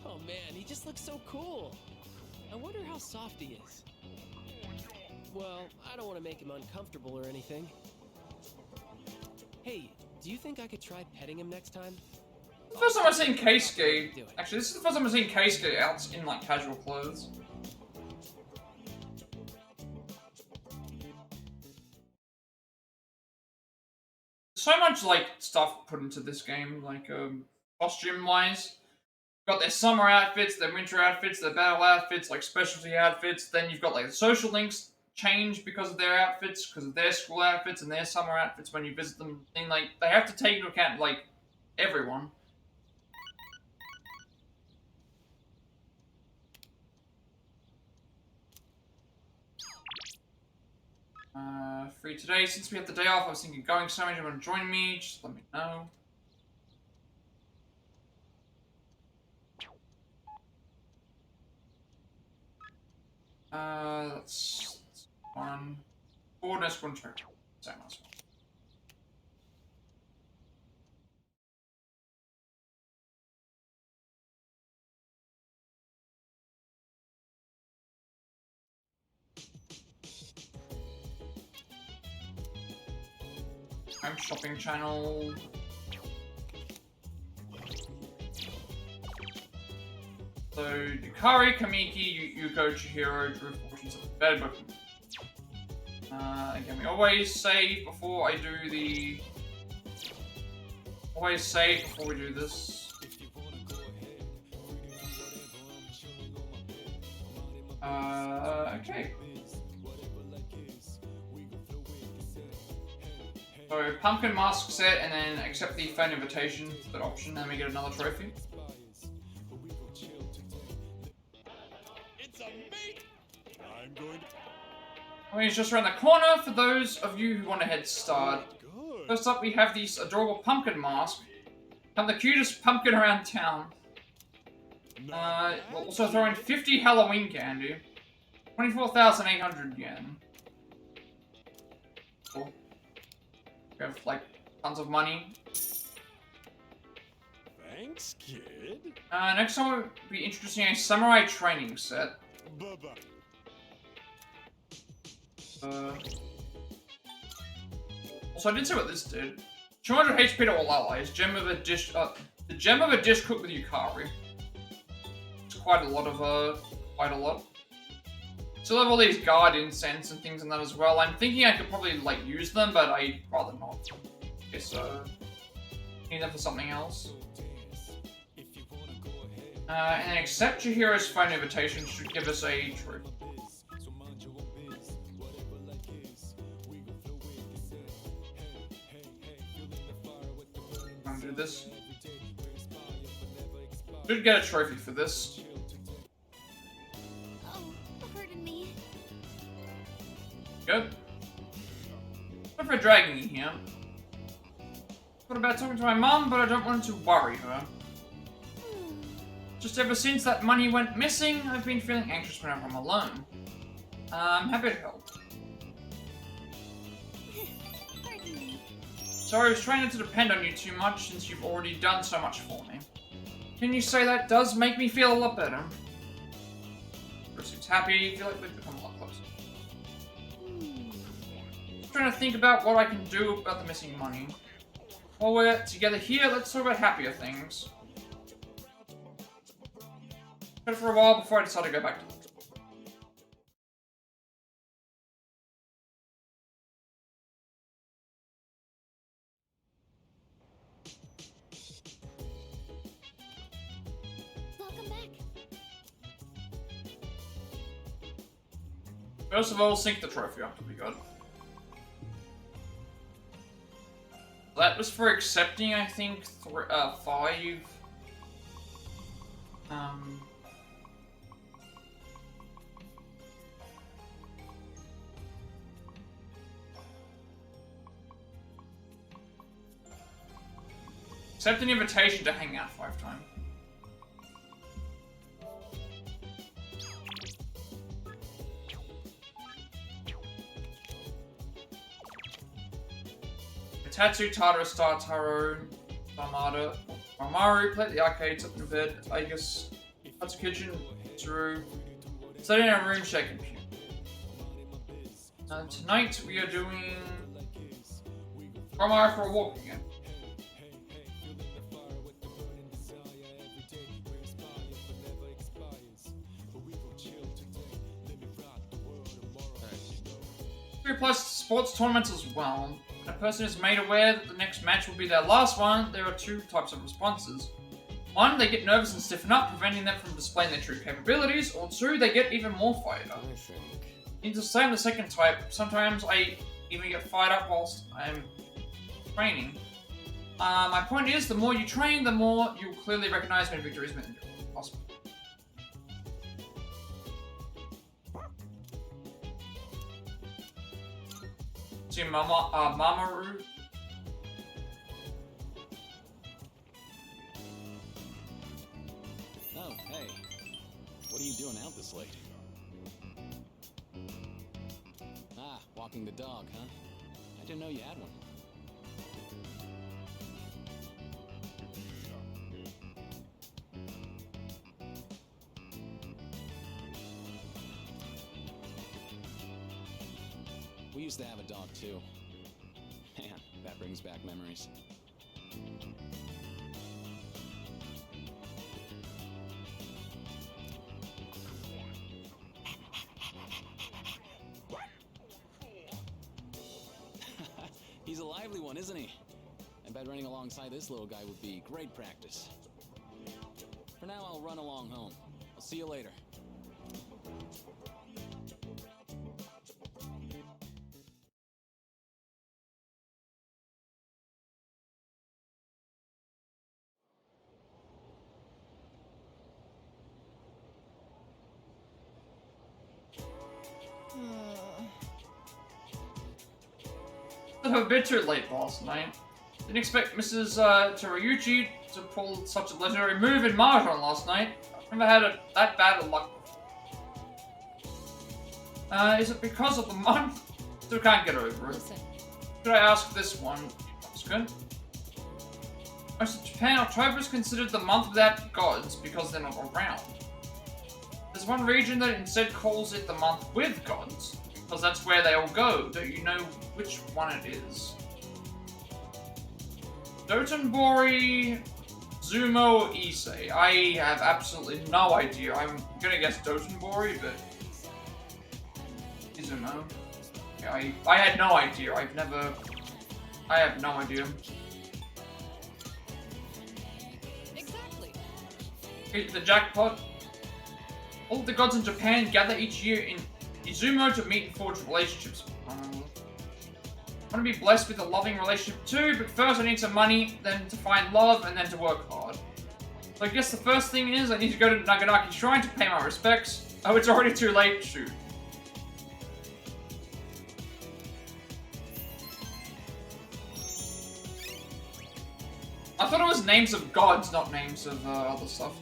Oh man, he just looks so cool. I wonder how soft he is. Well, I don't want to make him uncomfortable or anything. Hey, do you think I could try petting him next time? The first time I've seen Keisuke. Actually, this is the first time I've seen Keisuke out in like casual clothes. So much like stuff put into this game, like costume wise. You've got their summer outfits, their winter outfits, their battle outfits, like specialty outfits. Then you've got like the social links change because of their outfits, because of their school outfits and their summer outfits when you visit them. And like they have to take into account like everyone. Free today. Since we have the day off, I was thinking going somewhere. Do you want to join me? Just let me know. That's one. Coordinates, one, two. Same as well. I'm shopping channel. So Yukari, Kamiki, Yuko, Chihiro, Drew Fortunes of the Bed Book. Again, we always save before I do the. Always save before we do this. Okay. So, pumpkin mask set, and then accept the phone invitation, that option, and we get another trophy. It's a mate. I'm going to... I mean, it's just around the corner for those of you who want a head start. First up, we have this adorable pumpkin mask. I'm the cutest pumpkin around town. We'll also throw in 50 Halloween candy. 24,800 yen. Cool. We have, like, tons of money. Thanks, kid. Next time we'll be introducing a samurai training set. Bye-bye. Also, I didn't see what this did. 200 HP to all allies. Gem of a dish. The gem of a dish cooked with Yukari. It's quite a lot of quite a lot. Still have all these guard incense and things and that as well. I'm thinking I could probably like use them, but I'd rather not. Guess need them for something else. And then accept Chihiro's phone invitation should give us a troop. I'm gonna do this. Should get a trophy for this. Good. Sorry for dragging you here. Thought about talking to my mum, but I don't want to worry her. Just ever since that money went missing, I've been feeling anxious whenever I'm alone. I'm happy to help. Sorry, I was trying not to depend on you too much since you've already done so much for me. Can you say that does make me feel a lot better? Seems happy, feel like we've become a lot closer. Trying to think about what I can do about the missing money. While we're together here, let's talk about happier things. But for a while before I decide to go back to the Welcome back. First of all, sync the trophy up to be good. That was for accepting, I think, 5. Accept an invitation to hang out 5 times. Tatsu, Tartarus, Tartaro, Armada, Maru, Plat the arcades, up in bed, Aigis, Tatsu kitchen, Mitsuru. Studying in a room, shake computer. Tonight we are doing Armada for a walk again. Plus sports tournaments as well. A person is made aware that the next match will be their last one. There are 2 types of responses. 1, they get nervous and stiffen up, preventing them from displaying their true capabilities, or 2, they get even more fired up. In the same, the second type, sometimes I even get fired up whilst I'm training. My point is, the more you train, the more you'll clearly recognize when victory is possible. See Mamoru. Oh, hey. What are you doing out this late? Ah, walking the dog, huh? I didn't know you had one. We used to have a dog too. Man, that brings back memories. He's a lively one, isn't he? I bet running alongside this little guy would be great practice. For now, I'll run along home. I'll see you later. A bit too late last night. Didn't expect Mrs. Teruyuchi to pull such a legendary move in Mahjong last night. I've never had that bad of luck before. Is it because of the month? Still can't get over it. Should I ask this one? That's good. Most of Japan, October is considered the month without gods because they're not around. There's one region that instead calls it the month with gods. Because that's where they all go. Don't you know which one it is? Dotonbori, Zumo, Issei. I have absolutely no idea. I'm gonna guess Dotonbori, but Izumo. Yeah, I had no idea. I have no idea. Exactly. Hit the jackpot. All the gods in Japan gather each year in Izumo to meet and forge relationships. I want to be blessed with a loving relationship too, but first I need some money, then to find love, and then to work hard. So I guess the first thing is I need to go to Naganaki Shrine to pay my respects. Oh, it's already too late. Shoot. I thought it was names of gods, not names of other stuff.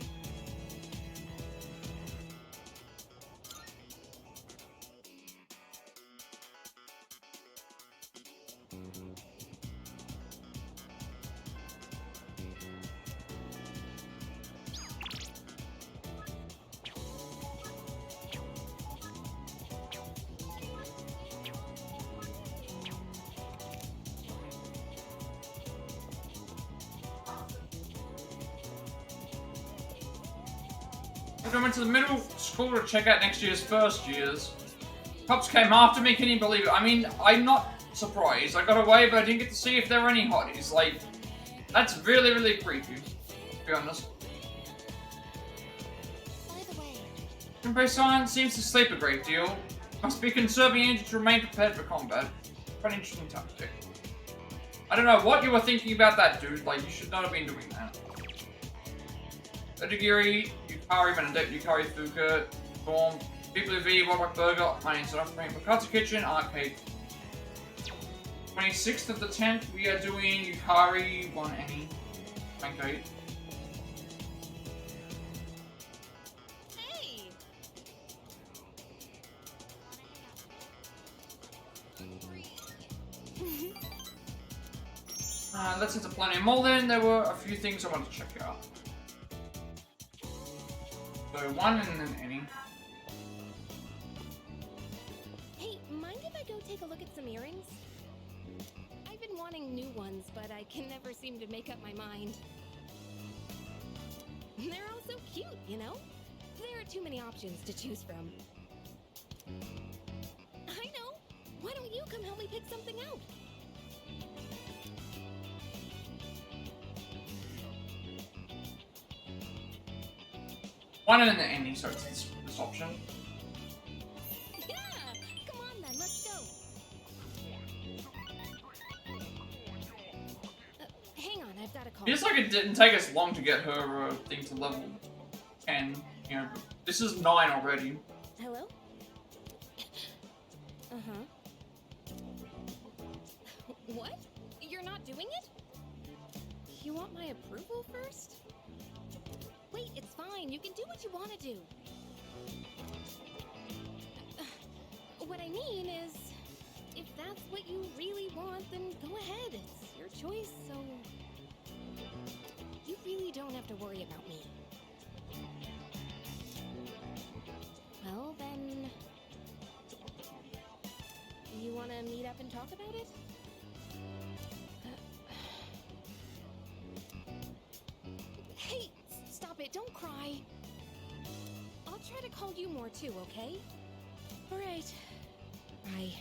I went to the middle school to check out next year's first years. Cops came after me, can you believe it? I mean, I'm not surprised. I got away, but I didn't get to see if there were any hotties. Like, that's really, really creepy, to be honest. Junpei-san seems to sleep a great deal. Must be conserving energy to remain prepared for combat. Quite an interesting tactic. I don't know what you were thinking about that, dude. Like, you should not have been doing that. Odagiri, Yukari, Benedict, Yukari, Fuuka, Storm, People V, Wildrock Burger, Honey and Soft Drink, Wakatsu Kitchen, Arcade. 26th of the 10th, we are doing Yukari 1 Emmy. Okay. Hey! Let's into Plenty More then. There were a few things I wanted to check out. So one and then any. Hey, mind if I go take a look at some earrings? I've been wanting new ones, but I can never seem to make up my mind. They're all so cute, you know? There are too many options to choose from. I know! Why don't you come help me pick something out? One and then any, so it's this option. Yeah! Come on then, let's go! Hang on, I've got a call. Feels like it didn't take us long to get her thing to level 10. You know, this is 9 already. Hello? Uh-huh. What? You're not doing it? You want my approval first? Wait, it's fine. You can do what you want to do. What I mean is, if that's what you really want, then go ahead. It's your choice, so... You really don't have to worry about me. Well, then... You want to meet up and talk about it? Hey! Stop it, don't cry. I'll try to call you more too, okay? Alright. Bye.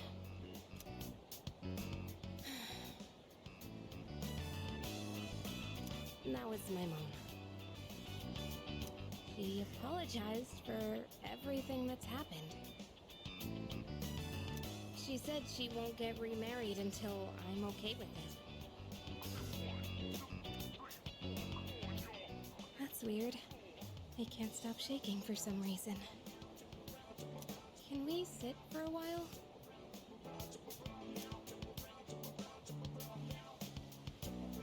That was my mom. She apologized for everything that's happened. She said she won't get remarried until I'm okay with it. That's weird. I can't stop shaking for some reason. Can we sit for a while?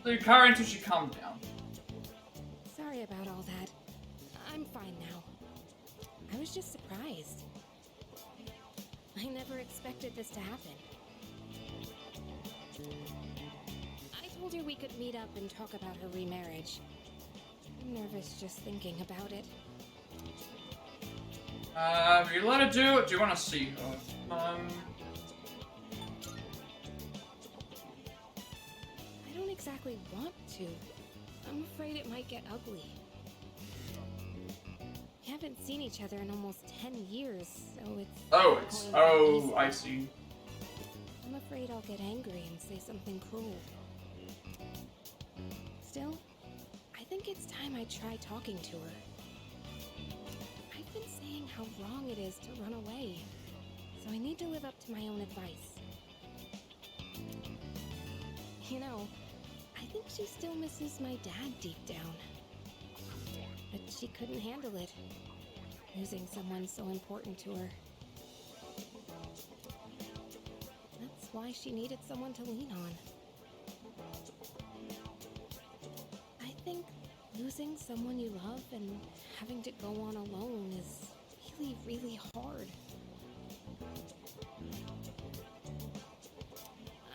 So Yukari until she calmed down. Sorry about all that. I'm fine now. I was just surprised. I never expected this to happen. I told her we could meet up and talk about her remarriage. I'm nervous just thinking about it. If you let her do it, do you want to see her? I don't exactly want to. I'm afraid it might get ugly. We haven't seen each other in almost 10 years, so it's... Oh, I see. I'm afraid I'll get angry and say something cruel. Still, I think it's time I try talking to her. I've been saying how wrong it is to run away, so I need to live up to my own advice. You know, I think she still misses my dad deep down. But she couldn't handle it, losing someone so important to her. That's why she needed someone to lean on. I think losing someone you love and having to go on alone is really, really hard.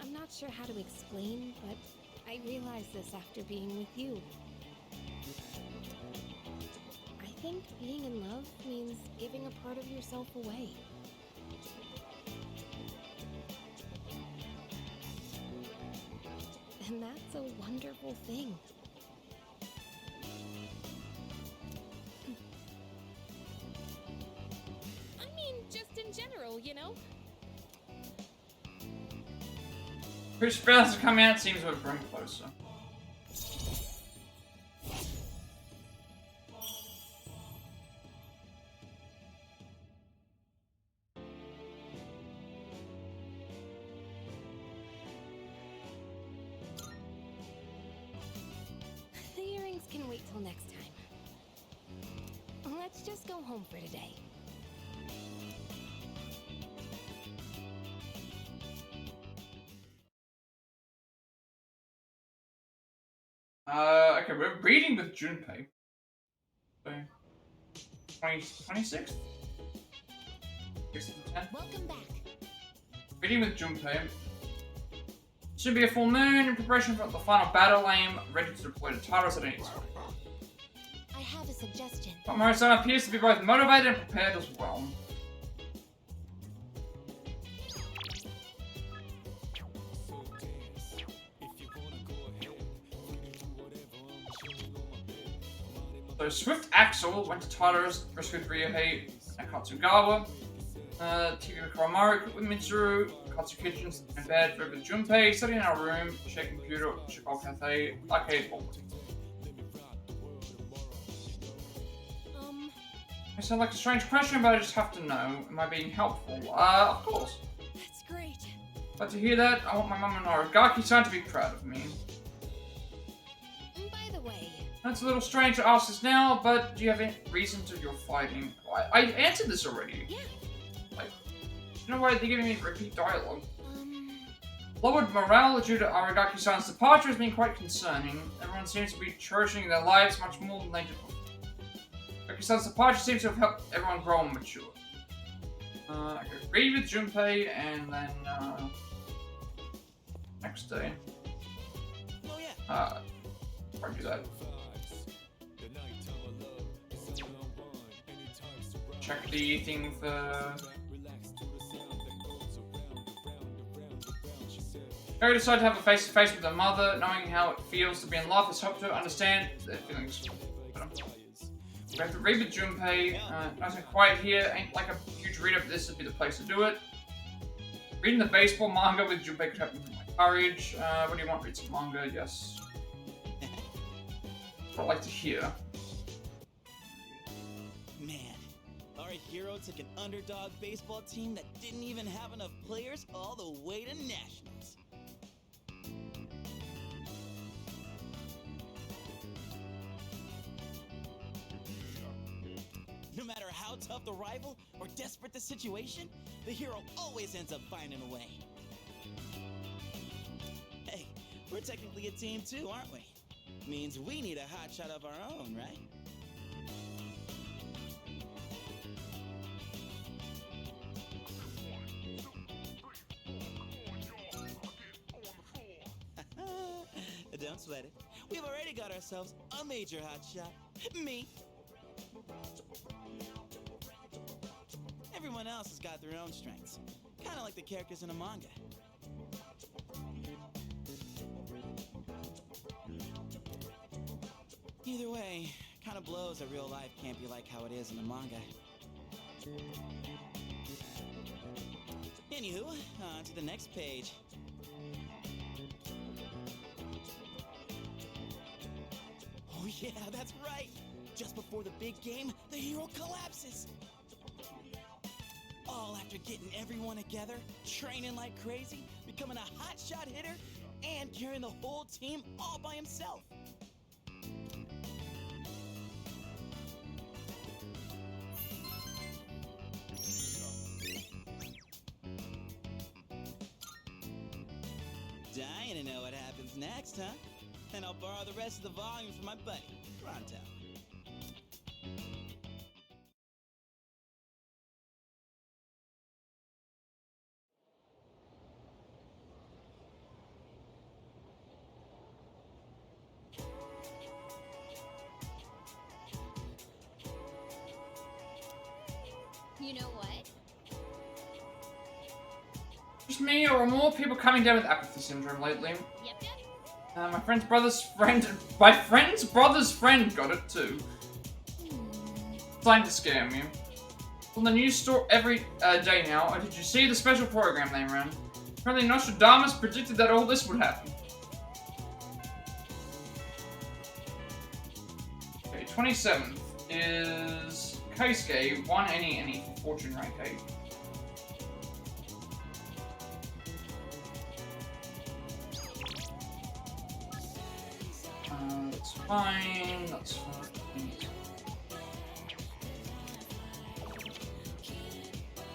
I'm not sure how to explain, but I realized this after being with you. I think being in love means giving a part of yourself away. And that's a wonderful thing. I mean, just in general, you know? Whose spells are coming out seems to bring closer. The earrings can wait till next time. Let's just go home for today. Okay, we're with Junpei. 26th? Welcome back. Reading with Junpei. Should be a full moon in preparation for the final battle. I am ready to deploy to Tartarus at any time. I have a suggestion. But Maro-san appears to be both motivated and prepared as well. So Swift Axel went to Tartarus, rescued Ryohei and Katsugawa. TV Koromaru with Mitsuru, Katsukitchen in bed, read with Junpei, studying in our room, check computer, Chipotle Cafe, arcade ball. It sounds like a strange question, but I just have to know. Am I being helpful? Of course. That's great. But to hear that, I want my mom and Aragaki-san to be proud of me. By the way... That's a little strange to ask this now, but do you have any reason to your fighting? I answered this already. Yeah. Like, you know why they're giving me repeat dialogue? Lowered morale due to Aragaki-san's departure has been quite concerning. Everyone seems to be cherishing their lives much more than they did before. Aragaki-san's departure seems to have helped everyone grow and mature. I could read with Junpei, and then, next day. Oh yeah. I'll do that. Check the thing for... Harry decided to have a face-to-face with her mother, knowing how it feels to be in love has helped her understand their feelings. We have to read with Junpei. Nice and quiet here. Ain't like a huge read-up, this would be the place to do it. Reading the baseball manga with Junpei could help me with my courage. What do you want? Read some manga? Yes. That's what I'd like to hear. Man, our hero took an underdog baseball team that didn't even have enough players all the way to nationals. No matter how tough the rival or desperate the situation, the hero always ends up finding a way. Hey, we're technically a team too, aren't we? Means we need a hotshot of our own, right? Don't sweat it. We've already got ourselves a major hotshot. Me. Everyone else has got their own strengths. Kind of like the characters in a manga. Either way, kind of blows that real life can't be like how it is in the manga. Anywho, on to the next page. Oh yeah, that's right! Just before the big game, the hero collapses! All after getting everyone together, training like crazy, becoming a hotshot hitter, and carrying the whole team all by himself. Dying to know what happens next, huh? And I'll borrow the rest of the volumes from my buddy, Pronto. You know what? Just me, or more people coming down with apathy syndrome lately. Yep. My friend's brother's friend got it too. Trying to scare me. On the news store every day now. Did you see the special program they ran? Apparently Nostradamus predicted that all this would happen. Okay, 27th is Keisuke, 1 any for Fortune rank 8. That's fine, that's fine.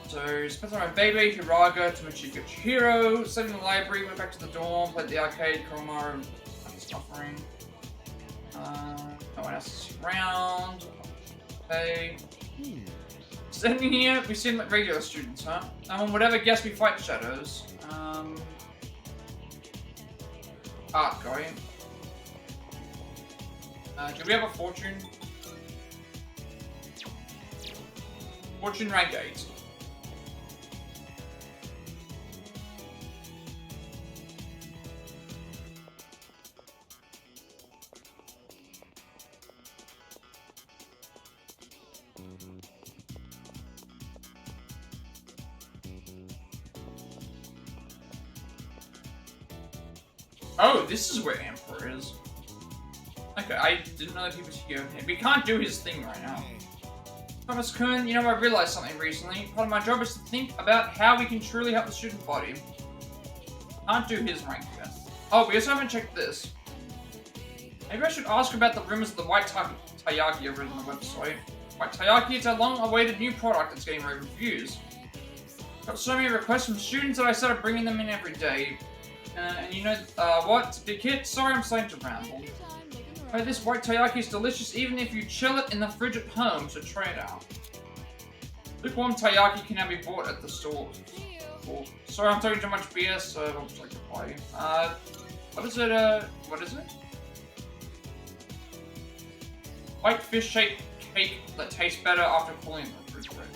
So, spent on my baby, Hiraga, to Michiko Chihiro, studied in the library, went back to the dorm, played the arcade, Koromaru, suffering. No one else is around. Okay. Standing here, we seem like regular students, huh? Whatever guess we fight shadows. Art going. Do we have a fortune? Fortune rank 8. Oh, this is where Emperor is. Okay, I didn't know that he was here. We can't do his thing right now. Thomas-kun, you know, I realized something recently. Part of my job is to think about how we can truly help the student body. Can't do his rank yet. Oh, we also haven't checked this. Maybe I should ask about the rumors of the White Taiyaki I read on the website. White Taiyaki is a long-awaited new product that's getting rave reviews. Got so many requests from students that I started bringing them in every day. And you know, what? Big hit? Sorry, I'm starting to ramble. Oh, this white taiyaki is delicious even if you chill it in the fridge at home, so try it out. Lukewarm taiyaki can now be bought at the store. Oh, sorry, I'm talking too much BS, so I'll just like to play. What is it? White fish-shaped cake that tastes better after cooling in the refrigerator.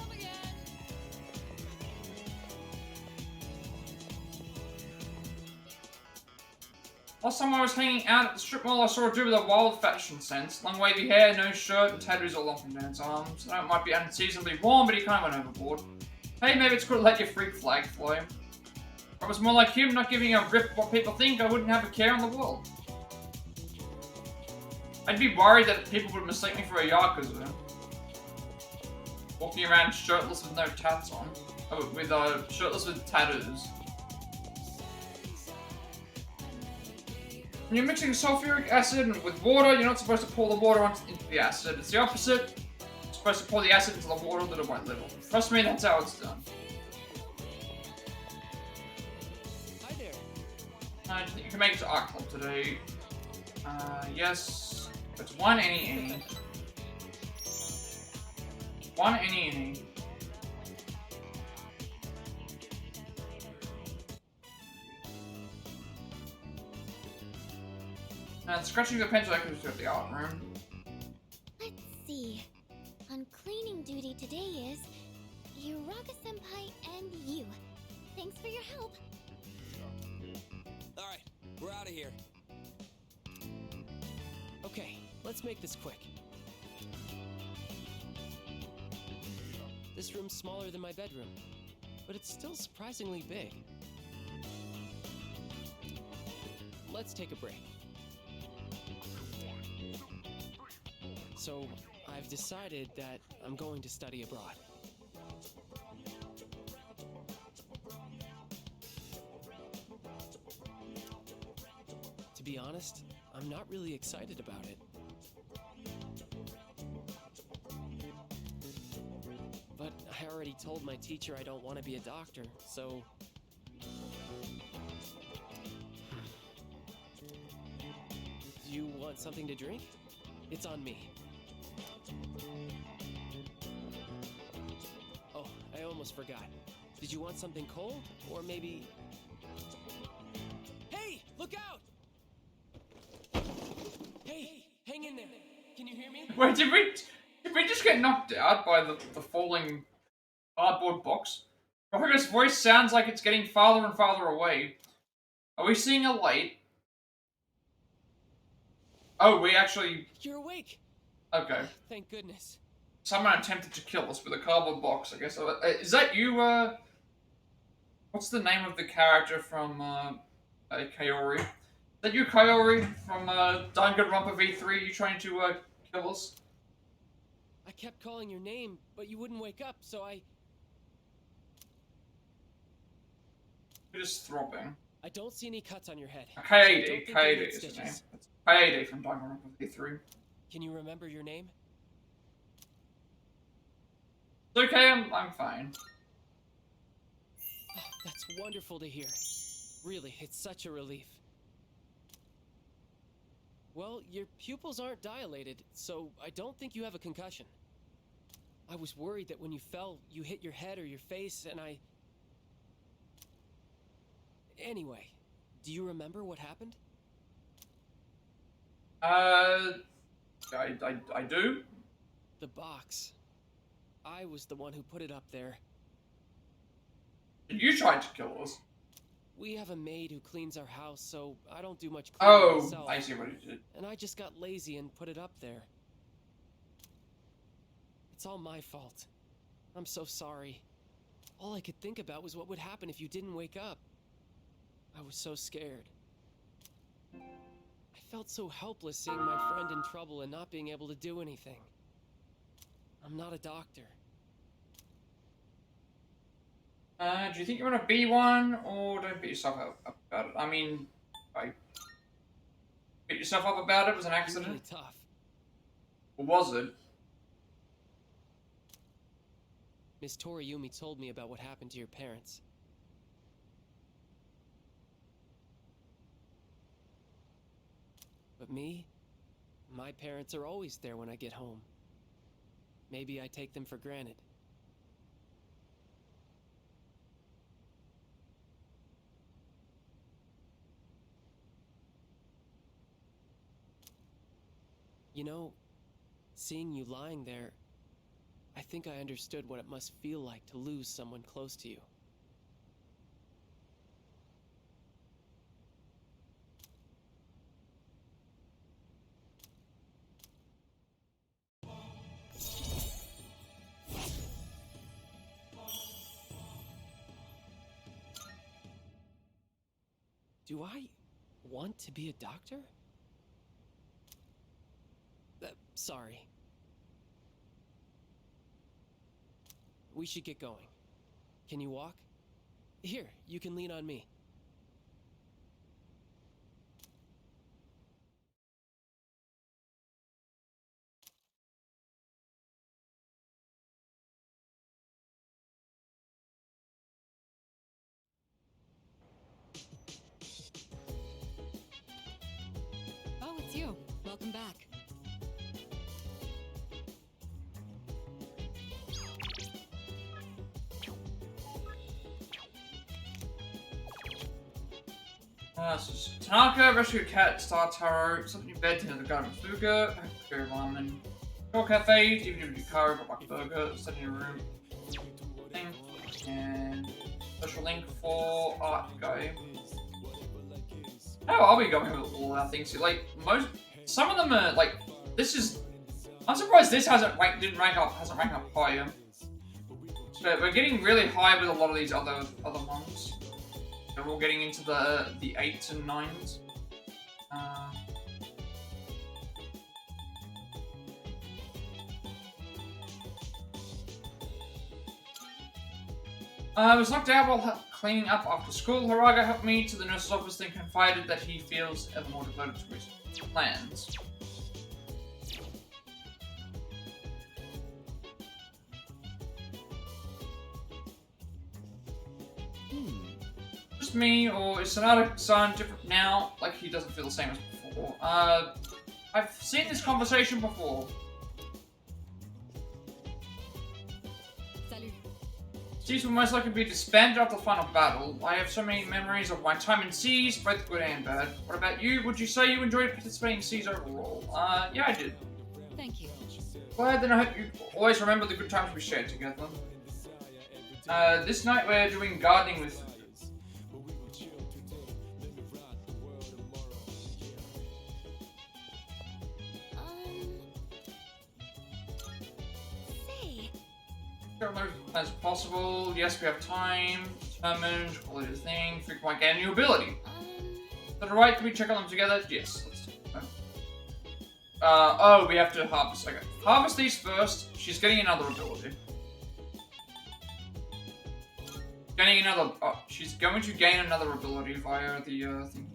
Last time I was hanging out at the strip mall, I saw a dude with a wild fashion sense. Long wavy hair, no shirt, and tattoos all up and down his arms. I know it might be unseasonably warm, but he kind of went overboard. Hey, maybe it's good to let your freak flag fly. If I was more like him, not giving a rip what people think, I wouldn't have a care in the world. I'd be worried that people would mistake me for a Yakuza. Walking around shirtless with no tats on. Oh, with, shirtless with tattoos. When you're mixing sulfuric acid with water, you're not supposed to pour the water into the acid. It's the opposite. You're supposed to pour the acid into the water little by little. Trust me, that's how it's done. Hi there. You can make it to Art Club today. Yes. It's one any. One any. Scratching the pencil, I could go to the art room. Let's see. On cleaning duty today is Uraga-senpai and you. Thanks for your help. Alright, we're out of here. Okay, let's make this quick. This room's smaller than my bedroom, but it's still surprisingly big. Let's take a break. So, I've decided that I'm going to study abroad. To be honest, I'm not really excited about it. But I already told my teacher I don't want to be a doctor, so... Do you want something to drink? It's on me. Oh, I almost forgot. Did you want something cold? Or maybe... Hey! Look out! Hey! Hang in there! Can you hear me? Wait, did we just get knocked out by the falling cardboard box? Roger's voice sounds like it's getting farther and farther away. Are we seeing a light? Oh, we actually... You're awake! Okay. Thank goodness. Someone attempted to kill us with a cardboard box, I guess. Is that you, What's the name of the character from, Kaori? Is that you, Kaori, from, Danganronpa V3? You trying to, kill us? I kept calling your name, but you wouldn't wake up, so I... You're just throbbing. I don't see any cuts on your head. Kaede is his name. It's Kaede from Danganronpa V3. Can you remember your name? It's okay, I'm fine. Oh, that's wonderful to hear. Really, it's such a relief. Well, your pupils aren't dilated, so I don't think you have a concussion. I was worried that when you fell, you hit your head or your face, and I... Anyway, do you remember what happened? I do. The box. I was the one who put it up there. You tried to kill us. We have a maid who cleans our house, so I don't do much cleaning myself. Oh, I see what you did. And I just got lazy and put it up there. It's all my fault. I'm so sorry. All I could think about was what would happen if you didn't wake up. I was so scared. I felt so helpless seeing my friend in trouble and not being able to do anything. I'm not a doctor. Do you think you want to be one, or don't beat yourself up about it? I mean, beat yourself up about it was an accident. Really tough. Or was it? Miss Toriyumi told me about what happened to your parents. But me? My parents are always there when I get home. Maybe I take them for granted. You know, seeing you lying there, I think I understood what it must feel like to lose someone close to you. Do I want to be a doctor? Sorry. We should get going. Can you walk? Here, you can lean on me. Oh, it's you. Welcome back. So Tanaka, rescue a cat, Tartarus, slept in your bed, tended the garden of Fuuka, Hackberry ramen, Go cafe, even if Yukari, got back burger, set in your room, thing, and special link for art guy. How are we going with all our things? Like some of them are like, this is. I'm surprised this hasn't ranked up higher. But we're getting really high with a lot of these other ones. They're all getting into the 8s and 9s. I was knocked out while cleaning up after school. Haraga helped me to the nurse's office, then confided that he feels ever more devoted to his plans. Just me, or is Sonata-san different now? Like he doesn't feel the same as before. I've seen this conversation before. Seas will most likely be disbanded after the final battle. I have so many memories of my time in Seas, both good and bad. What about you? Would you say you enjoyed participating in Seas overall? Yeah, I did. Thank you. Glad, then I hope you always remember the good times we shared together. This night we're doing gardening with... As possible. Yes, we have time. Determined. Quality of the thing. Freak might gain a new ability. Is that alright? Can we check on them together? Yes. Let's do it. Oh, we have to harvest. Okay. Harvest these first. She's getting another ability. Getting another. Oh, she's going to gain another ability via the thing.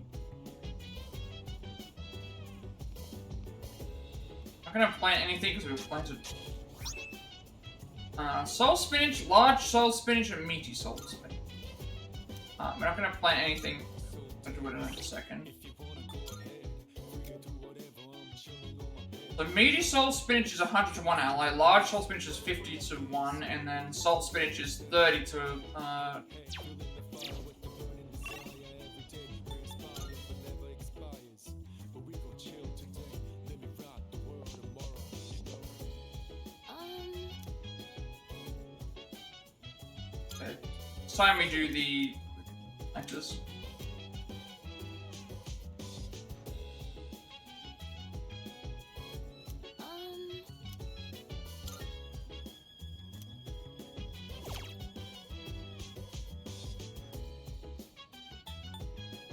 I'm not gonna plant anything because we planted. Soul spinach, large soul spinach, and meaty soul spinach. We're not gonna plant anything. I'll do it in a second. The meaty salt spinach is 100 to 1 ally, large salt spinach is 50 to 1, and then salt spinach is 30 to it's time we do the like this.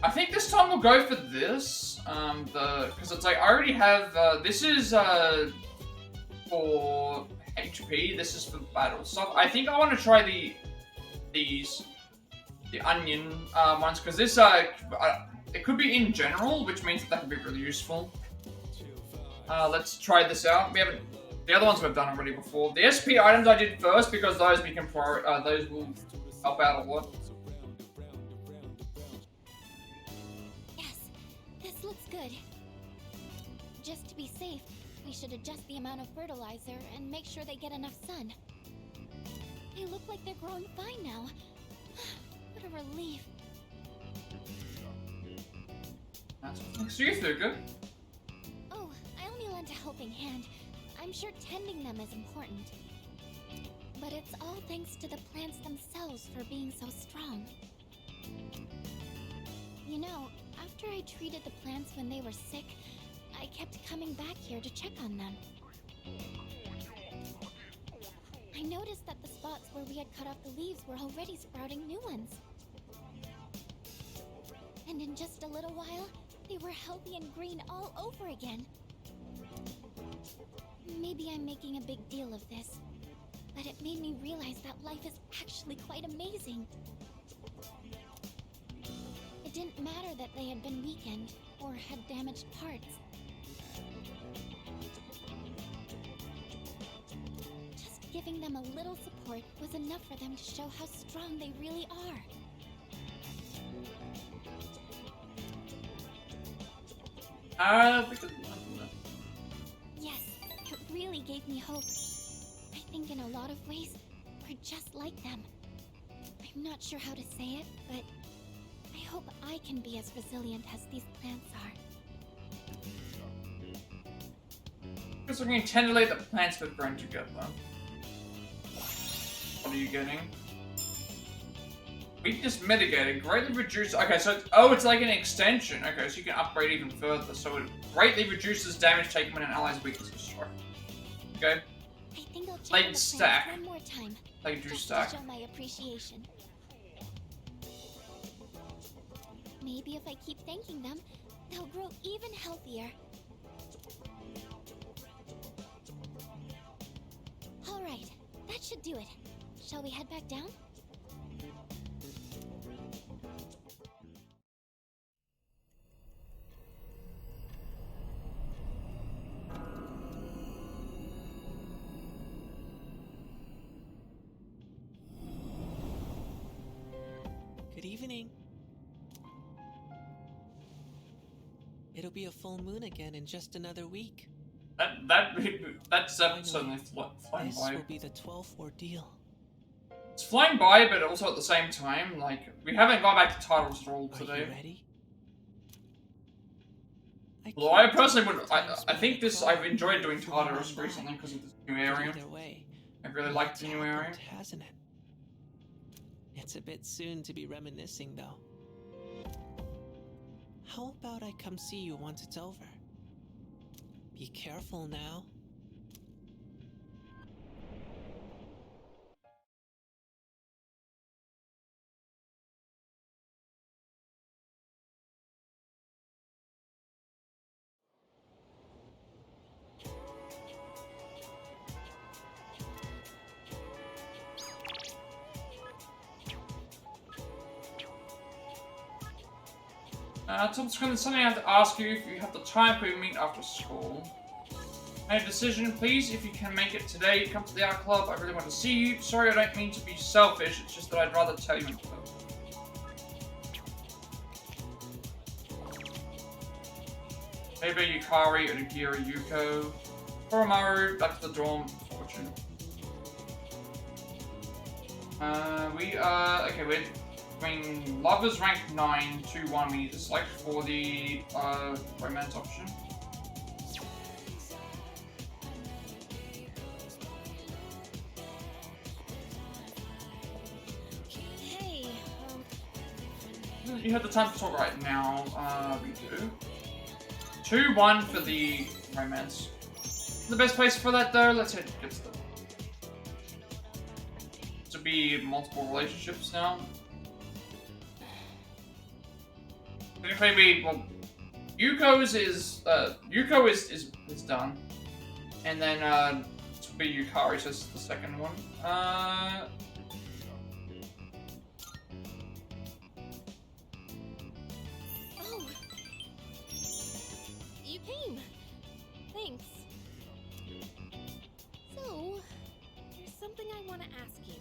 I think this time we'll go for this, because it's like, I already have, this is, for HP, this is for battle stuff. I think I want to try the onion, ones, because this, it could be in general, which means that could be really useful. Let's try this out. We haven't, the other ones we've done already before. The SP items I did first, because those we can, those will help out a lot. Looks good. Just to be safe, we should adjust the amount of fertilizer and make sure they get enough sun. They look like they're growing fine now. What a relief. So you feel good? Oh, I only lent a helping hand. I'm sure tending them is important. But it's all thanks to the plants themselves for being so strong. You know, after I treated the plants when they were sick, I kept coming back here to check on them. I noticed that the spots where we had cut off the leaves were already sprouting new ones. And in just a little while, they were healthy and green all over again. Maybe I'm making a big deal of this, but it made me realize that life is actually quite amazing. It didn't matter that they had been weakened or had damaged parts. Just giving them a little support was enough for them to show how strong they really are. Yes, it really gave me hope. I think in a lot of ways, we're just like them. I'm not sure how to say it, but I hope I can be as resilient as these plants are. Because we're going to tendulate the plants that burn together. What are you getting? Weakness mitigated. Greatly reduced. Okay, so it's like an extension. Okay, so you can upgrade even further. So it greatly reduces damage taken when an ally's weakness is struck. Okay. I think I'll check Like the stack. plants one more time. Like do just stack. to show my appreciation. Maybe if I keep thanking them, they'll grow even healthier. All right, that should do it. Shall we head back down? Good evening. It'll be a full moon again in just another week. That's suddenly flying This by. will be the 12th ordeal. It's flying by, but also at the same time, like, we haven't gone back to Tartarus at all today. Are you ready? Well, I personally would. I think this. I've enjoyed doing Tartarus recently because of this new area. Either way, I really liked the new area. hasn't it? It's a bit soon to be reminiscing, though. How about I come see you once it's over? Be careful now. Tom Screen, something I have to ask you if you have the time for your meet after school. Make a decision, please. If you can make it today, come to the art club. I really want to see you. Sorry, I don't mean to be selfish. It's just that I'd rather tell you in person. Maybe Yukari or Chihiro and Yuko. Oromaru, back to the dorm. Fortune. We are okay. We're doing lovers rank 9, 2, 1. We need to select for the romance option. Hey, You have the time to talk right now. We do. 2, 1 for the romance. The best place for that though, let's hit get to be multiple relationships now. Maybe well, Yuko is done, and then this will be Yukari, so this is the second one. Oh, you came. Thanks. So, there's something I want to ask you.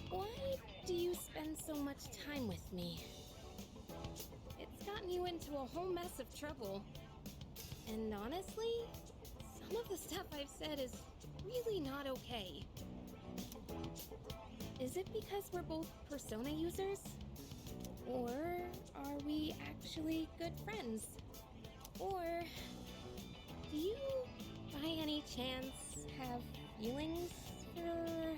Why do you spend so much time with me? It's gotten you into a whole mess of trouble. And honestly, some of the stuff I've said is really not okay. Is it because we're both Persona users? Or are we actually good friends? Or do you, by any chance, have feelings for...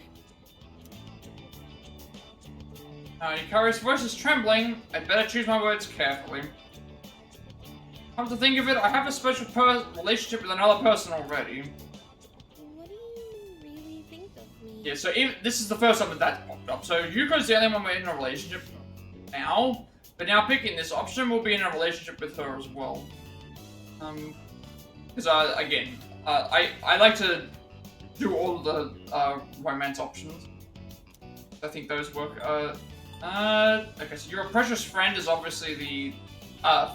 Yukari's voice is trembling. I'd better choose my words carefully. Come to think of it, I have a special relationship with another person already. What do you really think of me? Yeah, so this is the first time that popped up. So Yuko's the only one we're in a relationship now, but now picking this option, we'll be in a relationship with her as well. Because again, I like to do all the romance options. I think those work. Okay, so your precious friend is obviously the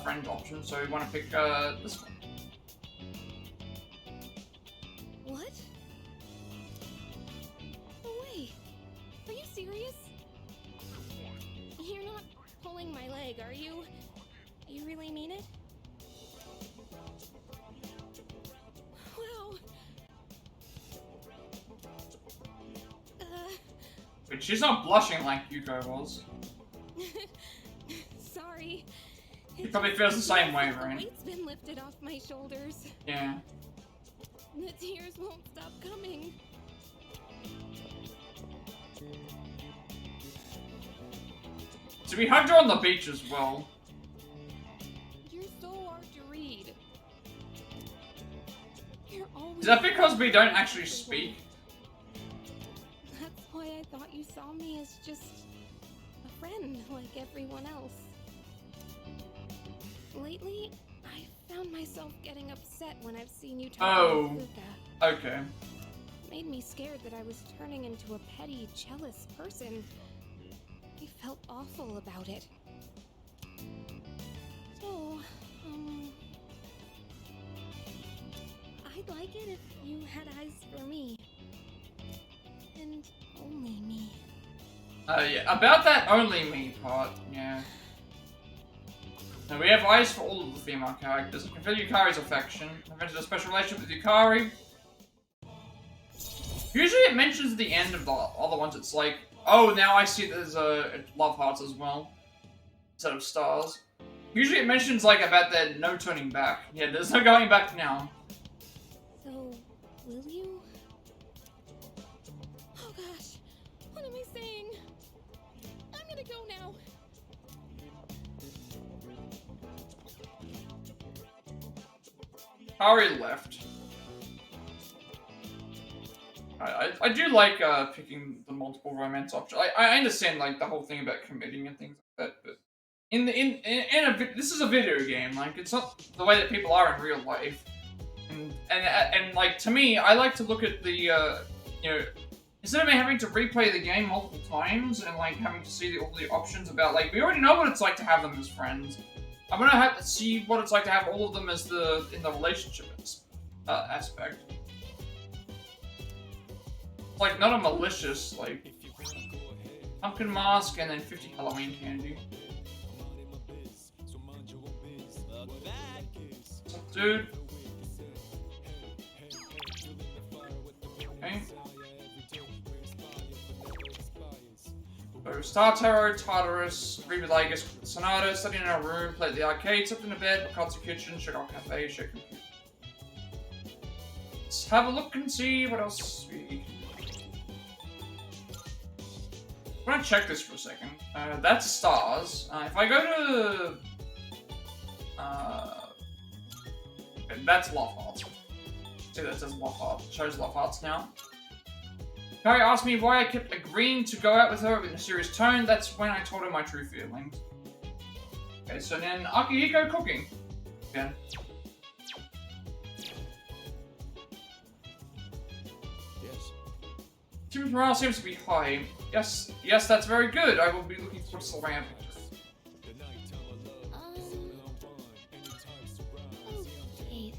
friend option, so we want to pick this one. What? No way. Are you serious? You're not pulling my leg, are you? You really mean it? Wow. But she's not blushing like Yuko was. Sorry. She probably feels the same way, The right? weight's been lifted off my shoulders. Yeah. The tears won't stop coming. So we hugged her on the beach as well. You're so hard to read. You're always... Is that because we don't actually speak? That's why I thought you saw me as just a friend like everyone else. Lately, I found myself getting upset when I've seen you talk with Fuuka. Okay. It made me scared that I was turning into a petty, jealous person. I felt awful about it. So, I'd like it if you had eyes for me. And only me. Yeah, about that only me part, yeah. Now we have eyes for all of the female characters. I can feel Yukari's affection. I've entered a special relationship with Yukari. Usually it mentions at the end of the other ones, it's like, oh, now I see there's love hearts as well, instead of stars. Usually it mentions like about the no turning back. Yeah, there's no going back now. So, will you? Oh gosh, what am I saying? I'm gonna go now. Ari left. I do like picking the multiple romance option. I understand like the whole thing about committing and things like that, but this is a video game. Like it's not the way that people are in real life. And like to me, I like to look at the you know, instead of me having to replay the game multiple times and like having to see all the options about like we already know what it's like to have them as friends. I'm gonna have to see what it's like to have all of them as in the relationship aspect. Like not a malicious like pumpkin mask and then 50 Halloween candy. Dude. Okay. So, Tartarus, Tartarus, read with Aigis, Sonata, study in our room, play at the arcade, slept in a bed, Bakatsu kitchen, check out cafe, check computer. Let's have a look and see what else we... I'm gonna check this for a second. That's stars. If I go to... that's Lockhart's. See, that says Lockhart. It shows Lockhart's now. Yukari asked me why I kept agreeing to go out with her in a serious tone. That's when I told her my true feelings. Okay, so then Akihiko cooking. Again. Yes. Team's morale seems to be high. Yes, that's very good. I will be looking forward to celebrating our victory.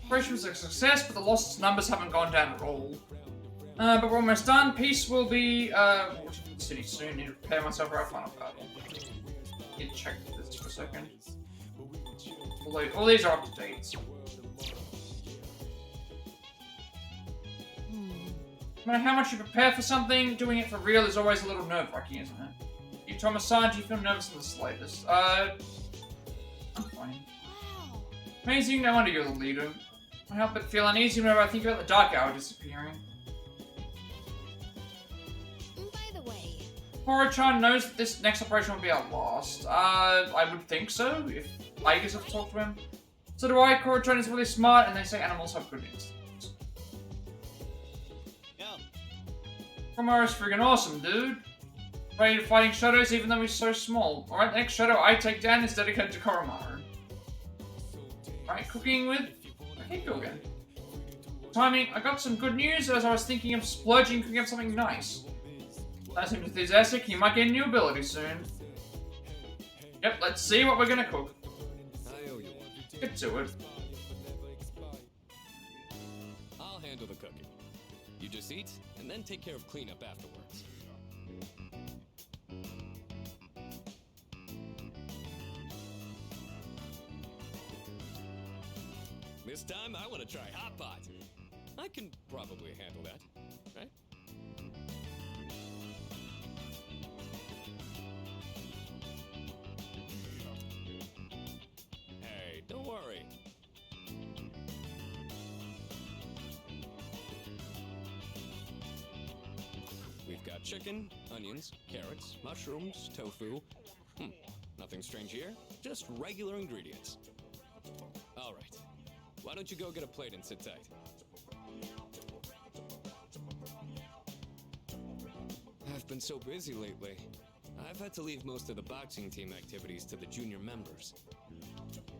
Operation was a success, but the lost numbers haven't gone down at all. But we're almost done. Peace will be watching the city soon. Need to prepare myself for our final battle. Need to check this for a second. All these are up to date. No matter how much you prepare for something, doing it for real is always a little nerve-wracking, isn't it? You, Thomas-san, do you feel nervous in the slightest? I'm fine. Amazing, no wonder you're the leader. I help but feel uneasy whenever I think about the Dark Hour disappearing. By the way... Horo-chan knows that this next operation will be our last. I would think so, if Aigis have talked to him. So do I. Horo-chan is really smart, and they say animals have good instincts. Komaru's friggin' awesome, dude. Ready to fighting shadows even though he's so small. Alright, the next shadow I take down is dedicated to Koromaru. Alright, cooking with... Okay, go again. Timing, I got some good news as I was thinking of splurging cooking up something nice. That seems enthusiastic, he might get a new ability soon. Yep, let's see what we're gonna cook. I owe you one. Get to it. I'll handle the cooking. You just eat, and then take care of cleanup afterwards. This time, I want to try hot pot. I can probably handle that, right? Hey, don't worry. We've got chicken, onions, carrots, mushrooms, tofu. Nothing strange here, just regular ingredients. All right. Why don't you go get a plate and sit tight? I've been so busy lately. I've had to leave most of the boxing team activities to the junior members.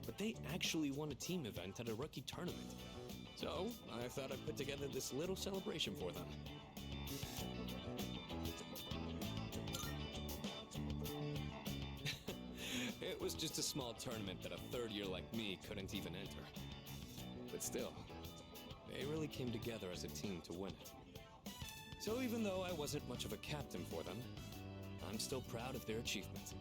But they actually won a team event at a rookie tournament. So, I thought I'd put together this little celebration for them. It was just a small tournament that a third year like me couldn't even enter. But still, they really came together as a team to win it. So even though I wasn't much of a captain for them, I'm still proud of their achievement.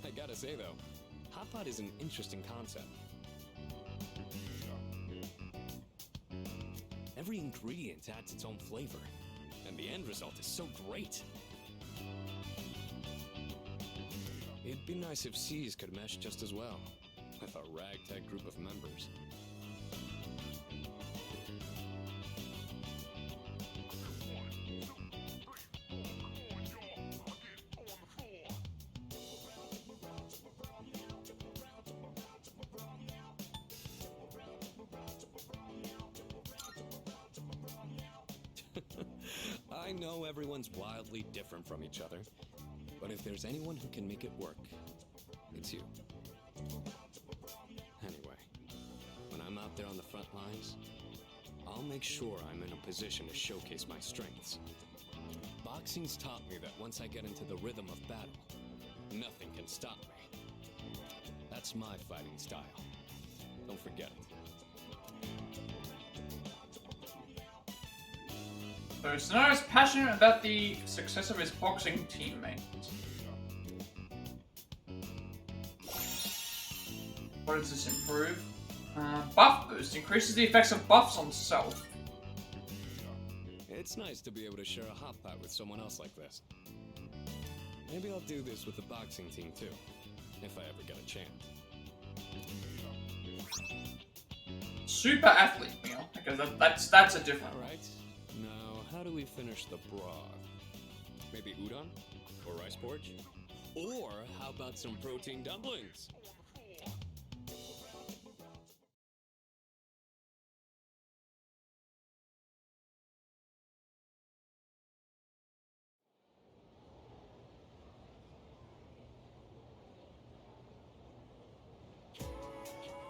I gotta say though, hot pot is an interesting concept. Every ingredient adds its own flavor, and the end result is so great. It'd be nice if C's could mesh just as well, with a ragtag group of members. I know everyone's wildly different from each other, but if there's anyone who can make it work, it's you. Anyway, when I'm out there on the front lines, I'll make sure I'm in a position to showcase my strengths. Boxing's taught me that once I get into the rhythm of battle, nothing can stop me. That's my fighting style. Don't forget it. So Sonara is passionate about the success of his boxing teammates. What does this improve? Buff boost increases the effects of buffs on self. It's nice to be able to share a hot pot with someone else like this. Maybe I'll do this with the boxing team too, if I ever get a chance. Super athlete meal. Okay, that's a different. All right. Now, how do we finish the broth? Maybe udon or rice porridge? Or how about some protein dumplings?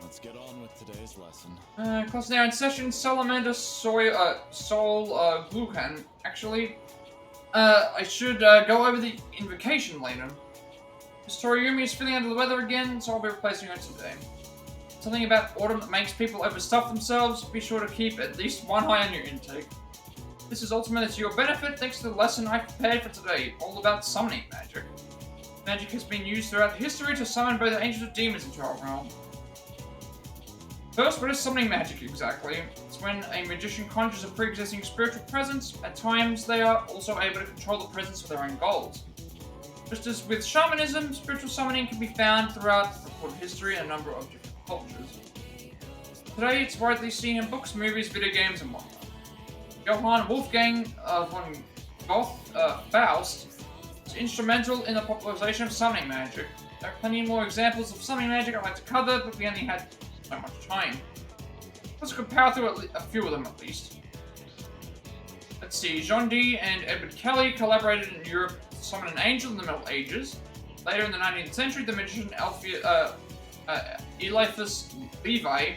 Let's get on with today's lesson. Class now in session, Salamander Soul Glucan. Actually, I should go over the invocation later. Miss Toriumi is feeling under the weather again, so I'll be replacing her today. Something about autumn that makes people overstuff themselves. Be sure to keep at least one eye on your intake. This is ultimately to your benefit thanks to the lesson I prepared for today, all about summoning magic. Magic has been used throughout history to summon both angels and demons into our realm. First, what is summoning magic exactly? It's when a magician conjures a pre-existing spiritual presence. At times, they are also able to control the presence for their own goals. Just as with shamanism, spiritual summoning can be found throughout recorded history in a number of different cultures. Today, it's widely seen in books, movies, video games, and whatnot. Johann Wolfgang von Goethe, Faust, is instrumental in the popularization of summoning magic. There are plenty more examples of summoning magic I'd like to cover, but we only had so much time. Let's compare through a few of them at least. Let's see, Jean Dee and Edward Kelly collaborated in Europe to summon an angel in the Middle Ages. Later in the 19th century, the magician Eliphas Levi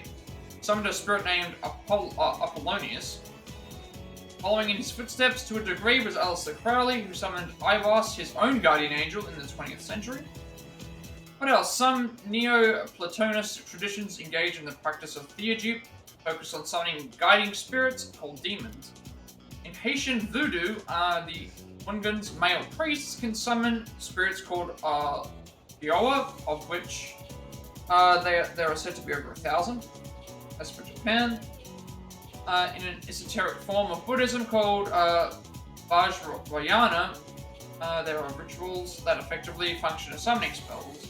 summoned a spirit named Apollonius. Following in his footsteps to a degree was Aleister Crowley, who summoned Aigis, his own guardian angel, in the 20th century. What else? Some Neo-Platonist traditions engage in the practice of theurgy, focused on summoning guiding spirits called demons. In Haitian voodoo, the Ungun's male priests can summon spirits called Iowa, of which there are said to be over 1,000. That's for Japan. In an esoteric form of Buddhism called Vajrayana, there are rituals that effectively function as summoning spells.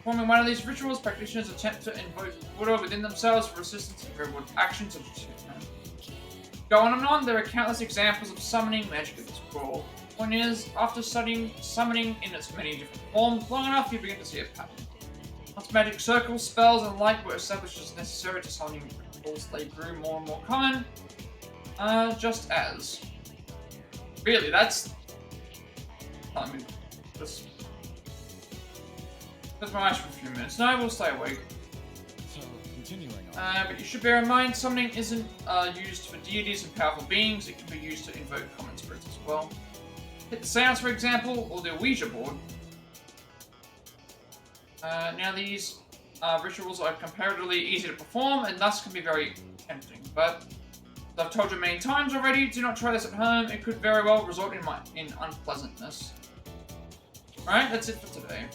Performing one of these rituals, practitioners attempt to invoke Buddha within themselves for assistance in reward actions such as go on and on. There are countless examples of summoning magic in this world. Point is, after studying summoning in its many different forms long enough, you begin to see a pattern. Once magic circles, spells, and light were established as necessary to summoning rituals, they grew more and more common. Just as. Really, that's... I mean, just... Close my eyes for a few minutes. No, we'll stay awake. So, continuing on. But you should bear in mind, summoning isn't used for deities and powerful beings. It can be used to invoke common spirits as well. Hit the seance, for example, or the Ouija board. Now these rituals are comparatively easy to perform and thus can be very tempting. But, as I've told you many times already, do not try this at home. It could very well result in unpleasantness. Alright, that's it for today.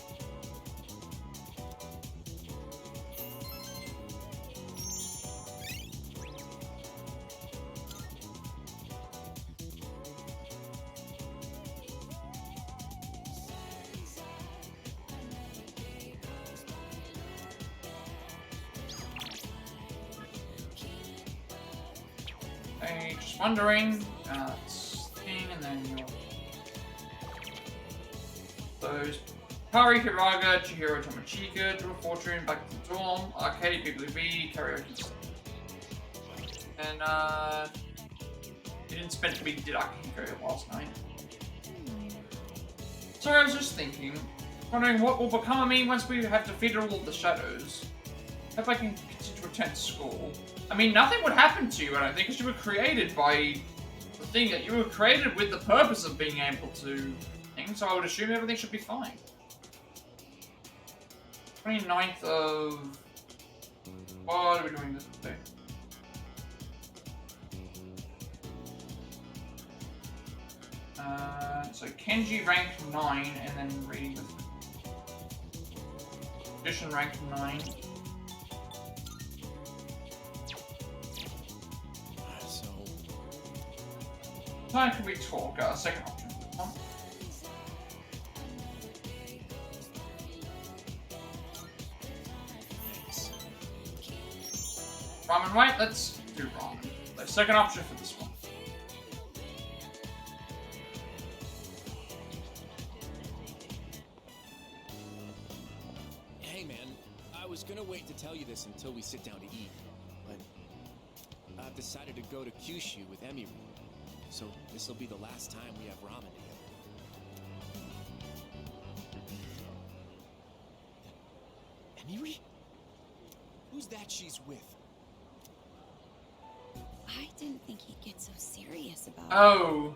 Just wondering, this thing, and then your... Those... Kari, Hiraga, Chihiro, Tomochika, Draw Fortune, Back to the Dorm, Arcade, Big B, Karaoke. And, you didn't spend me did Akihiko last night. So I was just thinking, wondering what will become of me once we have defeated all of the shadows. Hope I can continue to attend school. I mean, nothing would happen to you, I don't think, because you were created by the thing that you were created with the purpose of being able to things, so I would assume everything should be fine. 29th of... What are we doing this today? So Kenji rank 9, and then reading with Magician rank 9. time can we talk? Second option. Huh? Ramen, right? Let's do ramen. The second option for this one. Hey man, I was gonna wait to tell you this until we sit down to eat, but I've decided to go to Kyushu with Emiri, so this will be the last time we have ramen together. Emiri? Who's that she's with? I didn't think he'd get so serious about it. Oh.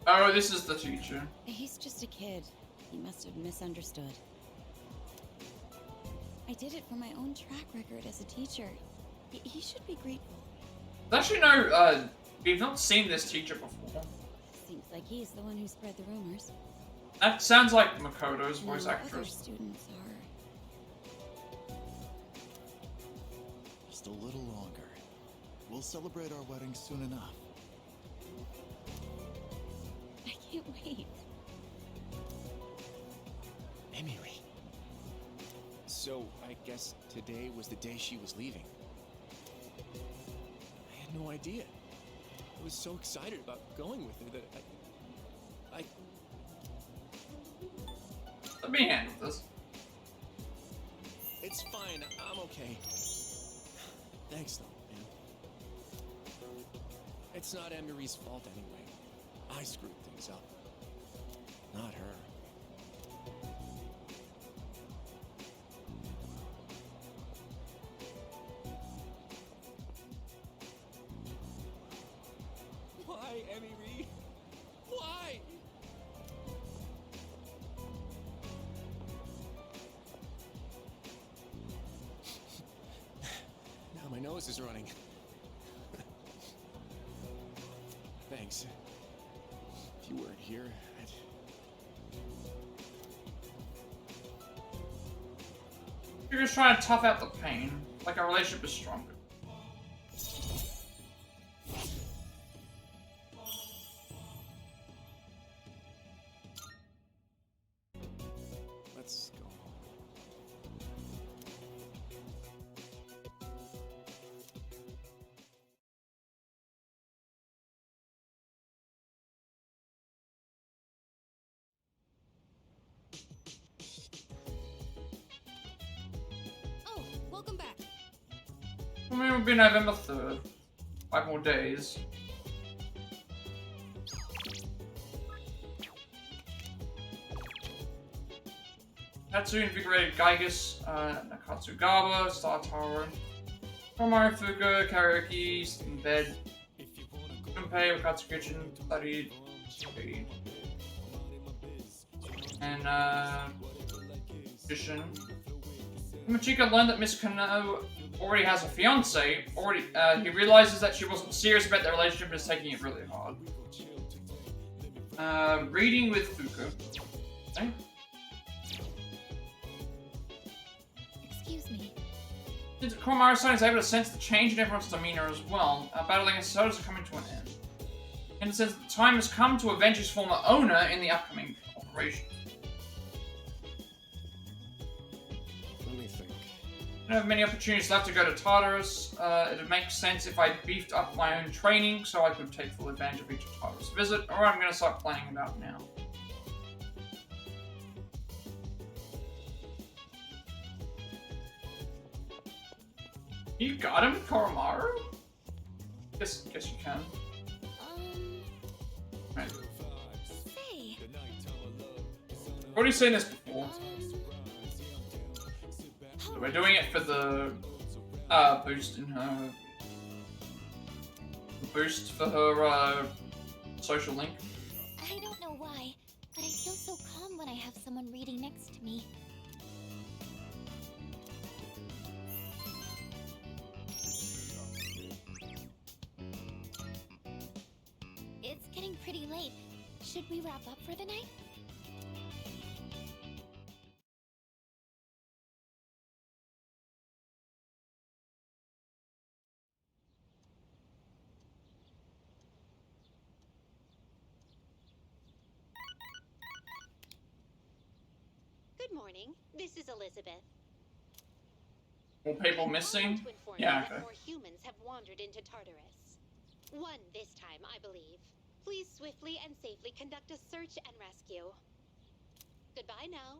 Oh, this is the teacher. He's just a kid. He must have misunderstood. I did it for my own track record as a teacher. He should be grateful. Actually, no, we've not seen this teacher before. Seems like he's the one who spread the rumors. That sounds like Makoto's voice No, actress. other students are. Just a little longer. We'll celebrate our wedding soon enough. I can't wait. Emiri. So, I guess today was the day she was leaving. I had no idea. I was so excited about going with her that I... Let me handle this. It's fine, I'm okay. Thanks though, man. It's not Emiri's fault anyway. I screwed things up. Not her. Why, Emiri? Why? Now my nose is running. Thanks. If you weren't here, You're just trying to tough out the pain, like our relationship is stronger. let's go. Oh, welcome back. I mean, it'll be November 3rd. 5 more days. Natsu invigorated Aigis, Nakatsugaba, Star Tower, Komaru, Fuuka, Karaoke, sleep in bed, Gunpei, Wakatsu Kitchen, studied, and Jishin. Machika learned that Miss Kano already has a fiance. He realizes that she wasn't serious about their relationship and is taking it really hard. Reading with Fuuka. Okay. Excuse me. Komaru-san is able to sense the change in everyone's demeanor as well. Battling and sodas are coming to an end. In the sense that the time has come to avenge his former owner in the upcoming operation. Let me think. I don't have many opportunities left to go to Tartarus. It'd make sense if I beefed up my own training so I could take full advantage of each Tartarus visit, or I'm going to start planning it out now. You got him, Koromaru? Guess you can. Right. Say. I've already seen this before. So we're doing it for the boost in her. The boost for her social link. I don't know why, but I feel so calm when I have someone reading next to me. It's getting pretty late. Should we wrap up for the night? morning. This is Elizabeth. More people missing? To inform Yeah, you okay. that more humans have wandered into Tartarus. One this time, I believe. Please swiftly and safely conduct a search and rescue. Goodbye now.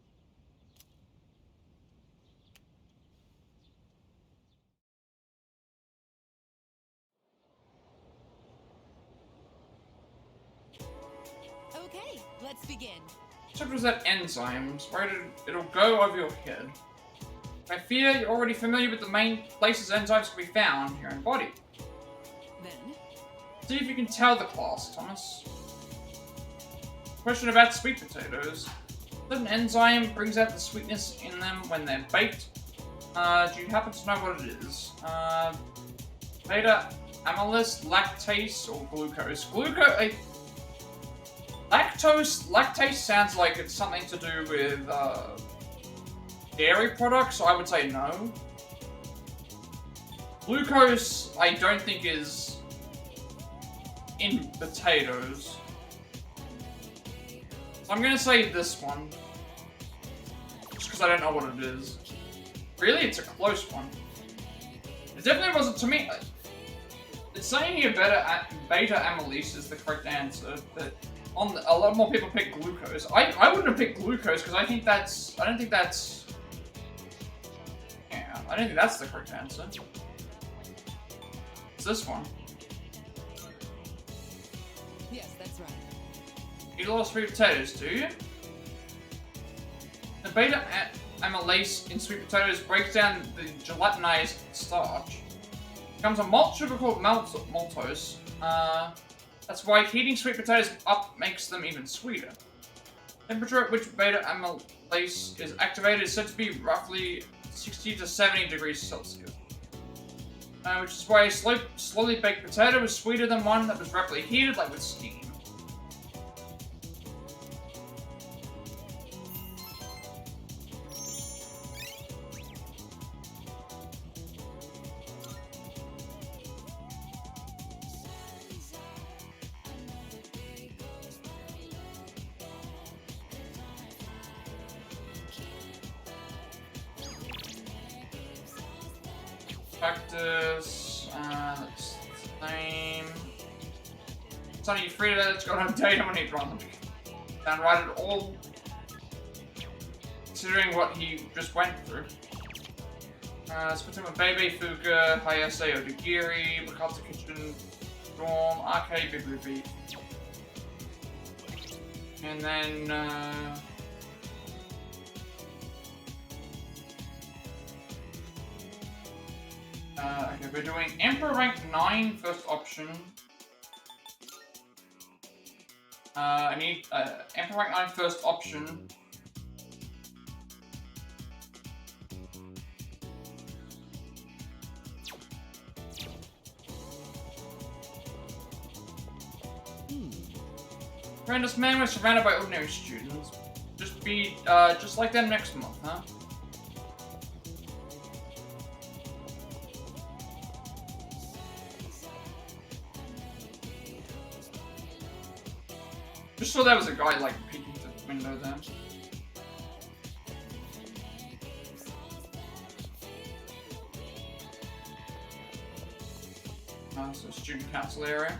Okay, let's begin. Except was that enzymes, right? It'll go over your head. I fear you're already familiar with the main places enzymes can be found in your own body. Then? See if you can tell the class, Thomas. Question about sweet potatoes. Certain enzyme brings out the sweetness in them when they're baked. Do you happen to know what it is? Beta amylase, lactase, or glucose? Lactase sounds like it's something to do with dairy products, so I would say no. Glucose, I don't think is in potatoes. So I'm gonna say this one. Just because I don't know what it is. Really? It's a close one. It definitely wasn't to me. It's saying here beta amylase is the correct answer, but a lot more people pick glucose. I wouldn't have picked glucose because I don't think that's the correct answer. It's this one. Yes, that's right. You lost sweet potatoes, do you? The beta amylase in sweet potatoes breaks down the gelatinized starch. It becomes a malt sugar called maltose. That's why heating sweet potatoes up makes them even sweeter. Temperature at which beta amylase is activated is said to be roughly 60 to 70 degrees Celsius. Which is why a slowly baked potato is sweeter than one that was rapidly heated, like with steam. Practice, that's the same. Sonny, you free today? Let's go on date. I'm gonna need to run them. Sound right at all? Considering what he just went through. Let's put him with Baby, Fuuka, Hayase, Odagiri, Wakata Kitchen, Storm, Arcade, Bibliobeat. And then, okay, we're doing Emperor rank 9 first option. I need Emperor rank 9 first option. Horrendous man was surrounded by ordinary students. Just like them next month, huh? Just saw there was a guy like peeking through the window there. So student council area.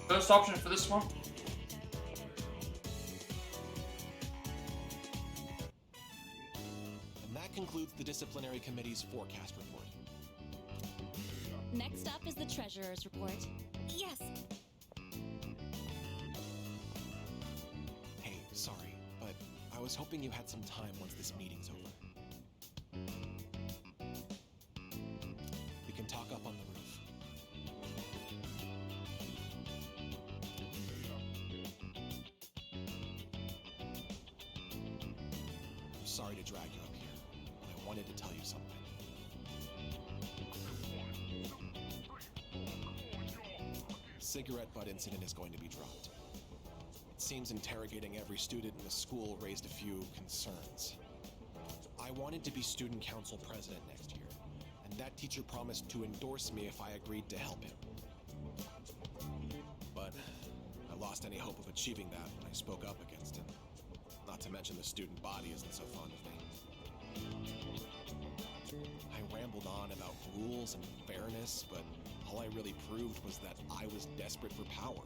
First option for this one. And that concludes the disciplinary committee's forecast report. Next up is the treasurer's report. Yes. Hey, sorry, but I was hoping you had some time once this meeting's over. We can talk up on the roof. I'm sorry to drag you up here, but I wanted to tell you something. Cigarette butt incident is going to be dropped. It seems interrogating every student in the school raised a few concerns. I wanted to be student council president next year, and that teacher promised to endorse me if I agreed to help him. But I lost any hope of achieving that when I spoke up against him. Not to mention the student body isn't so fond of me. I rambled on about rules and fairness, but all I really proved was that I was desperate for power.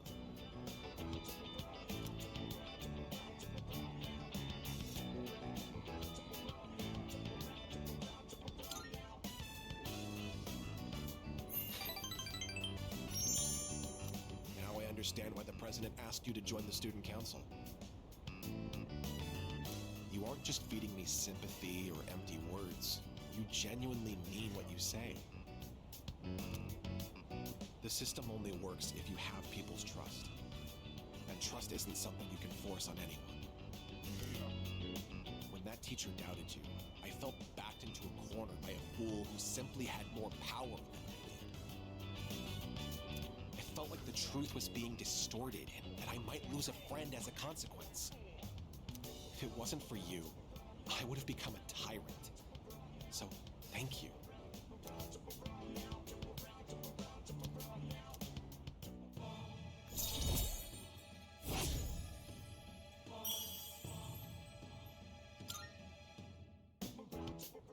Now I understand why the president asked you to join the student council. You aren't just feeding me sympathy or empty words. You genuinely mean what you say. The system only works if you have people's trust. And trust isn't something you can force on anyone. When that teacher doubted you, I felt backed into a corner by a fool who simply had more power than I did. It felt like the truth was being distorted and that I might lose a friend as a consequence. If it wasn't for you, I would have become a tyrant. So, thank you.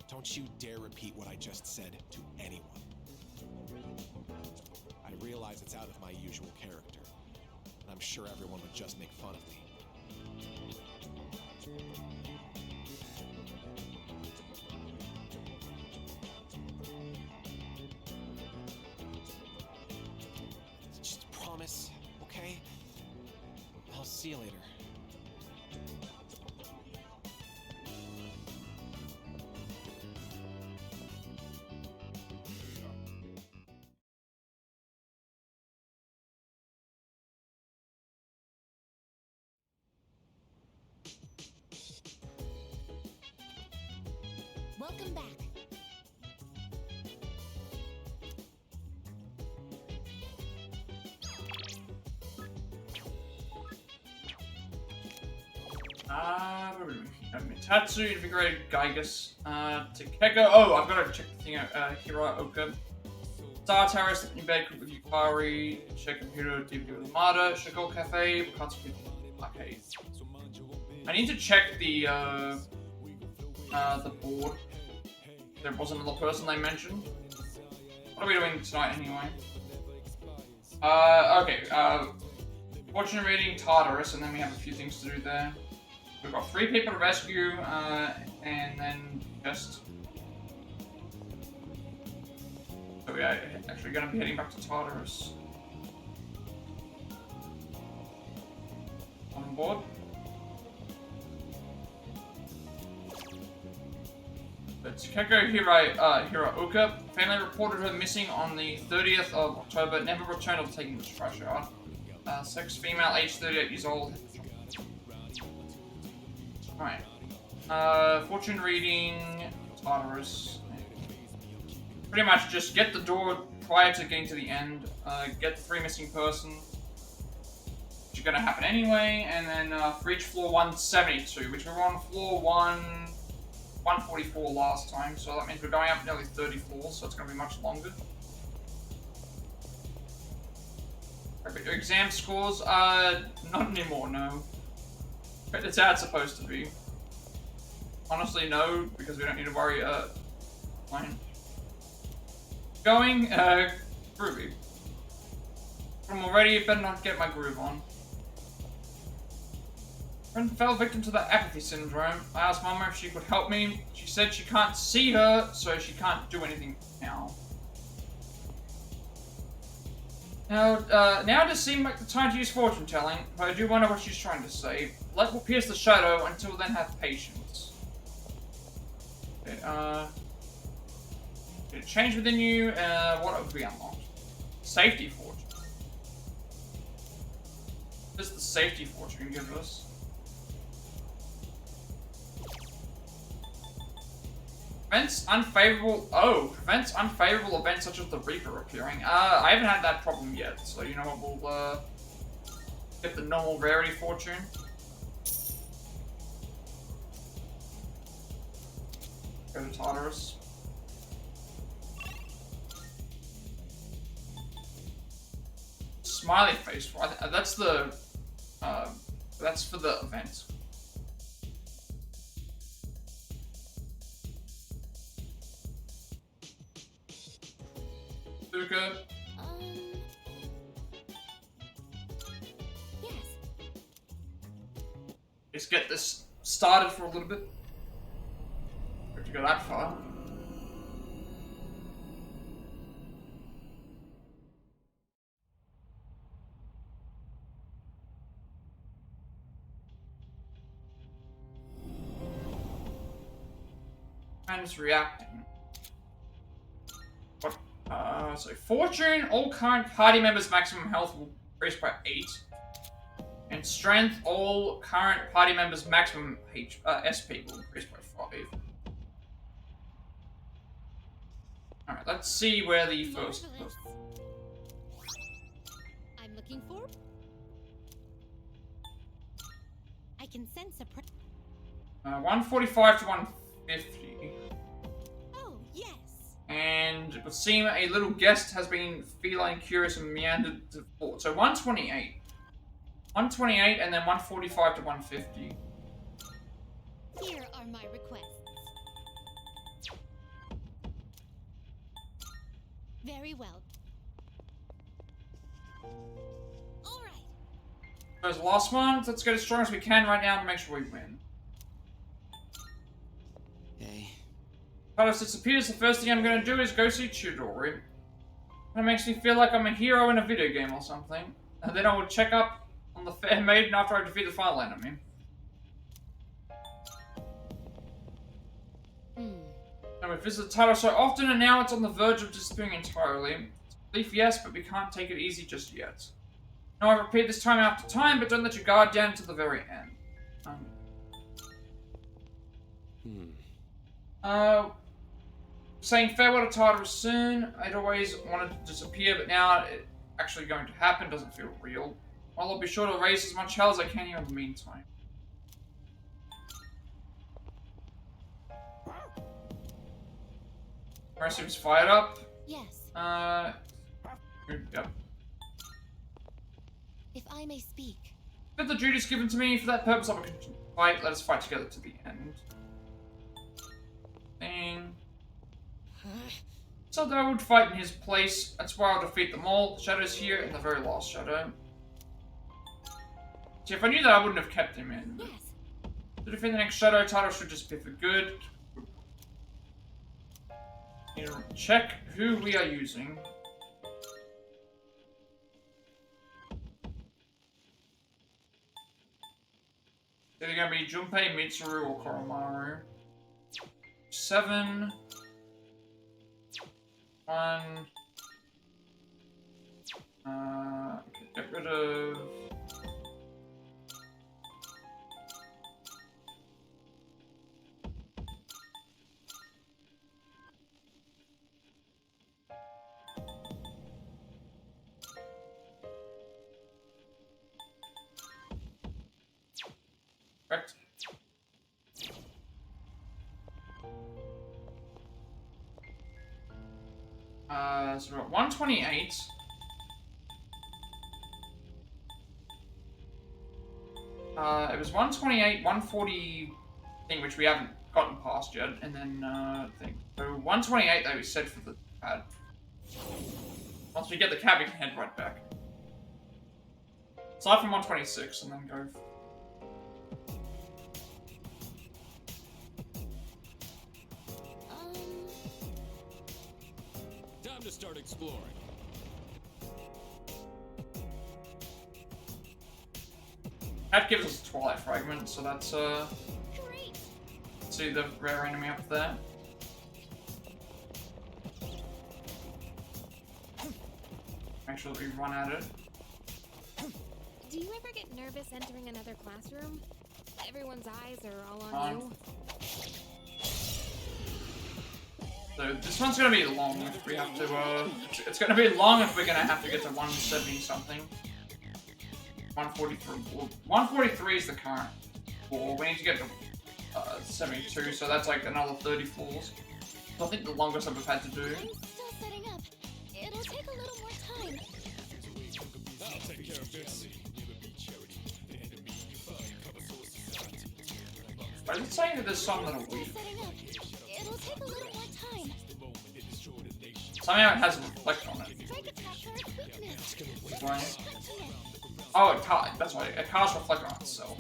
Don't you dare repeat what I just said to anyone. I realize it's out of my usual character, and I'm sure everyone would just make fun of me. Just promise, okay? I'll see you later. Welcome back. Tatsu, invigorated Aigis. Takeko. Oh, I've got to check the thing out. Hiroka. Tartarus, in bed with Yukari. Check computer, DVD with Amada. Shigol Cafe. Katsuki Arcade. I need to check the board. There was another person they mentioned. What are we doing tonight anyway? Okay. Fortune reading Tartarus, and then we have a few things to do there. We've got 3 people to rescue, and then just... So we are actually going to be heading back to Tartarus. On board. It's Keko Hiroka. Family reported her missing on the 30th of October. Never returned or taken the trash out. Sex female, age 38 years old. Alright. Fortune reading, Tartarus. Pretty much just get the door prior to getting to the end. Get the 3 missing person. Which are going to happen anyway. And then for each floor 172, which we were on floor 144 last time. So that means we're going up nearly 30 floors, so it's going to be much longer. But your exam scores? Not anymore, no. But it's how it's supposed to be. Honestly, no, because we don't need to worry, fine. Going, groovy. From already, better not get my groove on. Friend fell victim to the apathy syndrome. I asked Mama if she could help me. She said she can't see her, so she can't do anything now. Now does seem like the time to use fortune telling, but I do wonder what she's trying to say. Light will pierce the shadow, until then have patience. Okay, did it change within you? What have we unlocked? Safety fortune. What does the safety fortune give us? Prevents unfavorable... Oh, prevents unfavorable events such as the Reaper appearing. I haven't had that problem yet, so you know what, we'll, get the normal rarity fortune. Go to Tartarus. smiley face. That's the that's for the event. Fuuka. Yes. Let's get this started for a little bit. If you go that far. And it's reacting. What? So fortune, all current party members' maximum health will increase by 8. And strength, all current party members' maximum SP will increase by 5. Alright, let's see where the first... I'm looking for... I can sense a... 145 to 150. Oh, yes. And it would seem a little guest has been feline curious and meandered to 4. So 128. 128 and then 145 to 150. Here are my requests. Very well. Alright. There's the last one. Let's get as strong as we can right now to make sure we win. Hey. Tartarus disappears. The first thing I'm going to do is go see Chihiro. That makes me feel like I'm a hero in a video game or something. And then I will check up on the fair maiden after I defeat the final enemy. And we visit Tartarus so often and now it's on the verge of disappearing entirely. It's a relief, yes, but we can't take it easy just yet. No, I repeat this time after time, but don't let your guard down until the very end. Saying farewell to Tartarus soon. I'd always wanted to disappear, but now it's actually going to happen. Doesn't feel real. Well, I'll be sure to raise as much hell as I can here in the meantime. Rest seems fired up. Yes. Yep. If I may speak. But the duties given to me for that purpose, I will continue to fight. Let us fight together to the end. Thing. So that I would fight in his place. That's why I'll defeat them all. The Shadow's here in the very last shadow. See, if I knew that, I wouldn't have kept him in. Yes. To defeat the next shadow, Tartarus should disappear for good. Check who we are using. They're gonna be Junpei, Mitsuru, or Koromaru. 7. 1. Get rid of. Correct. So we're at 128. It was 128, 140 thing, which we haven't gotten past yet, and then thing. So 128 that we said for the pad. Once we get the cab, we can head right back. Aside from 126, and then go. Time to start exploring. That gives us a Twilight Fragment, so that's Great. See the rare enemy up there. Make sure that we run at it. Do you ever get nervous entering another classroom? Everyone's eyes are all on you. So this one's gonna be long if we have to, it's gonna be long if we're gonna have to get to 170 something. 143. 143 is the current floor. We need to get to 72, so that's like another 30 floors. So I think the longest I've had to do. I'm still setting up. It'll take a little more time. I'll take care of this. Why is it saying that there's some little weird? It'll take a little more time. Somehow it has a reflect on it. Strike attacks are its weakness. Why? Oh, it can't. That's why it casts reflect on itself.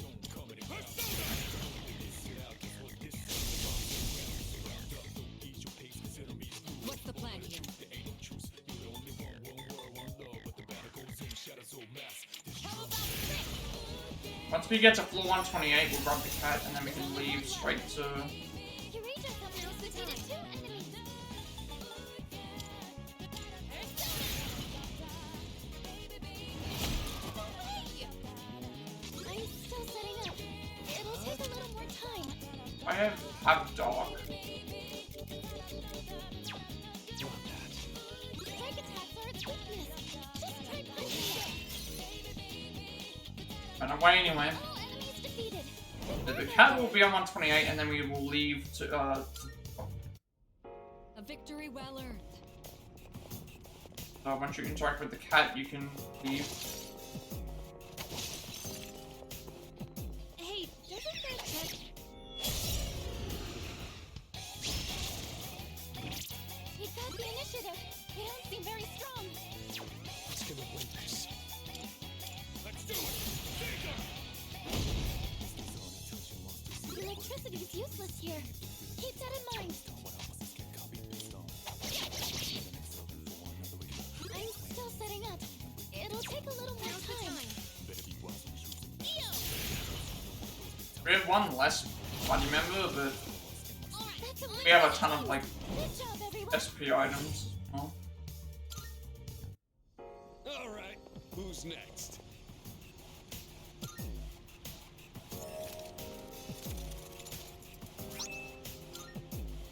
What's the plan here? Once we get to floor 128, we'll grab the cat and then we can leave straight to. Eureka somehow defeated 2 enemies. I'm still setting up. It'll take a little more time. I have dog. Strike attacks are its weakness. Just try punching it. Run away anyway. All enemies defeated. The cat will be on 128 and then we will leave to A victory well earned. once you interact with the cat you can leave. Hey, doesn't that check? You've got the initiative. They don't seem very strong. Let's gonna win this. Let's do it. Electricity's useless here. Keep that in mind. I'm still setting up. It'll take a little more time. We have one less body member, but That's a we have a ton of like Good job, everyone. SP items. Oh. All right. Who's next?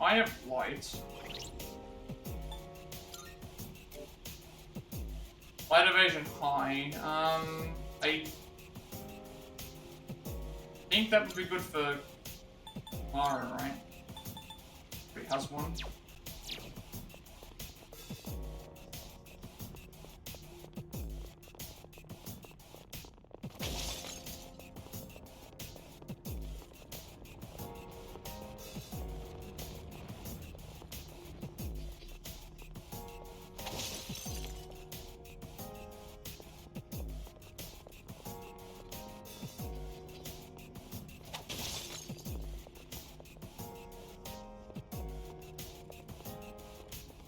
I have light. Light evasion high. I think that would be good for Mara, right? He has one.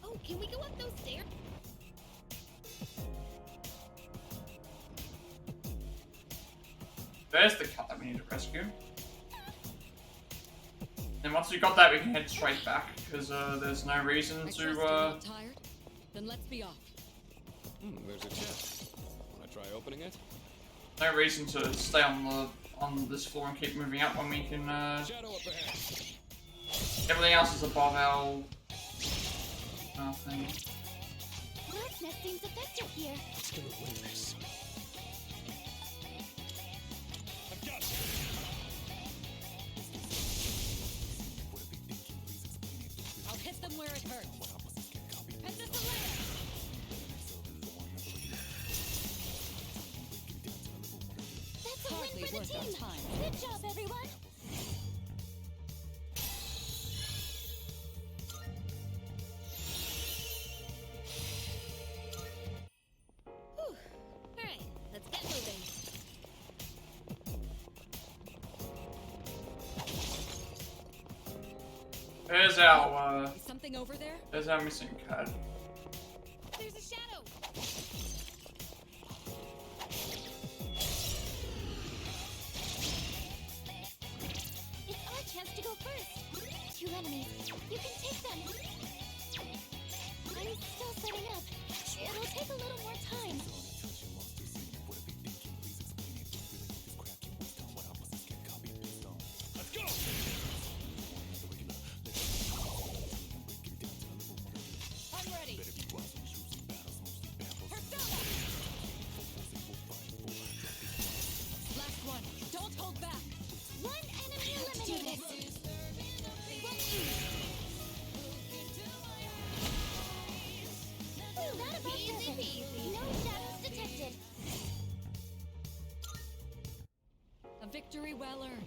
Oh, can we go up those stairs? There's the cat that we need to rescue. And once we got that, we can head straight back because there's no reason I trust to. you're not tired? Then let's be off. There's a chest. Wanna try opening it? No reason to stay on this floor and keep moving up when we can. Shadow up ahead. Everything else is above our thing. Darkness seems effective here. Let's gonna win this. I've got you. I'll hit them where it hurts. Princess Alea! That's a Hardly win for the worth our team. time. Good job, everyone. Whew. Alright, let's get moving. There's our Is something over there? there's our missing cat. There's a shadow! It's our chance to go first. 2 enemies. You can take them. I'm still setting up. It'll take a little more time. Let's go. I'm ready. very well earned.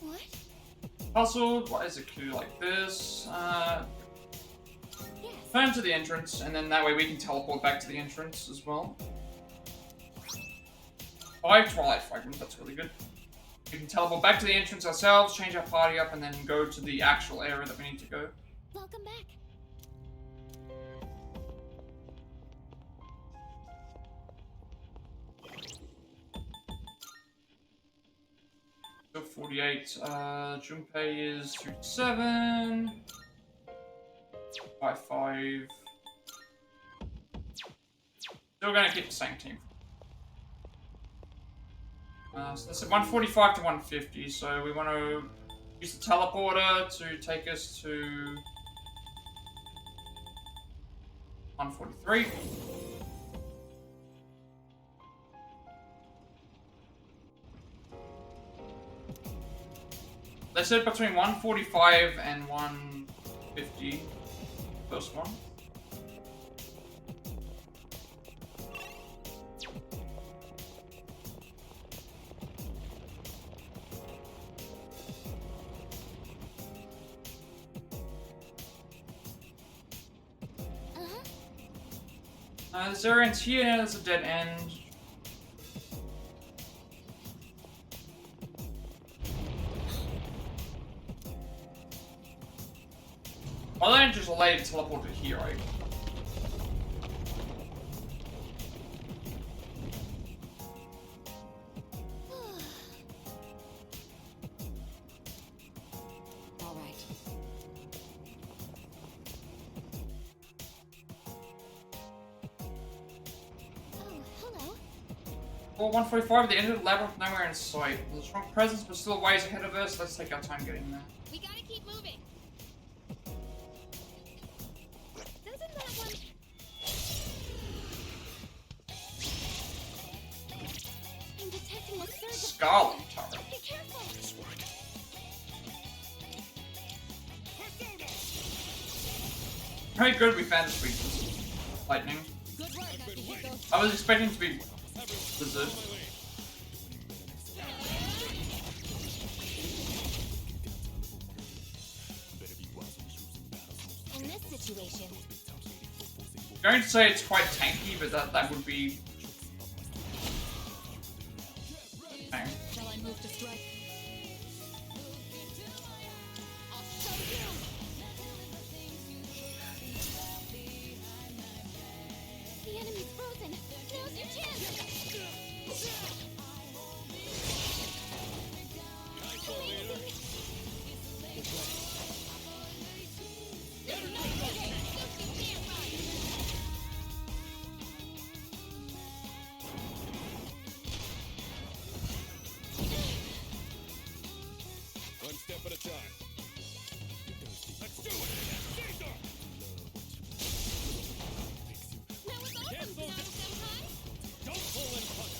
What? Puzzled, why is a clue like this? Turn to the entrance, and then that way we can teleport back to the entrance as well. 5 Twilight Fragments, that's really good. We can teleport back to the entrance ourselves, change our party up, and then go to the actual area that we need to go. Welcome back. So 48, Junpei is 37. 5-5. Still gonna keep the same team. So that's 145 to 150, so we want to use the teleporter to take us to 143. They said between 145 and 150. First one. There's variants here, there's a dead end. Why don't I just allow you to teleport to here, right? All right. Oh, hello. Well, 145 at the end of the labyrinth, nowhere in sight. There's a strong presence, but still ways ahead of us. Let's take our time getting there. We gotta keep moving. Doesn't that one... I'm detecting a surge of Scarlet Tower. Be careful. Very good, we found this weakness. Lightning. Good work, Akihiko. I was expecting to be Blizzard. In this situation, I'm going to say it's quite tanky, but that would be... Okay. Shall I move to strike? the enemy's frozen. Now's your chance. One step at a time. Let's do it! Caesar! That was awesome, Senpai. Don't pull in punch!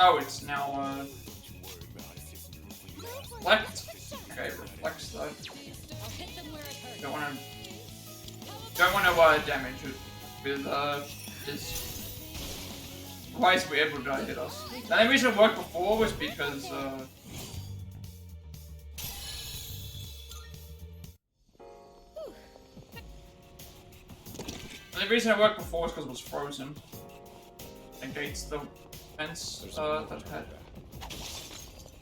Oh, it's now, reflect? Okay, reflects though. I'll hit them where it hurts. Don't wanna damage it with, his... Why is we able to hit us? The only reason it worked before was because, the only reason it worked before was because it was frozen. Negates the fence, that it had.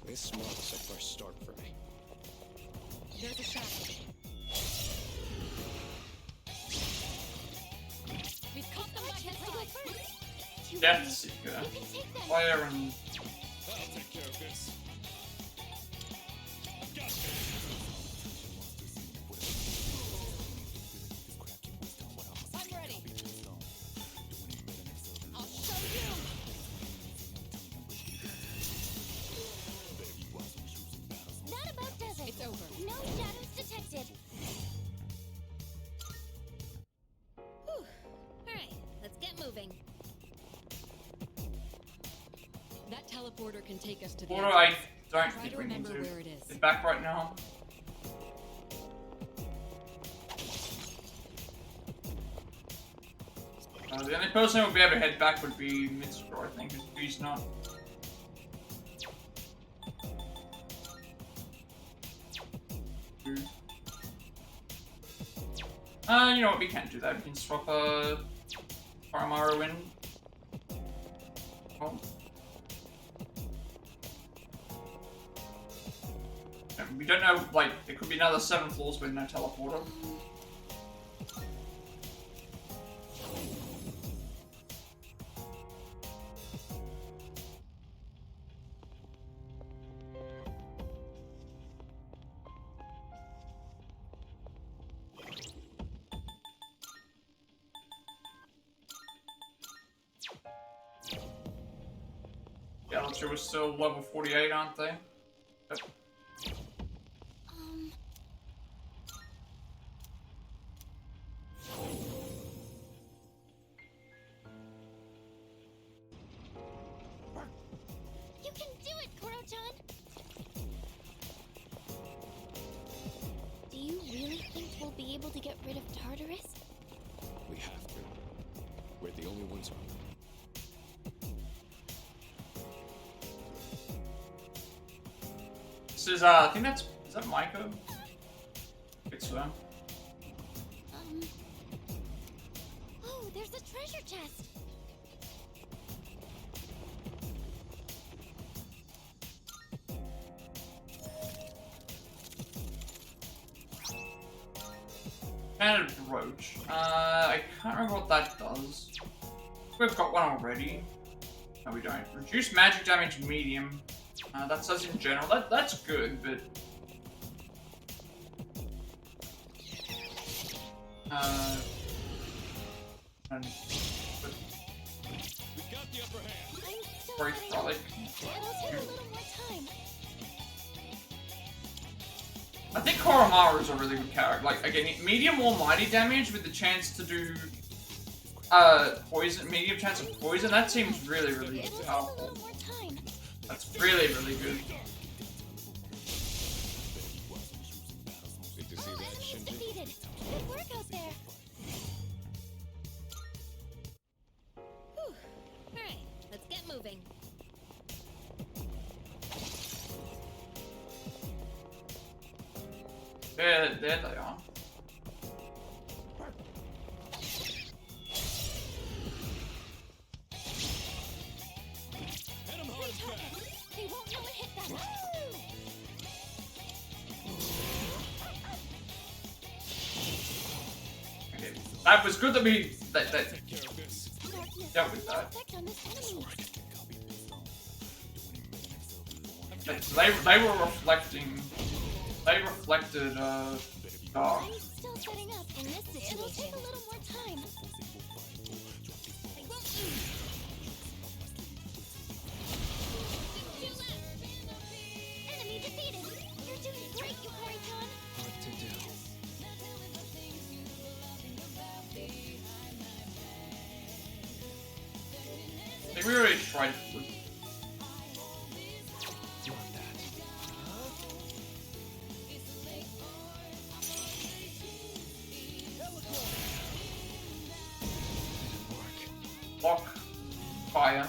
This marks a fresh start for me. There's a shadow. We've caught them by head. Death Seeker. Fire and... I'll take care of this. I've got this. I'm ready. I'll show you. That about does it. It's over. No shadows detected. Whew. Alright, let's get moving. teleporter can take us to the Or exit. I don't Try think to we need remember to. where it is. Get back right now. The only person who would be able to head back would be Mitsuru, I think, if he's not. You know what, we can't do that. We can swap Faramaru in. Oh. We don't know, like, it could be another 7 floors with no teleporter. Yeah, I'm sure we're still level 48, aren't they? Yep. You can do it, Koro-chan! Do you really think we'll be able to get rid of Tartarus? We have to. We're the only ones who... This is, I think that's, is that Maiko? It's so. Oh, there's a treasure chest! And a brooch. I can't remember what that does. We've got one already. No, we don't. Reduce magic damage medium. That says in general. That's good, but... but We got the upper hand. Break frolic. It'll take a little more time. I think Koromaru is a really good character. Like, again, medium or mighty damage with the chance to do poison, medium chance of poison. That seems really, really powerful. That's really, really good. Good to see that, Shinji. Defeated. Good work out there. Whew. Alright, let's get moving. There they are. They won't know it hit them. Okay. That was good that we dealt with that. They were reflecting. They reflected dark. I'm still setting up in this situation. It'll take a little more time. Enemy defeated. You're doing great, Yukari-chan. What to do? I think we already tried to. You want that? Block. Fire.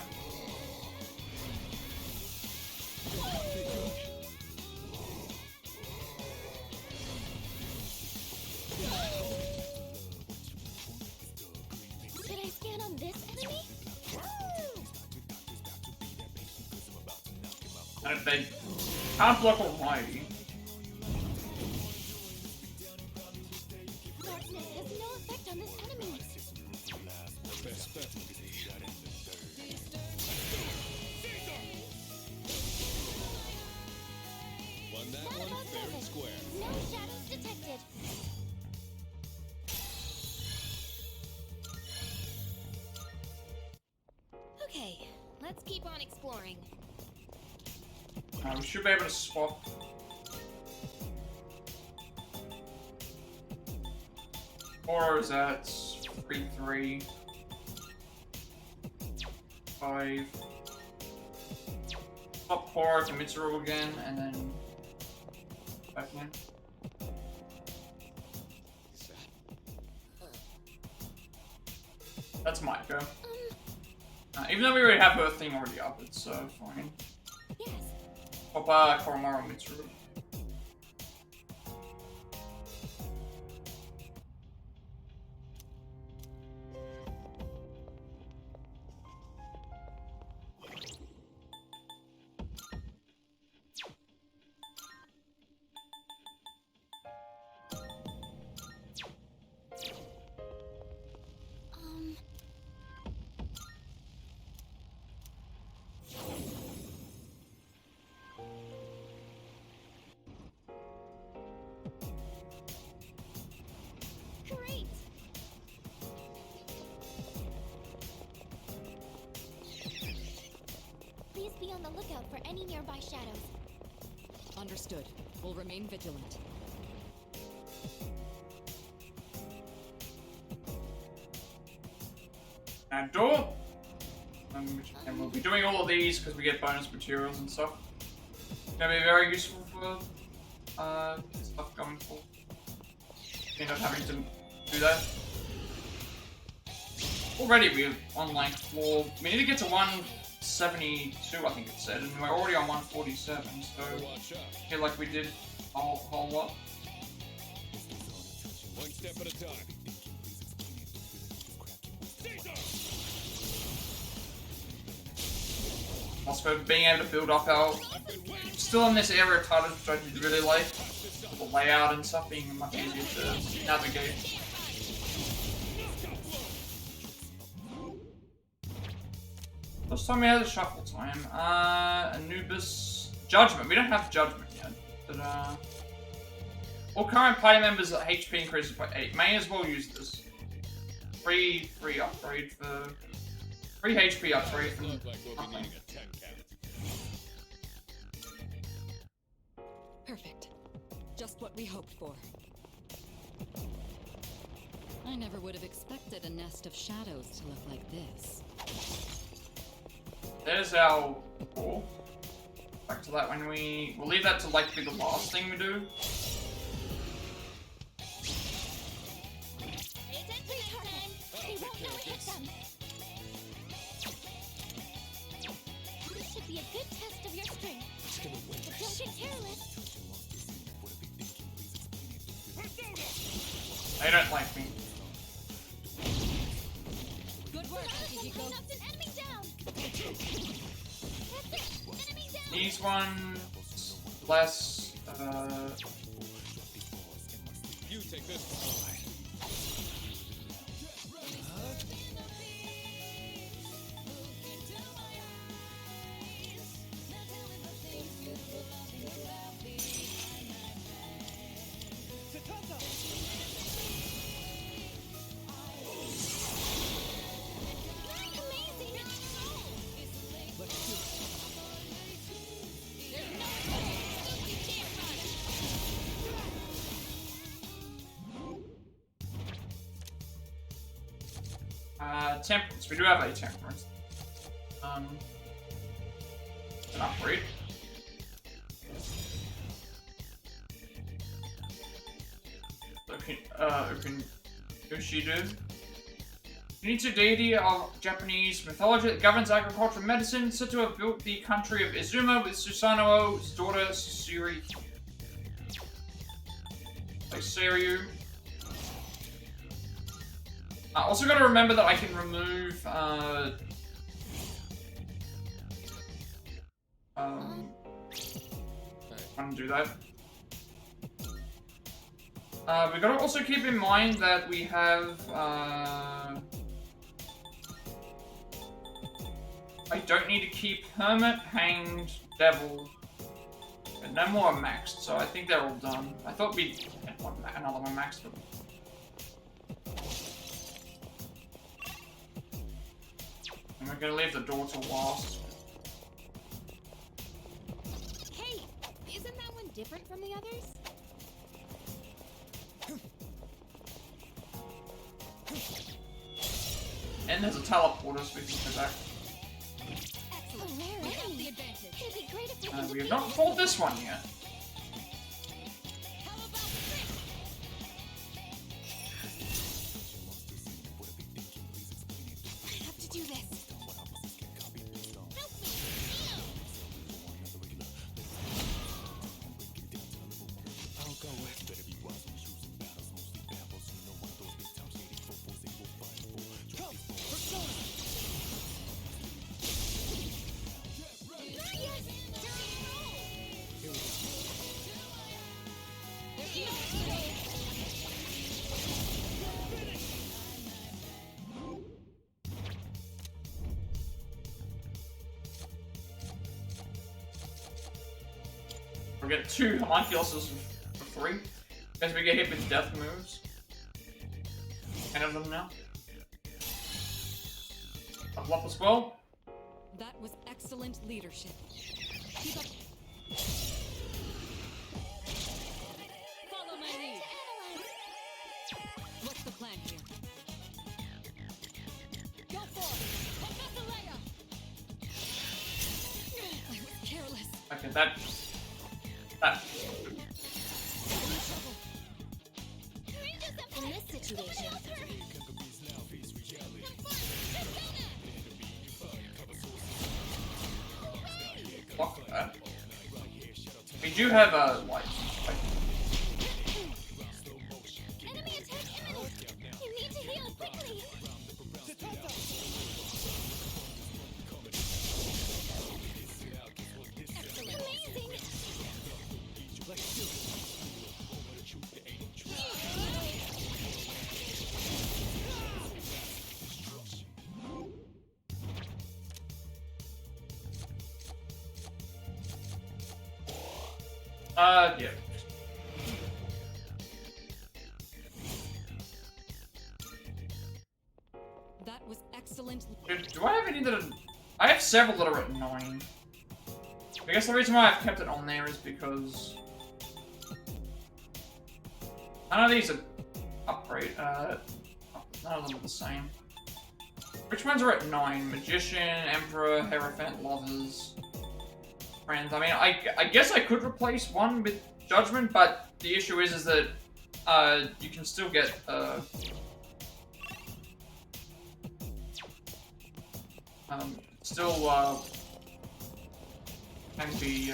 Should I scan on this enemy? And if they can't block almighty. Darkness has no effect on this enemy. Best bet. Won that one fair and square. No shadows detected. Okay, let's keep on exploring. We should be able to swap. Or is that 3-3? 5. Swap Horror to Mitsuru again, and then back in. That's Micah. Even though we already have her thing already up, it's fine. Yes. Papa, Koromaru, Mitsuru. Great. Please be on the lookout for any nearby shadows. Understood. We'll remain vigilant. And door. And we'll be doing all of these because we get bonus materials and stuff. It's gonna be very useful for stuff going forward. End up having to do that. Already we're on like floor. We need to get to 172, I think it said, and we're already on 147. So I feel like we did a whole lot. One step at a time. Also, being able to build up our... Still in this area of Tartarus, which I did really like. The layout and stuff being much easier to navigate. Last time we had a shuffle time. Anubis... Judgment. We don't have Judgment yet. But, all current party members' HP increases by 8. May as well use this. Free upgrade for... Free HP upgrade for nothing. Perfect. Just what we hoped for. I never would have expected a nest of shadows to look like this. There's our ball. Back to that when we'll leave that to like be the last thing we do. They won't know it hit them. This should be a good test of your strength. But don't get careless. They don't like me. Good work, Chihiro. Knocked an enemy down. That's it. Enemy down. These ones less. You take this. Temperance. We do have a temperance. An upgrade. Open Ushidu. Unitsu deity of Japanese mythology that governs agriculture and medicine, said to have built the country of Izuma with Susanoo's daughter Susuri. Like Seiryu. Also got to remember that I can remove undo that. We got to also keep in mind that we have I don't need to keep Hermit, Hanged, Devil, and no more are maxed, so I think they're all done. I thought we had another one maxed, but and we're gonna leave the door till last. Hey, isn't that one different from the others? And there's a teleporter, so we can go back. Excellent. The advantage. It'd be great if we could We have not fought this one yet. I have to do this. I'll go with. We'll get 2 homunculuses for free. Guess we get hit with death moves. 10 of them now. Level up as well. That was excellent leadership. Keep up. Follow my lead. What's the plan here? Go for it. Professor Leia. I was careless. Okay, that. In this situation. Fuck that. We do have a light. Enemy attack imminent. You need to heal quickly. Amazing. Yeah. That was excellent. Do I have any that are... I have several that are at 9. I guess the reason why I've kept it on there is because... none of these are upgrade, none of them are the same. Which ones are at 9? Magician, Emperor, Hierophant, Lovers, Friends. I mean, I guess I could replace one with Judgment, but the issue is that, you can still get, still, can be,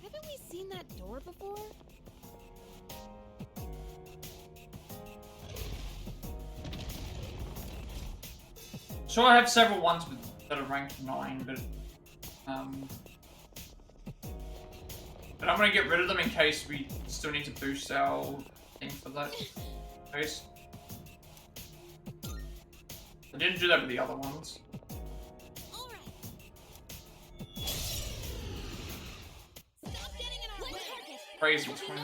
Haven't we seen that door before? So I have several ones that are ranked 9, but I'm gonna get rid of them in case we still need to boost our thing for that case. I didn't do that with the other ones. Crazy twins.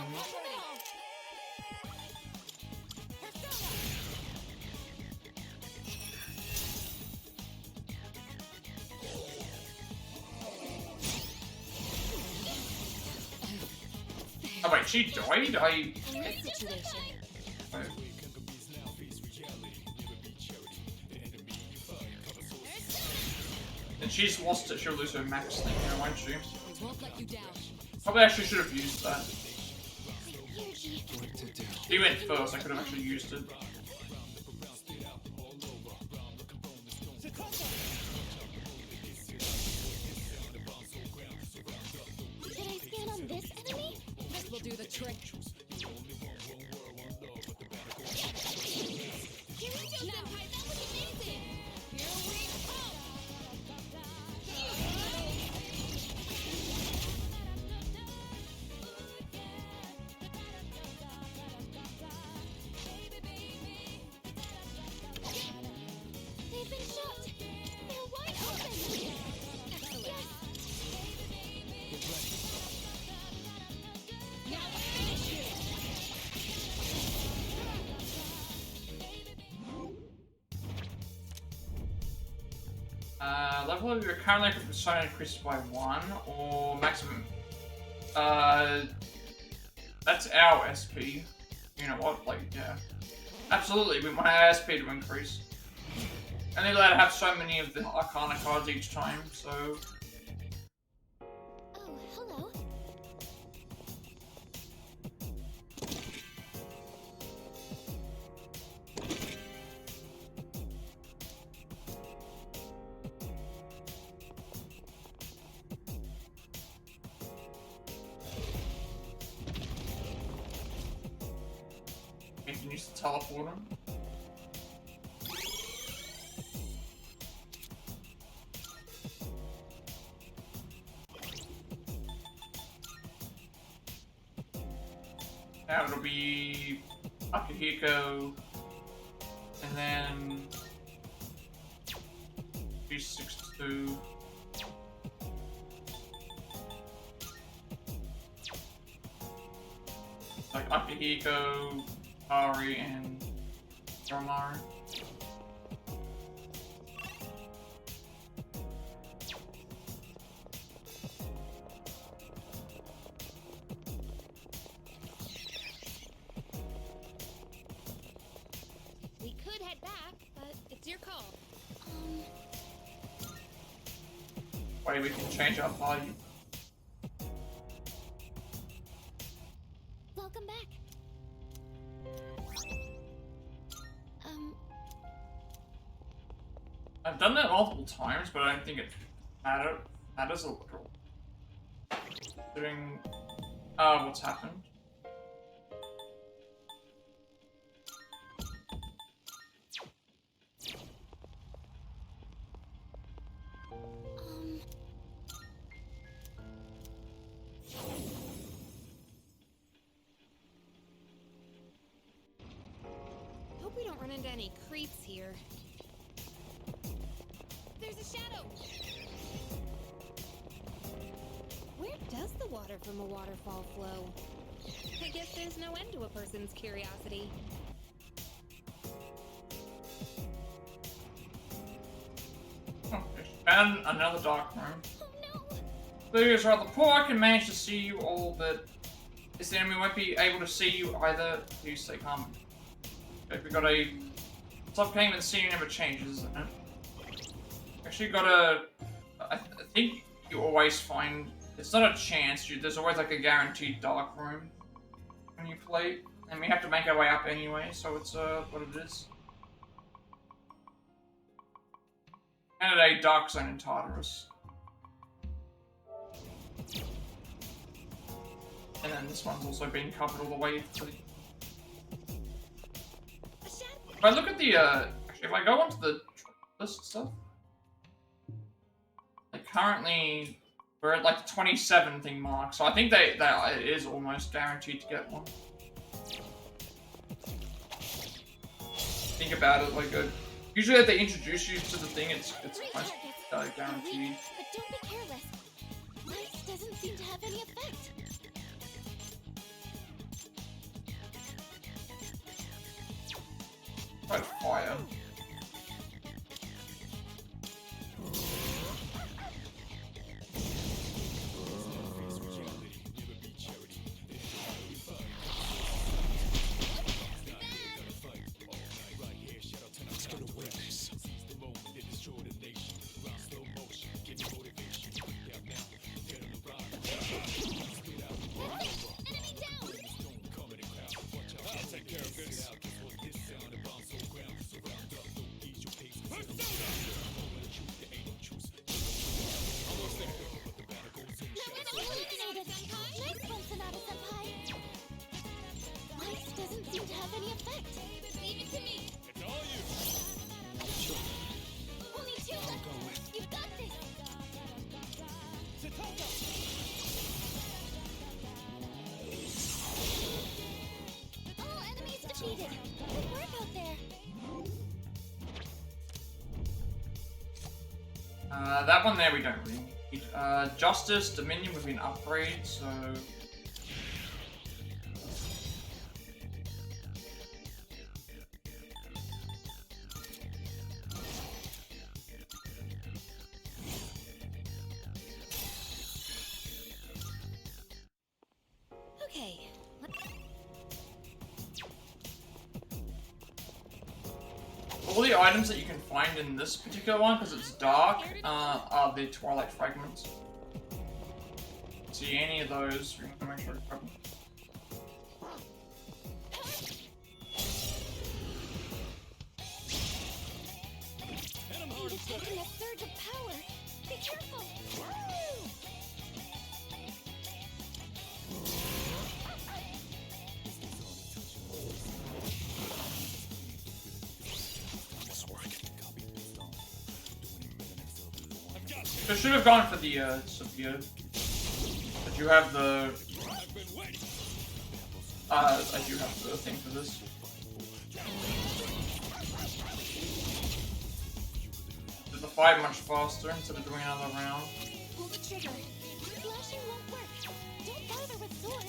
Oh wait, she died? In this situation. Wait. And she's lost it, she'll lose her max thing now, won't she? Won't let you down. Probably actually should have used that. He went first, I could have actually used it. Should I scan on this enemy? This will do the trick. They've been shot. They're wide open. Yes. Now finish it. Level of your current life persona increases by 1, or maximum That's our SP. You know what? Like, yeah. Absolutely, we want our SP to increase. And they're allowed to have so many of the Arcana cards each time, so... Oh, hello. You can use the teleport him. Now it'll be Akihiko, and then G62. Like Akihiko, Ari, and Romari. We could head back, but it's your call. Way we can change our value. Welcome back. I've done that multiple times, but I don't think it matters a little. Doing what's happened. Hope we don't run into any creeps here. There's a shadow! Where does the water from a waterfall flow? I guess there's no end to a person's curiosity. Okay, found another dark room. Blue is rather poor. I can manage to see you all, but this enemy won't be able to see you either. Please stay calm. Okay, we got a stop game and seeing never changes, isn't it? Actually, got a. I think you always find it's not a chance. There's always like a guaranteed dark room when you play, and we have to make our way up anyway. So it's what it is. And a dark zone in Tartarus. And then this one's also been covered all the way to the... If I look at the, actually, if I go onto the list stuff, like, currently, we're at, like, the 27 thing mark, so I think that it is almost guaranteed to get one. Think about it, like, usually if they introduce you to the thing, it's almost guaranteed. But don't be careless. Light doesn't seem to have any effect. Like fire. That one there we don't really need. Justice, Dominion would be an upgrade, so... all the items that you can find in this particular one, because it's dark, are the Twilight Fragments. See any of those, we're gonna make sure to grab them. He's taking a surge of power. Be careful. I should have gone for the Sophia. But you have the I do have the thing for this. Did the fight much faster instead of doing another round. Pull the trigger. Flashing won't work. Don't bother with swords.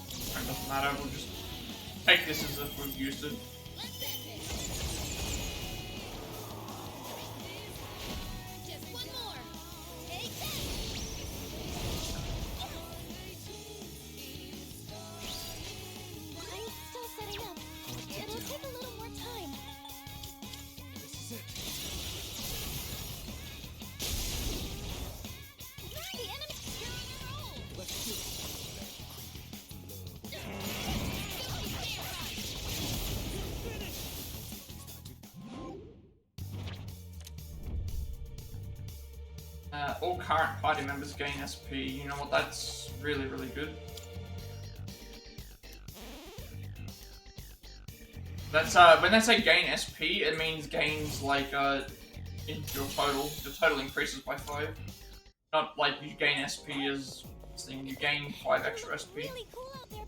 It doesn't matter, we'll just take this as if we've used it. All current party members gain SP. You know what? That's really, really good. That's when they say gain SP, it means gains like in your total. Your total increases by 5. Not like you gain SP as thing. You gain 5 extra SP. Really cool out there.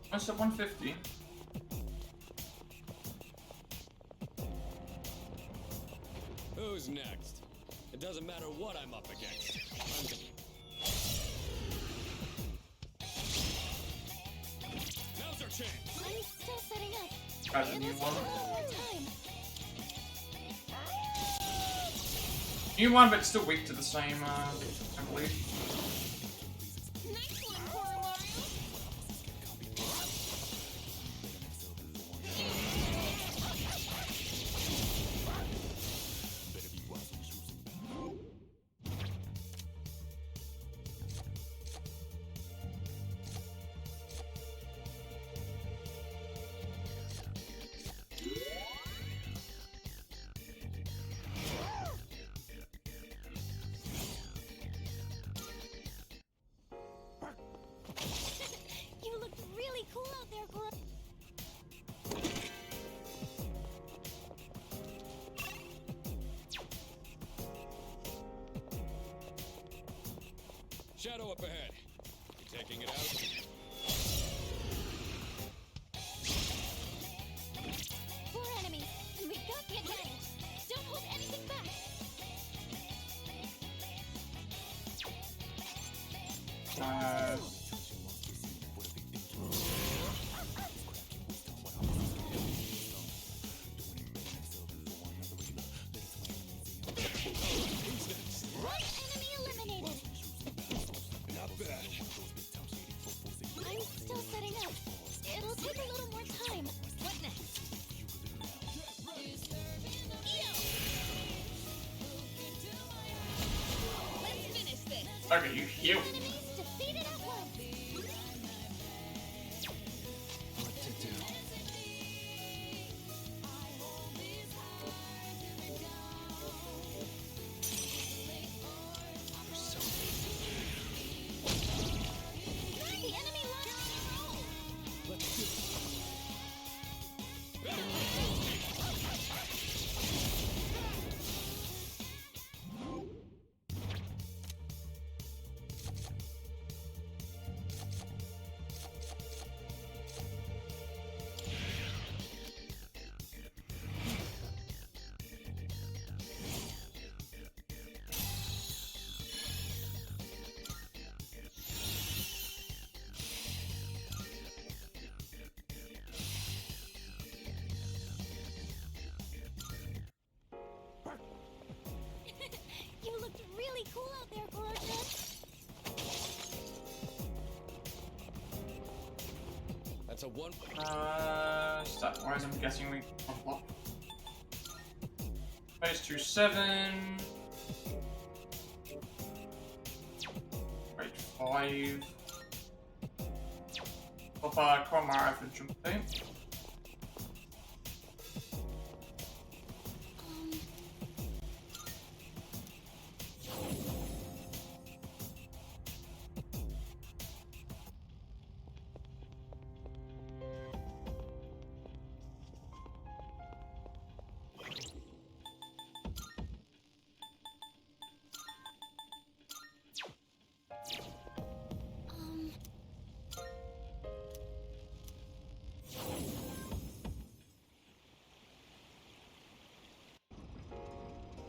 What's up 150? Who's next? It doesn't matter what I'm up against. Now's our chance. I'm still setting up. Try the new one. New one, but still weak to the same, I believe. Nice one, Poor Mario. You look really cool out there, Goro. Shadow up ahead. You taking it out? Four enemies, and we've got the advantage. Don't hold anything back. One enemy eliminated. Not bad. I'm still setting up. It'll take a little more time. What next? Let's finish this. Okay, you heal. Enemies defeated at once. What to do? The enemy line. Let's do it. So one. Stat-wise, I'm guessing we level up. Phase 2, 7. Grade 5. Komara for jumping.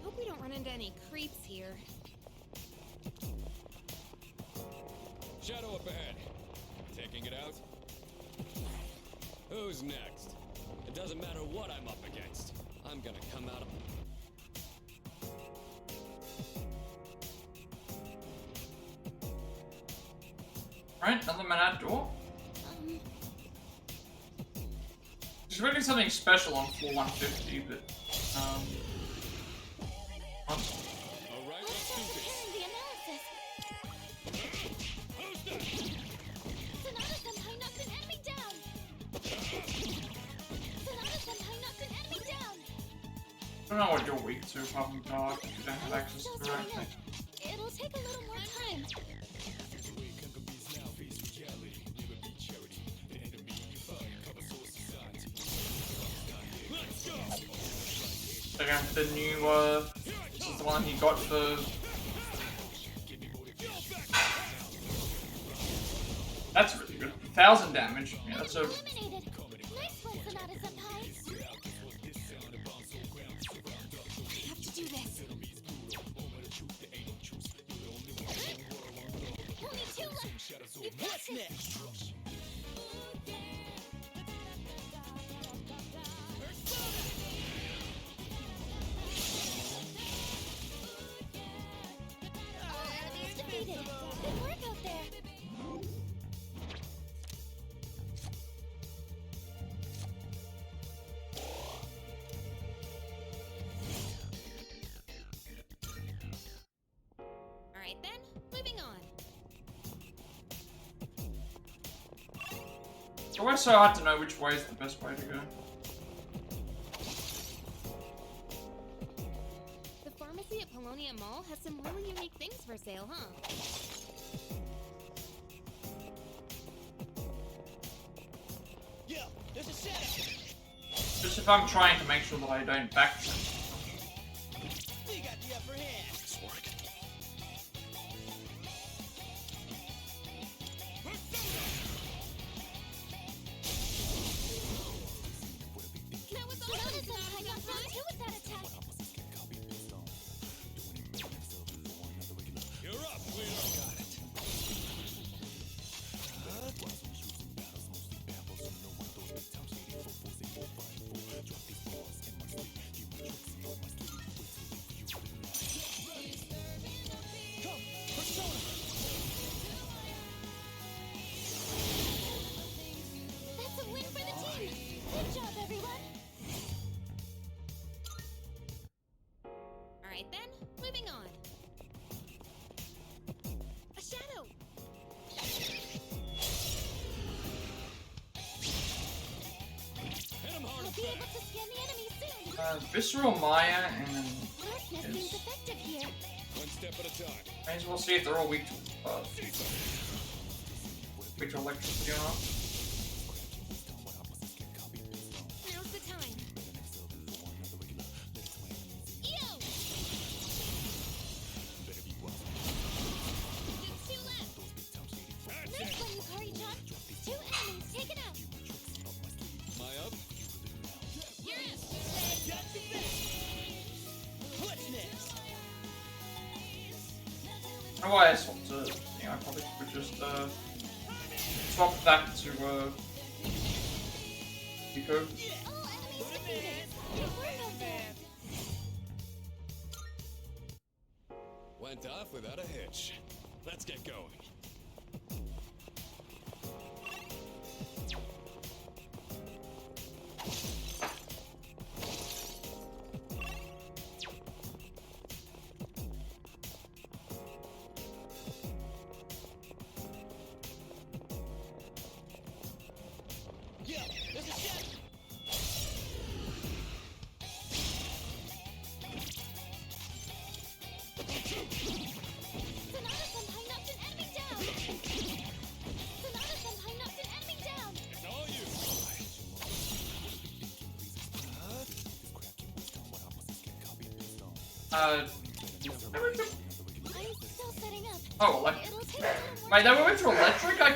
Hope we don't run into any creeps here. Shadow up ahead. Taking it out? Who's next? It doesn't matter what I'm up against. I'm gonna come out of... Right, another man door. There's really something special on floor 150, but Alright, let's do this. Sonata-senpai knocked an enemy down! Sonata-senpai knocked an enemy down! I don't know what you're weak to, apart from dark, if you don't have access to the right thing. It'll take a little more time. Again, the new, this is the one he got for... That's really good. 1,000 damage. Yeah, that's a... Eliminated. Nice one, Sonata-senpai. I have to do this. Only 2 left. You've got this. All enemies defeated. Good work out there. Alright then, moving on. It's always so hard to know which way is the best way to go. The pharmacy at Polonia Mall has some really unique things for sale, huh? Yo, there's a shadow. Just if I'm trying to make sure that I don't backtrack. We got the upper hand. That was Sonata-senpai got through too with that attack. You're up, Weirdo. Got it. That's a win for the team. Good job, everyone. Alright then, moving on. A shadow! Hit him hard We'll and be able fast. to scan the enemy soon. Visceral Maya and then... Darkness seems effective here. One step at a time. May as well see if they're all weak to, weak to electricity or not. Now's the time. Yo! Just 2 left. Nice one, Yukari-chan. 2 enemies taken out. Am I up? You're up. What's next? I don't know why I swapped to... I probably could just, swap back to, Yuko. All enemies defeated. Good work out there. Went off without a hitch. Let's get going. Oh, wait, they went to electric? I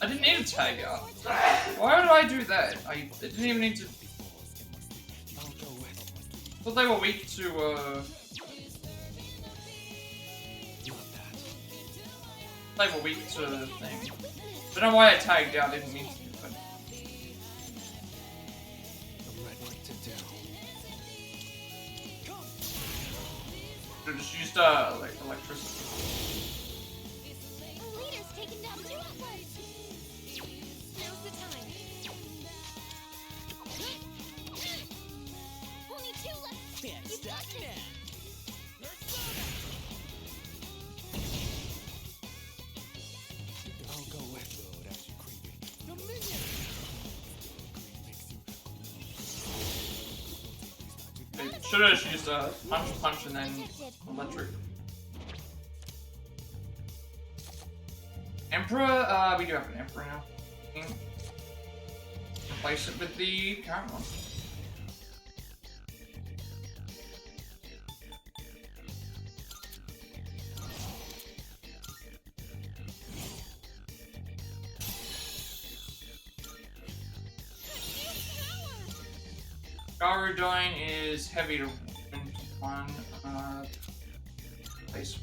didn't need a tag out. Why did I do that? I didn't even need to... I thought they were weak to, They were weak to the thing. I don't know why I tagged out, I didn't mean to, but... Should've just used, electricity. Should've just used a punch and then electric. Emperor, we do have an Emperor now. Replace it with the current one. Garudine is heavy to one. Place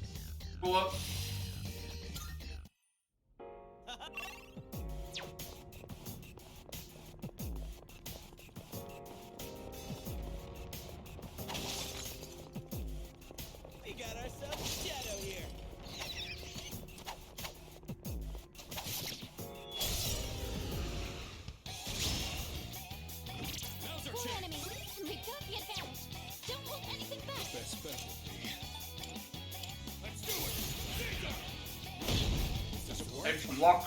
pull up. We got ourselves a shadow here. Four enemies, and we got the advantage. Don't hold anything back. Best specialty. Let's do it. Extra block.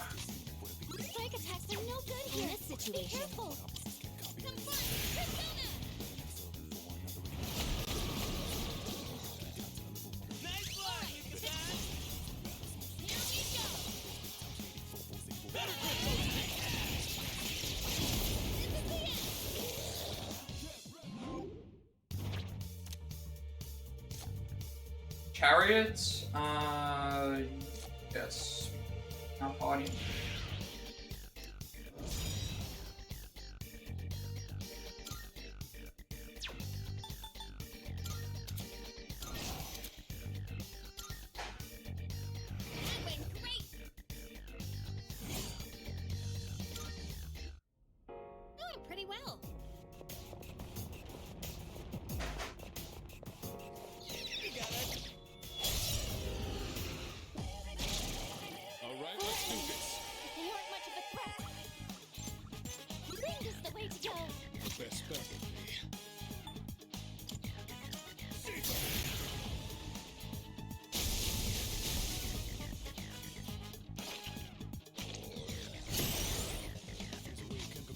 Strike attacks are no good here. In this situation. Be careful. Confront Persona. Nice fly. Here we go. Better Chariots? Yes. Now party. Doing pretty well. Alright, let's do this. They aren't much of a threat. Wind is the way to go. The best specialty.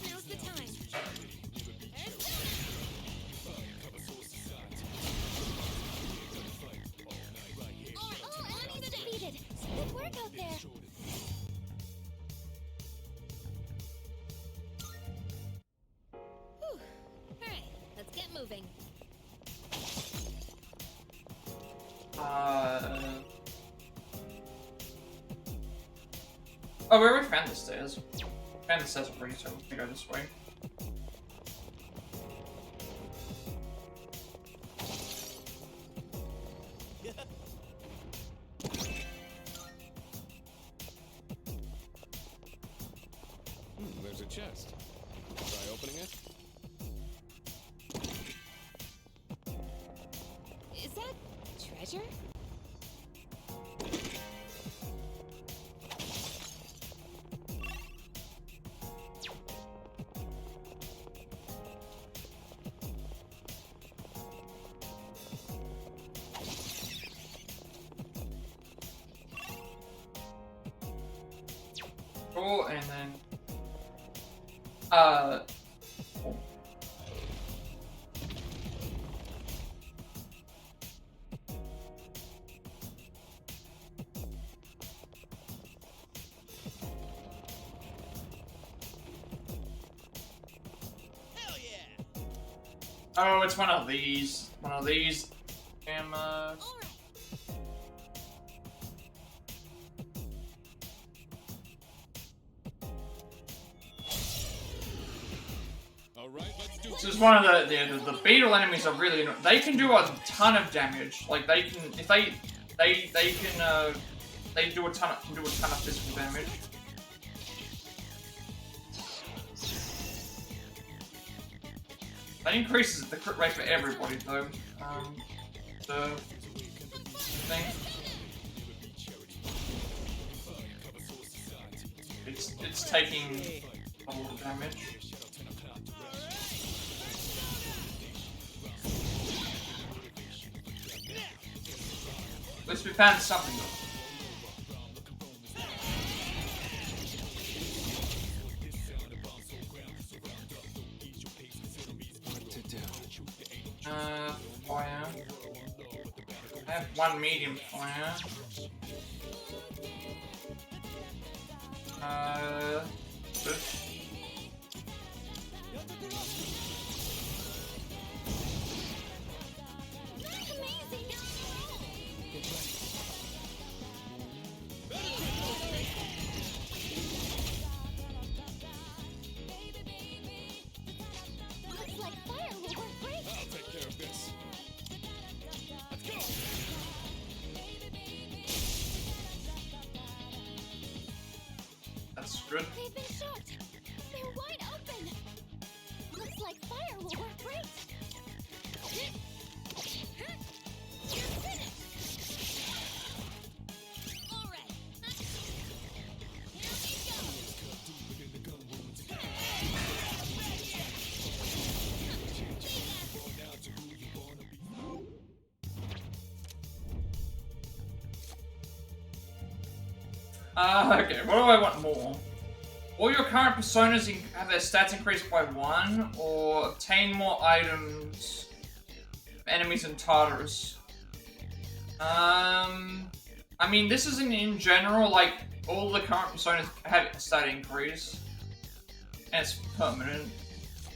Now's the time. All enemies defeated. Good work out there. Whew. Alright, let's get moving. Oh, we already found the stairs. Found the stairs already, so we can go this way. There's a chest. Try opening it. Is that treasure? Cool, and then oh, it's one of these. One of these. This is one of the beetle enemies are really annoying. They can do a ton of damage. Like they can, if they do a ton of physical damage. That increases the crit rate for everybody though. The thing. It's taking a lot of damage. At least we found something though. Fire. I have one medium fire. Good. Looks like fire will work great. I'll take care of this. Let's go. That's good. They've been shocked. They're wide open. Looks like fire will work great. You're finished. All right. Here we go. Okay, what do I want more? All your current personas have their stats increased by 1, or obtain more items, enemies in Tartarus. I mean, this isn't in general, like, all the current personas have a stat increase. And it's permanent.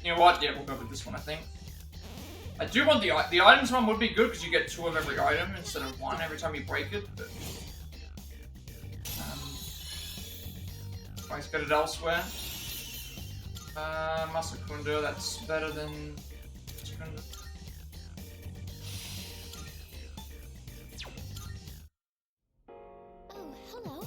You know what? Yeah, we'll go with this one, I think. I do want the items one would be good, because you get 2 of every item instead of 1 every time you break it, but... Always get it elsewhere. Masakunda, that's better than Masakunda. Oh, hello.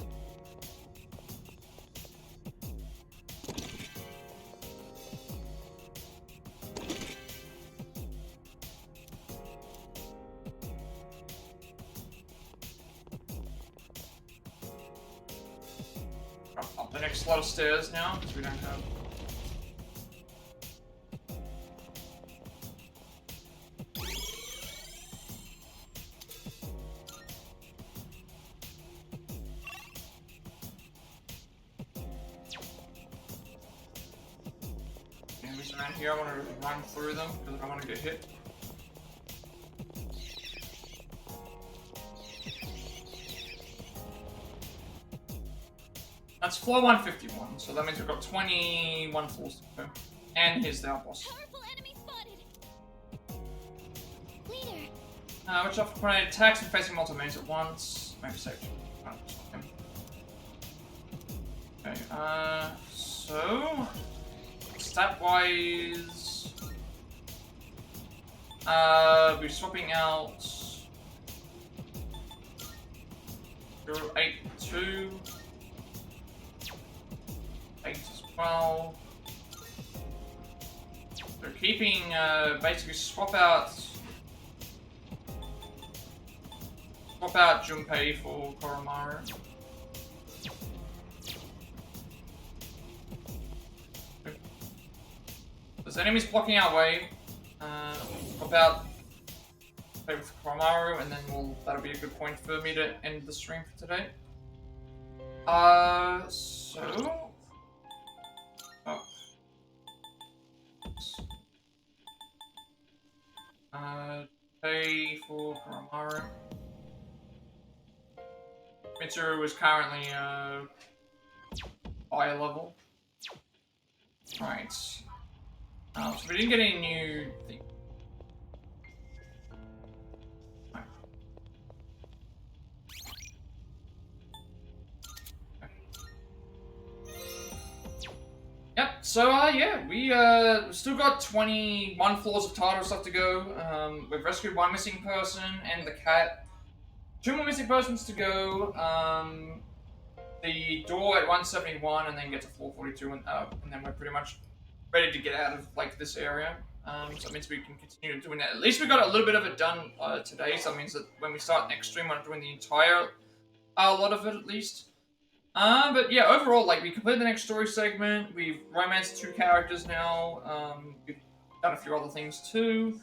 Up the next lot of stairs now, because we don't have... Enemies around here, I want to run through them, because I don't want to get hit. That's floor 151, so that means we've got 21 floors to go. And here's the boss. Powerful enemy spotted. Leader. Which often coordinate attacks and facing multiple enemies at once. Maybe save. Okay, so stat wise, we're swapping out 082. 8 as well. They're keeping, basically swap out Junpei for Koromaru. There's enemies blocking our way. Swap out Junpei with Koromaru, and then that'll be a good point for me to end the stream for today. So... Pay for Koromaru. Mitsuru is currently higher level. Right. So we didn't get any new thing. Right. Yep, so, yeah, we, still got 21 floors of Tartarus left to go. We've rescued one missing person and the cat. 2 more missing persons to go. The door at 171 and then get to floor 42 and then we're pretty much ready to get out of, like, this area. So that means we can continue doing that. At least we got a little bit of it done, today, so that means that when we start next stream, I'm doing the entire, lot of it, at least. But yeah, overall, like, we completed the next story segment, we've romanced 2 characters now, we've done a few other things too.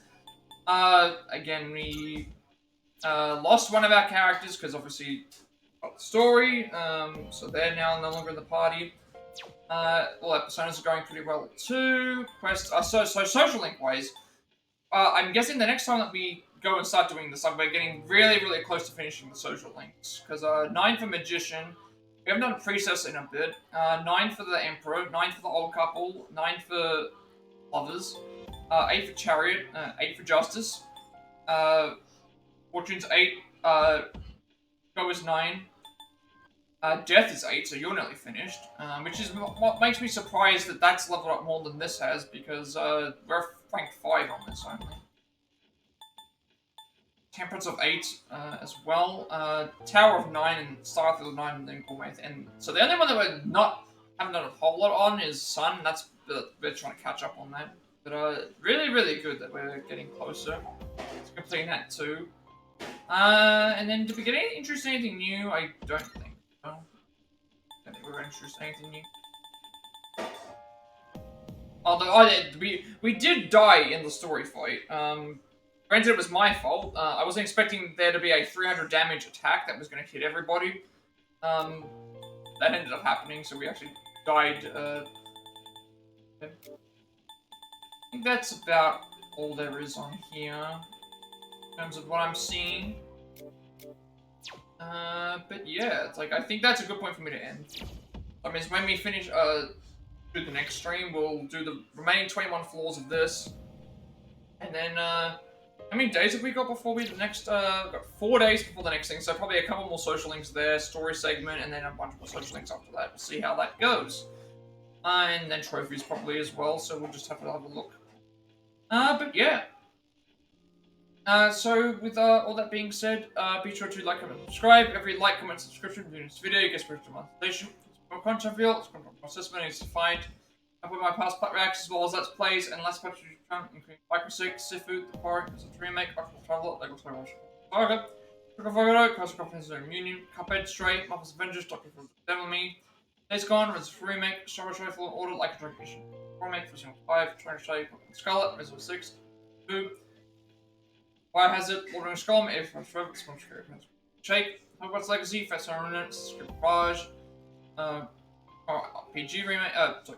Again, we, lost one of our characters, because obviously, got the story, so they're now no longer in the party. All our personas are going pretty well too. Quests, so social link-wise, I'm guessing the next time that we go and start doing this, we're getting really, really close to finishing the social links, because, 9 for Magician, we haven't done a Priestess in a bit. 9 for the Emperor, 9 for the Old Couple, 9 for Lovers, 8 for Chariot, 8 for Justice, Fortune's 8, Go is 9, Death is 8, so you're nearly finished, which is what makes me surprised that that's leveled up more than this has, because we're rank 5 on this only. Temperance of 8 as well, Tower of 9 and Starfield of 9 and then Gourmet. And so the only one that we're haven't done a whole lot on is Sun, and that's we're trying to catch up on that. But really, really good that we're getting closer to completing that too. And then did we get any introduced anything new? I don't think so. I don't think we were introduced anything new. Although we did die in the story fight. Granted, it was my fault. I wasn't expecting there to be a 300 damage attack that was going to hit everybody. That ended up happening, so we actually died. I think that's about all there is on here in terms of what I'm seeing. But yeah, it's like I think that's a good point for me to end. I mean, when we finish do the next stream, we'll do the remaining 21 floors of this, and then how many days have we got before the next, we've got 4 days before the next thing, so probably a couple more social links there, story segment, and then a bunch more social links after that. We'll see how that goes. And then trophies probably as well, so we'll just have to have a look. But yeah. So with all that being said, be sure to like, comment, and subscribe. Every like, comment, subscription to this video gets spiritual monetization. More content reveal, it's content assessment needs to find. I put my past Plat reacts as well as Let's Plays and Let's Plays including Microsix, Sifu, The Park, as a remake, Octopath Traveler, Lego Star Wars, Saga, Fuuka, Cross Comprehensive Union, Cuphead, Stray, Marvel's Avengers, Doctor Who's Devil Me, Days Gone, Res of Remake, Star Wars Rifle, Order, Like a Dragon Mission, Remake, Resident 5, Trying to Stray, Scarlet, Resident 6, Boo, Biohazard, Ordering Skull, Air Force Forever, Sponge Carrier, Shake, Hogwarts Legacy, Fast Remnant, Script Barrage, RPG Remake, sorry.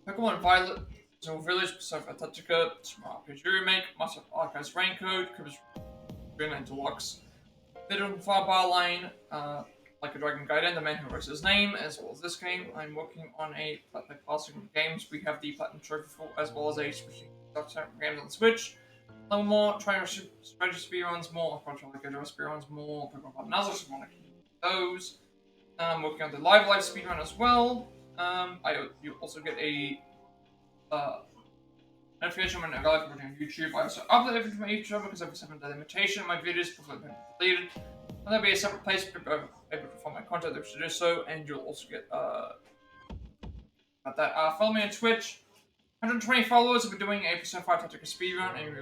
Pokemon Violet, Zone Village, Persona Tactica, Smart RPG Remake, Master of Archives Raincode, Cribbage Dreamland Deluxe, Fiddle Firebar Line, Like a Dragon Gaiden, The Man Who Writes His Name, as well as this game. I'm working on a Platinum Classic games. We have the Platinum Trophy for, as well as a switching games on the Switch. A little more, trying to strategy speedruns more, Control Like a speedruns more, Pokemon Nuzzles, want to keep those. Working on the Live speedrun as well. You also get a notification when I go live on YouTube. I also upload everything to my YouTube channel because I have a 7-day limitation on my videos before they've been deleted. And there'll be a separate place for people able to find my content that should do so, and you'll also get about that. Follow me on Twitch. 120 followers. I'll be doing a Persona 5 Tactica speedrun and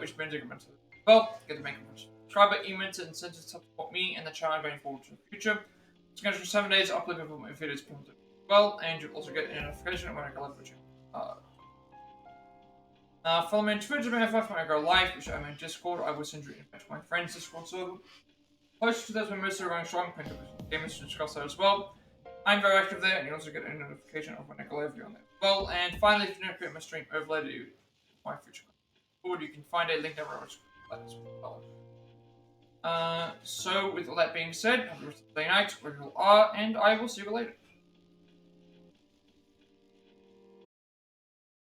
which means you can mention well, get to make a subscriber, emails, and incentives to support me and the channel going forward to the future. Scheduled for 7 days, upload before my videos as well, and you'll also get a notification when I go live for you. Follow me on Twitter when I go live, which I'm in Discord. I will send you an invite to my friends' Discord server. Close to those members who are going strong, plenty of gamers to discuss that as well. I'm very active there, and you also get a notification of when I go live on there as well. And finally, if you don't create my stream overlay to my future content, you can find a link down below as well. So with all that being said, have a rest of the day night, wherever you are, and I will see you later.